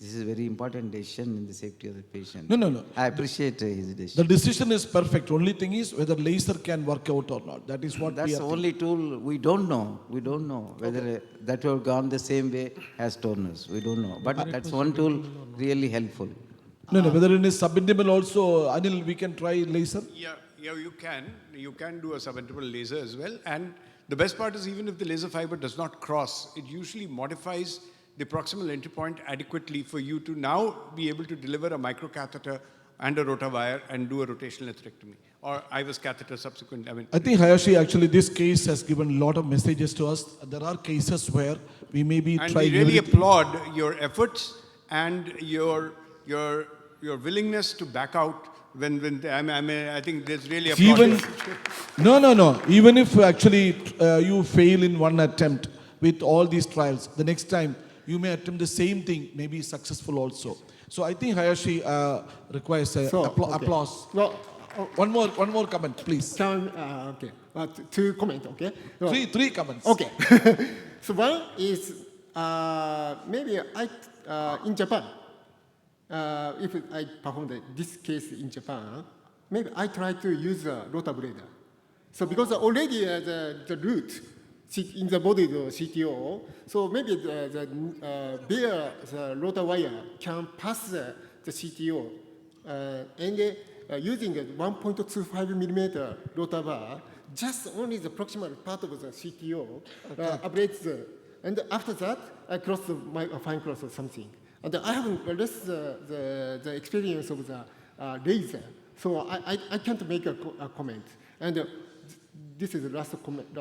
This is a very important decision in the safety of the patient. No. I appreciate his decision. The decision is perfect. Only thing is whether laser can work out or not. That is what That's we are the only tool we don't know. We don't know whether that would have gone the same way as toners. We don't know. But that's one tool really helpful. No, whether it is subintimal also, Anil, we can try laser? Yeah, you can. You can do a subintimal laser as well. And the best part is even if the laser fiber does not cross, it usually modifies the proximal entry point adequately for you to now be able to deliver a microcatheter and a rotawire and do a rotational atherectomy or IVUS catheter subsequent. I think Hayashi, actually this case has given a lot of messages to us. There are cases where we may be and trying we really everything. applaud your efforts and your willingness to back out when I think there's really a Even, no. Even if actually you fail in one attempt with all these trials, the next time you may attempt the same thing, maybe successful also. So I think Hayashi requires applause. Well, one more comment, please. Okay. Two comments, okay? Three comments. Okay. So one is maybe in Japan, if I performed this case in Japan, maybe I try to use a rotablader. So because already the root in the body of the CTO, so maybe the rotor wire can pass the CTO, and using a 1.25 millimeter rotor bar, just only the proximal part of the CTO ablates, and after that I cross my fine cross or something. And I haven't less the experience of the laser, so I can't make a comment. And this is the last comment.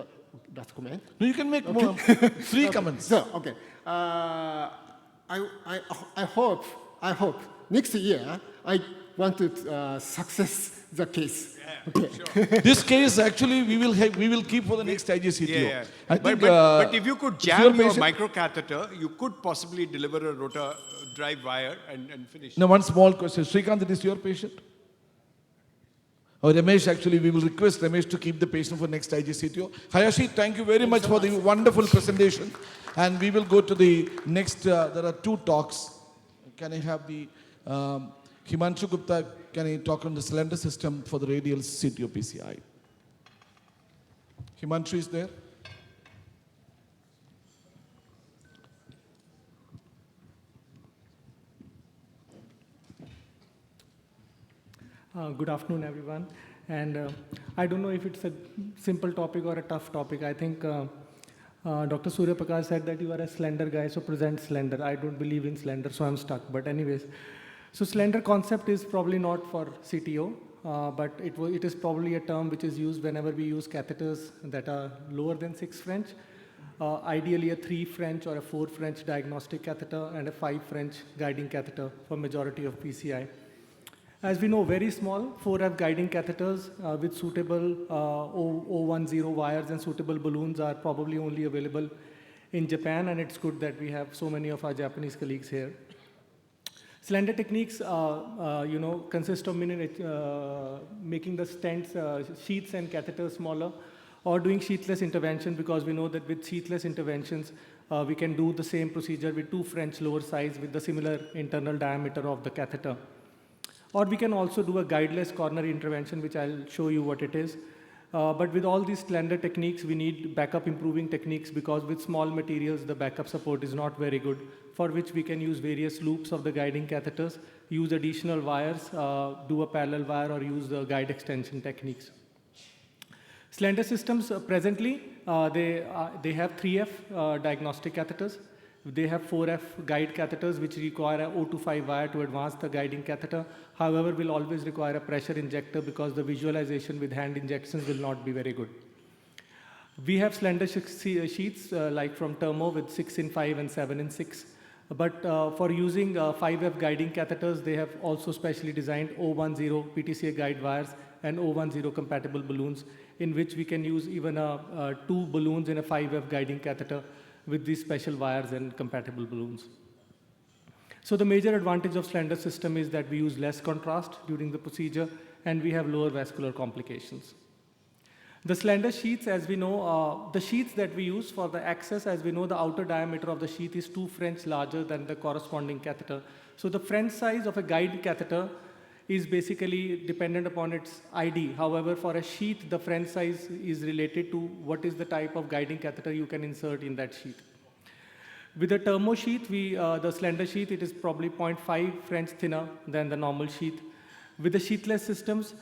No, you can make more. Three comments. So, okay. I hope next year I want to success the case. Okay. Sure. This case actually we will keep for the next IJCTO. Yeah. I think, but if you could jam your patient? microcatheter, you could possibly deliver a rotor drive wire and finish. Now, one small question. Srikanth, it is your patient? Ramesh, actually, we will request Ramesh to keep the patient for next IJCTO. Hayashi, thank you very much for the wonderful presentation. And we will go to the next, there are two talks. Can I have the, Himanshu Gupta, can I talk on the cylinder system for the radial CTO PCI? Himanshu is there? Good afternoon, everyone. And I don't know if it's a simple topic or a tough topic. I think Dr. Surya Prakash said that you are a slender guy, so present slender. I don't believe in slender, so I'm stuck. But anyways, so slender concept is probably not for CTO, but it is probably a term which is used whenever we use catheters that are lower than 6 French. Ideally a 3 French or a 4 French diagnostic catheter and a 5 French guiding catheter for majority of PCI. As we know, very small 4F guiding catheters with suitable 010 wires and suitable balloons are probably only available in Japan, and it's good that we have so many of our Japanese colleagues here. Slender techniques, consist of making the stents, sheaths and catheters smaller, or doing sheathless intervention, because we know that with sheathless interventions, we can do the same procedure with 2 French lower size with the similar internal diameter of the catheter. Or we can also do a guideless coronary intervention, which I'll show you what it is. But with all these slender techniques, we need backup improving techniques, because with small materials, the backup support is not very good, for which we can use various loops of the guiding catheters, use additional wires, do a parallel wire, or use the guide extension techniques. Slender systems presently, they have 3F diagnostic catheters. They have 4F guide catheters, which require a 0.25 wire to advance the guiding catheter. However, will always require a pressure injector, because the visualization with hand injections will not be very good. We have slender sheets like from Thermo with 6 in 5 and 7 in 6. But for using 5F guiding catheters, they have also specially designed 010 PTCA guide wires and 010 compatible balloons, in which we can use even 2 balloons in a 5F guiding catheter with these special wires and compatible balloons. So the major advantage of slender system is that we use less contrast during the procedure and we have lower vascular complications. The slender sheaths, as we know, the sheaths that we use for the access, as we know, the outer diameter of the sheath is 2 French larger than the corresponding catheter. So the French size of a guide catheter is basically dependent upon its ID. However, for a sheath, the French size is related to what is the type of guiding catheter you can insert in that sheath. With the thermo sheath, the slender sheath, it is probably 0.5 French thinner than the normal sheath. With the sheathless systems,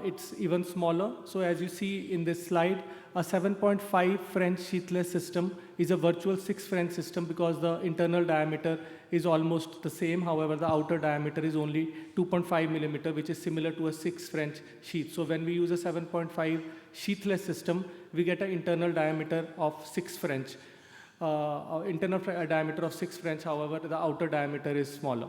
it's even smaller. So as you see in this slide, a 7.5 French sheathless system is a virtual 6 French system because the internal diameter is almost the same. However, the outer diameter is only 2.5 millimeter, which is similar to a 6 French sheath. So when we use a 7.5 sheathless system, we get an internal diameter of 6 French. Internal diameter of 6 French, however, the outer diameter is smaller.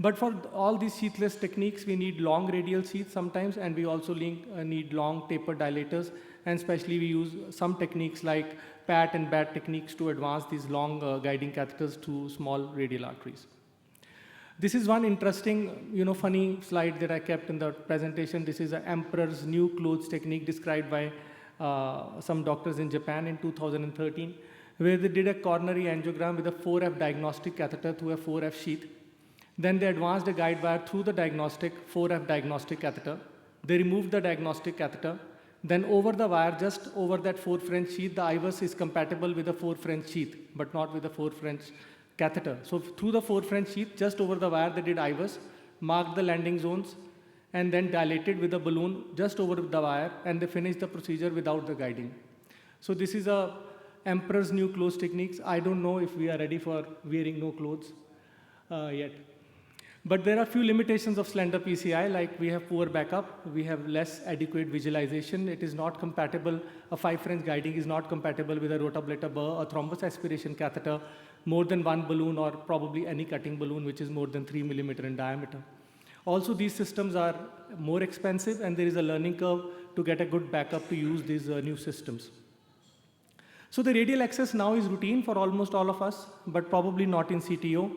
But for all these sheathless techniques, we need long radial sheaths sometimes, and we also need long taper dilators, and especially we use some techniques like PAT and BAT techniques to advance these long guiding catheters to small radial arteries. This is one interesting, funny slide that I kept in the presentation. This is an emperor's new clothes technique described by some doctors in Japan in 2013, where they did a coronary angiogram with a 4F diagnostic catheter through a 4F sheath. Then they advanced a guide wire through the 4F diagnostic catheter. They removed the diagnostic catheter. Then over the wire, just over that 4 French sheath, the IVUS is compatible with the 4 French sheath, but not with the 4 French catheter. So through the 4 French sheath, just over the wire, they did IVUS, marked the landing zones, and then dilated with a balloon just over the wire, and they finished the procedure without the guiding. So this is a emperor's new clothes techniques. I don't know if we are ready for wearing no clothes yet. But there are few limitations of slender PCI, like we have poor backup, we have less adequate visualization. It is not compatible, a 5 French guiding is not compatible with a rotablator burr, a thrombus aspiration catheter, more than one balloon, or probably any cutting balloon which is more than 3 millimeter in diameter. Also, these systems are more expensive, and there is a learning curve to get a good backup to use these new systems. So the radial access now is routine for almost all of us, but probably not in CTO.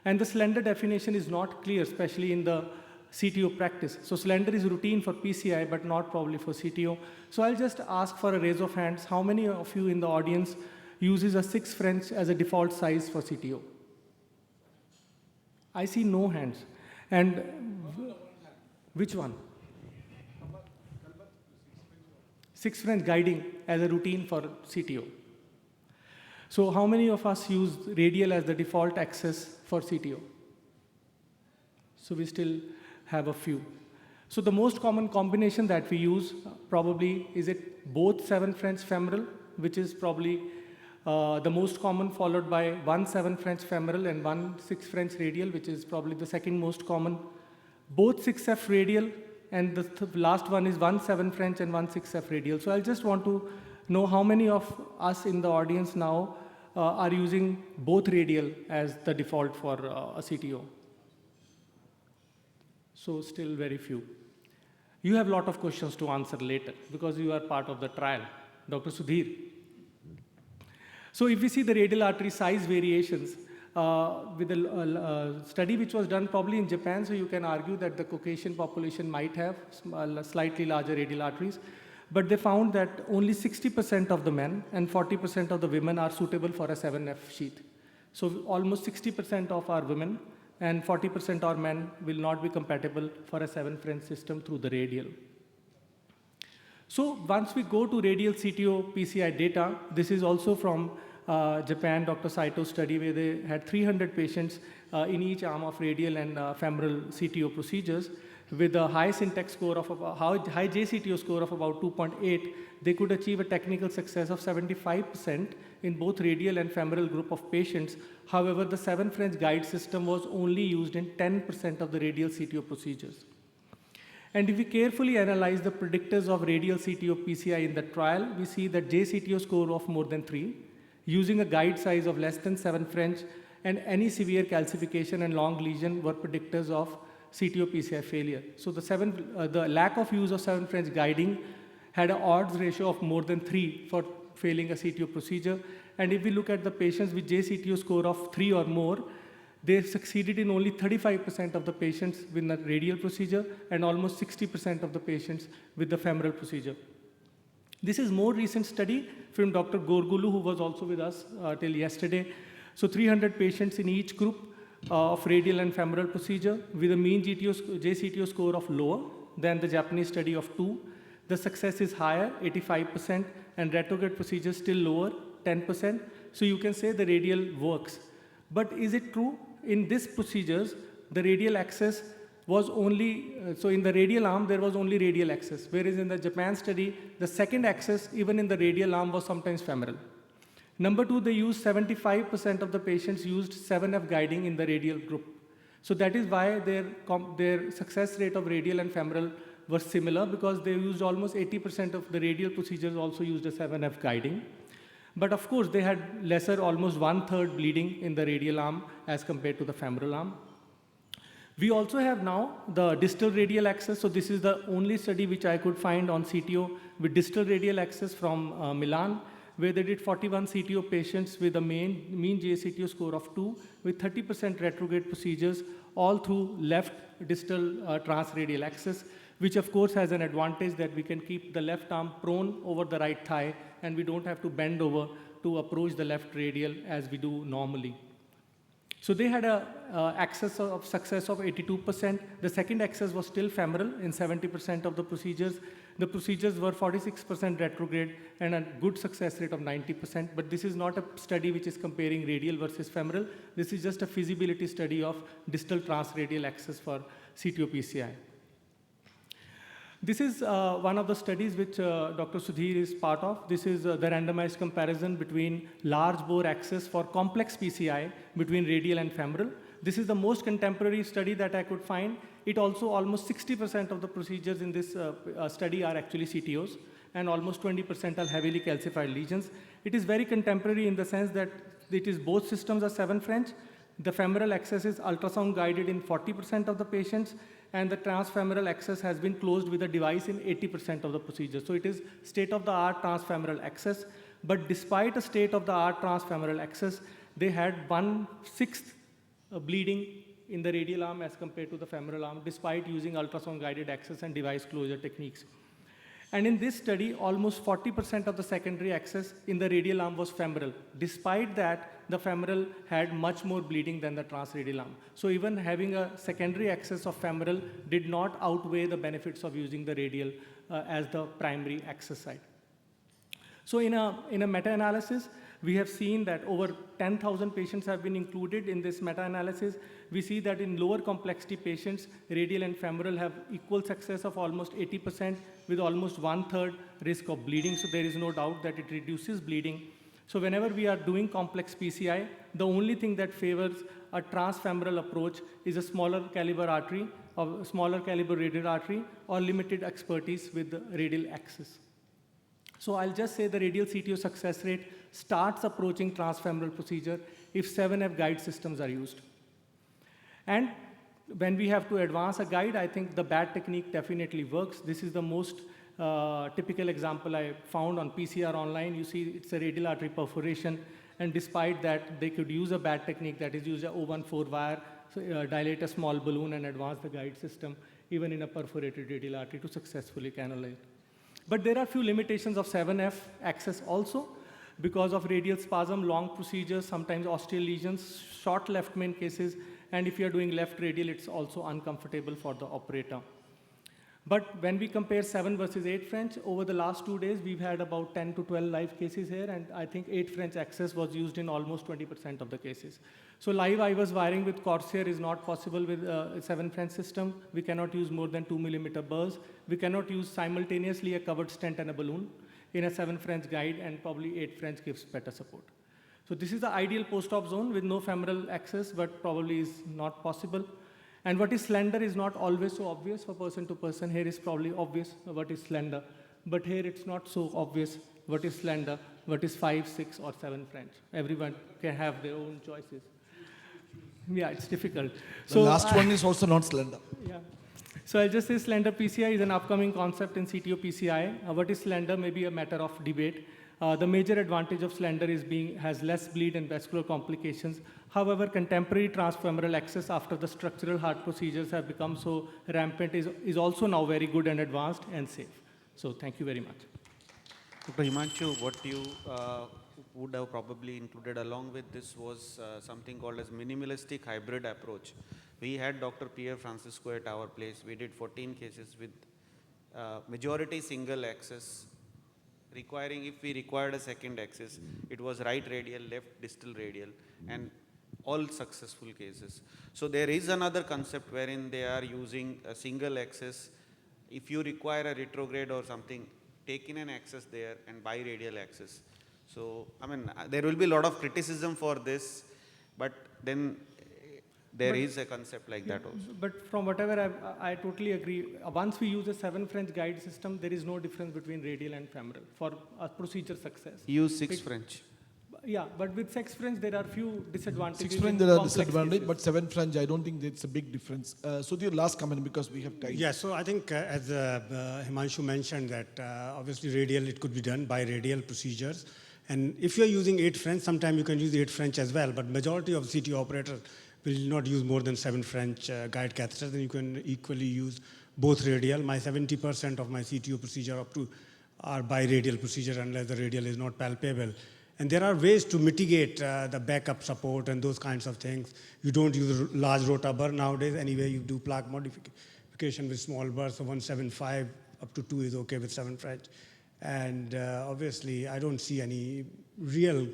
And the slender definition is not clear, especially in the CTO practice. So slender is routine for PCI, but not probably for CTO. So I'll just ask for a raise of hands. How many of you in the audience uses a 6 French as a default size for CTO? I see no hands. And which one? 6 French guiding as a routine for CTO. So how many of us use radial as the default access for CTO? So we still have a few. So the most common combination that we use probably is it both 7 French femoral, which is probably the most common, followed by 1 7 French femoral and 1 6 French radial, which is probably the second most common. Both 6F radial, and the last one is 1 7 French and 1 6F radial. So I just want to know how many of us in the audience now are using both radial as the default for a CTO. So still very few. You have a lot of questions to answer later because you are part of the trial. Dr. Sudhir. So if we see the radial artery size variations, with a study which was done probably in Japan, so you can argue that the Caucasian population might have slightly larger radial arteries, but they found that only 60% of the men and 40% of the women are suitable for a 7F sheath. So almost 60% of our women and 40% of our men will not be compatible for a 7 French system through the radial. So once we go to radial CTO PCI data, this is also from Japan, Dr. Saito's study, where they had 300 patients in each arm of radial and femoral CTO procedures. With a high syntax score of high JCTO score of about 2.8, they could achieve a technical success of 75% in both radial and femoral group of patients. However, the 7 French guide system was only used in 10% of the radial CTO procedures. And if we carefully analyze the predictors of radial CTO PCI in the trial, we see that JCTO score of more than 3, using a guide size of less than 7 French, and any severe calcification and long lesion were predictors of CTO PCI failure. So the lack of use of 7 French guiding had an odds ratio of more than 3 for failing a CTO procedure. And if we look at the patients with JCTO score of 3 or more, They succeeded in only 35% of the patients with the radial procedure and almost 60% of the patients with the femoral procedure. This is more recent study from Dr. Gorgulu, who was also with us till yesterday. So 300 patients in each group of radial and femoral procedure with a mean JCTO score of lower than the Japanese study of 2. The success is higher, 85%, and retrograde procedure still lower, 10%. So you can say the radial works. But is it true? In these procedures, the radial access was only, so in the radial arm, there was only radial access, whereas in the Japan study, the second access, even in the radial arm, was sometimes femoral. Number two, they used 75% of the patients used 7F guiding in the radial group. So that is why their success rate of radial and femoral was similar, because they used almost 80% of the radial procedures also used a 7F guiding. But of course, they had lesser, almost 1/3 bleeding in the radial arm as compared to the femoral arm. We also have now the distal radial access. So this is the only study which I could find on CTO with distal radial access from Milan, where they did 41 CTO patients with a mean JCTO score of 2 with 30% retrograde procedures all through left distal transradial access, which of course has an advantage that we can keep the left arm prone over the right thigh and we don't have to bend over to approach the left radial as we do normally. So they had a access of success of 82%. The second access was still femoral in 70% of the procedures. The procedures were 46% retrograde and a good success rate of 90%. But this is not a study which is comparing radial versus femoral. This is just a feasibility study of distal transradial access for CTO-PCI. This is one of the studies which Dr. Sudhir is part of. This is the randomized comparison between large bore access for complex PCI between radial and femoral. This is the most contemporary study that I could find. It also almost 60% of the procedures in this study are actually CTOs and almost 20% are heavily calcified lesions. It is very contemporary in the sense that it is both systems are 7 French. The femoral access is ultrasound guided in 40% of the patients, and the transfemoral access has been closed with a device in 80% of the procedures. So it is state-of-the-art transfemoral access. But despite a state-of-the-art transfemoral access, they had 1/6 bleeding in the radial arm as compared to the femoral arm, despite using ultrasound-guided access and device closure techniques. And in this study, almost 40% of the secondary access in the radial arm was femoral. Despite that, the femoral had much more bleeding than the transradial arm. So even having a secondary access of femoral did not outweigh the benefits of using the radial as the primary access site. So in a meta-analysis, we have seen that over 10,000 patients have been included in this meta-analysis. We see that in lower complexity patients, radial and femoral have equal success of almost 80% with almost 1/3 risk of bleeding. So there is no doubt that it reduces bleeding. So whenever we are doing complex PCI, the only thing that favors a transfemoral approach is a smaller caliber artery, or smaller caliber radial artery, or limited expertise with the radial axis. So I'll just say the radial CTO success rate starts approaching transfemoral procedure if 7F guide systems are used. And when we have to advance a guide, I think the BAT technique definitely works. This is the most typical example I found on PCR online. You see it's a radial artery perforation, and despite that, they could use a BAT technique, that is use a 014 wire, dilate a small balloon and advance the guide system, even in a perforated radial artery, to successfully canalize. But there are few limitations of 7F access also. Because of radial spasm, long procedures, sometimes osteal lesions, short left main cases, and if you're doing left radial, it's also uncomfortable for the operator. But when we compare 7 versus 8 French, over the last 2 days, we've had about 10 to 12 live cases here, and I think 8 French access was used in almost 20% of the cases. So live IVUS wiring with Corsair is not possible with a 7 French system. We cannot use more than 2 mm burrs. We cannot use simultaneously a covered stent and a balloon in a 7 French guide, and probably 8 French gives better support. So this is the ideal post-op zone with no femoral access, but probably is not possible. And what is slender is not always so obvious for person to person. Here is probably obvious what is slender, but here it's not so obvious what is slender, what is 5, 6, or 7 French. Everyone can have their own choices. Yeah, it's difficult. The last one is also not slender. Yeah. So I'll just say slender PCI is an upcoming concept in CTO PCI. What is slender may be a matter of debate. The major advantage of slender is has less bleed and vascular complications. However, contemporary transfemoral access after the structural heart procedures have become so rampant is also now very good and advanced and safe. So thank you very much. Dr. Himanshu, what you would have probably included along with this was something called as minimalistic hybrid approach. We had Dr. Pierre Francisco at our place. We did 14 cases with majority single access, requiring, if we required a second access, it was right radial, left distal radial, and all successful cases. So there is another concept wherein they are using a single access. If you require a retrograde or something, take in an access there and biradial access. So, I mean, there will be a lot of criticism for this, but then there is a concept like that also. But from whatever I totally agree. Once we use a 7 French guide system, there is no difference between radial and femoral for a procedure success. Use 6 French. Yeah, but with 6 French, there are few disadvantages. 6 French, there are disadvantages, but 7 French, I don't think it's a big difference. So the last comment, because we have time. Yeah, so I think as Himanshu mentioned that obviously radial, it could be done by radial procedures. And if you're using 8 French, sometimes you can use 8 French as well, but majority of CT operators will not use more than 7 French guide catheters, and you can equally use both radial. My 70% of my CTO procedure up to are biradial procedure unless the radial is not palpable. And there are ways to mitigate the backup support and those kinds of things. You don't use large rota burr nowadays. Anyway, you do plaque modification with small burrs. So 175 up to 2 is okay with 7 French. And obviously, I don't see any real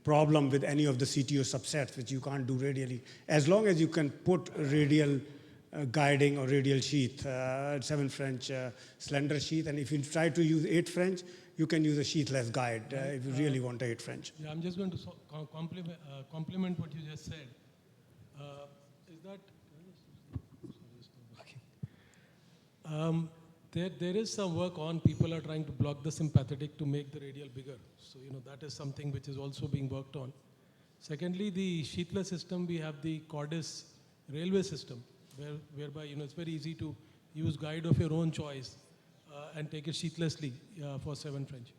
problem with any of the CTO subsets, which you can't do radially. As long as you can put radial guiding or radial sheath, 7 French slender sheath. And if you try to use 8 French, you can use a sheathless guide if you really want 8 French. Yeah, I'm just going to compliment what you just said. Is that... There is some work on, people are trying to block the sympathetic to make the radial bigger. So, that is something which is also being worked on. Secondly, the sheathless system, we have the Cordis railway system, whereby, it's very easy to use guide of your own choice and take it sheathlessly for 7 French.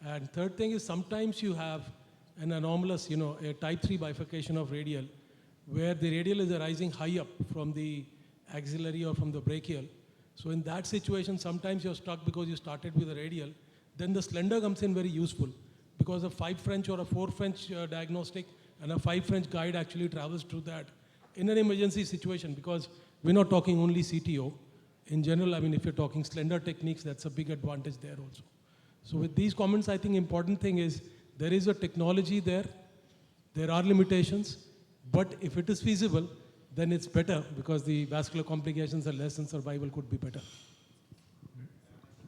And third thing is sometimes you have an anomalous, a type 3 bifurcation of radial, where the radial is arising high up from the axillary or from the brachial. So in that situation, sometimes you're stuck because you started with a radial. Then the slender comes in very useful because a 5 French or a 4 French diagnostic and a 5 French guide actually travels through that in an emergency situation, because we're not talking only CTO. In general, I mean, if you're talking slender techniques, that's a big advantage there also. So with these comments, I think important thing is there is a technology there. There are limitations, but if it is feasible, then it's better because the vascular complications are less and survival could be better.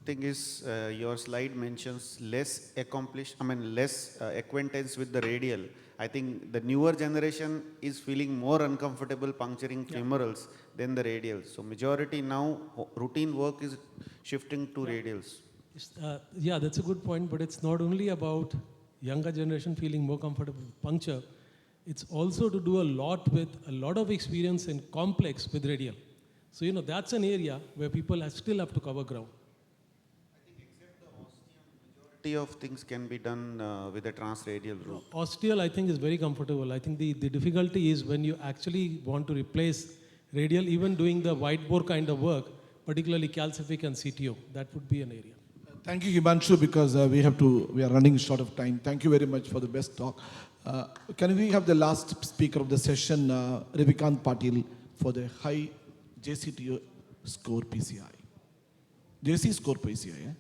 Thing is, your slide mentions less acquaintance with the radial. I think the newer generation is feeling more uncomfortable puncturing femorals than the radials. So majority now, routine work is shifting to radials. Yeah, that's a good point, but it's not only about younger generation feeling more comfortable with puncture. It's also to do a lot with a lot of experience in complex with radial. So, that's an area where people still have to cover ground. Majority of things can be done with a transradial route. Osteal, I think, is very comfortable. I think the difficulty is when you actually want to replace radial, even doing the wide bore kind of work, particularly calcific and CTO, that would be an area. Thank you, Himanshu, because we are running short of time. Thank you very much for the best talk. Can we have the last speaker of the session, Ravikant Patil, for the high JCTO score PCI? JC score PCI, eh?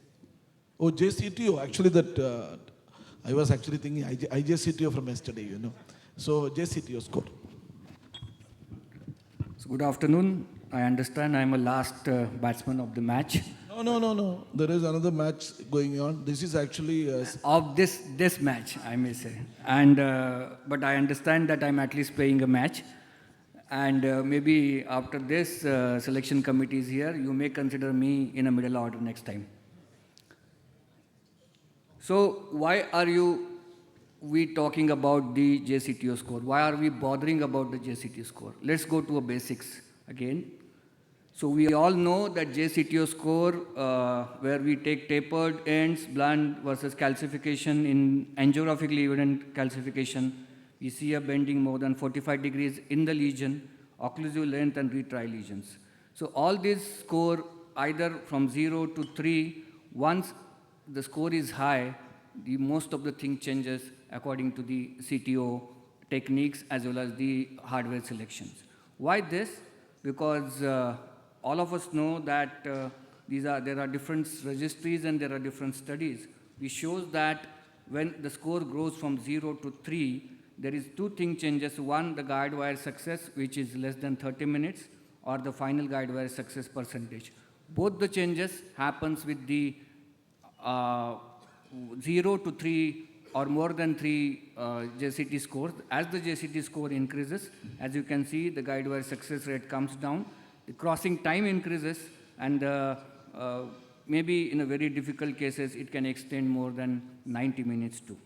Oh, JCTO, actually I was actually thinking IJCTO from yesterday, So JCTO score. So good afternoon. I understand I'm a last batsman of the match. No. There is another match going on. This is actually... of this match, I may say. And but I understand that I'm at least playing a match. And maybe after this selection committee is here, you may consider me in a middle order next time. So why are we talking about the JCTO score? Why are we bothering about the JCTO score? Let's go to a basics again. So we all know that JCTO score, where we take tapered ends, blunt versus calcification in angiographically evident calcification, we see a bending more than 45 degrees in the lesion, occlusive length and retry lesions. So all these score either from 0 to 3. Once the score is high, most of the thing changes according to the CTO techniques as well as the hardware selections. Why this? Because all of us know that there are different registries and there are different studies. It shows that when the score grows from 0 to 3, there is two thing changes. One, the guide wire success, which is less than 30 minutes, or the final guide wire success percentage. Both the changes happens with the 0 to 3 or more than 3 JCT scores. As the JCT score increases, as you can see, the guide wire success rate comes down, the crossing time increases, and maybe in a very difficult cases, it can extend more than 90 minutes too.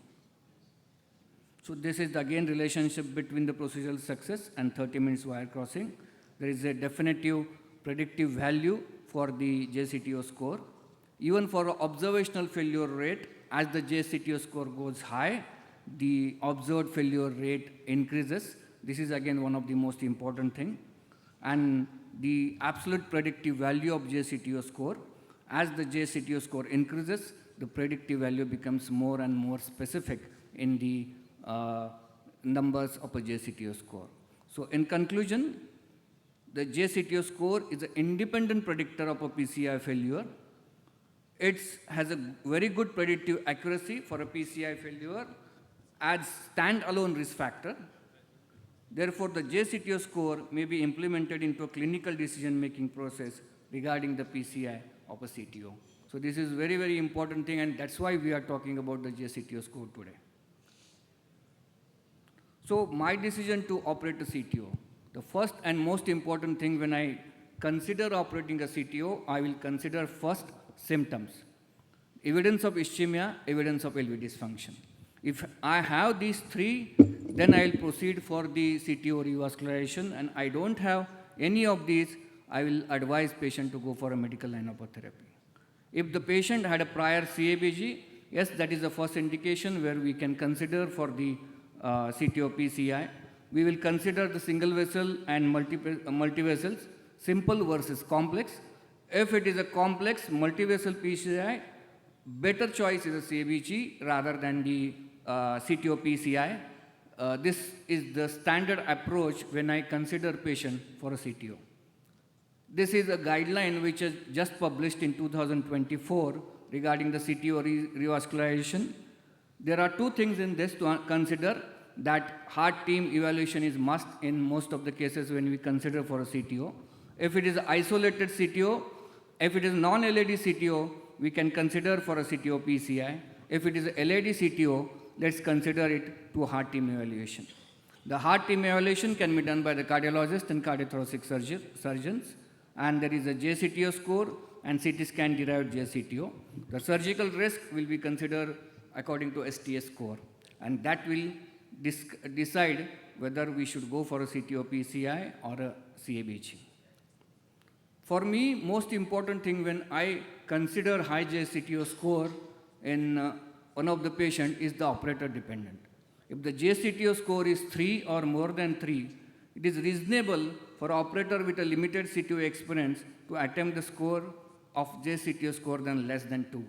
So this is again relationship between the procedural success and 30 minutes wire crossing. There is a definitive predictive value for the JCTO score. Even for observational failure rate, as the JCTO score goes high, the observed failure rate increases. This is again one of the most important thing. And the absolute predictive value of JCTO score, as the JCTO score increases, the predictive value becomes more and more specific in the numbers of a JCTO score. So in conclusion, the JCTO score is an independent predictor of a PCI failure. It has a very good predictive accuracy for a PCI failure as standalone risk factor. Therefore, the JCTO score may be implemented into a clinical decision-making process regarding the PCI of a CTO. So this is very, very important thing, and that's why we are talking about the JCTO score today. So my decision to operate a CTO, the first and most important thing when I consider operating a CTO, I will consider first symptoms. Evidence of ischemia, evidence of LV dysfunction. If I have these three, then I will proceed for the CTO revascularization, and I don't have any of these, I will advise patient to go for a medical line of therapy. If the patient had a prior CABG, yes, that is the first indication where we can consider for the CTO PCI. We will consider the single vessel and multi-vessels, simple versus complex. If it is a complex multi-vessel PCI, better choice is a CABG rather than the CTO PCI. This is the standard approach when I consider patient for a CTO. This is a guideline which is just published in 2024 regarding the CTO revascularization. There are two things in this to consider, that heart team evaluation is must in most of the cases when we consider for a CTO. If it is isolated CTO, if it is non-LAD CTO, we can consider for a CTO PCI. If it is a LAD CTO, let's consider it to heart team evaluation. The heart team evaluation can be done by the cardiologist and cardiothoracic surgeons, and there is a JCTO score and CT scan derived JCTO. The surgical risk will be considered according to STS score, and that will decide whether we should go for a CTO PCI or a CABG. For me, most important thing when I consider high JCTO score in one of the patient is the operator dependent. If the JCTO score is 3 or more than 3, it is reasonable for operator with a limited CTO experience to attempt the score of JCTO score than less than 2.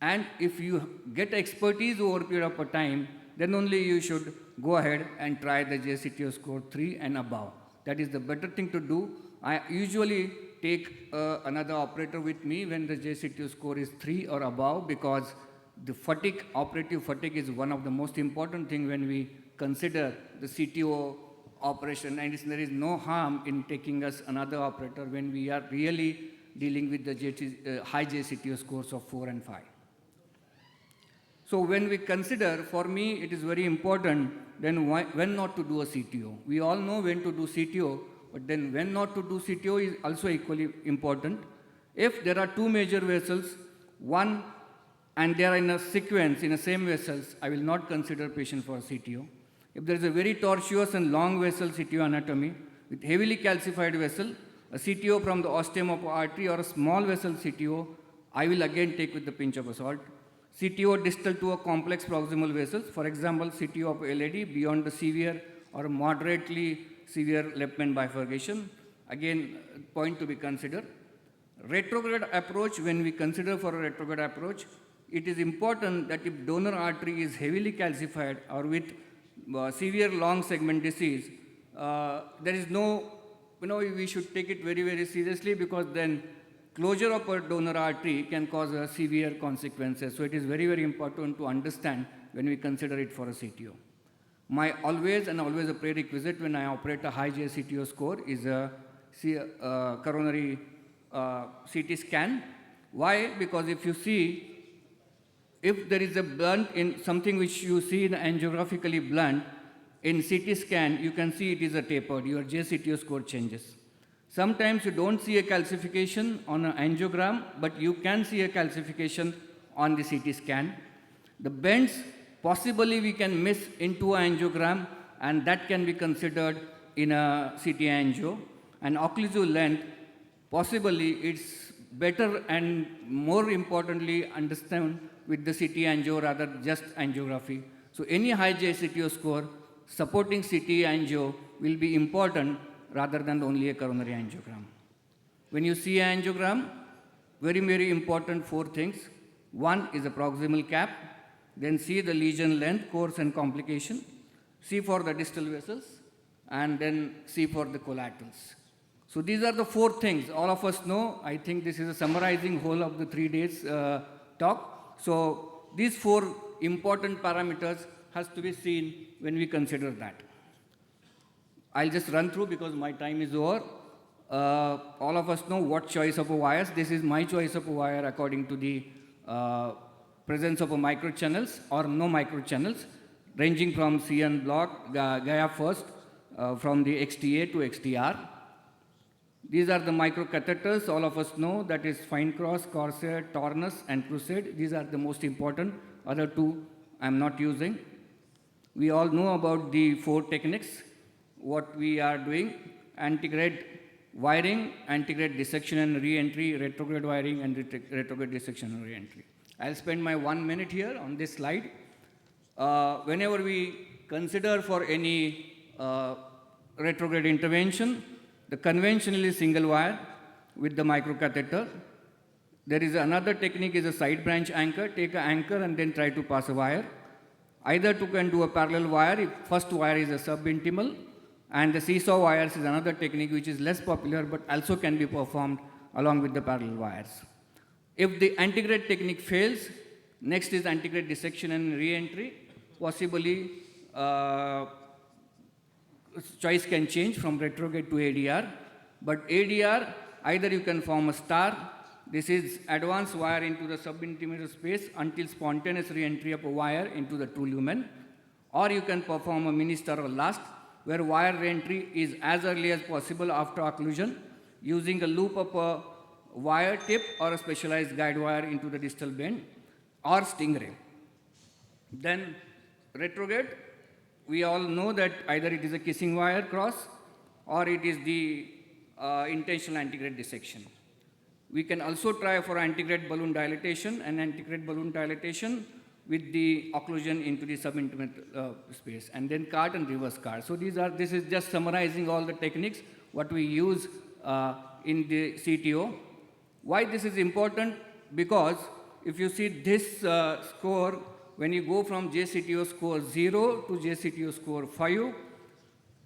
And if you get expertise over a period of time, then only you should go ahead and try the JCTO score 3 and above. That is the better thing to do. I usually take another operator with me when the JCTO score is 3 or above, because the fatigue, operative fatigue, is one of the most important thing when we consider the CTO operation, and there is no harm in taking us another operator when we are really dealing with the high JCTO scores of 4 and 5. So when we consider, for me, it is very important then when not to do a CTO. We all know when to do CTO, but then when not to do CTO is also equally important. If there are two major vessels, one, and they are in a sequence in the same vessels, I will not consider patient for CTO. If there is a very tortuous and long vessel CTO anatomy with heavily calcified vessel, A CTO from the ostium of artery or a small vessel CTO, I will again take with a pinch of salt. CTO distal to a complex proximal vessels, for example, CTO of LAD beyond the severe or moderately severe left main bifurcation, again, point to be considered. Retrograde approach, when we consider for a retrograde approach, it is important that if donor artery is heavily calcified or with severe long segment disease, there is no, we should take it very, very seriously, because then closure of a donor artery can cause severe consequences. So it is very, very important to understand when we consider it for a CTO. My always a prerequisite when I operate a high JCTO score is a coronary CT scan. Why? Because if you see, if there is a blunt in something which you see in angiographically blunt, in CT scan, you can see it is a tapered, your JCTO score changes. Sometimes you don't see a calcification on an angiogram, but you can see a calcification on the CT scan. The bends, possibly we can miss into an angiogram, and that can be considered in a CT angio. And occlusal length, possibly it's better and more importantly understand with the CT angio rather just angiography. So any high JCTO score supporting CT angio will be important rather than only a coronary angiogram. When you see an angiogram, very, very important 4 things. One is a proximal cap, then see the lesion length, course and complication, see for the distal vessels, and then see for the collaterals. So these are the 4 things all of us know. I think this is a summarizing whole of the 3 days talk. So these 4 important parameters has to be seen when we consider that. I'll just run through because my time is over. All of us know what choice of a wires. This is my choice of a wire according to the presence of a microchannels or no microchannels, ranging from CN block, Gaia first, from the XTA to XTR. These are the microcatheters. All of us know that is fine cross, corset, Tornus, and Crusade. These are the most important. Other 2 I'm not using. We all know about the 4 techniques. What we are doing: antegrade wiring, antegrade dissection and re-entry, retrograde wiring, and retrograde dissection and re-entry. I'll spend my 1 minute here on this slide. Whenever we consider for any retrograde intervention, the conventionally single wire with the microcatheter. There is another technique is a side branch anchor. Take an anchor and then try to pass a wire. Either two can do a parallel wire if first wire is a subintimal, and the seesaw wires is another technique which is less popular but also can be performed along with the parallel wires. If the antegrade technique fails, next is antegrade dissection and re-entry. Possibly choice can change from retrograde to ADR, but ADR either you can form a star. This is advanced wire into the subintimal space until spontaneous re-entry of a wire into the true lumen, or you can perform a mini star or last, where wire re-entry is as early as possible after occlusion using a loop of a wire tip or a specialized guide wire into the distal bend or stingray. Then retrograde, we all know that either it is a kissing wire cross or it is the intentional antegrade dissection. We can also try for antegrade balloon dilatation and antegrade balloon dilatation with the occlusion into the subintimate space, and then cart and reverse cart. So this is just summarizing all the techniques what we use in the CTO. Why this is important? Because if you see this score, when you go from JCTO score 0 to JCTO score 5,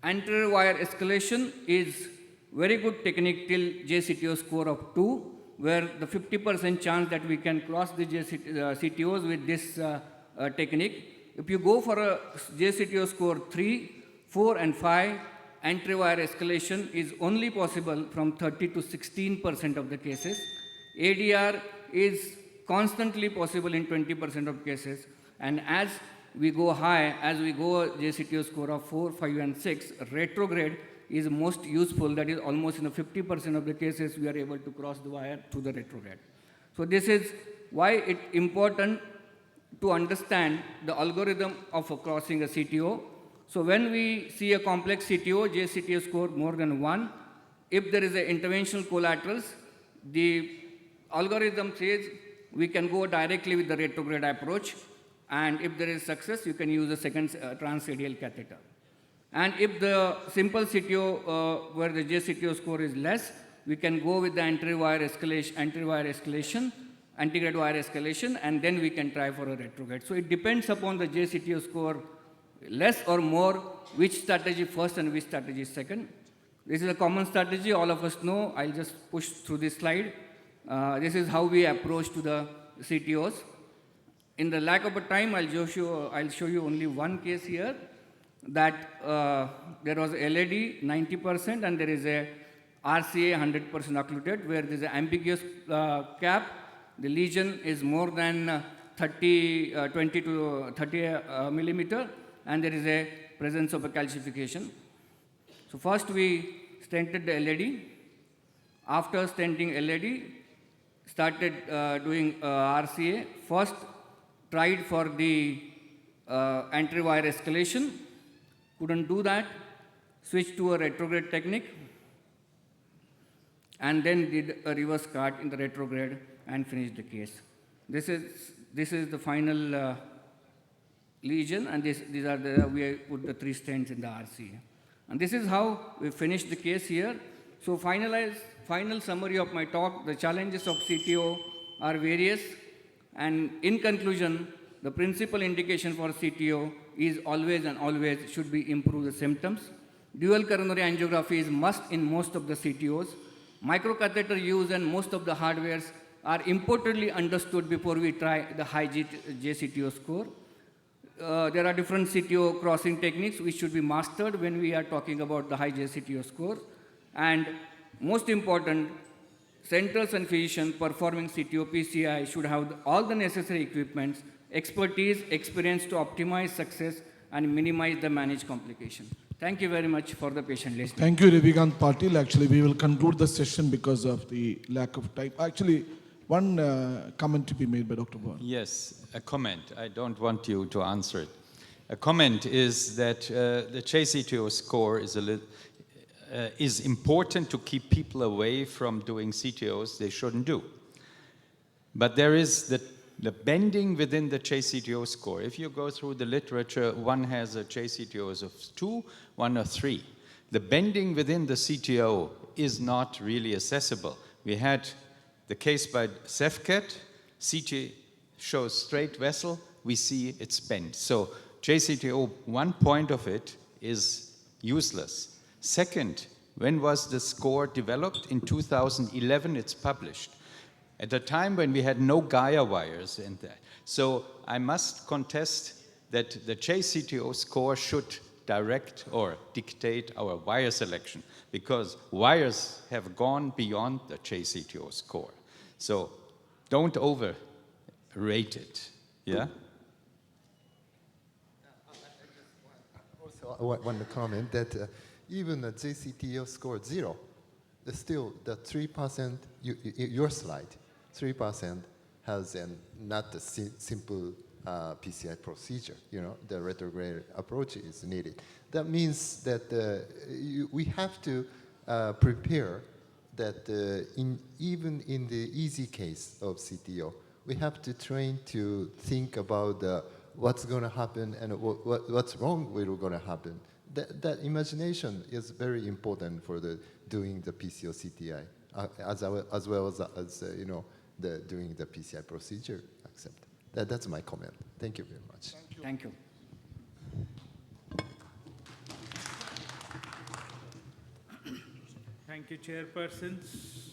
anterior wire escalation is very good technique till JCTO score of 2, where the 50% chance that we can cross the CTOs with this technique. If you go for a JCTO score 3, 4 and 5, anterior wire escalation is only possible from 30 to 16% of the cases. ADR is constantly possible in 20% of cases. And as we go high, as we go JCTO score of 4, 5 and 6, retrograde is most useful. That is almost in 50% of the cases we are able to cross the wire to the retrograde. So this is why it's important to understand the algorithm of crossing a CTO. So when we see a complex CTO, JCTO score more than 1, if there is a interventional collaterals, the algorithm says we can go directly with the retrograde approach, and if there is success, you can use a second transradial catheter. And if the simple CTO, where the JCTO score is less, we can go with the anterior wire escalation, antegrade wire escalation, and then we can try for a retrograde. So it depends upon the JCTO score, less or more, which strategy first and which strategy second. This is a common strategy, all of us know. I'll just push through this slide. This is how we approach to the CTOs. In the lack of a time, I'll show you only one case here, that there was LED 90% and there is a RCA 100% occluded, where there is an ambiguous cap. The lesion is more than 20 to 30 millimeter, and there is a presence of a calcification. So first we stented the LED. After stenting LED, started doing RCA. First tried for the anterior wire escalation, couldn't do that, switched to a retrograde technique, and then did a reverse cut in the retrograde and finished the case. This is the final lesion, and these are we put the 3 stents in the RCA. And this is how we finished the case here. So final summary of my talk, the challenges of CTO are various, and in conclusion, the principal indication for CTO is always and always should be improve the symptoms. Dual coronary angiography is must in most of the CTOs. Microcatheter use and most of the hardwares are importantly understood before we try the high JCTO score. There are different CTO crossing techniques which should be mastered when we are talking about the high JCTO score. And most important, centers and physicians performing CTO PCI should have all the necessary equipments, expertise, experience to optimize success and minimize the managed complication. Thank you very much for the patient listening. Thank you, Ravikant Patil. Actually, we will conclude the session because of the lack of time. Actually, one comment to be made by Dr. Bhavan. Yes, a comment. I don't want you to answer it. A comment is that the JCTO score is important to keep people away from doing CTOs they shouldn't do. But there is the bending within the JCTO score. If you go through the literature, one has a JCTOs of 2, one of 3. The bending within the CTO is not really accessible. We had the case by Sefket, CT shows straight vessel, we see it's bent. So JCTO, one point of it is useless. Second, when was the score developed? In 2011, it's published. At a time when we had no Gaia wires in there. So I must contest that the JCTO score should direct or dictate our wire selection, because wires have gone beyond the JCTO score. So don't overrate it, yeah? Also, one comment that even the JCTO score 0, still the 3%, your slide, 3% has not a simple PCI procedure. You know, the retrograde approach is needed. That means that we have to prepare that even in the easy case of CTO, we have to train to think about what's going to happen and what's wrong will going to happen. That imagination is very important for doing the PCO CTI, as well as you know, doing the PCI procedure. Accept. That's my comment. Thank you very much. Thank you. Thank you, chairpersons.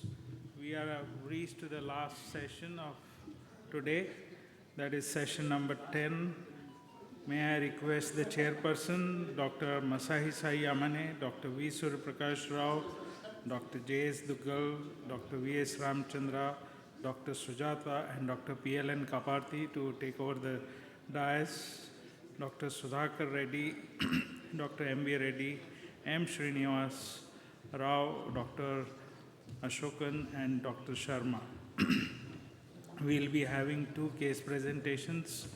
We are reached to the last session of today. That is session number 10. May I request the chairperson, Dr. Masahisa Yamane, Dr. V. Suryaprakash Rao, Dr. J.S. Duggal, Dr. V.S. Ramchandra, Dr. Sujata, and Dr. P.L.N. Kaparthi to take over the dais. Dr. Sudhakar Reddy, Dr. M.B. Reddy, M. Srinivas Rao, Dr. Ashokan, and Dr. Sharma. We'll be having 2 case presentations.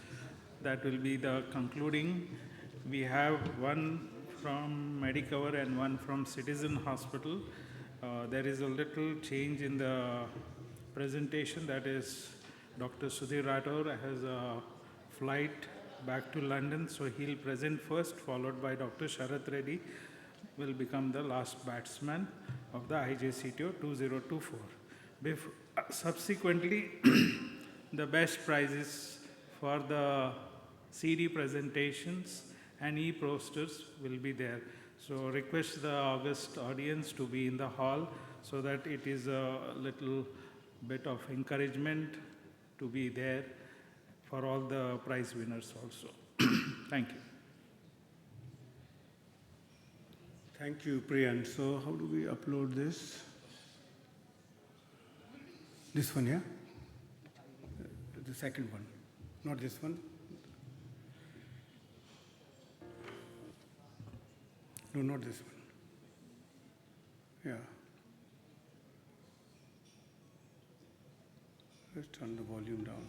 That will be the concluding. We have one from Medicover and one from Citizen Hospital. There is a little change in the presentation. That is, Dr. Sudhir Rathore has a flight back to London, so he'll present first, followed by Dr. Sharath Reddy, will become the last batsman of the ijcto2024. Subsequently, the best prizes for the CD presentations and e-posters will be there. So request the August audience to be in the hall so that it is a little bit of encouragement to be there for all the prize winners also. Thank you. Thank you, Priyan. So how do we upload this? This one, yeah? The second one, not this one. No, not this one. Yeah. Let's turn the volume down.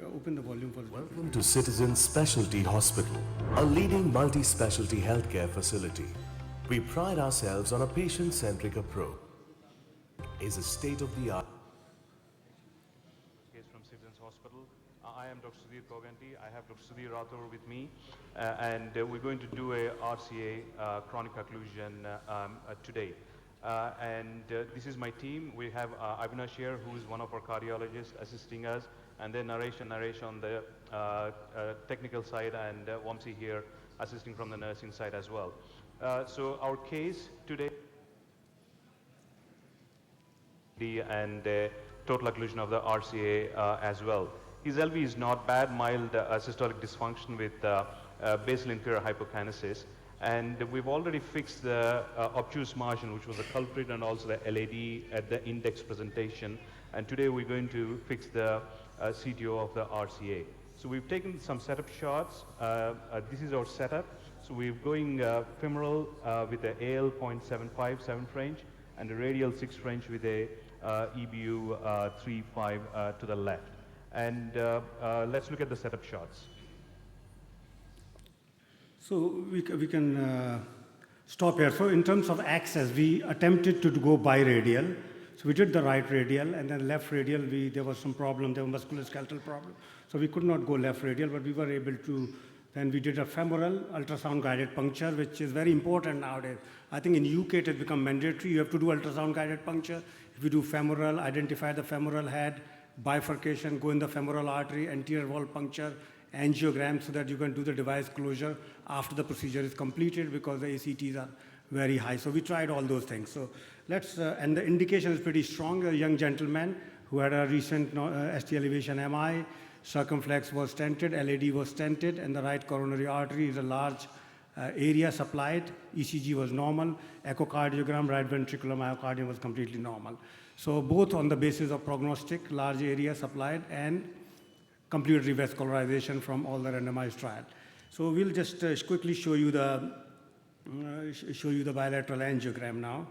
Open the volume for the Welcome to Citizen Specialty Hospital, a leading multi-specialty healthcare facility. We pride ourselves on a patient-centric approach. Is a state-of-the-art case from Citizens Hospital. I am Dr. Sudhir Koganti. I have Dr. Sudhir Rathore with me, and we're going to do a RCA chronic occlusion today. This is my team. We have Avinash here, who is one of our cardiologists assisting us, and then Naresh on the technical side, and Vamsi here assisting from the nursing side as well. So our case today and total occlusion of the RCA as well. His LV is not bad, mild systolic dysfunction with basal inferior hypokinesis. And we've already fixed the obtuse margin, which was the culprit, and also the LAD at the index presentation. And today we're going to fix the CTO of the RCA. So we've taken some setup shots. This is our setup. So we're going femoral with the AL 0.75 7th range and a radial 6th range with a EBU 3.5 to the left. And let's look at the setup shots. So we can stop here. So in terms of access, we attempted to go biradial. So we did the right radial, and then left radial, there was some problem, there was musculoskeletal problem. So we could not go left radial, but we were able to. Then we did a femoral ultrasound-guided puncture, which is very important nowadays. I think in UK it has become mandatory. You have to do ultrasound-guided puncture. If you do femoral, identify the femoral head, bifurcation, go in the femoral artery, anterior wall puncture, angiogram, so that you can do the device closure after the procedure is completed, because the ACTs are very high. So we tried all those things. So let's, and the indication is pretty strong. A young gentleman who had a recent ST elevation MI, circumflex was stented, LAD was stented, and the right coronary artery is a large area supplied. ECG was normal. Echocardiogram, right ventricular myocardium was completely normal. So both on the basis of prognostic, large area supplied, and complete revascularization from all the randomized trial. So we'll just quickly show you the bilateral angiogram now.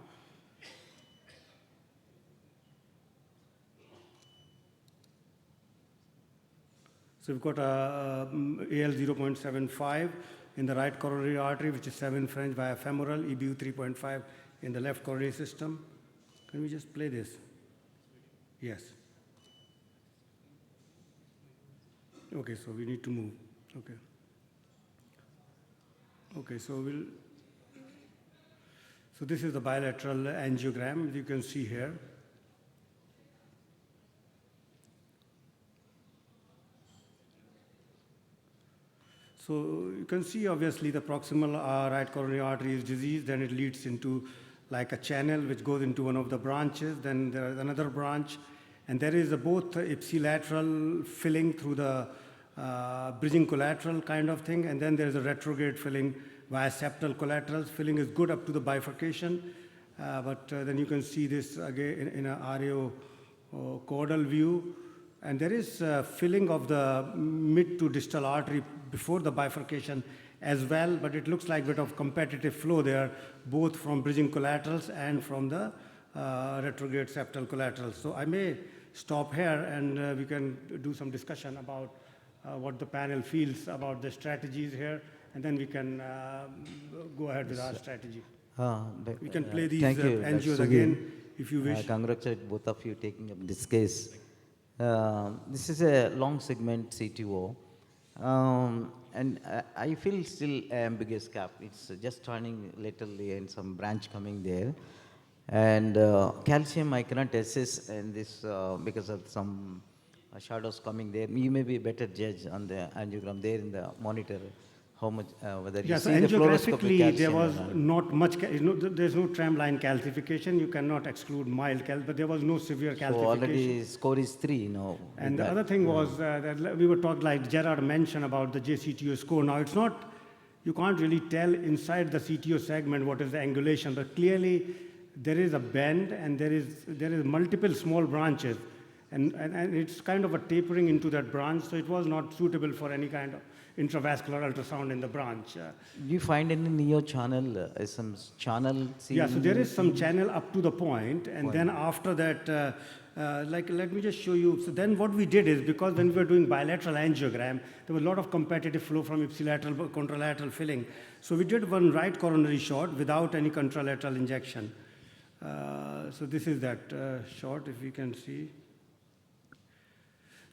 So we've got a AL 0.75 in the right coronary artery, which is 7 French via femoral, EBU 3.5 in the left coronary system. Can we just play this? Yes. Okay, so we need to move. Okay. Okay, so so this is the bilateral angiogram, you can see here. So you can see obviously the proximal right coronary artery is diseased, then it leads into like a channel which goes into one of the branches, then there is another branch, and there is both ipsilateral filling through the bridging collateral kind of thing, and then there is a retrograde filling via septal collaterals. Filling is good up to the bifurcation, but then you can see this again in an RAO caudal view. And there is filling of the mid to distal artery before the bifurcation as well, but it looks like a bit of competitive flow there, both from bridging collaterals and from the retrograde septal collaterals. So I may stop here, and we can do some discussion about what the panel feels about the strategies here, and then we can go ahead with our strategy. We can play these thank you, NGOs Dr. again if you wish. Congratulate both of you taking up this case. This is a long segment CTO. And I feel still ambiguous cap. It's just turning laterally and some branch coming there. And calcium I cannot assess in this because of some shadows coming there. You may be a better judge on the angiogram there in the monitor. How much, whether you see the fluoroscopic calcium. There was not much, there's no tramline calcification. You cannot exclude mild but there was no severe calcification. So already score is 3, And the other thing was that we were talking, like Gerard mentioned about the JCTO score. Now it's not, you can't really tell inside the CTO segment what is the angulation, but clearly there is a bend and there is multiple small branches. And it's kind of a tapering into that branch, so it was not suitable for any kind of intravascular ultrasound in the branch. Do you find any neo channel, some channel? Yeah, so there is some channel up to the point, and then after that, let me just show you. So then what we did is, because when we were doing bilateral angiogram, there was a lot of competitive flow from ipsilateral, contralateral filling. So we did one right coronary shot without any contralateral injection. So this is that shot, if you can see.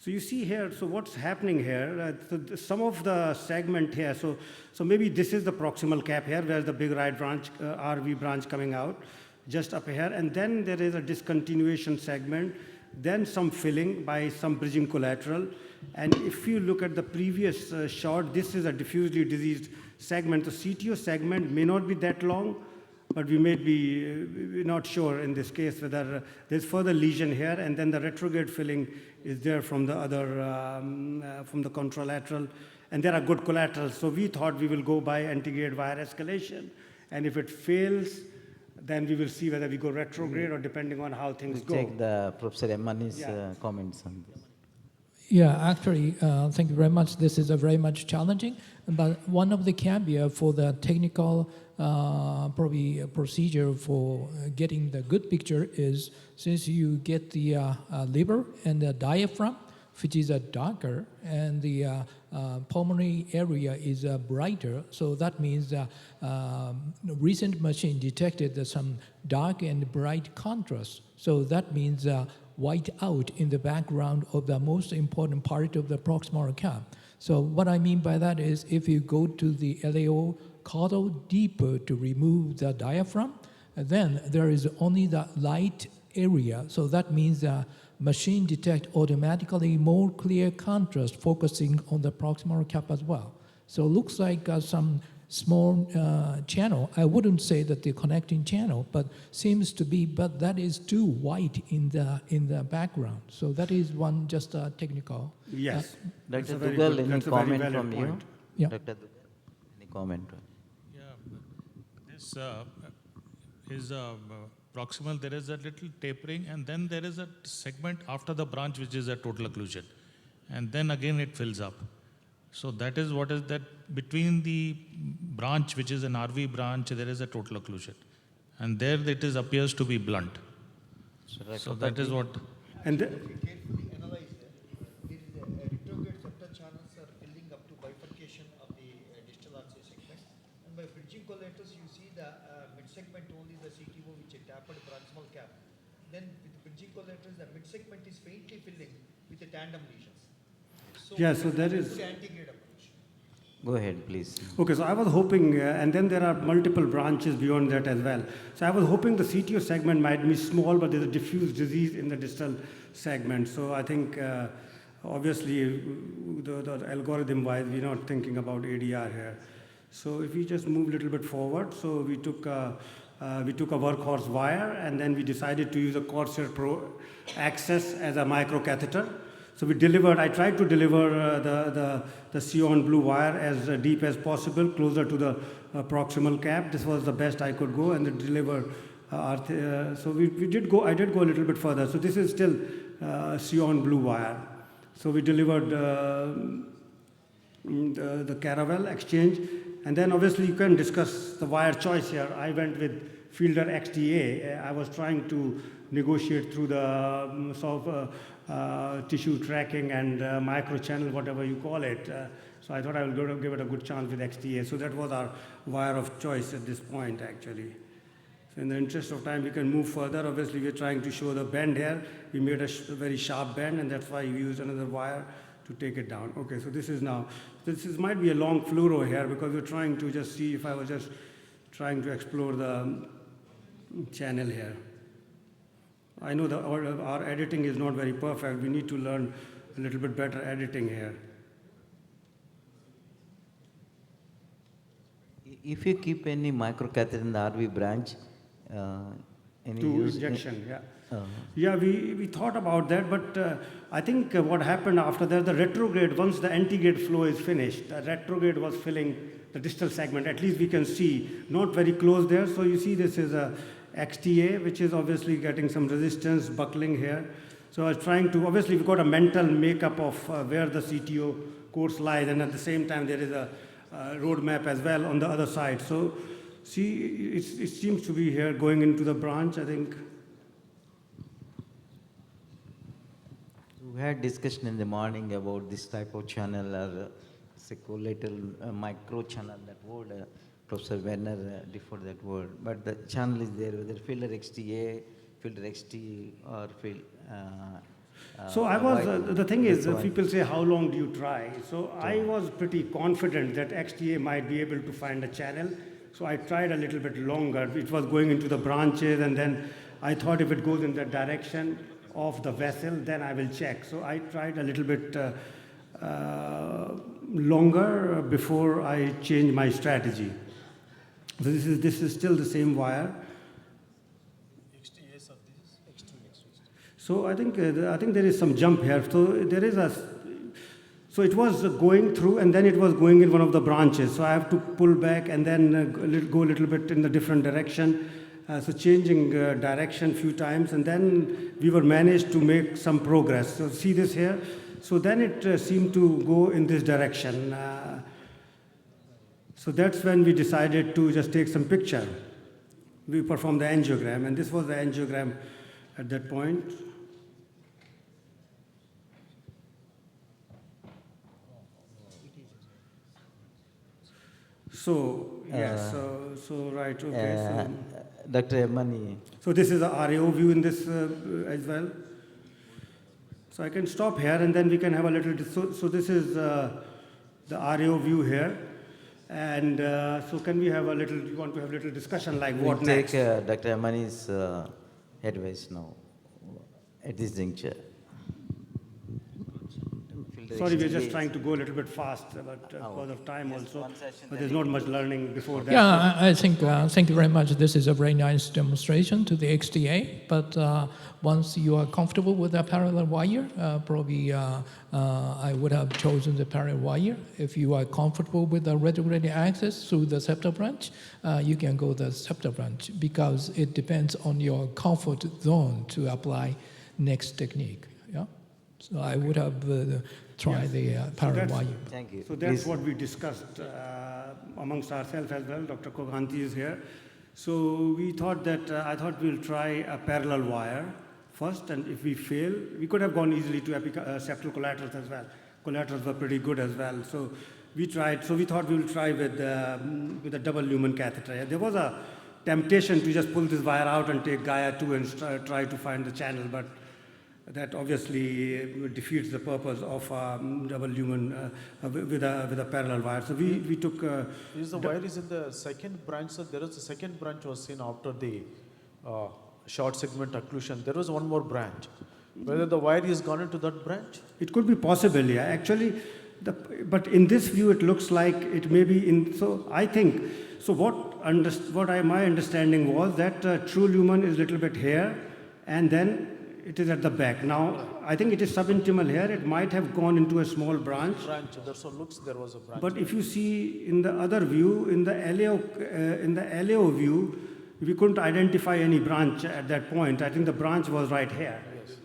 So you see here, so what's happening here, some of the segment here, so maybe this is the proximal cap here, where's the big right branch, RV branch coming out, just up here, and then there is a discontinuation segment, then some filling by some bridging collateral, and if you look at the previous shot, this is a diffusely diseased segment. The CTO segment may not be that long, but we may be not sure in this case whether there's further lesion here, and then the retrograde filling is there from the other, from the contralateral, and there are good collaterals. So we thought we will go by antegrade wire escalation, and if it fails, then we will see whether we go retrograde or depending on how things go. Take the Professor Emmani's comments on this. Yeah, actually, thank you very much. This is a very much challenging, but one of the caveat for the technical probably procedure for getting the good picture is, since you get the liver and the diaphragm, which is darker, and the pulmonary area is brighter, so that means recent machine detected some dark and bright contrast. So that means white out in the background of the most important part of the proximal cap. So what I mean by that is, if you go to the LAO caudal deeper to remove the diaphragm, then there is only the light area. So that means the machine detect automatically more clear contrast focusing on the proximal cap as well. So it looks like some small channel. I wouldn't say that the connecting channel, but seems to be, but that is too white in the background. So that is one just technical. Yes. Dr. Dugal, any comment from you? Yeah. Dr. Dugal, any comment? This is proximal, there is a little tapering, and then there is a segment after the branch which is a total occlusion, and then again it fills up. So that is what is that between the branch, which is an RV branch, there is a total occlusion, and there it is appears to be blunt. So that is what. And carefully analyze that. There is a retrograde septal channels are filling up to bifurcation of the distal RCA segment, and by bridging collaterals you see the mid segment only the CTO which is tapered proximal cap. Then with bridging collaterals the mid segment is faintly filling with the tandem lesions. So so there is. Go ahead, please. Okay, so I was hoping, and then there are multiple branches beyond that as well. So I was hoping the CTO segment might be small, but there's a diffuse disease in the distal segment. So I think, obviously, the algorithm-wise, we're not thinking about ADR here. So if we just move a little bit forward, so we took a workhorse wire, and then we decided to use a Corsair Pro Access as a microcatheter. So we delivered, I tried to deliver the Sion blue wire as deep as possible, closer to the proximal cap. This was the best I could go, and it delivered. So I did go a little bit further. So this is still Sion blue wire. So we delivered the Caravelle exchange. And then obviously you can discuss the wire choice here. I went with Fielder XTA. I was trying to negotiate through the tissue tracking and microchannel, whatever you call it. So I thought I will give it a good chance with XTA. So that was our wire of choice at this point, actually. in the interest of time, we can move further. Obviously, we're trying to show the bend here. We made a very sharp bend, and that's why we used another wire to take it down. Okay, so this is now, might be a long fluoro here because we're trying to just see if I was just trying to explore the channel here. I know that our editing is not very perfect. We need to learn a little bit better editing here. If you keep any microcatheter in the RV branch, any to use injection, yeah. We thought about that, but I think what happened after that, the retrograde, once the antegrade flow is finished, the retrograde was filling the distal segment. At least we can see, not very close there. So you see this is a XTA, which is obviously getting some resistance, buckling here. So I was trying to, obviously we've got a mental makeup of where the CTO course lies, and at the same time there is a roadmap as well on the other side. So see, it seems to be here going into the branch, I think. We had discussion in the morning about this type of channel or collateral micro channel, that word. Professor Werner deferred that word, but the channel is there, whether filter XTA, filter XT, or so I was, the thing is, people say, how long do you try? So I was pretty confident that XTA might be able to find a channel. So I tried a little bit longer. It was going into the branches, and then I thought if it goes in the direction of the vessel, then I will check. So I tried a little bit longer before I changed my strategy. So this is still the same wire. So I think there is some jump here. So there is so it was going through, and then it was going in one of the branches. So I have to pull back and then go a little bit in the different direction. So changing direction a few times, and then we were managed to make some progress. So see this here. So then it seemed to go in this direction. So that's when we decided to just take some picture. We performed the angiogram, and this was the angiogram at that point. So, yes, so right, okay. Dr. Emani. So this is a RAO view in this as well. So I can stop here, and then we can have a little, so this is the RAO view here. And so can we have a little, you want to have a little discussion like what we'll next? Take Dr. Emani's advice now at this juncture. Sorry, we're just trying to go a little bit fast, but because of time also. But there's not much learning before that. Yeah, I think, thank you very much. This is a very nice demonstration to the XTA. But once you are comfortable with a parallel wire, probably I would have chosen the parallel wire. If you are comfortable with the retrograde access through the septal branch, you can go the septal branch because it depends on your comfort zone to apply next technique. Yeah. So I would have try the parallel wire. Thank you. So that's what we discussed amongst ourselves as well. Dr. Koganti is here. So we thought that, I thought we'll try a parallel wire first, and if we fail, we could have gone easily to septal collaterals as well. Collaterals were pretty good as well. So we tried, so we thought we'll try with a double lumen catheter. There was a temptation to just pull this wire out and take Gaia 2 and try to find the channel, but that obviously defeats the purpose of double lumen with a parallel wire. So we took. The wire is in the second branch. So there is a second branch was seen after the short segment occlusion. There was one more branch. Whether the wire is gone into that branch? It could be possible, yeah. Actually, but in this view, it looks like it may be in. So I think. So my understanding was that true lumen is a little bit here, and then it is at the back. Now, I think it is subintimal here. It might have gone into a small branch. So looks there was a branch. But if you see in the other view, in the LAO view, we couldn't identify any branch at that point. I think the branch was right here. Yes.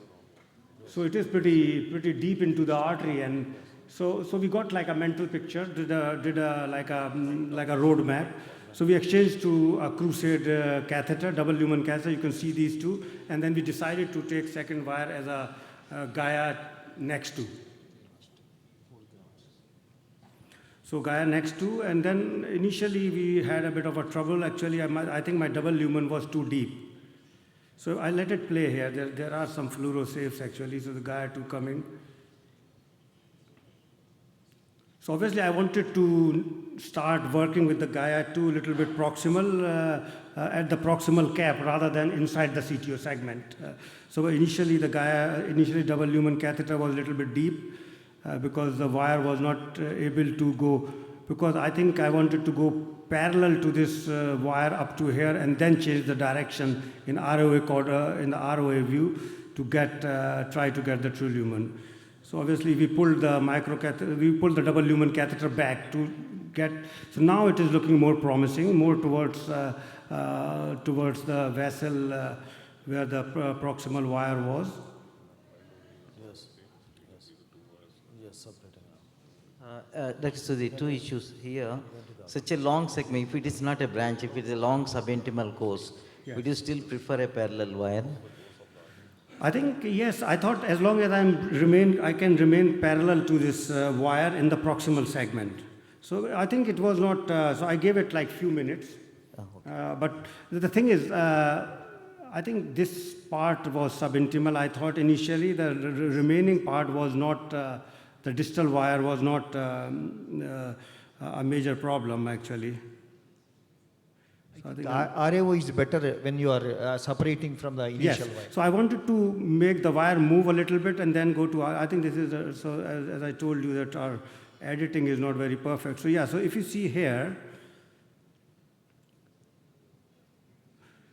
So it is pretty deep into the artery, and so we got like a mental picture, did a like a road map. So we exchanged to a Crusade catheter, double lumen catheter. You can see these two. And then we decided to take second wire as a Gaia next to. So Gaia next to, and then initially we had a bit of a trouble. Actually, I think my double lumen was too deep. So I let it play here. There are some fluoro safes actually, so the Gaia 2 coming. So obviously I wanted to start working with the Gaia 2 a little bit proximal, at the proximal cap rather than inside the CTO segment. So initially the Gaia, double lumen catheter was a little bit deep because the wire was not able to go, because I think I wanted to go parallel to this wire up to here and then change the direction in ROA in the ROA view to try to get the true lumen. So obviously we pulled the double lumen catheter back to get, so now it is looking more promising, more towards the vessel where the proximal wire was. So the two issues here, such a long segment, if it is not a branch, if it is a long subintimal course, Yes. would you still prefer a parallel wire? I think, yes, I thought as long as I can remain parallel to this wire in the proximal segment. So I think it was not, so I gave it like few minutes. But the thing is, I think this part was subintimal. I thought initially the remaining part was not, the distal wire was not a major problem actually. So I think RAO is better when you are separating from the initial wire. So I wanted to make the wire move a little bit and then go to, I think this is, so as I told you that our editing is not very perfect. So yeah, so if you see here,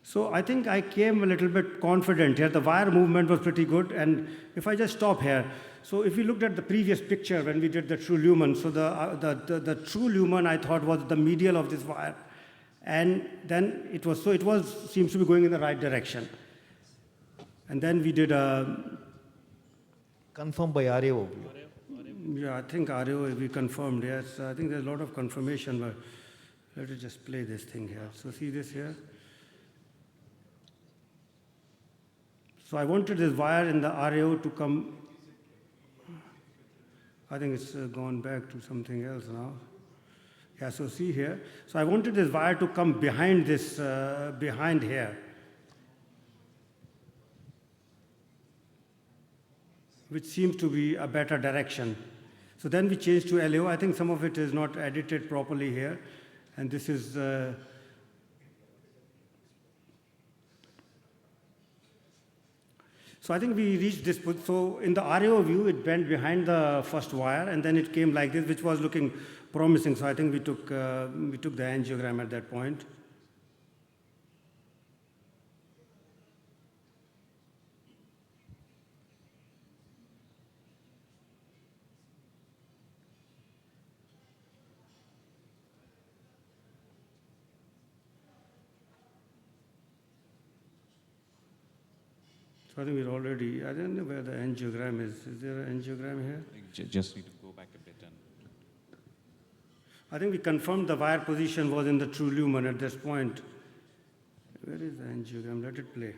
so I think I came a little bit confident here. The wire movement was pretty good. And if I just stop here, so if you looked at the previous picture when we did the true lumen, so the true lumen I thought was the medial of this wire. And then it seems to be going in the right direction. And then we did a... Confirmed by RAO. Yeah, I think RAO we confirmed, yes. I think there's a lot of confirmation, but let us just play this thing here. So see this here? So I wanted this wire in the RAO to come, I think it's gone back to something else now. Yeah, so see here. So I wanted this wire to come behind this, behind here. Which seems to be a better direction. So then we changed to LAO. I think some of it is not edited properly here. And this is, so I think we reached this, so in the RAO view, it went behind the first wire and then it came like this, which was looking promising. So I think we took the angiogram at that point. So I think we're already, I don't know where the angiogram is. Is there an angiogram here? Just need to go back a bit. I think we confirmed the wire position was in the true lumen at this point. Where is the angiogram? Let it play.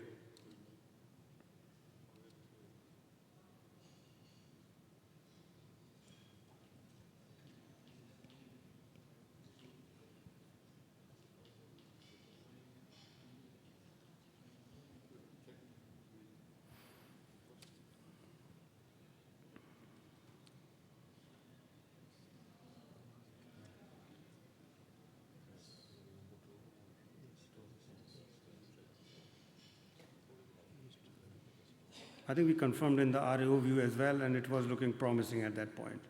I think we confirmed in the RAO view as well, and it was looking promising at that point.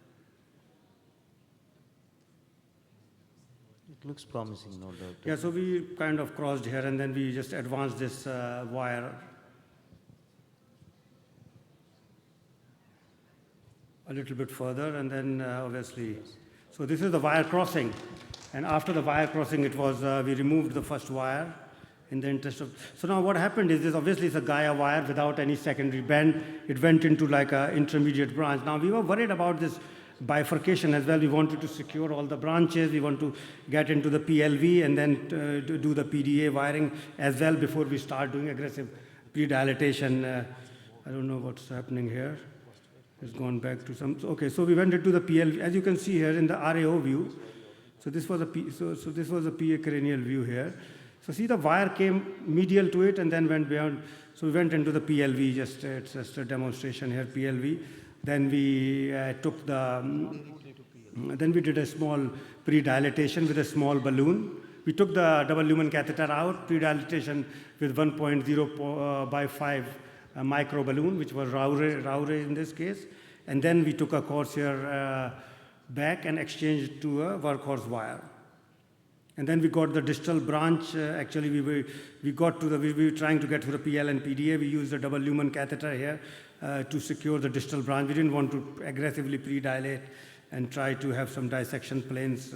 It looks promising, no doubt. Yeah, so we kind of crossed here, and then we just advanced this wire a little bit further, and then obviously, so this is the wire crossing. And after the wire crossing, it was, we removed the first wire in the interest of, so now what happened is this, obviously it's a Gaia wire without any secondary bend. It went into like an intermediate branch. Now we were worried about this bifurcation as well. We wanted to secure all the branches. We want to get into the PLV and then do the PDA wiring as well before we start doing aggressive pre-dilatation. I don't know what's happening here. It's gone back to some. Okay, so we went into the PL. As you can see here in the RAO view. So this was a this was a PA cranial view here. So see the wire came medial to it and then went beyond. So we went into the PLV. It's just a demonstration here. PLV. Then we took the. Then we did a small pre-dilatation with a small balloon. We took the double lumen catheter out, pre-dilatation with 1.0 by 5 micro balloon, which was Raure in this case. And then we took a Corsair back and exchanged to a workhorse wire. And then we got the distal branch. Actually, we were trying to get to the PL and PDA. We used a double lumen catheter here to secure the distal branch. We didn't want to aggressively pre-dilate and try to have some dissection planes.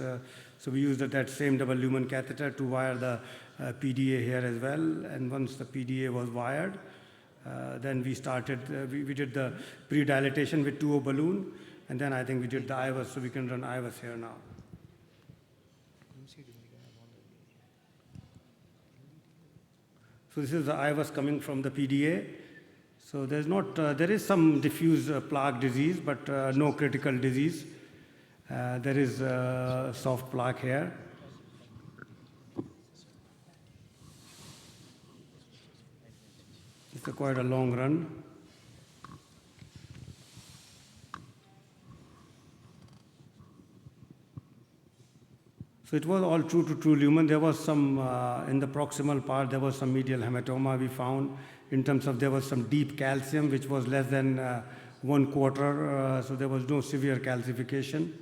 So we used that same double lumen catheter to wire the PDA here as well. And once the PDA was wired, then we started, we did the pre-dilatation with 2O balloon. And then I think we did the IVUS, so we can run IVUS here now. So this is the IVUS coming from the PDA. So there's not, there is some diffuse plaque disease, but no critical disease. There is soft plaque here. It's quite a long run. So it was all true to true lumen. There was some, in the proximal part, there was some medial hematoma we found in terms of there was some deep calcium, which was less than 1/4. So there was no severe calcification.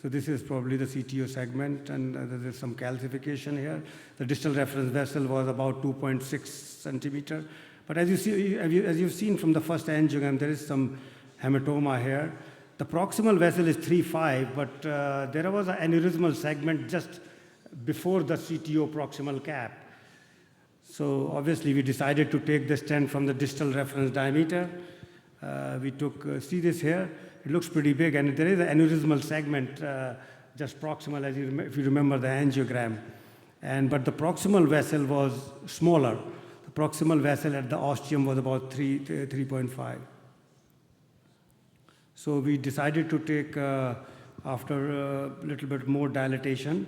So this is probably the CTO segment, and there's some calcification here. The distal reference vessel was about 2.6 centimeter. But as you see, as you've seen from the first angiogram, there is some hematoma here. The proximal vessel is 3.5, but there was an aneurysmal segment just before the CTO proximal cap. So obviously we decided to take the stent from the distal reference diameter. We took, see this here? It looks pretty big, and there is an aneurysmal segment just proximal, as if you remember the angiogram. But the proximal vessel was smaller. The proximal vessel at the ostium was about 3.5. So we decided to take, after a little bit more dilatation.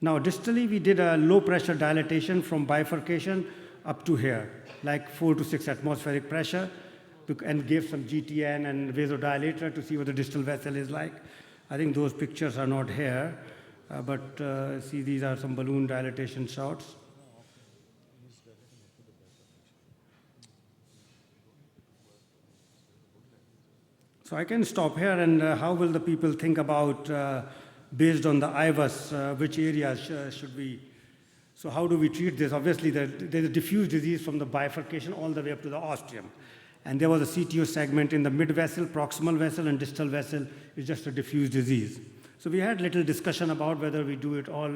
Now distally, we did a low pressure dilatation from bifurcation up to here, like 4 to 6 atmospheric pressure, and gave some GTN and vasodilator to see what the distal vessel is like. I think those pictures are not here, but see, these are some balloon dilatation shots. So I can stop here, and how will the people think about, based on the IVUS, which areas should we, so how do we treat this? Obviously, there's a diffuse disease from the bifurcation all the way up to the ostium. And there was a CTO segment in the mid vessel, proximal vessel, and distal vessel is just a diffuse disease. So we had little discussion about whether we do it all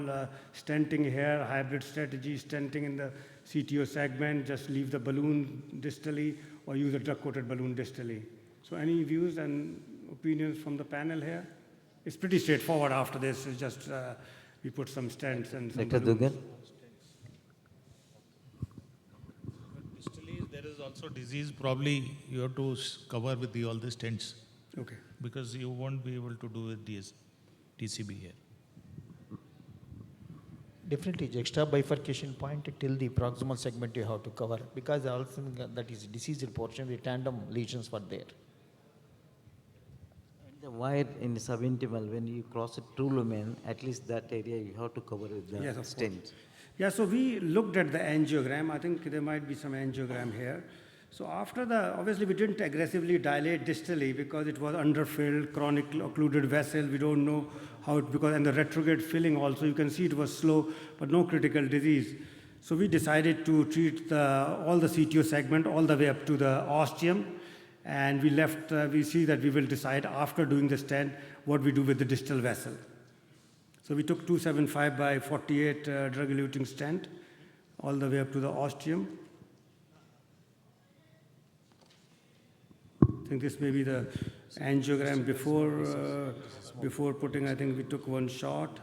stenting here, hybrid strategy, stenting in the CTO segment, just leave the balloon distally, or use a drug-coated balloon distally. So any views and opinions from the panel here? It's pretty straightforward after this. It's just we put some stents and some Dr. Dugal? Distally, there is also disease. Probably you have to cover with all the stents. Okay. Because you won't be able to do with TCB here. Definitely, extra bifurcation point till the proximal segment you have to cover, because also that is diseased portion, the tandem lesions were there. The wire in the subintimal, when you cross a true lumen, at least that area you have to cover with the stent. Yeah, so we looked at the angiogram. I think there might be some angiogram here. So after obviously we didn't aggressively dilate distally because it was underfilled, chronic occluded vessel. We don't know how it, and the retrograde filling also, you can see it was slow, but no critical disease. So we decided to treat all the CTO segment all the way up to the ostium. And we left, we see that we will decide after doing the stent what we do with the distal vessel. So we took 275 by 48 drug-eluting stent all the way up to the ostium. I think this may be the angiogram before putting, I think we took one shot.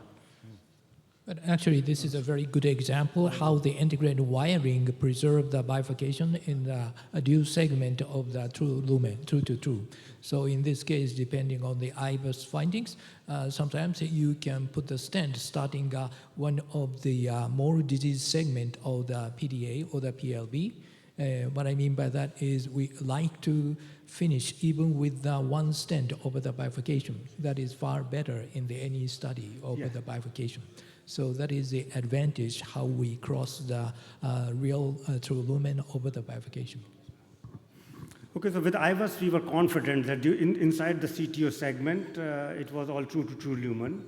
But actually, this is a very good example how the integrated wiring preserve the bifurcation in the dual segment of the true lumen, true to true. So in this case, depending on the IVUS findings, sometimes you can put the stent starting one of the more disease segment of the PDA or the PLB. What I mean by that is we like to finish even with one stent over the bifurcation. That is far better in any study over the bifurcation. So that is the advantage how we cross the real true lumen over the bifurcation. Okay, so with IVUS, we were confident that inside the CTO segment, it was all true to true lumen.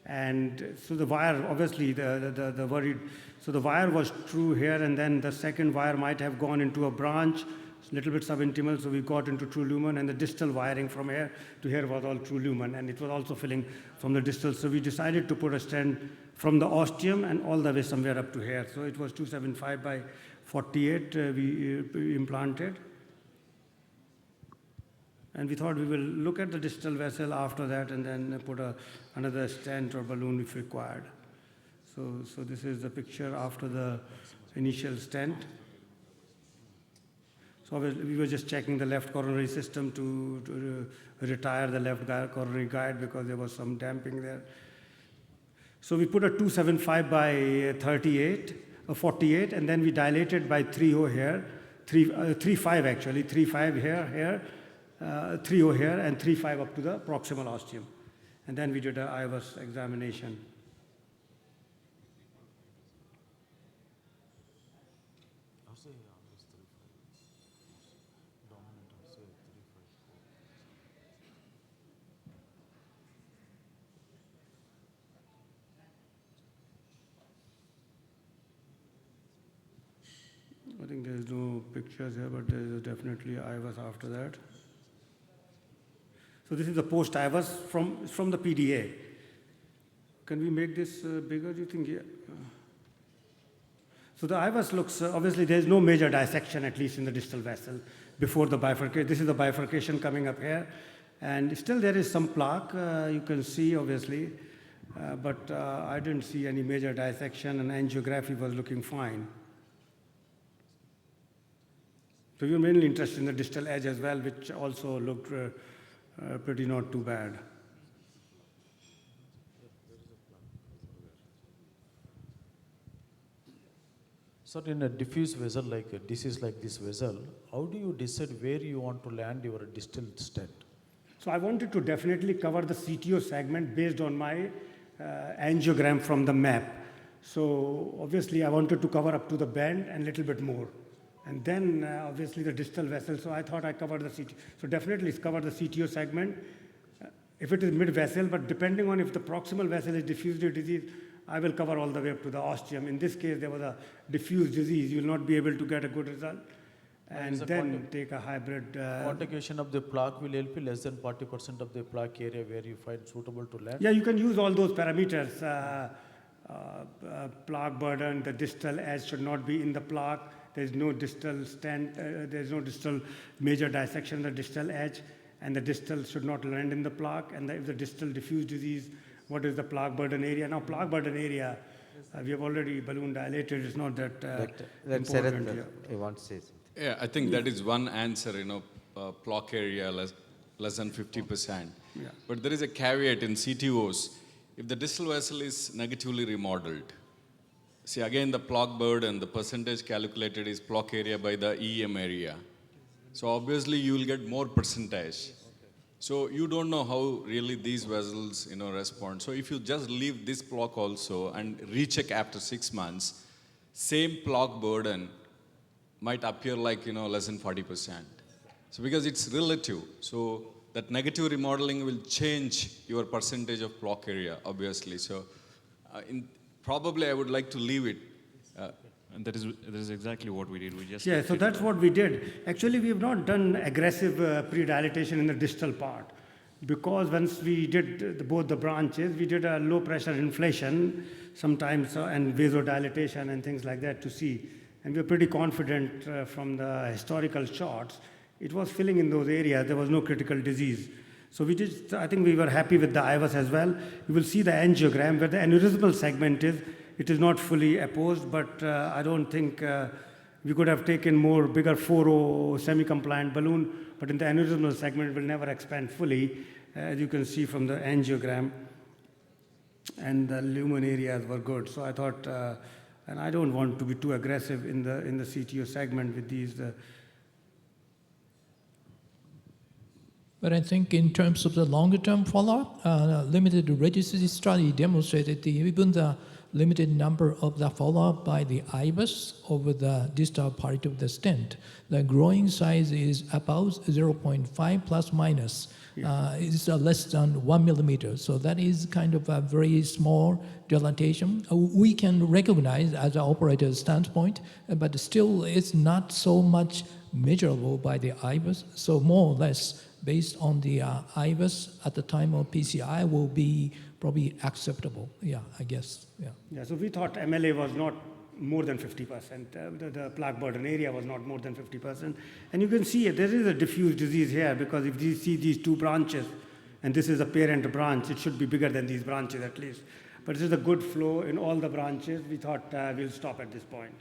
And so the wire, obviously, the worried, so the wire was true here, and then the second wire might have gone into a branch, a little bit subintimal, so we got into true lumen, and the distal wiring from here to here was all true lumen, and it was also filling from the distal. So we decided to put a stent from the ostium and all the way somewhere up to here. So it was 275 by 48 we implanted. And we thought we will look at the distal vessel after that and then put another stent or balloon if required. So this is the picture after the initial stent. So we were just checking the left coronary system to retire the left coronary guide because there was some damping there. So we put a 275 by 48, and then we dilated by 3.0 here, 3.5 actually, 3.5 here, 3.0 here, and 3.5 up to the proximal ostium. And then we did an IVUS examination. I think there's no pictures here, but there is definitely IVUS after that. So this is the post-IVUS from the PDA. Can we make this bigger, do you think? Yeah. So the IVUS looks, obviously there's no major dissection, at least in the distal vessel, before the bifurcation. This is the bifurcation coming up here. And still there is some plaque, you can see, obviously. But I didn't see any major dissection, and angiography was looking fine. So we were mainly interested in the distal edge as well, which also looked pretty not too bad. So in a diffuse vessel, like a disease like this vessel, how do you decide where you want to land your distal stent? So I wanted to definitely cover the CTO segment based on my angiogram from the map. So obviously I wanted to cover up to the bend and a little bit more. And then obviously the distal vessel, so I thought I covered the CTO. So definitely it's covered the CTO segment. If it is mid-vessel, but depending on if the proximal vessel is diffuse disease, I will cover all the way up to the ostium. In this case, there was a diffuse disease. You will not be able to get a good result. And then take a hybrid. Quantification of the plaque will help you less than 40% of the plaque area where you find suitable to land? Yeah, you can use all those parameters. Plaque burden, the distal edge should not be in the plaque. There's no distal stent, there's no distal major dissection in the distal edge, and the distal should not land in the plaque. And if the distal diffuse disease, what is the plaque burden area? Now, plaque burden area, we have already balloon dilated. It's not that important. I want to say something. Yeah, I think that is one answer, plaque area less than 50%. Yeah. But there is a caveat in CTOs. If the distal vessel is negatively remodeled, see again the plaque burden, the percentage calculated is plaque area by the EM area. So obviously you will get more percentage. So you don't know how really these vessels respond. So if you just leave this plaque also and recheck after 6 months, same plaque burden might appear like less than 40%. So because it's relative. So that negative remodeling will change your percentage of plaque area, obviously. So probably I would like to leave it. And that is exactly what we did. We just so that's what we did. Actually, we have not done aggressive pre-dilatation in the distal part, because once we did both the branches, we did a low pressure inflation sometimes and vasodilatation and things like that to see. And we were pretty confident from the historical shots. It was filling in those areas. There was no critical disease. So we did, I think we were happy with the IVUS as well. You will see the angiogram where the aneurysmal segment is. It is not fully opposed, but I don't think we could have taken more bigger 4O semi-compliant balloon, but in the aneurysmal segment it will never expand fully, as you can see from the angiogram. And the lumen areas were good. So I thought, and I don't want to be too aggressive in the CTO segment with these. But I think in terms of the longer-term follow-up, limited registry study demonstrated even the limited number of the follow-up by the IVUS over the distal part of the stent. The growing size is about 0.5 plus minus. It's less than 1 millimeter. So that is kind of a very small dilatation. We can recognize as an operator's standpoint, but still it's not so much measurable by the IVUS. So more or less, based on the IVUS at the time of PCI will be probably acceptable. Yeah, I guess. Yeah. Yeah. So we thought MLA was not more than 50%. The plaque burden area was not more than 50%. And you can see there is a diffuse disease here because if you see these two branches, and this is a parent branch, it should be bigger than these branches at least. But this is a good flow in all the branches. We thought we'll stop at this point.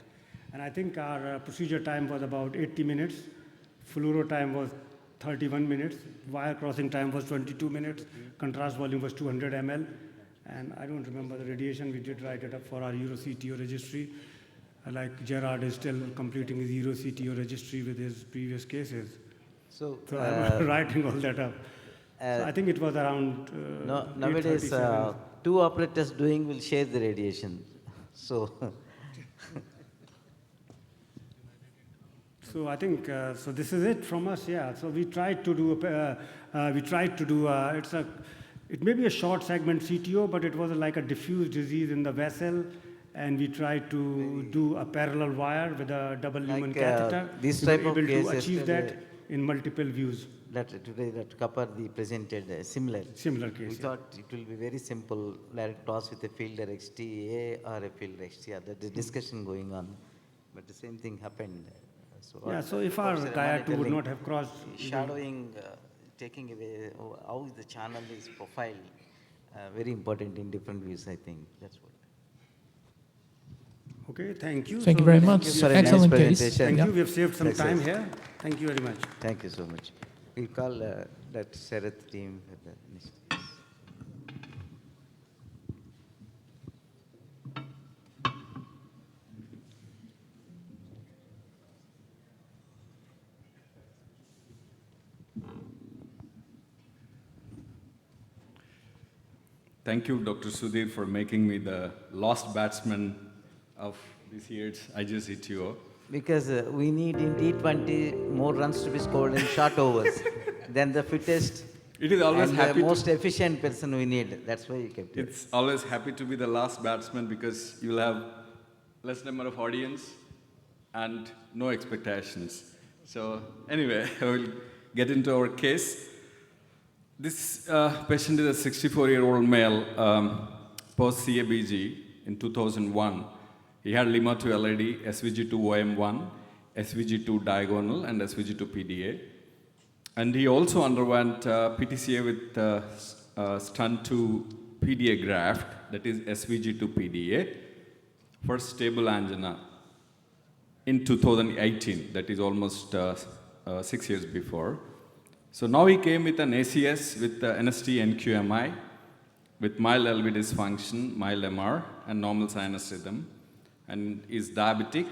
And I think our procedure time was about 80 minutes. Fluoro time was 31 minutes. Wire crossing time was 22 minutes. Contrast volume was 200 ml. And I don't remember the radiation. We did write it up for our EuroCTO registry. Like Gerard is still completing his EuroCTO registry with his previous cases. So I'm writing all that up. So I think it was around nowadays, two operators doing will share the radiation. So So I think so. This is it from us. Yeah. So we tried to do it may be a short segment CTO, but it was like a diffuse disease in the vessel, and we tried to do a parallel wire with a double lumen catheter. This we type were of able case to achieve that in multiple views. That today that Kapardi presented similar case. We thought it will be very simple, like toss with a fielder XTA or a fielder XTA. That the discussion going on, but the same thing happened. So yeah, so if our Gaia-2 would not have crossed... Shadowing, taking away how the channel is profiled, very important in different views, I think. That's what. Okay, thank you. Thank you very much. Excellent case. Thank you. We have saved some time here. Thank you very much. Thank you so much. We'll call that Sharath team for the next. Thank you, Dr. Sudhir, for making me the last batsman of this year's ijcto. Because we need in T20 more runs to be scored in short overs than the fittest It is always and happy the most efficient person we need. That's why you kept it. It's always happy to be the last batsman because you will have less number of audience and no expectations. So anyway, I will get into our case. This patient is a 64-year-old male, post-CABG in 2001. He had LIMA2 LAD, SVG2 OM1, SVG2 diagonal, and SVG2 PDA. And he also underwent PTCA with stunt to PDA graft, that is SVG2 PDA, for stable angina in 2018, that is almost 6 years before. So now he came with an ACS with NST NQMI, with mild LV dysfunction, mild MR, and normal sinus rhythm, and is diabetic.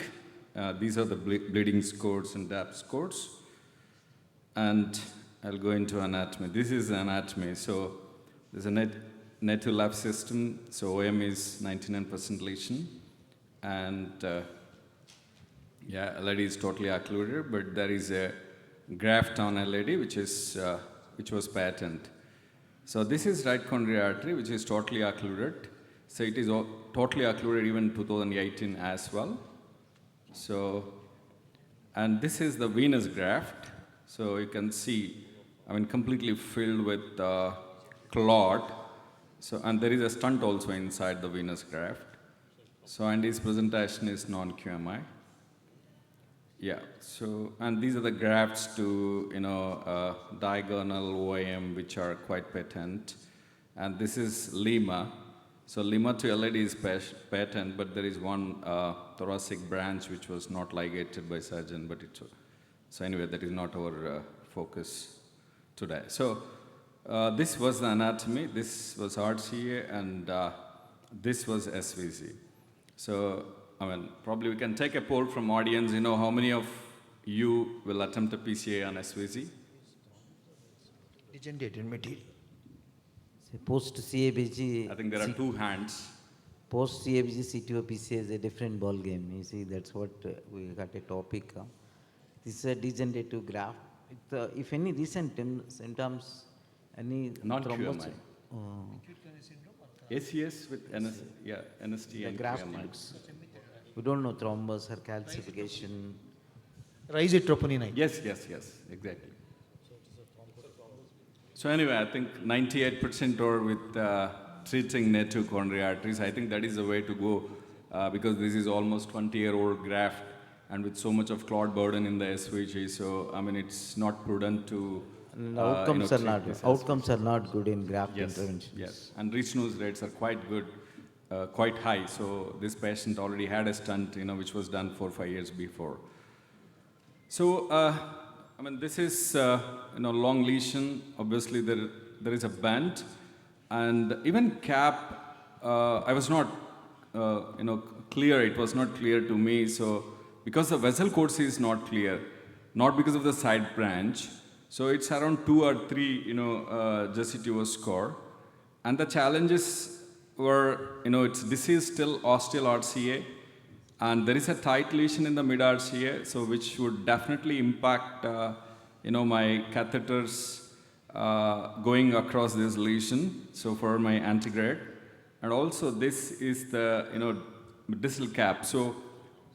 These are the bleeding scores and DAP scores. And I'll go into anatomy. This is anatomy. So there's a native lab system. So OM is 99% lesion. And yeah, LAD is totally occluded, but there is a graft on LAD, which was patent. So this is right coronary artery, which is totally occluded. So it is totally occluded even in 2018 as well. So, and this is the venous graft. So you can see, I mean, completely filled with clot. So, and there is a stunt also inside the venous graft. So, and his presentation is non-QMI. Yeah, so, and these are the grafts to, diagonal OIM, which are quite patent. And this is Lima. So Lima to LED is patent, but there is one thoracic branch which was not ligated by surgeon, but so anyway, that is not our focus today. So this was the anatomy, this was RCA, and this was SVC. So, probably we can take a poll from audience, how many of you will attempt a PCA on SVC? Degenerated material. Post-CABG... I think there are 2 hands. Post-CABG CTO PCA is a different ball game. You see, that's what we got a topic. This is a degenerative graft. If any recent symptoms, any non-QMI. ACS with NST the and graft QMI. looks. We don't know thrombus or calcification. Rise troponin. Yes, exactly. So anyway, I think 98% or with treating native coronary arteries, I think that is the way to go because this is almost 20-year-old graft and with so much of clot burden in the SVG. So, it's not prudent to outcomes are not good in graft intervention. Yes, and restenosis rates are quite good, quite high. So this patient already had a stent, which was done 4 or 5 years before. So, this is, long lesion. Obviously, there is a bend. And even cap, I was not, clear. It was not clear to me. So, because the vessel course is not clear, not because of the side branch. So, it's around 2 or 3, JCTO score. And the challenges were, it's disease still osteal RCA. And there is a tight lesion in the mid-RCA, so which would definitely impact, my catheters going across this lesion, so for my antegrade. And also this is the, distal cap. So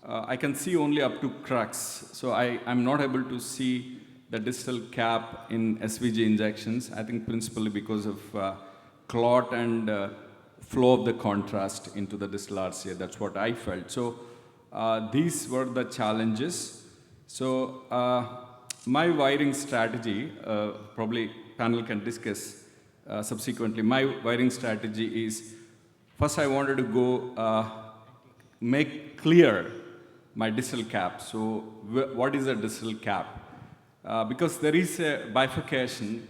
I can see only up to crux. So I'm not able to see the distal cap in SVG injections, I think principally because of clot and flow of the contrast into the distal RCA. That's what I felt. So these were the challenges. So my wiring strategy, probably panel can discuss subsequently. My wiring strategy is, first I wanted to go make clear my distal cap. So what is a distal cap? Because there is a bifurcation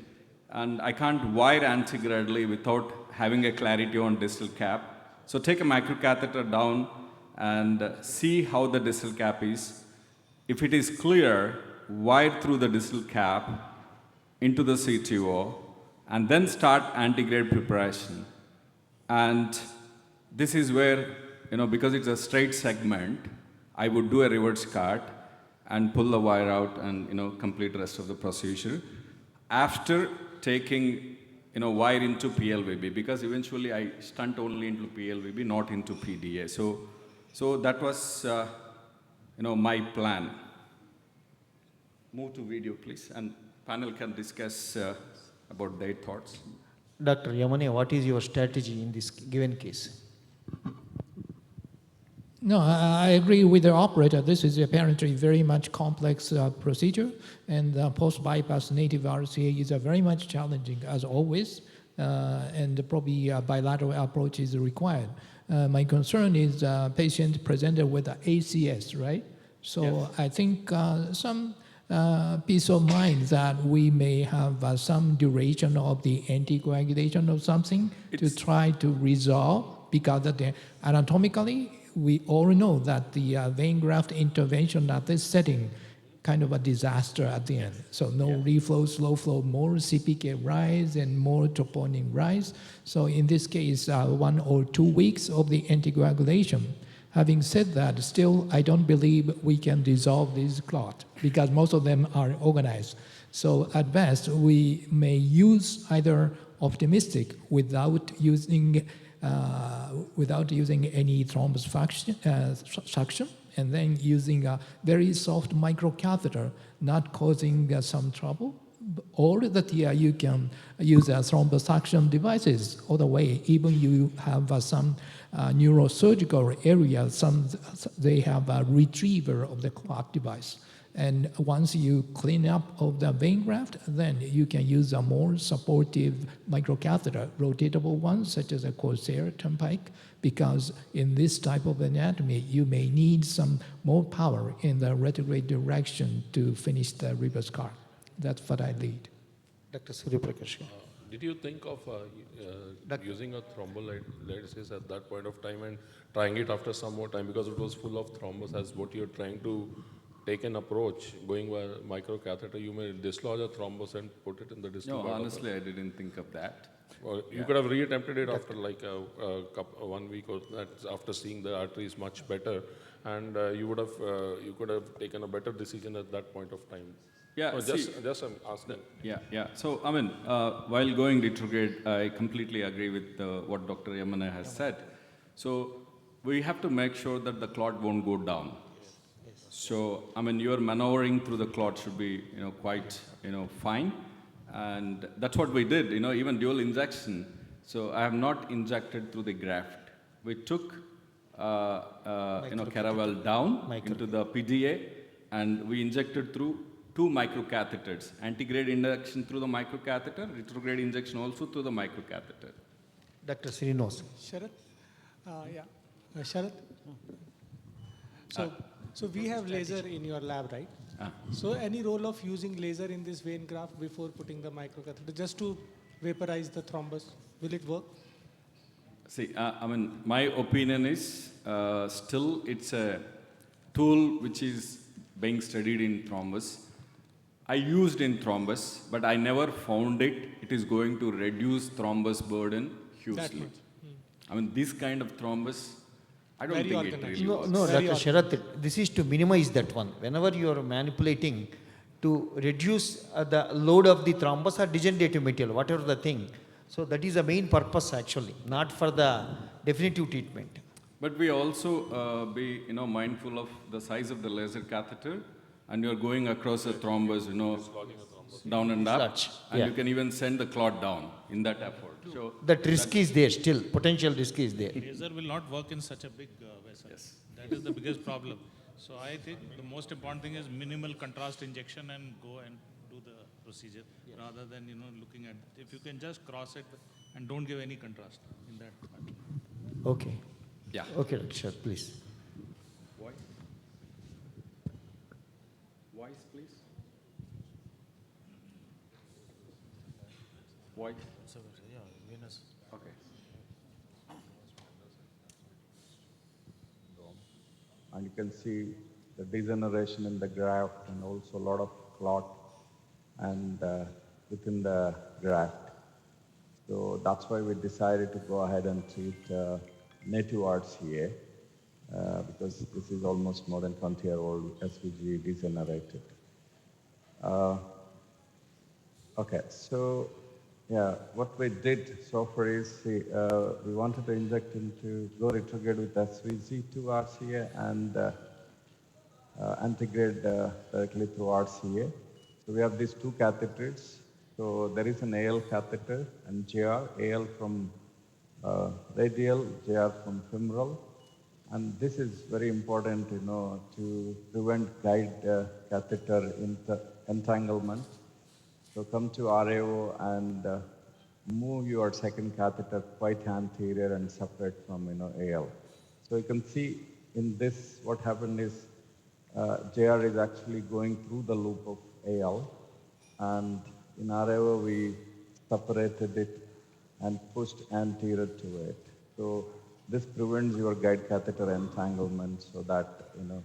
and I can't wire antegradally without having a clarity on distal cap. So take a microcatheter down and see how the distal cap is. If it is clear, wire through the distal cap into the CTO and then start antegrade preparation. And this is where, because it's a straight segment, I would do a reverse cut and pull the wire out and, complete the rest of the procedure. After taking, wire into PLVB, because eventually I stunt only into PLVB, not into PDA. So that was, my plan. Move to video, please, and panel can discuss about their thoughts. Dr. Yamane, what is your strategy in this given case? No, I agree with the operator. This is apparently very much complex procedure, and post-bypass native RCA is very much challenging as always, and probably a bilateral approach is required. My concern is patient presented with ACS, right? So yes. I think some peace of mind that we may have some duration of the anticoagulation or something to try to resolve, because of the anatomically, we all know that the vein graft intervention at this setting kind of a disaster at the end. So no reflow, slow flow, more CPK rise and more troponin rise. So in this case, 1 or 2 weeks of the anticoagulation. Having said that, still I don't believe we can dissolve this clot because most of them are organized. So at best, we may use either optimistic without using any thrombus suction, and then using a very soft microcatheter, not causing some trouble, or that you can use thrombosuction devices all the way. Even you have some neurosurgical areas, they have a retriever of the clot device. And once you clean up of the vein graft, then you can use a more supportive microcatheter, rotatable ones such as a Corsair Turnpike, because in this type of anatomy, you may need some more power in the retrograde direction to finish the reverse scar. That's what I lead. Dr. Surya Prakash. Did you think of using a thrombolysis at that point of time and trying it after some more time, because it was full of thrombus? As what you're trying to take an approach, going by microcatheter, you may dislodge a thrombus and put it in the distal. No, honestly, I didn't think of that. Well, you could have re-attempted it after like 1 week or that, after seeing the arteries much better, and you could have taken a better decision at that point of time. Yeah, no, just I'm asking. Yeah. So, I mean, while going retrograde, I completely agree with what Dr. Yamana has said. So, we have to make sure that the clot won't go down. So, I mean, your maneuvering through the clot should be, quite, fine. And that's what we did, even dual injection. So, I have not injected through the graft. We took, Caravel down into the PGA, and we injected through 2 microcatheters. Antegrade injection through the microcatheter, retrograde injection also through the microcatheter. Dr. Srinivas. Sharath? Sharath? So we have laser in your lab, right? So any role of using laser in this vein graft before putting the microcatheter, just to vaporize the thrombus? Will it work? See, I mean, my opinion is still it's a tool which is being studied in thrombus. I used in thrombus, but I never found it is going to reduce thrombus burden hugely. I mean, this kind of thrombus, I don't think it really works. No, Dr. Sharath, this is to minimize that one. Whenever you are manipulating to reduce the load of the thrombus or degenerative material, whatever the thing. So that is the main purpose actually, not for the definitive treatment. But we also be mindful of the size of the laser catheter, and you're going across a thrombus, down and up, and you can even send the clot down in that effort. So that risk is there still, potential risk is there. Laser will not work in such a big vessel. Yes. That is the biggest problem. So I think the most important thing is minimal contrast injection and go and do the procedure rather than looking at. If you can just cross it and don't give any contrast in that matter. Okay. Yeah. Okay, Dr. Sharath, please. Voice, please. Voice. Okay. And you can see the degeneration in the graft and also a lot of clot and within the graft. So that's why we decided to go ahead and treat native RCA because this is almost more than 20-year-old SVG degenerated. Okay, so yeah, what we did so far is we wanted to inject go retrograde with SVG to RCA and antegrade directly through RCA. So we have these 2 catheters. So there is an AL catheter and JR, AL from radial, JR from femoral. And this is very important, to prevent guide catheter entanglement. So come to RAO and move your second catheter quite anterior and separate from AL. So you can see in this what happened is JR is actually going through the loop of AL, and in RAO we separated it and pushed anterior to it. So this prevents your guide catheter entanglement so that you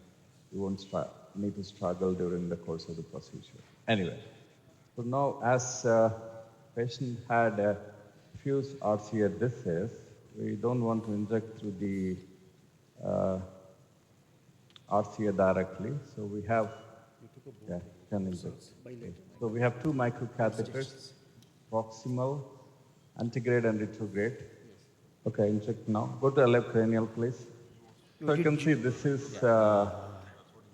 won't need to struggle during the course of the procedure. Anyway. So now, as patient had a fuse RCA disease, we don't want to inject through the RCA directly. So we have, So we have 2 microcatheters, proximal, antegrade and retrograde. Okay, inject now. Go to left cranial, please. So you can see this is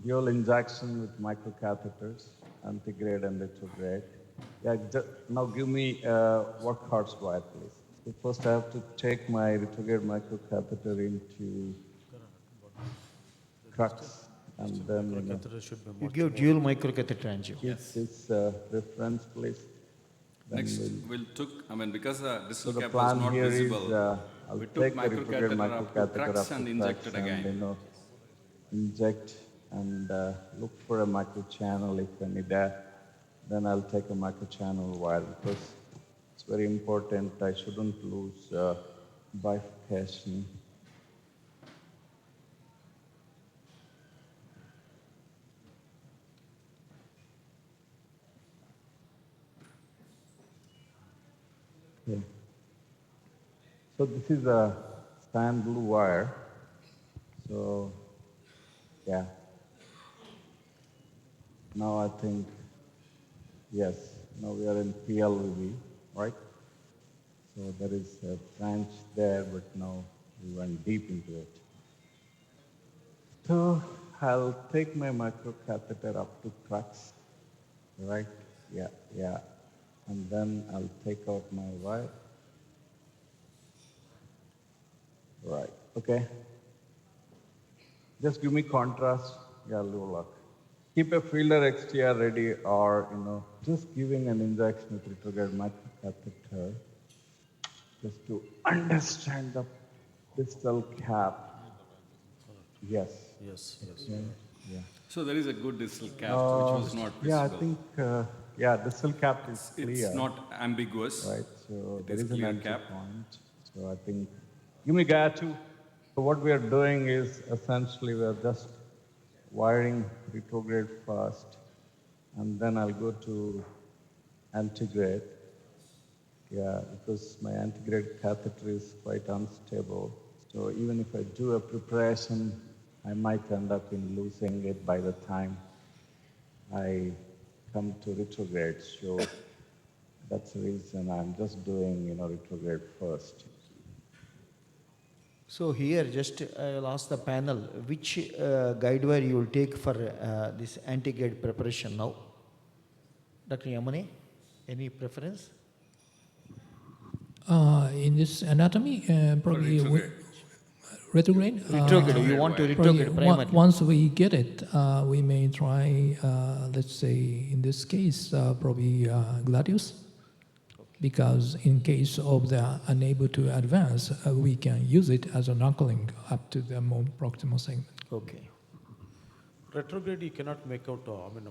dual injection with microcatheters, antegrade and retrograde. Yeah, now give me workhorse wire, please. So first I have to take my retrograde microcatheter into crux, and then you give dual microcatheter angio. Yes. This reference, please. Then Next, because the distal so cap the was plan not here visible, is we I'll took take the retrograde microcatheter up to microcatheter crux and injected and again. inject and look for a microchannel if I need that. Then I'll take a microchannel wire because it's very important. I shouldn't lose bifurcation. Okay. So this is a sand blue wire. So, yeah. Now I think, yes, now we are in PLVB, right? So there is a branch there, but now we went deep into it. So I'll take my microcatheter up to crux, right? Yeah, yeah. And then I'll take out my wire. Right, okay. Just give me contrast. Yeah, low luck. Keep a fielder XTR ready or, just giving an injection with retrograde microcatheter just to understand the distal cap. Yes. Yes, yes. Okay. Yeah. So there is a good distal cap which was not visible. Yeah, I think, distal cap is clear. It's not ambiguous. Right, so It there is is an clear entry cap. point. So I think, give me Gaia 2. So what we are doing is essentially we are just wiring retrograde first, and then I'll go to antegrade. Yeah, because my antegrade catheter is quite unstable. So even if I do a preparation, I might end up in losing it by the time I come to retrograde. So that's the reason I'm just doing, retrograde first. So here, just I'll ask the panel, which guide wire you will take for this anti-guide preparation now? Dr. Yamane, any preference? In this anatomy, probably retrograde. Retrograde, you want to retrograde primarily. Once we get it, we may try, let's say, in this case, probably gladius. Because in case of the unable to advance, we can use it as a knuckling up to the more proximal segment. Okay. Retrograde, you cannot make out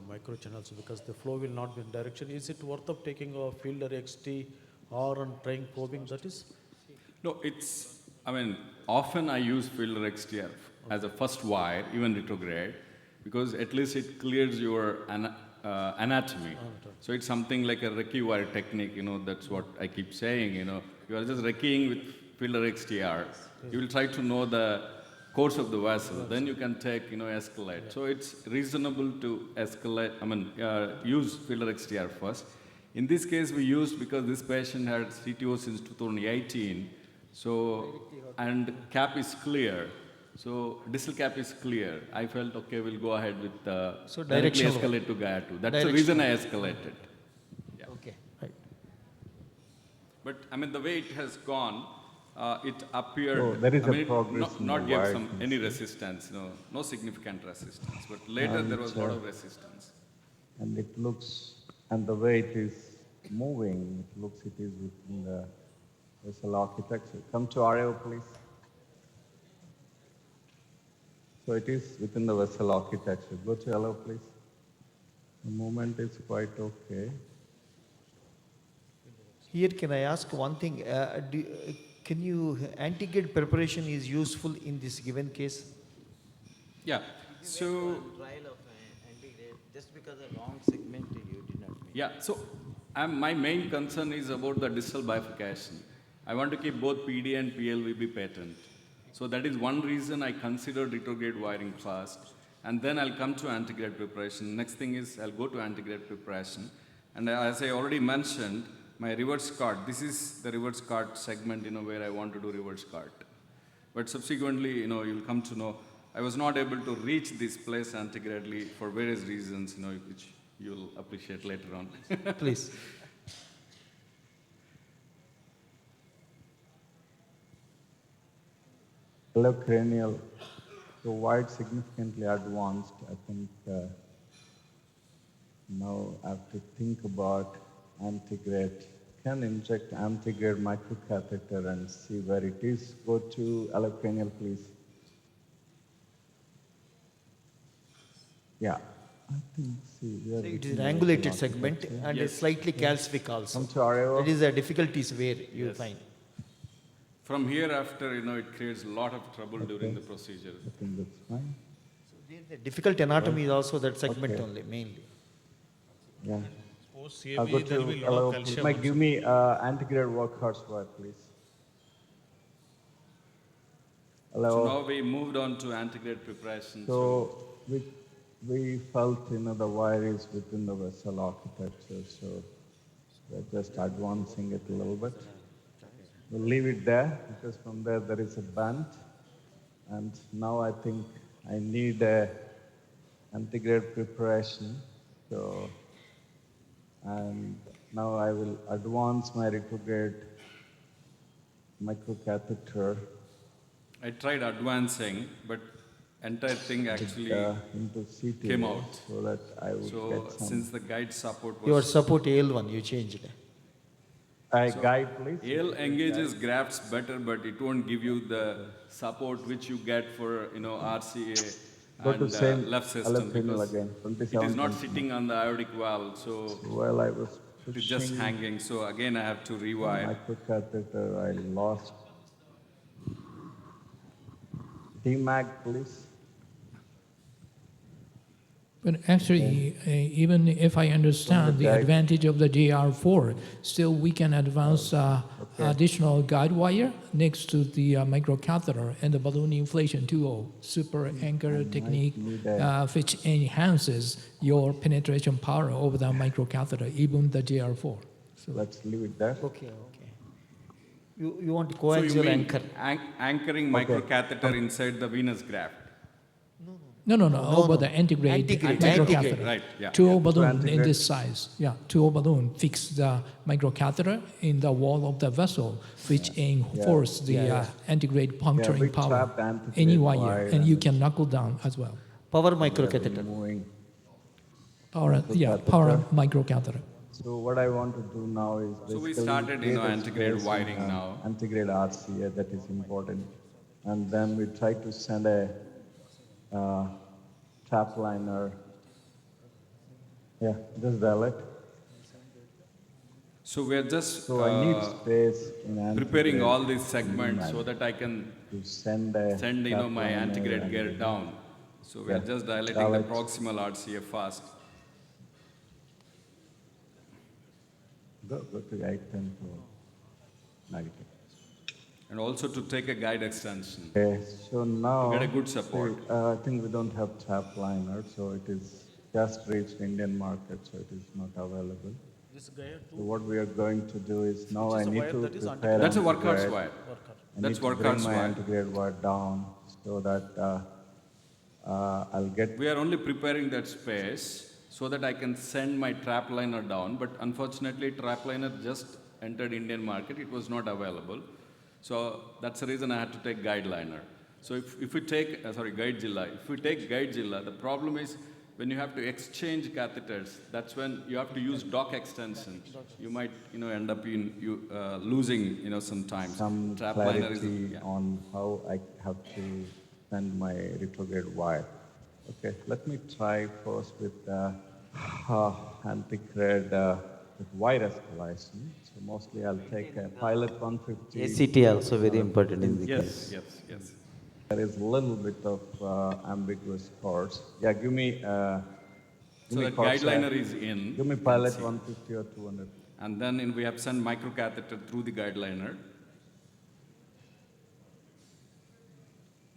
microchannels because the flow will not be in direction. Is it worth of taking a fielder XT or on trying probing that is? No, often I use fielder XTR as a first wire, even retrograde, because at least it clears your anatomy. So it's something like a recce wire technique, that's what I keep saying, you are just recceing with fielder XTR. You will try to know the course of the vessel, then you can take, escalate. So it's reasonable to escalate, use fielder XTR first. In this case, we used, because this patient had CTO since 2018, so, and cap is clear. So distal cap is clear. I felt, okay, we'll go ahead with directly escalate to Gaia 2. That's the reason I escalated. Yeah. Okay, right. But the way it has gone, it appeared, Oh, there is a progress not give any resistance, no significant resistance. But later there was a lot of resistance. And it looks, and the way it is moving, it is within the vessel architecture. Come to RAO, please. So it is within the vessel architecture. Go to LO, please. The movement is quite okay. Here, can I ask one thing? Anti-guide preparation is useful in this given case? Yeah. So trial of anti-guide, just because a long segment you did not make. Yeah. So my main concern is about the distal bifurcation. I want to keep both PD and PLVB patent. So that is one reason I considered retrograde wiring first, and then I'll come to antegrade preparation. Next thing is I'll go to antegrade preparation. And as I already mentioned, my reverse cart, this is the reverse cart segment, where I want to do reverse cart. But subsequently, you'll come to know, I was not able to reach this place antegradely for various reasons, which you'll appreciate later on. Please. Hello, cranial. So wide significantly advanced. I think now I have to think about antegrade. Can inject antegrade microcatheter and see where it is. Go to allocranial, please. Yeah. I think, see, we are So it is looking an at angulated the segment architecture. and Yes. slightly calcific also. Come to RAO. That is the difficulties where you Yes. find. From here after, it creates a lot of trouble during the procedure. I think that's fine. So there the difficult anatomy is also that segment Okay. only, mainly. Yeah. Post I'll go CAB, there will to be a lot hello, of please. calcium. Mike, also. give me antegrade workhorse wire, please. Hello. So now we moved on to antegrade preparation. So we felt, the wire is within the vessel architecture, so we're just advancing it a little bit. We'll leave it there because from there is a band, and now I think I need a antegrade preparation. So, and now I will advance my retrograde microcatheter. I tried advancing, but entire thing actually into CT came out. so that I would So get some. since the guide support was... Your support AL1, you changed. Guide, please. AL engages grafts better, but it won't give you the support which you get for, RCA Go to and same left system, alloprenal because again, it is not 27.9. sitting on the aortic valve, so While I was it is just pushing hanging. So again, I have to rewire. microcatheter, I lost. DMAG, please. But actually, even if I understand the advantage of the JR4, still we can advance additional guide wire next to the microcatheter and the balloon inflation 2.0 super anchor technique, which enhances your penetration power over the microcatheter, even the JR4. So let's leave it there. Okay. You want So you coaxial mean anchor. anchoring microcatheter inside the venous graft? No, over the antegrade microcatheter. Right, yeah. 2.0 balloon in this size. Yeah, 2.0 balloon fix the microcatheter in the wall of the vessel, which enforce the antegrade puncturing big power trapped antegrade any wire, wire and you can knuckle down as well. Power microcatheter. Power microcatheter. So what I want to do now is So we basically started, create a antegrade space wiring in, now. Antegrade RCA, that is important. And then we try to send a trap liner. Yeah, just dial it. So we are just So I need space in preparing antegrade all these segments so that I can to send my antegrade gear down. So we are just dilating the proximal RCA fast. Go to 810 to negative. And also to take a guide extension. Okay, so now to get a good support. see, I think we don't have trap liner, so it is just reached Indian market, so it is not available. So what we are going to do is now I need to prepare. That's a workhorse antegrade. wire. I That's need to bring workhorse my wire. antegrade wire down so that I'll get. We are only preparing that space so that I can send my trap liner down, but unfortunately trap liner just entered Indian market, it was not available. So that's the reason I had to take guide liner. So if we take, GuideZilla, if we take GuideZilla, the problem is when you have to exchange catheters, that's when you have to use dock extension. You might, end up losing, sometimes. Some trap liner clarity on how I have to send my retrograde wire. Okay, let me try first with antegrade with wire escalation. So mostly I'll take a pilot 150. ACT also very important in the case. Yes. There is a little bit of ambiguous chords. Yeah, give me. So the guide liner is in. Give me pilot 150 or 200. And then we have sent microcatheter through the guide liner.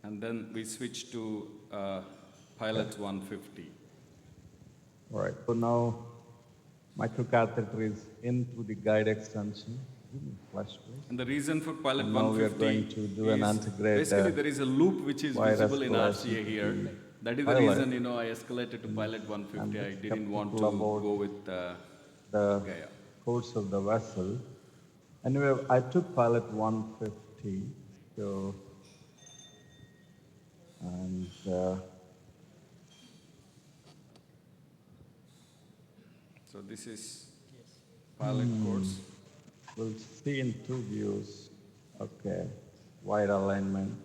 And then we switch to pilot 150. All right, so now microcatheter is into the guide extension. Give me flash, please. And the reason for pilot And now 150 we are going to do an is antegrade, basically there is a loop which is wire visible in escalation RCA here. That is the reason, you know, I escalated to pilot 150. I didn't want to go with the Gaia. course of the vessel. Anyway, I took pilot 150, so, and so this is pilot course. We'll see in two views. Okay, wire alignment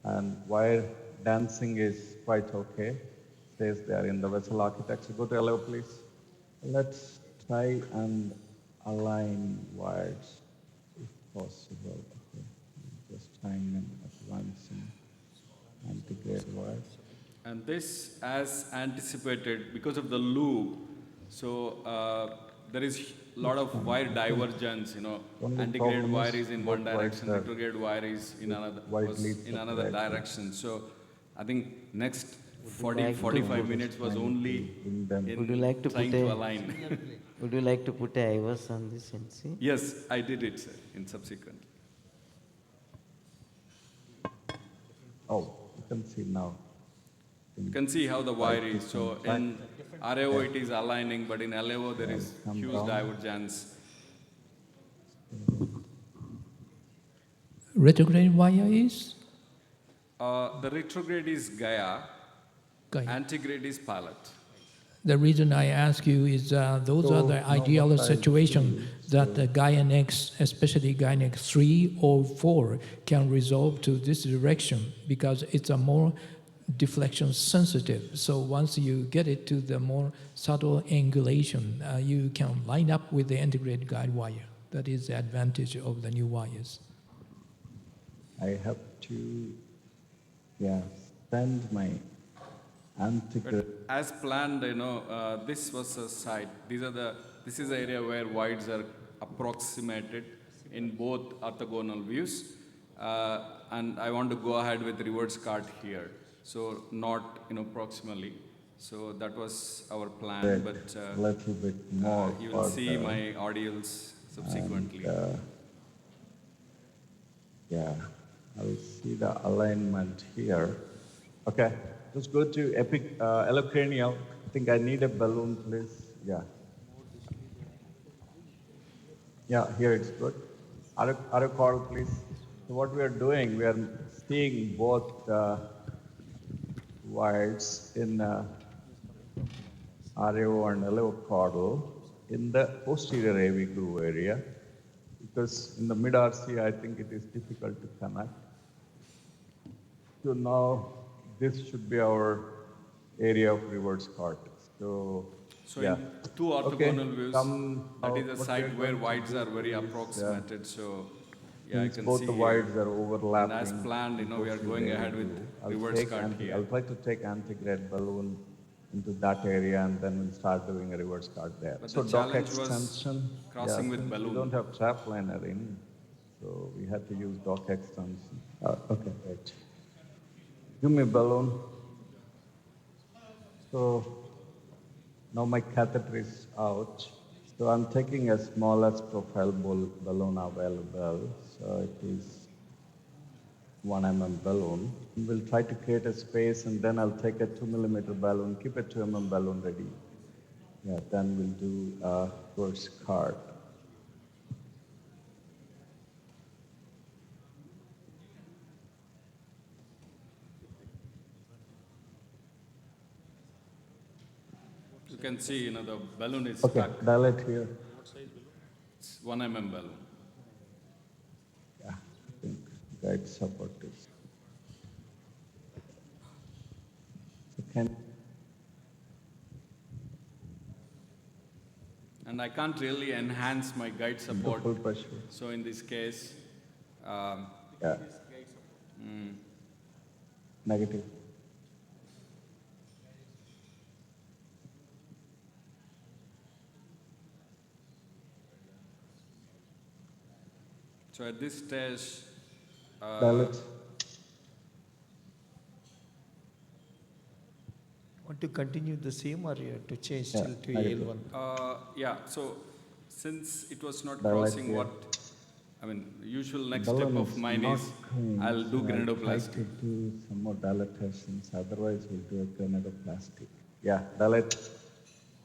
and wire dancing is quite okay. Says they are in the vessel architecture. Go to LO, please. Let's try and align wires if possible. Okay. Just trying and advancing anti-grade wires. And this, as anticipated, because of the loop, so there is a lot of wire divergence, you know, anti-grade wire is in one direction, retrograde wire is in another direction. So I think next 45 minutes was only in trying to align. Would you like to put a IVAS on this and see? Yes, I did it, sir, in subsequent. Oh, you can see now. You can see how the wire is. So in RAO it is aligning, but in LAO there is huge divergence. Retrograde wire is? The retrograde is Gaia. Antigrade is pilot. The reason I ask you is those are the ideal situation that the Gaia Next, especially Gaia Next 3 or 4, can resolve to this direction because it's a more deflection sensitive. So once you get it to the more subtle angulation, you can line up with the integrated guide wire. That is the advantage of the new wires. I have to, send my anti-grade. As planned, you know, this was a site. This is the area where wides are approximated in both orthogonal views. And I want to go ahead with reverse cart here. So not, you know, proximally. So that was our plan, but a little bit more you will see my audios subsequently. And, I'll see the alignment here. Okay, let's go to epic allocranial. I think I need a balloon, please. Yeah, here it's good. Arrow please. So what we are doing, we are seeing both wires in RAO and LO caudal in the posterior AV groove area, because in the mid RC, I think it is difficult to connect. So now this should be our area of reverse cortex. So in two orthogonal views, that is a site where wides are very approximated. So I can both see the wides are overlapping. And as planned, you know, we are going ahead with reverse cart here. I'll try to take antigrade balloon into that area, and then we'll start doing a reverse cart there. But so the dock challenge was extension, crossing with balloon. We don't have trap liner in, so we had to use dock extension. Okay, right. Give me a balloon. So now my catheter is out. So I'm taking a smallest profile balloon available. So it is 1 mm balloon. We'll try to create a space, and then I'll take a 2 mm balloon, keep a 2 mm balloon ready. Then we'll do a reverse cart. You can see, you know, the balloon is Okay, stuck. dilate here. It's 1 mm balloon. I think guide support is. So And I can't really enhance my guide support. Full pressure. So in this case, Negative. So at this stage, Dilate. Want to continue the same, or you have to change still to AL1? so since it was not Dilate crossing here. what I mean, usual next step of mine is I'll do granuloplasty. Try to do some more dilatations, otherwise we'll do a granuloplasty. Yeah, dilate.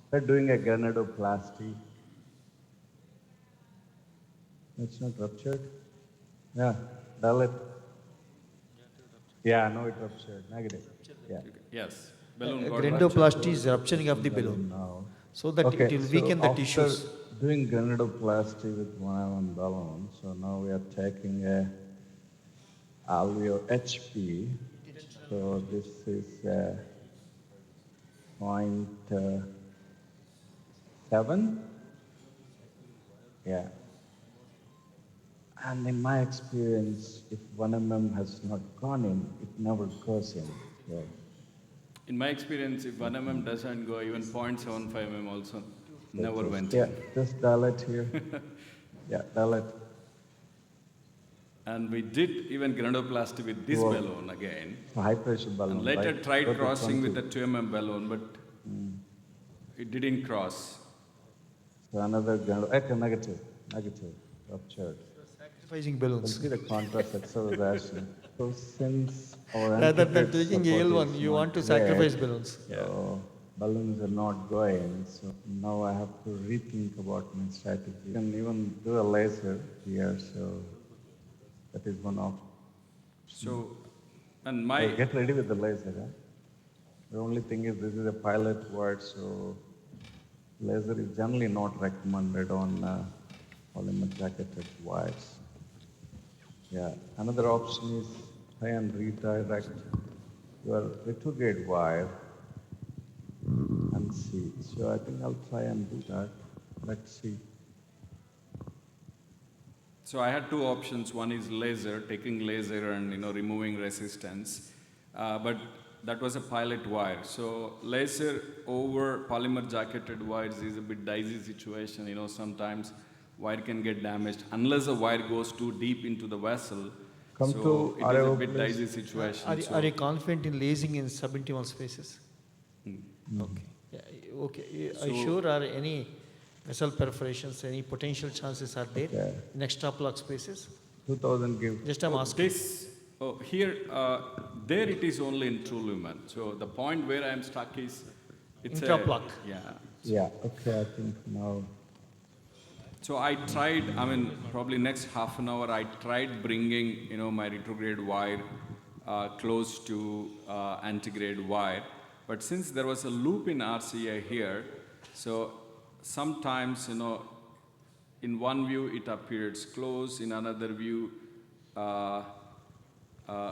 We're doing a granuloplasty. It's not ruptured? Yeah, dilate. Yeah, no, it ruptured. Negative. Yeah. Yes. Balloon got Granuloplasty is rupturing of the balloon. So that it will weaken the tissues. Doing granuloplasty with 1 balloon, so now we are taking a alveo HP. So this is 0.7. Yeah. And in my experience, if 1 mm has not gone in, it never goes in. So in my experience, if 1 mm doesn't go, even 0.75 mm also never went in. in. Just dilate here. Yeah, dilate. And we did even granuloplasty with this balloon again. High pressure balloon. And later right? tried crossing with the 2 mm balloon, but it didn't cross. So another negative, ruptured. Sacrificing balloons. See the contrast acceleration. So since our rather than taking AL1, you want to sacrifice balloons. So balloons are not going. So now I have to rethink about my strategy. You can even do a laser here. So that is one of. So, and my. So get ready with the laser. Huh? The only thing is this is a pilot word, so laser is generally not recommended on polymer jacketed wires. Yeah, another option is try and redirect your retrograde wire and see. So I think I'll try and do that. Let's see. So I had two options. One is laser, taking laser and removing resistance, but that was a pilot wire. So laser over polymer jacketed wires is a bit dicey situation. Sometimes wire can get damaged unless the wire goes too deep into the vessel. Come so to it is a bit dicey situation. Are you confident in lasing in subintimal spaces? Okay. Yeah, okay. Are you sure are any vessel perforations, any potential chances are there in extra plug spaces? 2000 give. Just I'm asking. Here, there it is only in true lumen. So the point where I am stuck is it's intra-plug. Yeah. Okay. I think now. So I tried. Probably next half an hour, I tried bringing my retrograde wire close to antigrade wire. But since there was a loop in RCA here, so sometimes in one view it appears close, in another view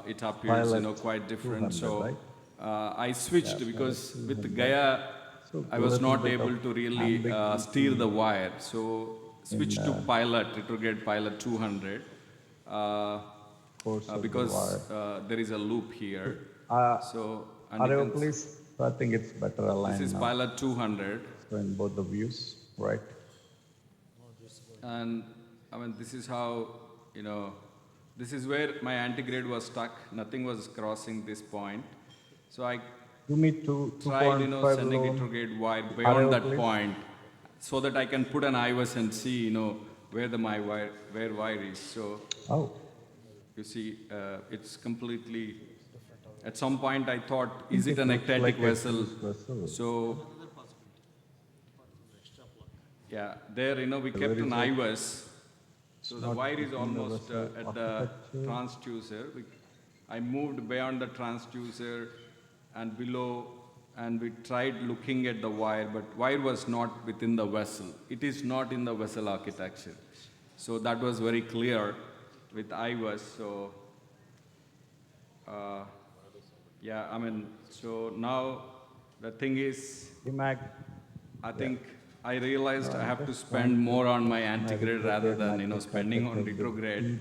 it appears quite different. So I switched because with Gaia I was not able to really steer the wire. So switched to pilot, retrograde pilot 200 because there is a loop here. Please. So I think it's better aligned. This is now. pilot 200. So in both the views, right? And this is how, this is where my antigrade was stuck. Nothing was crossing this point. So I tried, sending retrograde wire beyond that point so that I can put an IVUS and see, where where wire is. So you see, it's completely. At some point, I thought, is it an ectatic vessel? So, yeah, there, we kept an IVUS. So the wire is almost at the transducer. I moved beyond the transducer and below, and we tried looking at the wire, but wire was not within the vessel. It is not in the vessel architecture. So that was very clear with IVUS. So, so now the thing is, I think I realized I have to spend more on my antigrade rather than, spending on retrograde.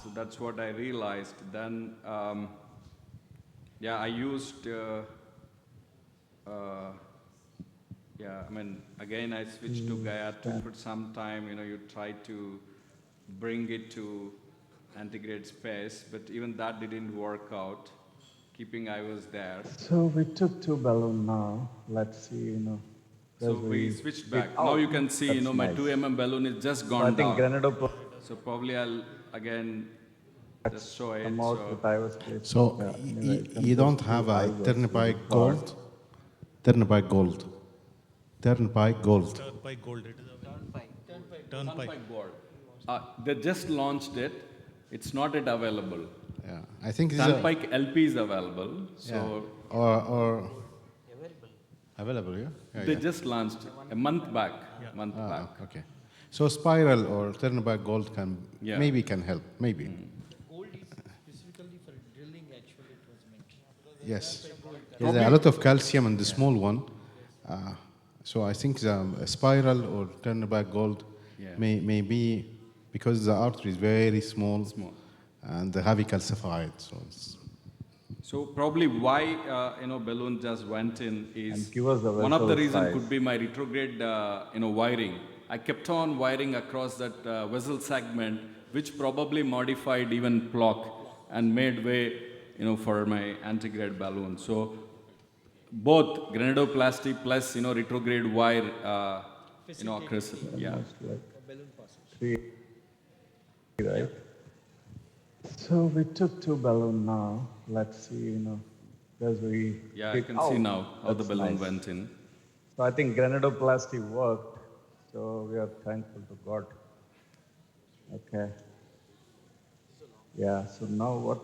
So that's what I realized. Then, I used, again I switched to Gaia to put some time, you try to bring it to antigrade space, but even that didn't work out, keeping I was there. So we took 2 balloons now. Let's see, So we switched back. Now you can see, That's my nice. 2 mm balloon is just gone I think down. Granado So probably I'll again just show it. come out with Ivers place. So Anyway, you don't have a Turnpike Gold? Turnpike Gold. Turnpike Gold. Turnpike Gold. It is Turnpike Gold. They just launched it. It's not yet available. Yeah, I think this Turnpike LP is available. So yeah. Or available, yeah. they just launched a month back. Month back. Okay. So Spiral or Turnpike Gold maybe can help. Maybe. Gold is specifically for drilling. Actually, it was meant. Yes. There's a lot of calcium in the small one. So I think the Spiral or Turnpike Gold may be because the artery is very small. And heavy calcified. So probably why balloon just went in is give us the one of the vessel reason size. could be my retrograde wiring. I kept on wiring across that vessel segment, which probably modified even block and made way for my antigrade balloon. So both granuloplasty plus retrograde wire aggressive. Yeah. Almost like 3, right? So we took 2 balloons now. Let's see, because we... Yeah, I can see now how the balloon went in. So I think granuloplasty worked. So we are thankful to God. Okay. Yeah, so now what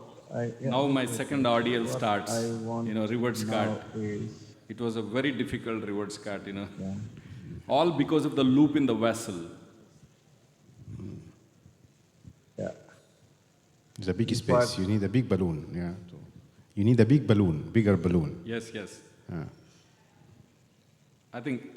Now my second RDL starts, I want reverse now cut. is... It was a very difficult reverse cut, All because of the loop in the vessel. Yeah. There's a big space. You need a big balloon. Yeah. You need a big balloon, bigger balloon. Yes, yes. Yeah. I think,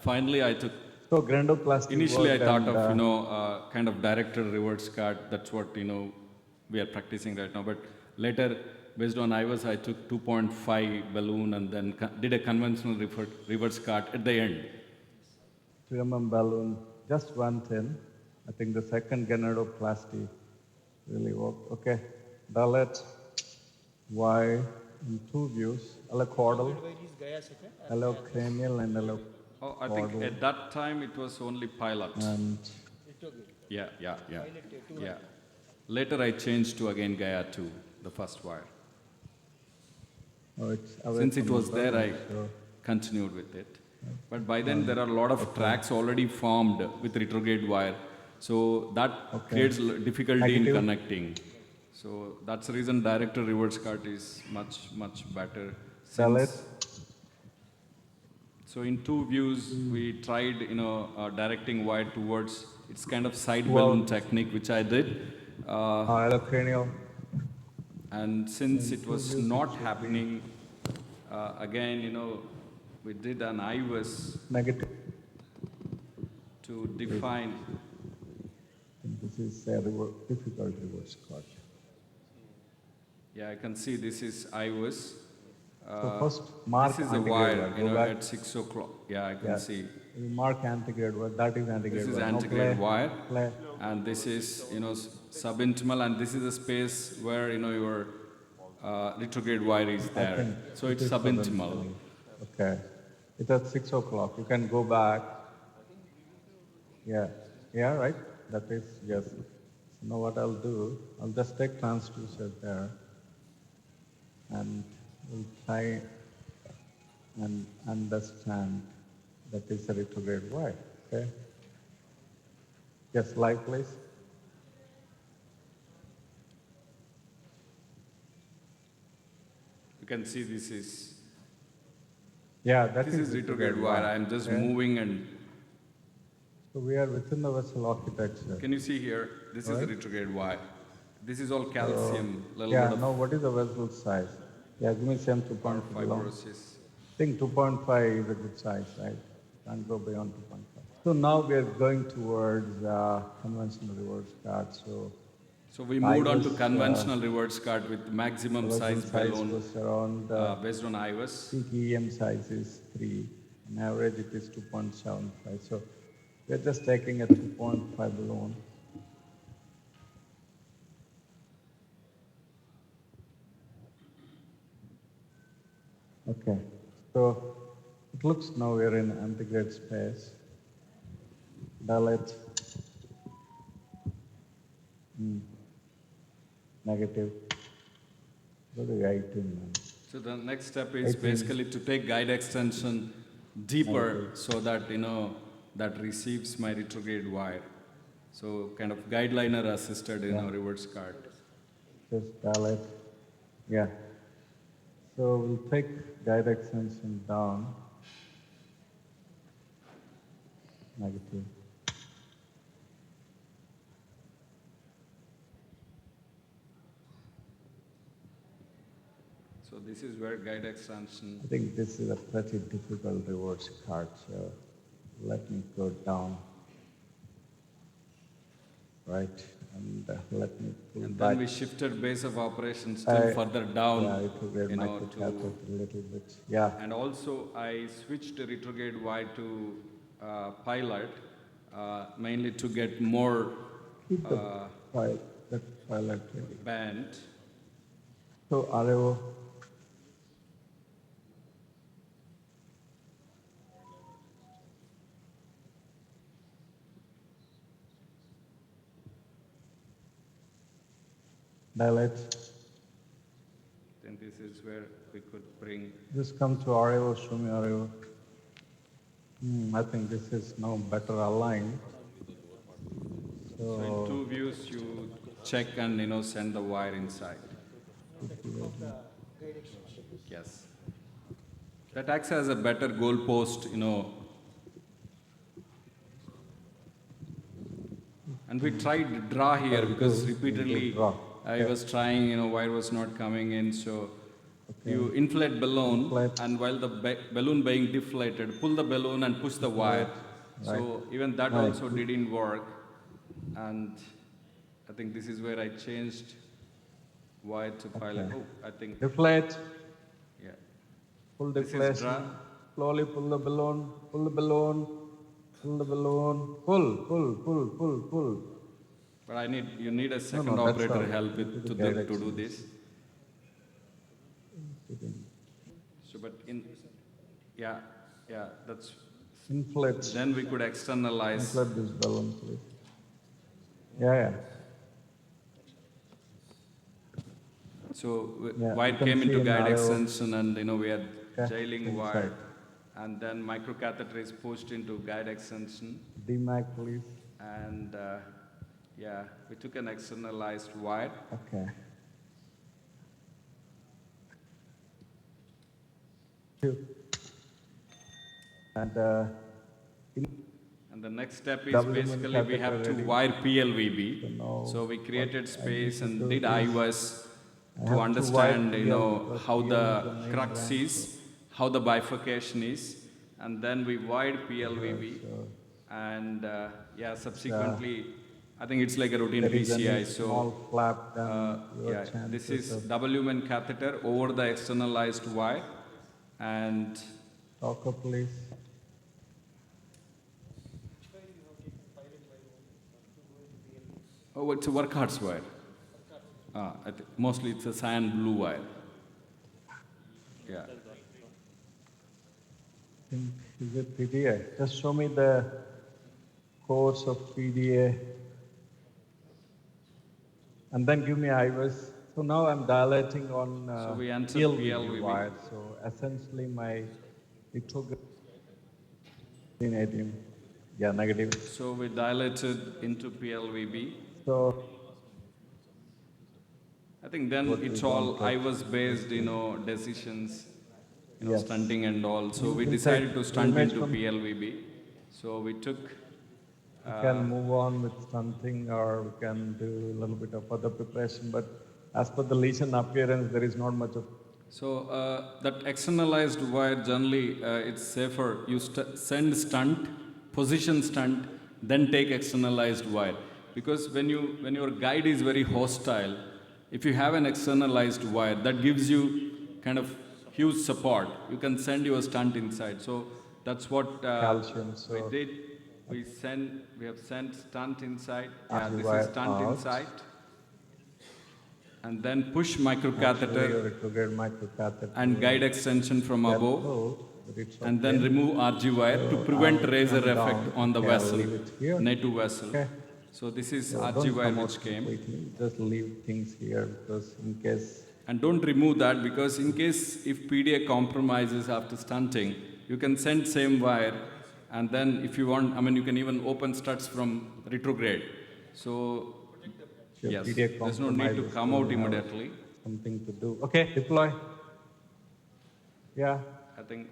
finally I took... So granuloplasty Initially I thought and, of, kind of directed reverse cut. That's what, we are practicing right now. But later, based on Ivers, I took 2.5 balloon and then did a conventional reverse cut at the end. 2 mm balloon just went in. I think the second granuloplasty really worked. Okay, Dalit, Y in 2 views, allocaudal, allocranial and allocaudal. Oh, I think at that time it was only pilot. And yeah. Later I changed to again Gaia 2, the first wire. oh, it's away Since it from was the there, I balloon, so continued with it. But by then there are a lot of tracks already formed with retrograde wire. So that creates difficulty in connecting. So that's the reason directed reverse cut is much, much better. Dalit. So in 2 views, we tried, directing wire towards, it's kind of side balloon technique, which I did. allocranial. And since it was not happening, again, we did an Ivers Negative. to define. This is a difficult reverse cut. Yeah, I can see this is Ivers. So first mark this is a antigrade wire, back. at 6 o'clock. Yeah, I can see. You mark antigrade wire, that is antigrade This is wire. antigrade No, wire, play. and this is, subintimal, and this is a space where, your retrograde wire is I there. think So it it's is subintimal. Okay. It's at 6 o'clock. You can go back. Yeah. Yeah, right? That is, yes. So now what I'll do, I'll just take transducer there and we'll try and understand that is a retrograde wire. Okay? Yes, live please. You can see this is. Yeah, that this is retrograde wire. I'm just moving and. So we are within the vessel architecture. Can you see here? This is the retrograde wire. This is all calcium. Yeah, now what is the vessel size? Yeah, give me some 2.5. Fibrosis. I think 2.5 is a good size, right? Can't go beyond 2.5. So now we are going towards conventional reverse cut. So we moved on to conventional reverse cut with maximum size balloon was around, based on Ivers. Peak EM size is 3. On average, it is 2.75. So we are just taking a 2.5 balloon. Okay. So It looks now we're in antegrade space. Dilate. Negative. Go to 18. So the next step is basically to take guide extension deeper so that, that receives my retrograde wire. So kind of guideliner assisted, reverse card. Just dilate. Yeah. So we'll take guide extension down. Negative. So this is where guide extension. I think this is a pretty difficult reverse card, so let me go down. Right, and let me pull and back. then we shifted base of operations still further down, yeah, retrograde microcatheter a little bit. Yeah. And also I switched the retrograde wire to pilot, mainly to get more Keep the pilot ready. band. So RO. Dilate. Then this is where we could bring. Just come to RO, show me RO. I think this is now better aligned. So in two views, you check and send the wire inside. Yes. That acts as a better goalpost, And we tried draw here because repeatedly I was trying, wire was not coming in. So you inflate balloon, and while the balloon being deflated, pull the balloon and push the wire. So even that also didn't work. And I think this is where I changed wire to pilot. Oh, I think. Deflate. Yeah. Pull deflation. Slowly pull the balloon. Pull the balloon. Pull the balloon. Pull. But you need a second operator help to do this. So, but that's. Inflate. Then we could externalize. Inflate this balloon, please. Yeah. So wire came into guide extension, and we had jailing inside. wire, and then microcatheter is pushed into guide extension. DMAC, please. And we took an externalized wire. Okay. And the next step is basically we have to wire PLVB. So we created space and did IOS to understand, how the crux is, how the bifurcation is, and then we wired PLVB, and subsequently, I think it's like a routine PCI. So this is WMN catheter over the externalized wire, and talk up, please. Oh, it's a workhorse wire. Mostly it's a cyan blue wire. Yeah. Is it PDA? Just show me the course of PDA. And then give me IVS. So now I'm dilating on so we enter PLVB wire. So essentially my retrograde. Negative. So we dilated into PLVB. So I think then it's all IVS-based, decisions, stunting and all. So we decided to stunt into PLVB. So we took. We can move on with stunting, or we can do a little bit of other preparation. But as per the lesion appearance, there is not much of. So that externalized wire generally it's safer. You send stunt, position stunt, then take externalized wire. Because when your guide is very hostile, if you have an externalized wire, that gives you kind of huge support. You can send your stunt inside. So that's what calcium, we did. We have sent stunt inside. This is stunt inside. And then push microcatheter and guide extension from above. and then remove RG wire to prevent razor effect on the vessel, native vessel. Okay. So this is So RG don't wire come out which came. completely. Just leave things here because in case. And don't remove that because in case if PDA compromises after stunting, you can send same wire, and then if you want, I mean, you can even open struts from retrograde. So yes, PDA there's no need to come out will have immediately. Something to do. Okay, deploy. Yeah. I think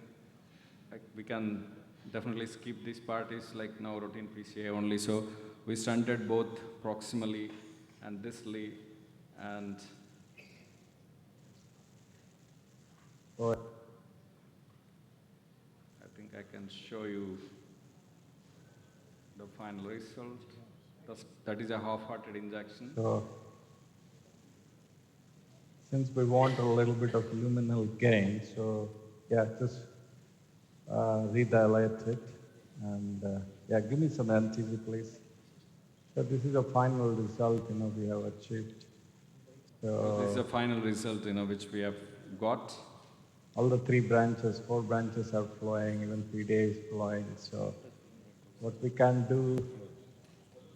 like, we can definitely skip this part. Is like now routine PCA only. So we stunted both proximally and distally, and I think I can show you the final result. That is a half-hearted injection. So since we want a little bit of luminal gain, so yeah, just redilate it, and yeah, give me some NTG, please. So this is a final result, we have achieved. So this is the final result, which we have got. All the 4 branches are flowing, even PDA is flowing. So what we can do,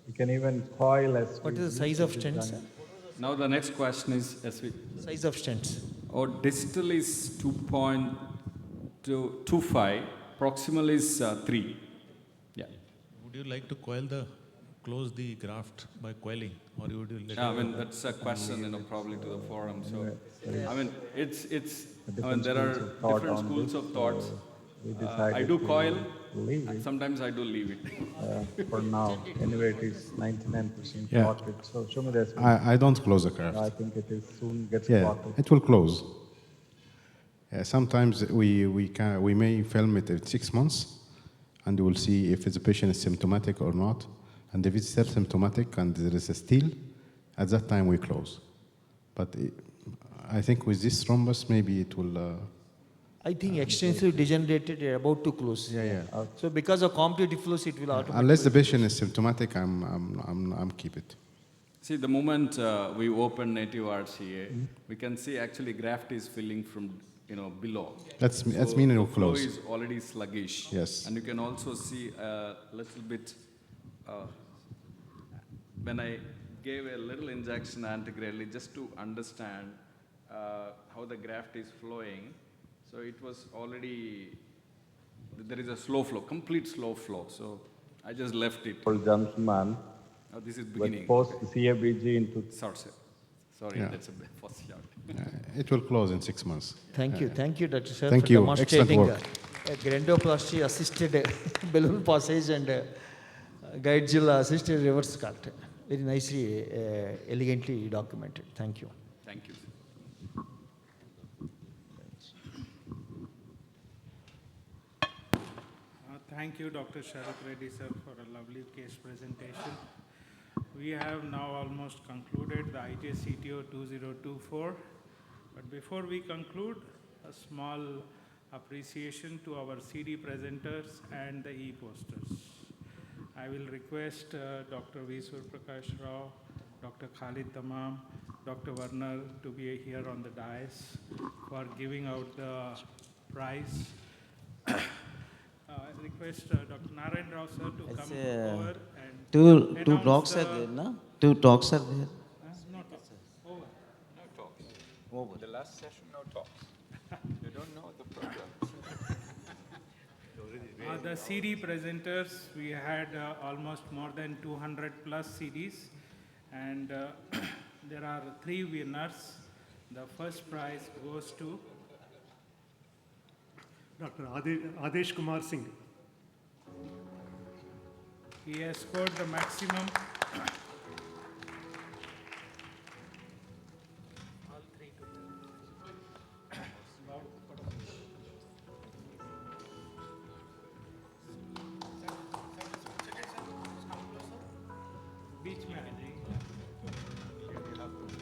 we can even coil as. What is the size of stents, sir? Now the next question is size of stents. Oh, distal is 2.25, proximal is 3. Yeah. Would you like to close the graft by coiling, or would you let? I mean, that's a question, probably to the forum. So, I mean, there are different schools of thoughts. I do coil, and sometimes I do leave it. For now, anyway, it is 99% Yeah. clotted. So show me this. I don't close the graft. I think it is soon gets Yeah, clotted. it will close. Sometimes we may film it at 6 months, and we'll see if the patient is symptomatic or not. And if it's still symptomatic and there is a steel, at that time we close. But I think with this thrombus, maybe it will. I think extensive degenerated about to close. Yeah. So because of competitive flows, it will automatically. Unless the patient is symptomatic, I'm keep it. See, the moment we open native RCA, we can see actually graft is filling from below. That's meaning it will flow close. is already sluggish. Yes. And you can also see a little bit. When I gave a little injection antegradally just to understand how the graft is flowing, so it was already, there is a slow flow, complete slow flow. So I just left it. Old gentleman. Oh, this is beginning. Post CABG into. Sorry, Yeah. that's a bit first shot. It will close in 6 months. Thank you, Dr. Sir, Thank for you. demonstrating Excellent work. a grandoplasty assisted balloon passage and guide gel assisted reverse cut. Very nicely, elegantly documented. Thank you. Thank you. Thank you, Dr. Sharat Reddy, sir, for a lovely case presentation. We have now almost concluded the ijcto2024. But before we conclude, a small appreciation to our CD presenters and the e-posters. I will request Dr. V. Surprakash Rao, Dr. Khalid Tamam, Dr. Warner to be here on the dais for giving out the prize. I request Dr. Narayan Rao sir to come over and two announce talks are there, no? 2 talks are there. No talks. Over. No talks. Over. The last session, no talks. You don't know the program. The CD presenters, we had almost more than 200 plus CDs, and there are 3 winners. The first prize goes to Dr. Adesh Kumar Singh. He has scored the maximum.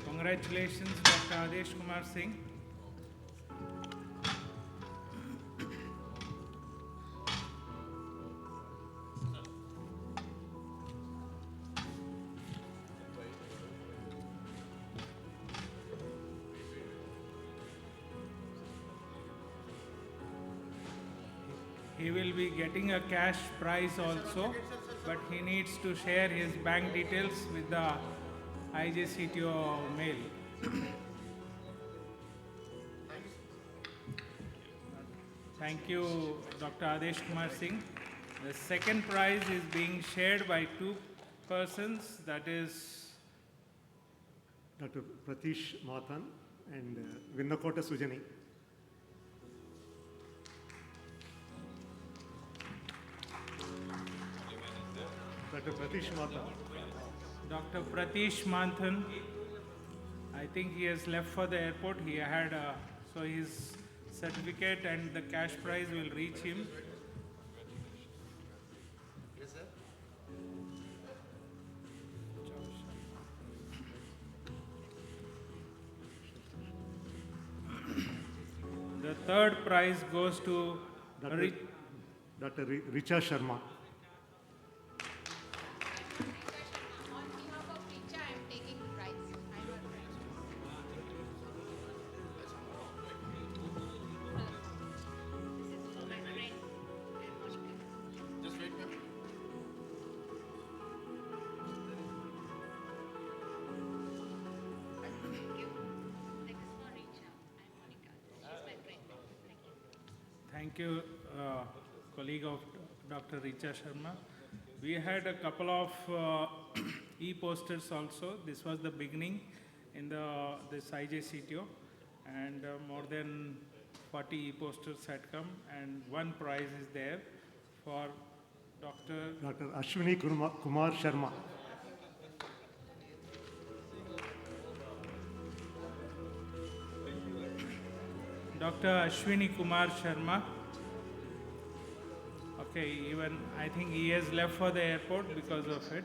Congratulations, Dr. Adesh Kumar Singh. He will be getting a cash prize also, but he needs to share his bank details with the ijcto mail. Thank you, Dr. Adesh Kumar Singh. The second prize is being shared by two persons, that is Dr. Pratish Mathan and Vinnakota Sujani. Dr. Pratish Mathan. Dr. Pratish Manthan. I think he has left for the airport. He had so his certificate and the cash prize will reach him. The third prize goes to Dr. Richa Sharma. Thank you, colleague of Dr. Richa Sharma. We had a couple of e-posters also. This was the beginning in this ijcto, and more than 40 e-posters had come, and one prize is there for Dr. Ashwini Kumar Sharma. Dr. Ashwini Kumar Sharma. Okay, even I think he has left for the airport because of it.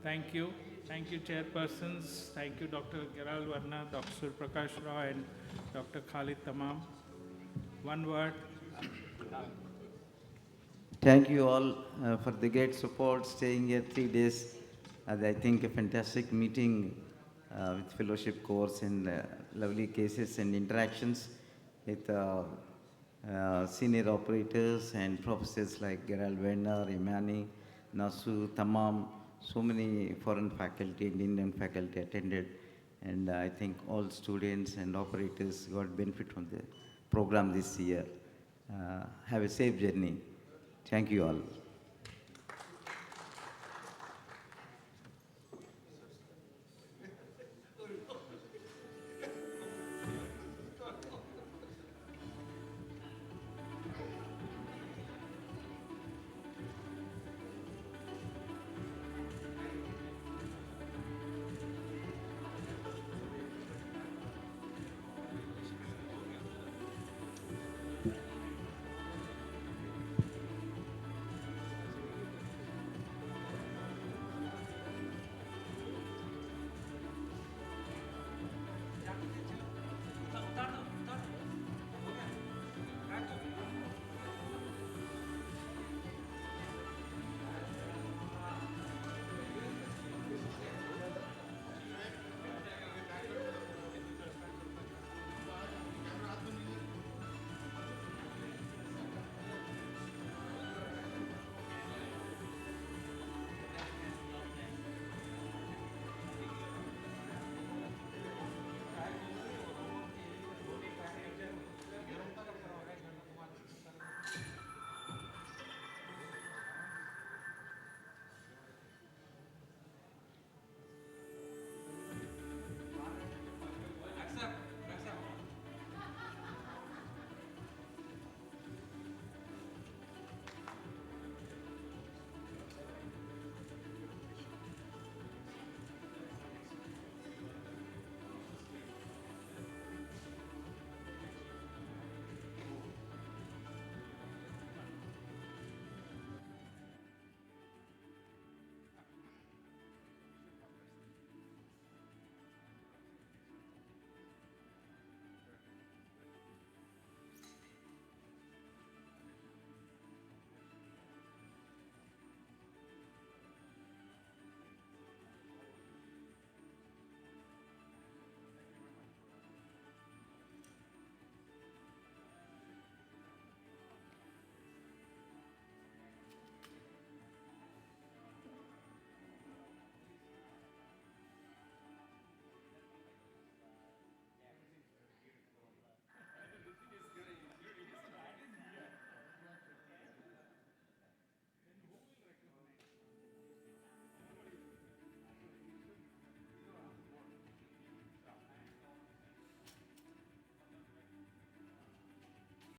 Thank you. Thank you, chairpersons. Thank you, Dr. Giral Varna, Dr. Surprakash Rao, and Dr. Khalid Tamam. One word. Thank you all for the great support, staying here 3 days. As I think a fantastic meeting with fellowship course and lovely cases and interactions with senior operators and professors like Gerald Werner, Imani, Nasu, Tamam, so many foreign faculty and Indian faculty attended, and I think all students and operators got benefit from the program this year. Have a safe journey. Thank you all.